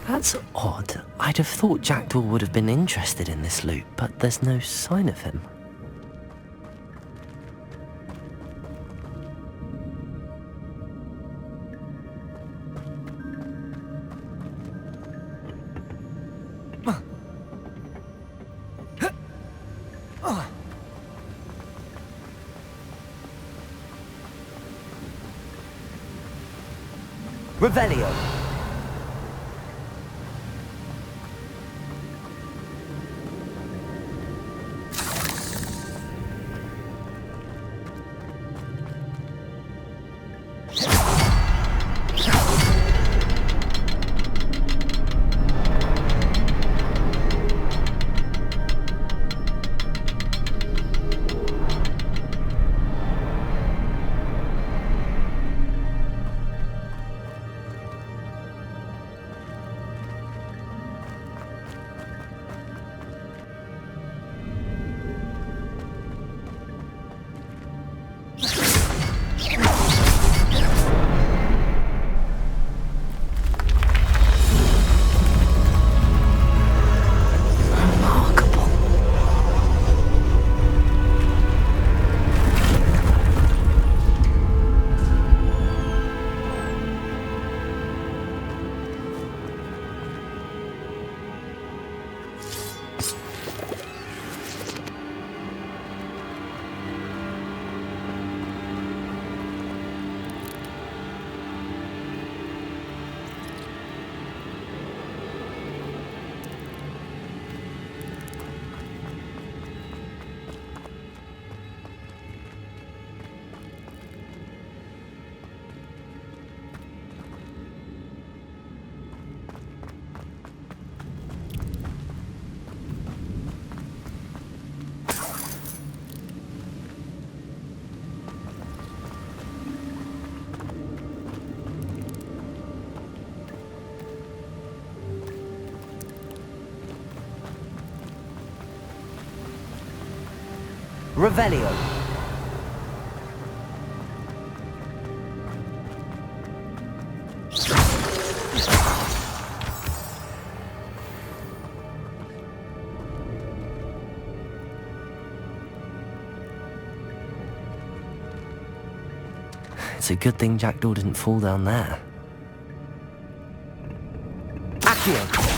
That's odd. I'd have thought Jackdaw would have been interested in this loot, but there's no sign of him. Revelio. Revelio. It's a good thing Jackdaw didn't fall down there. Accio.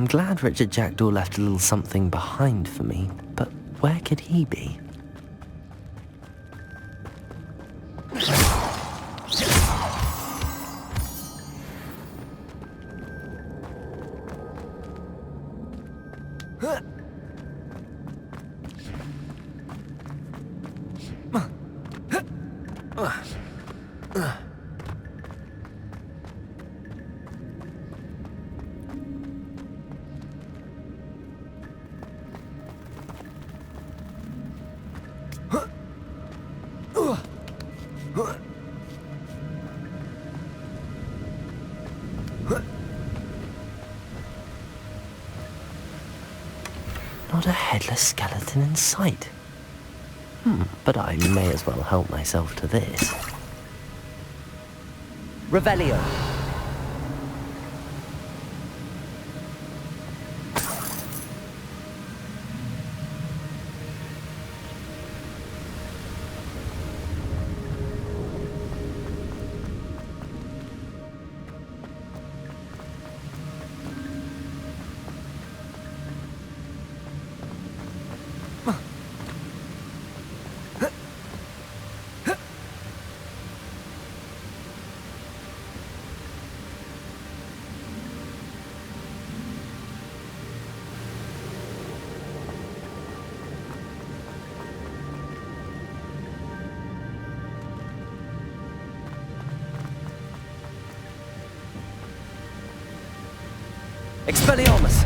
I'm glad Richard Jackdaw left a little something behind for me, but where could he be? Not a headless skeleton in sight. But I may as well help myself to this. Revelio. Expelliarmus!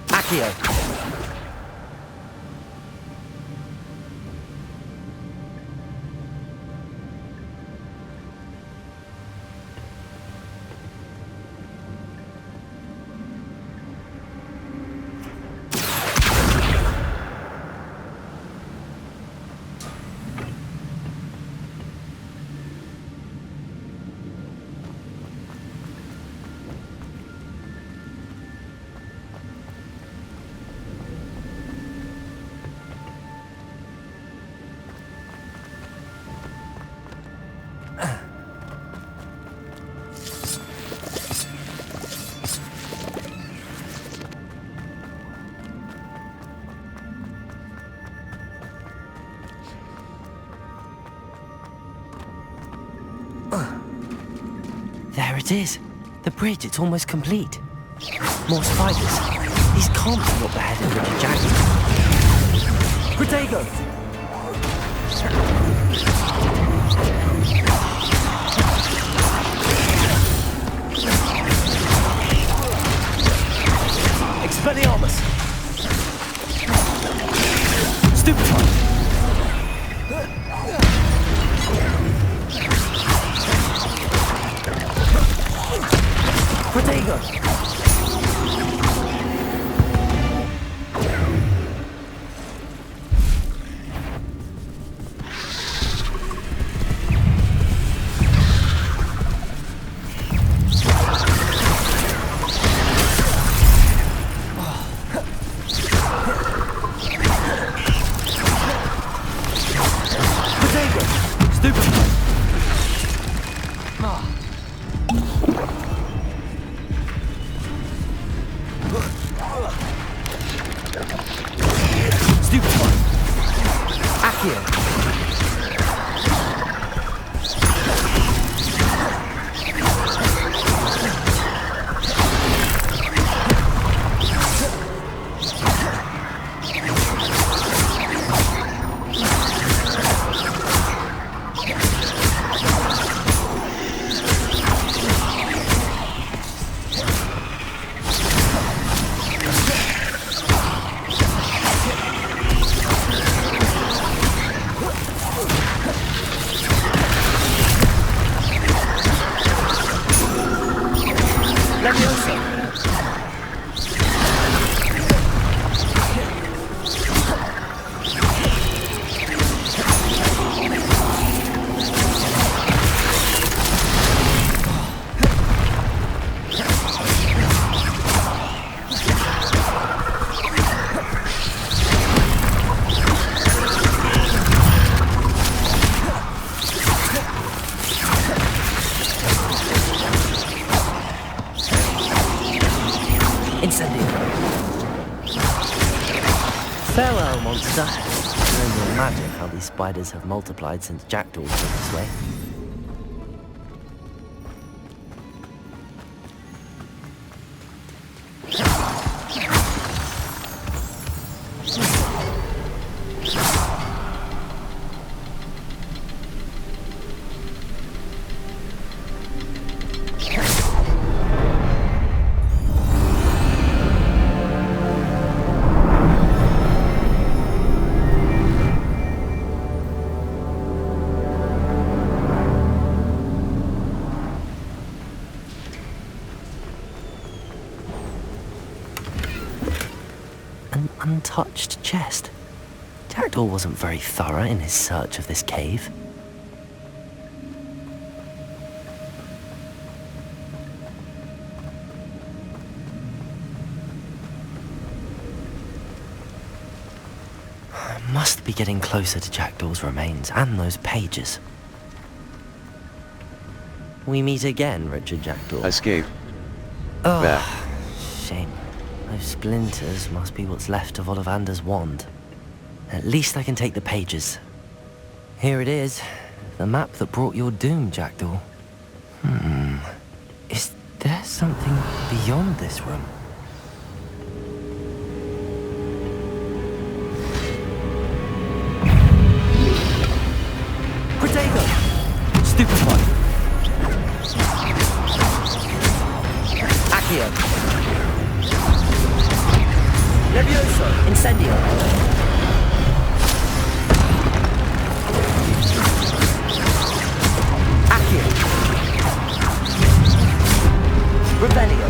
Accio! There it is. The bridge, it's almost complete. More spiders. These can't be what the head of Richard Jackson. Protego! Expelliarmus! Stupefy! Protego! Farewell, monster. I can only imagine how these spiders have multiplied since Jackdaw took this way. untouched chest. Jackdaw wasn't very thorough in his search of this cave. I must be getting closer to Jackdaw's remains and those pages. We meet again, Richard Jackdaw. Escape. Oh, Back. shame. Those splinters must be what's left of Ollivander's wand. At least I can take the pages. Here it is. The map that brought your doom, Jackdaw. Is there something beyond this room? Protego! Stupefy! Accio! Levioso! Incendio! Accio! Revelio!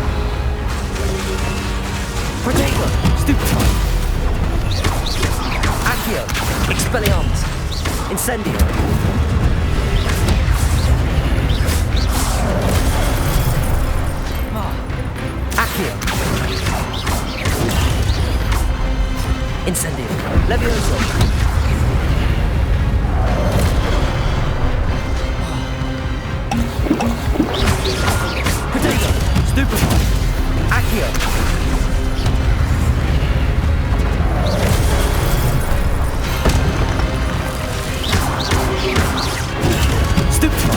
Protego! Stupefy! Accio! Expelliarmus! Incendio! Accio! Incendio! Levioso! Protego! Stupefy! Accio! Stupefy!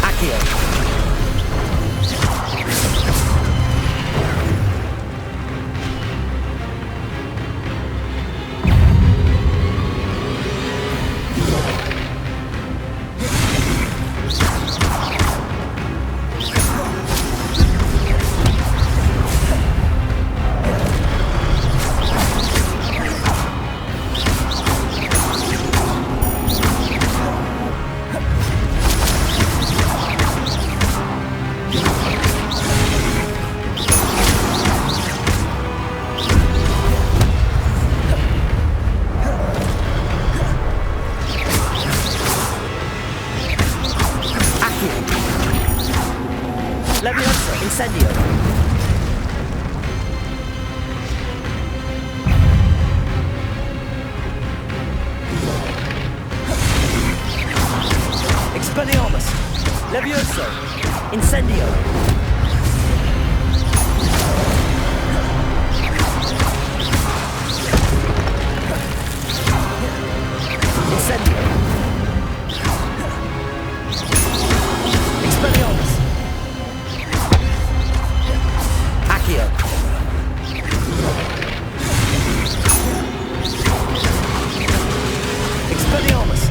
Accio! Levioso! Incendio! Expelliarmus! Levioso! Incendio! Incendio! Expelliarmus! Accio! Expelliarmus!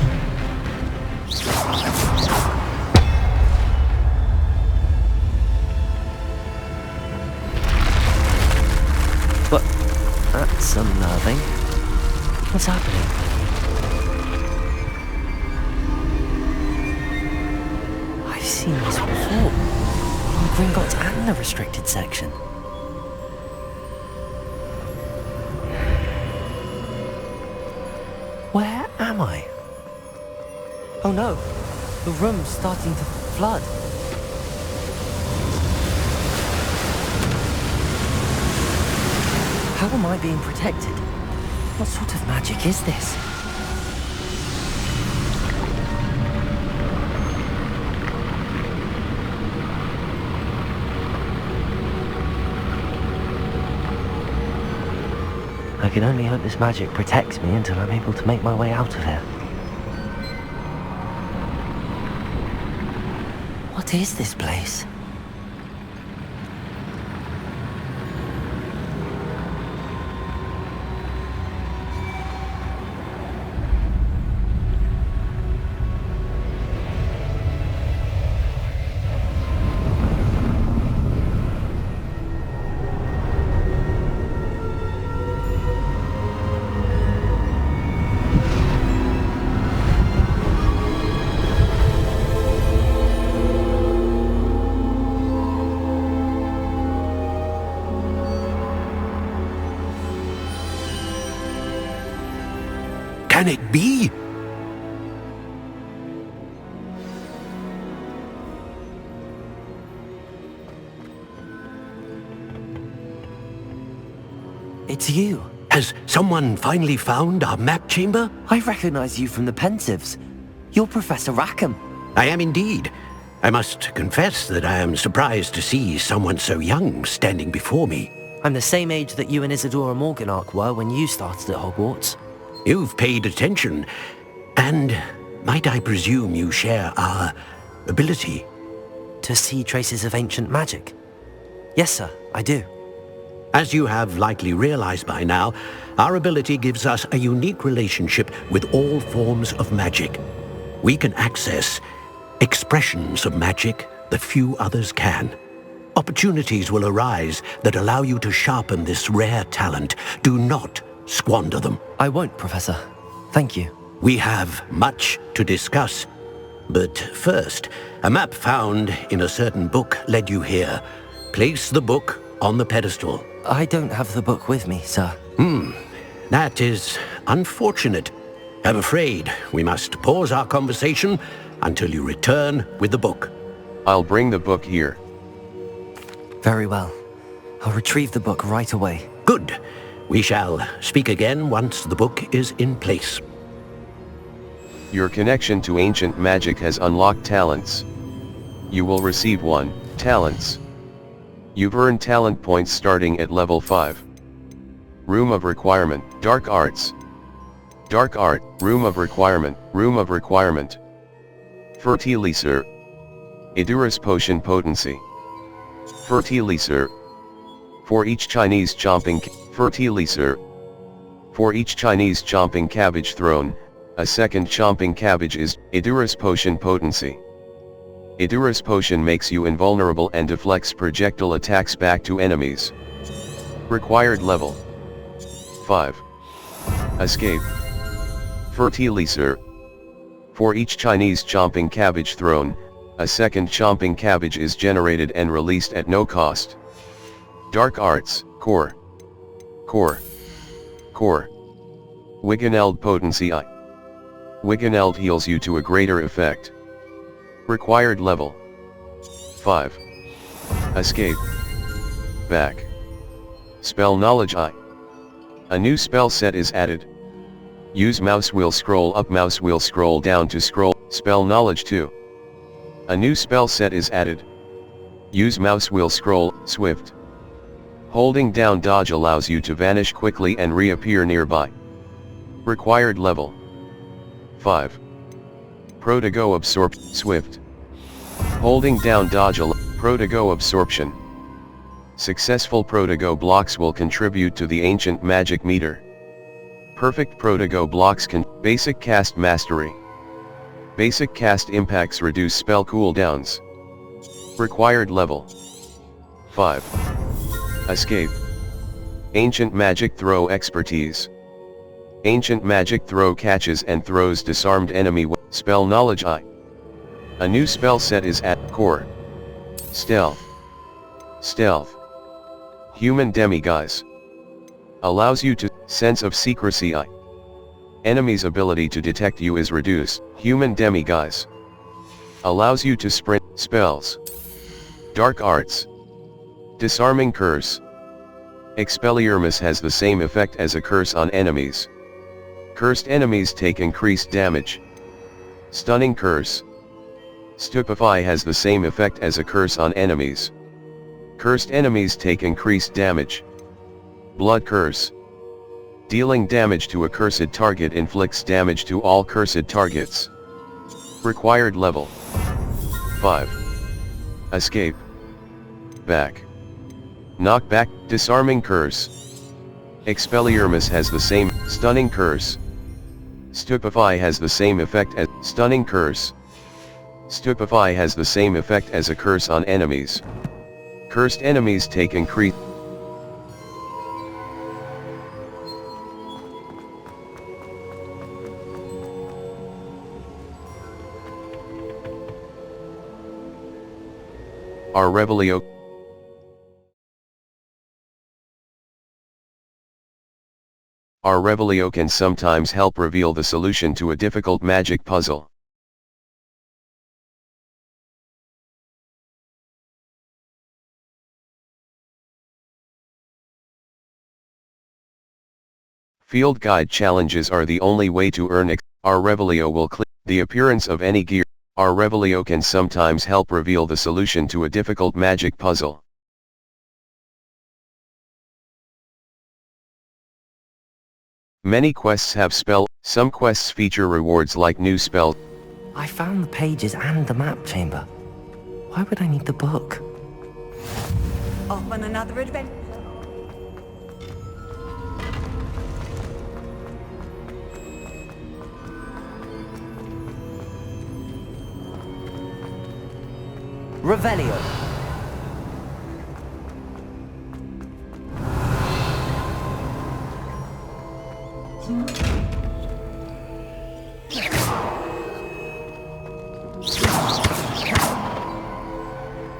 But that's unnerving. What's happening? I've seen this before. On Gringotts and the restricted section. Where am I? Oh no, the room's starting to flood. How am I being protected? What sort of magic is this? I can only hope this magic protects me until I'm able to make my way out of here. What is this place? Can it be? It's you. Has someone finally found our map chamber? I recognize you from the Pensives. You're Professor Rackham. I am indeed. I must confess that I am surprised to see someone so young standing before me. I'm the same age that you and Isadora Morganach were when you started at Hogwarts. You've paid attention, and might I presume you share our ability? To see traces of ancient magic? Yes, sir, I do. As you have likely realized by now, our ability gives us a unique relationship with all forms of magic. We can access expressions of magic that few others can. Opportunities will arise that allow you to sharpen this rare talent. Do not squander them. I won't, Professor. Thank you. We have much to discuss. But first, a map found in a certain book led you here. Place the book on the pedestal. I don't have the book with me, sir. That is unfortunate. I'm afraid we must pause our conversation until you return with the book. I'll bring the book here. Very well. I'll retrieve the book right away. Good. We shall speak again once the book is in place. Your connection to ancient magic has unlocked talents. You will receive 1 talents. You've earned talent points starting at level 5. Room of Requirement, Dark Arts. Dark Art, Room of Requirement, Room of Requirement. Fertilizer. Idurus Potion Potency. Fertilizer. For each Chinese chomping fertilizer. For each Chinese chomping cabbage thrown, a second chomping cabbage is Idurus Potion Potency. Idurus Potion makes you invulnerable and deflects projectile attacks back to enemies. Required level 5. Escape. Fertilizer. For each Chinese chomping cabbage thrown, a second chomping cabbage is generated and released at no cost. Dark Arts, Core. Core. Core. Wiggeneld Potency I. Wiggeneld heals you to a greater effect. Required level 5. Escape. Back. Spell Knowledge I. A new spell set is added. Use mouse wheel scroll up, mouse wheel scroll down to scroll. Spell Knowledge 2. A new spell set is added. Use mouse wheel scroll, swift. Holding down dodge allows you to vanish quickly and reappear nearby. Required level 5. Protogo Absorb, swift. Holding down dodge Protogo Absorption. Successful Protogo blocks will contribute to the ancient magic meter. Perfect Protogo blocks can Basic Cast Mastery. Basic cast impacts reduce spell cooldowns. Required level 5. Escape. Ancient Magic Throw Expertise. Ancient Magic Throw catches and throws disarmed enemy with Spell Knowledge I. A new spell set is at Core. Stealth. Stealth. Human Demiguise. Allows you to Sense of Secrecy I. Enemy's ability to detect you is reduced. Human Demiguise. Allows you to sprint. Spells. Dark Arts. Disarming Curse. Expelliarmus has the same effect as a curse on enemies. Cursed enemies take increased damage. Stunning Curse. Stupefy has the same effect as a curse on enemies. Cursed enemies take increased damage. Blood Curse. Dealing damage to a cursed target inflicts damage to all cursed targets. Required level 5. Escape. Back. Knockback, Disarming Curse. Expelliarmus has the same Stunning Curse. Stupefy has the same effect as Stunning Curse. Stupefy has the same effect as a curse on enemies. Cursed enemies take increased. Revelio. Our Revelio can sometimes help reveal the solution to a difficult magic puzzle. Field guide challenges are the only way to earn Our Revelio will clear the appearance of any gear. Our Revelio can sometimes help reveal the solution to a difficult magic puzzle. Many quests have some quests feature rewards like new spells. I found the pages and the map chamber. Why would I need the book? Off on another adventure. Revelio.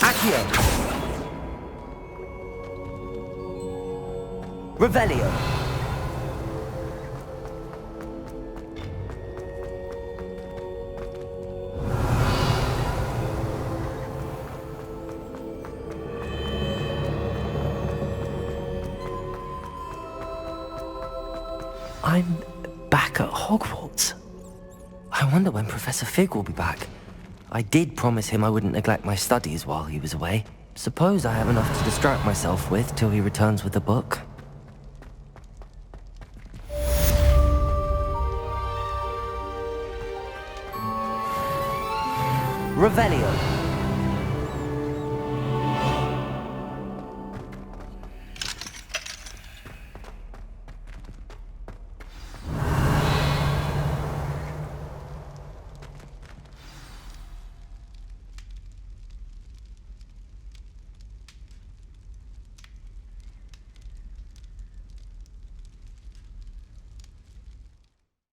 Accio. Revelio. I'm back at Hogwarts. I wonder when Professor Fig will be back. I did promise him I wouldn't neglect my studies while he was away. Suppose I have enough to distract myself with till he returns with the book. Revelio.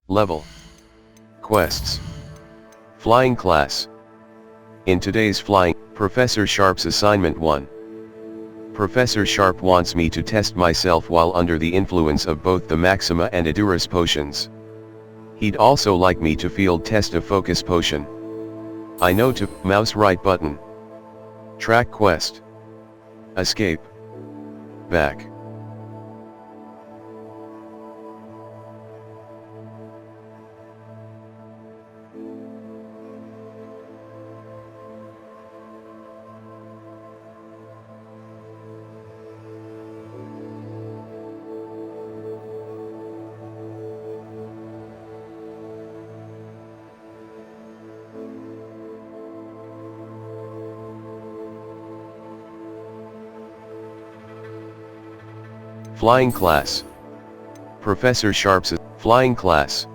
Level. Quests. Flying class. In today's flying, Professor Sharp's assignment 1. Professor Sharp wants me to test myself while under the influence of both the Maxima and Edurus potions. He'd also like me to field test a focus potion. I know to mouse right button. Track quest. Escape. Back. Flying class. Professor Sharp's flying class.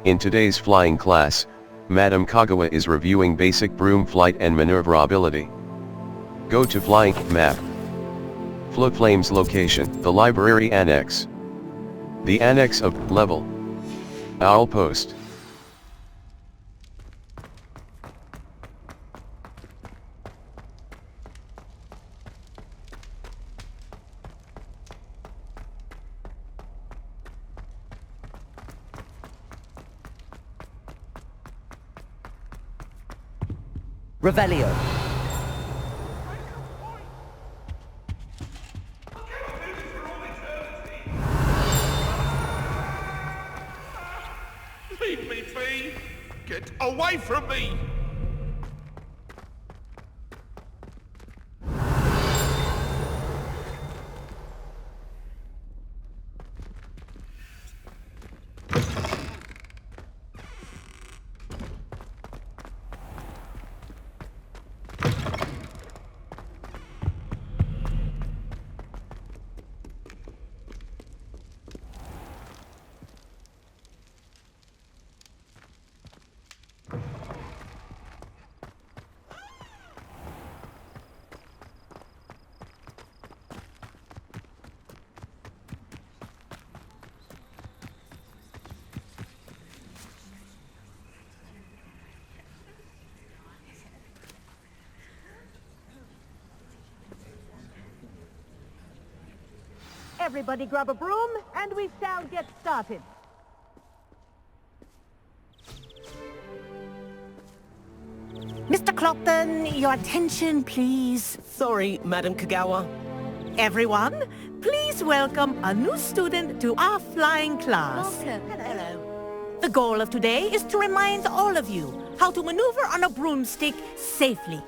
In today's flying class, Madame Kagawa is reviewing basic broom flight and maneuverability. Go to flying map. Floatflame's location, the library annex. The annex of level. Owl post. Revelio. Leave me be! Get away from me! Everybody grab a broom, and we shall get started. Mr. Clopton, your attention, please. Sorry, Madam Kagawa. Everyone, please welcome a new student to our flying class. Welcome. Hello. The goal of today is to remind all of you how to maneuver on a broomstick safely,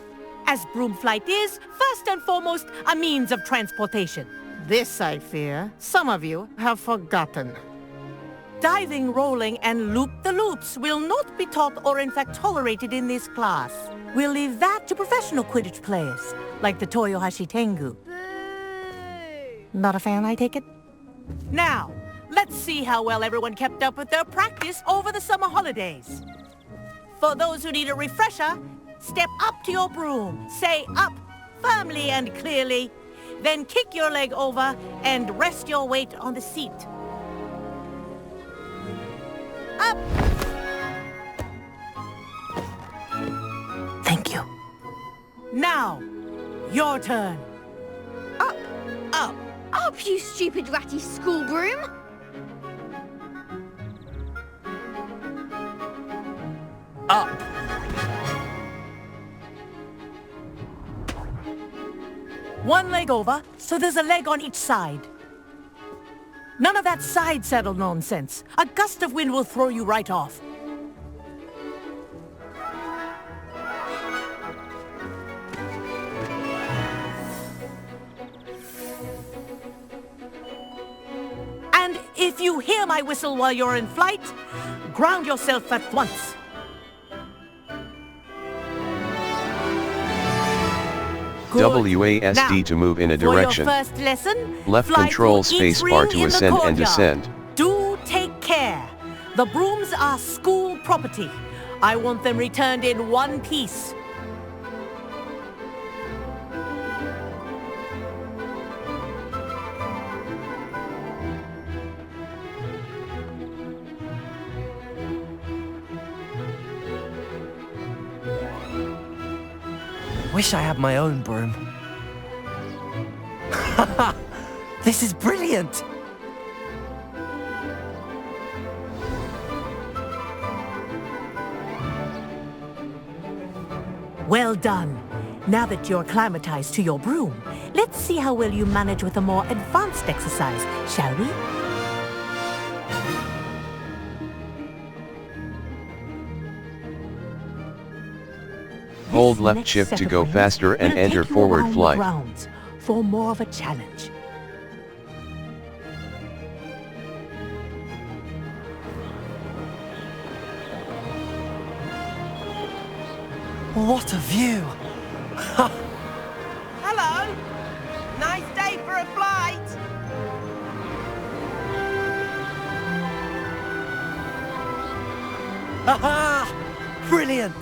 as broom flight is, first and foremost, a means of transportation. This, I fear, some of you have forgotten. Diving, rolling, and loop-the-loops will not be taught or in fact tolerated in this class. We'll leave that to professional Quidditch players, like the Toyohashi Tengu. Not a fan, I take it? Now, let's see how well everyone kept up with their practice over the summer holidays. For those who need a refresher, step up to your broom, say up firmly and clearly, then kick your leg over and rest your weight on the seat. Up! Thank you. Now, your turn. Up! Up! Up, you stupid ratty school broom! Up! One leg over, so there's a leg on each side. None of that side saddle nonsense. A gust of wind will throw you right off. And if you hear my whistle while you're in flight, ground yourself at once. WASD Now, to move in a for your direction. first lesson, Left fly control through each spacebar ring to in the ascend and courtyard. descend. Do take care. The brooms are school property. I want them returned in one piece. Wish I had my own broom. This is brilliant! Well done. Now that you're acclimatized to your broom, let's see how well you manage with a more advanced exercise, shall we? Hold This left next shift set to of go rings faster and will enter take you forward around the flight. grounds for more of a challenge. What a view! Hello! Nice day for a flight! Aha! Brilliant!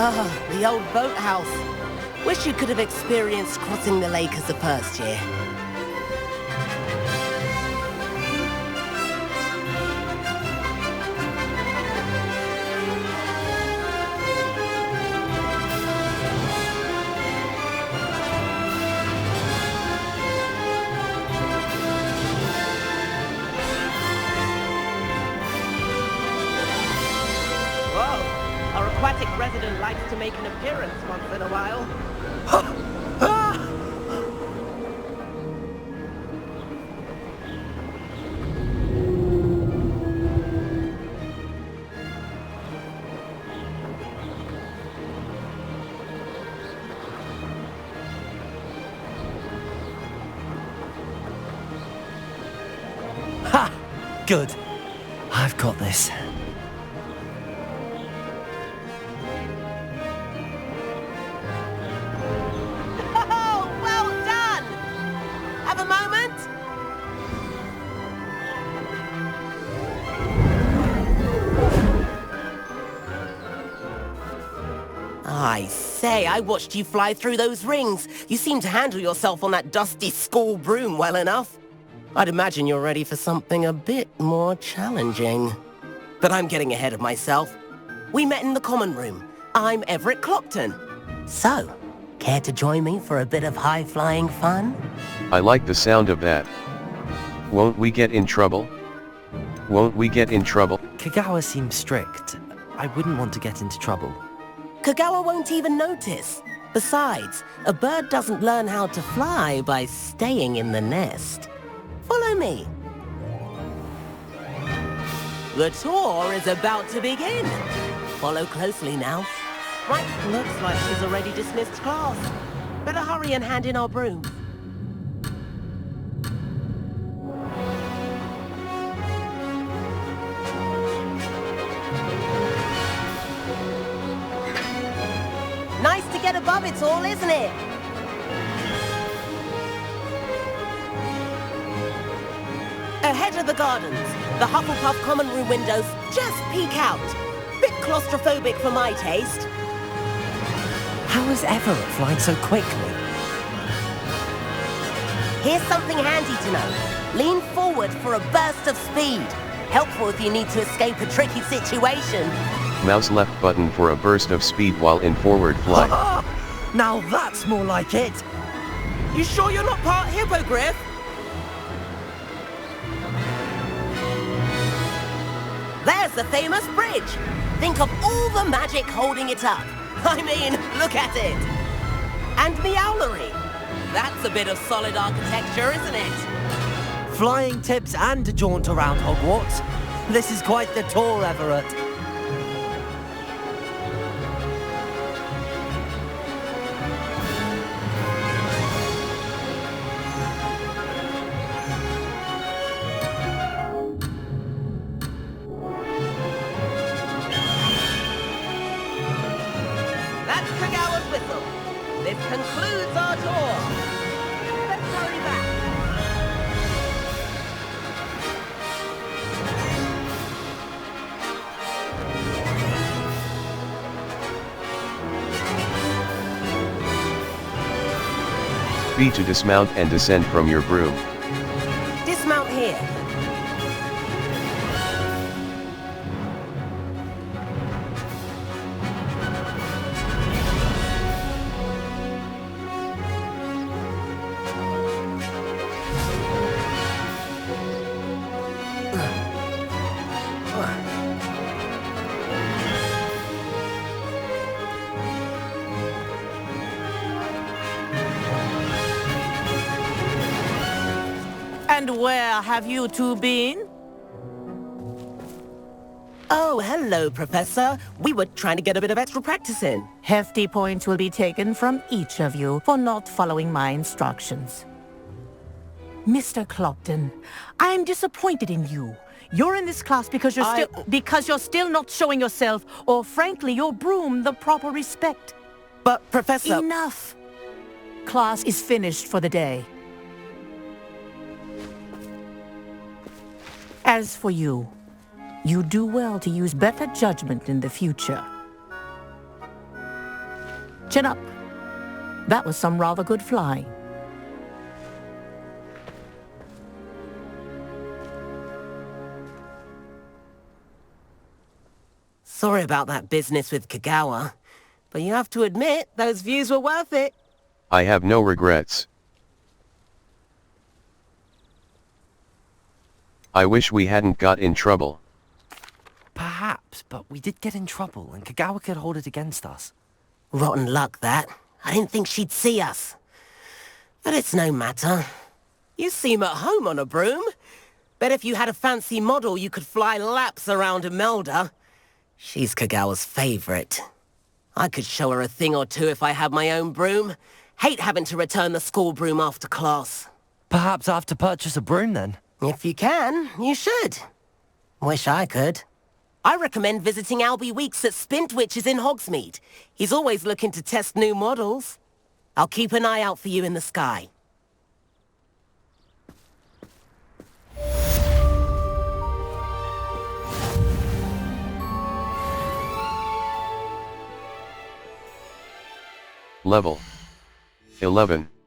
Ah, the old boathouse. Wish you could have experienced crossing the lake as the first year. Whoa, our aquatic resident likes to make an appearance once in a while. Ha! Good. I've got this. Oh, well done! Have a moment? I say, I watched you fly through those rings. You seem to handle yourself on that dusty school broom well enough. I'd imagine you're ready for something a bit more challenging. But I'm getting ahead of myself. We met in the common room. I'm Everett Clopton. So, care to join me for a bit of high-flying fun? I like the sound of that. Won't we get in trouble? Won't we get in trouble? Kagawa seems strict. I wouldn't want to get into trouble. Kagawa won't even notice. Besides, a bird doesn't learn how to fly by staying in the nest. Follow me. The tour is about to begin. Follow closely now. Right, looks like she's already dismissed class. Better hurry and hand in our broom. Nice to get above it all, isn't it? Ahead of the gardens, the Hufflepuff common room windows just peek out. Bit claustrophobic for my taste. How is Everett flying so quickly? Here's something handy to know. Lean forward for a burst of speed. Helpful if you need to escape a tricky situation. Mouse left button for a burst of speed while in forward flight. Now that's more like it. You sure you're not part hippogriff? There's the famous bridge. Think of all the magic holding it up. I mean, look at it. And the owlery. That's a bit of solid architecture, isn't it? Flying tips and a jaunt around Hogwarts. This is quite the tour, Everett. That's Kagawa's whistle. This concludes our tour. Let's hurry back. B to dismount and descend from your broom. Dismount here. And where have you two been? Oh, hello, Professor. We were trying to get a bit of extra practice in. Hefty points will be taken from each of you for not following my instructions. Mr. Clopton, I am disappointed in you. You're in this class because you're still not showing yourself, or frankly, your broom the proper respect. But, Professor... Enough! Class is finished for the day. As for you, you do well to use better judgment in the future. Chin up. That was some rather good flying. Sorry about that business with Kagawa, but you have to admit, those views were worth it. I have no regrets. I wish we hadn't got in trouble. Perhaps, but we did get in trouble, and Kagawa could hold it against us. Rotten luck, that. I didn't think she'd see us. But it's no matter. You seem at home on a broom. Bet if you had a fancy model, you could fly laps around Imelda. She's Kagawa's favorite. I could show her a thing or two if I had my own broom. Hate having to return the school broom after class. Perhaps I have to purchase a broom, then? If you can, you should. Wish I could. I recommend visiting Albie Weeks at Spintwitches in Hogsmeade. He's always looking to test new models. I'll keep an eye out for you in the sky. Level 11.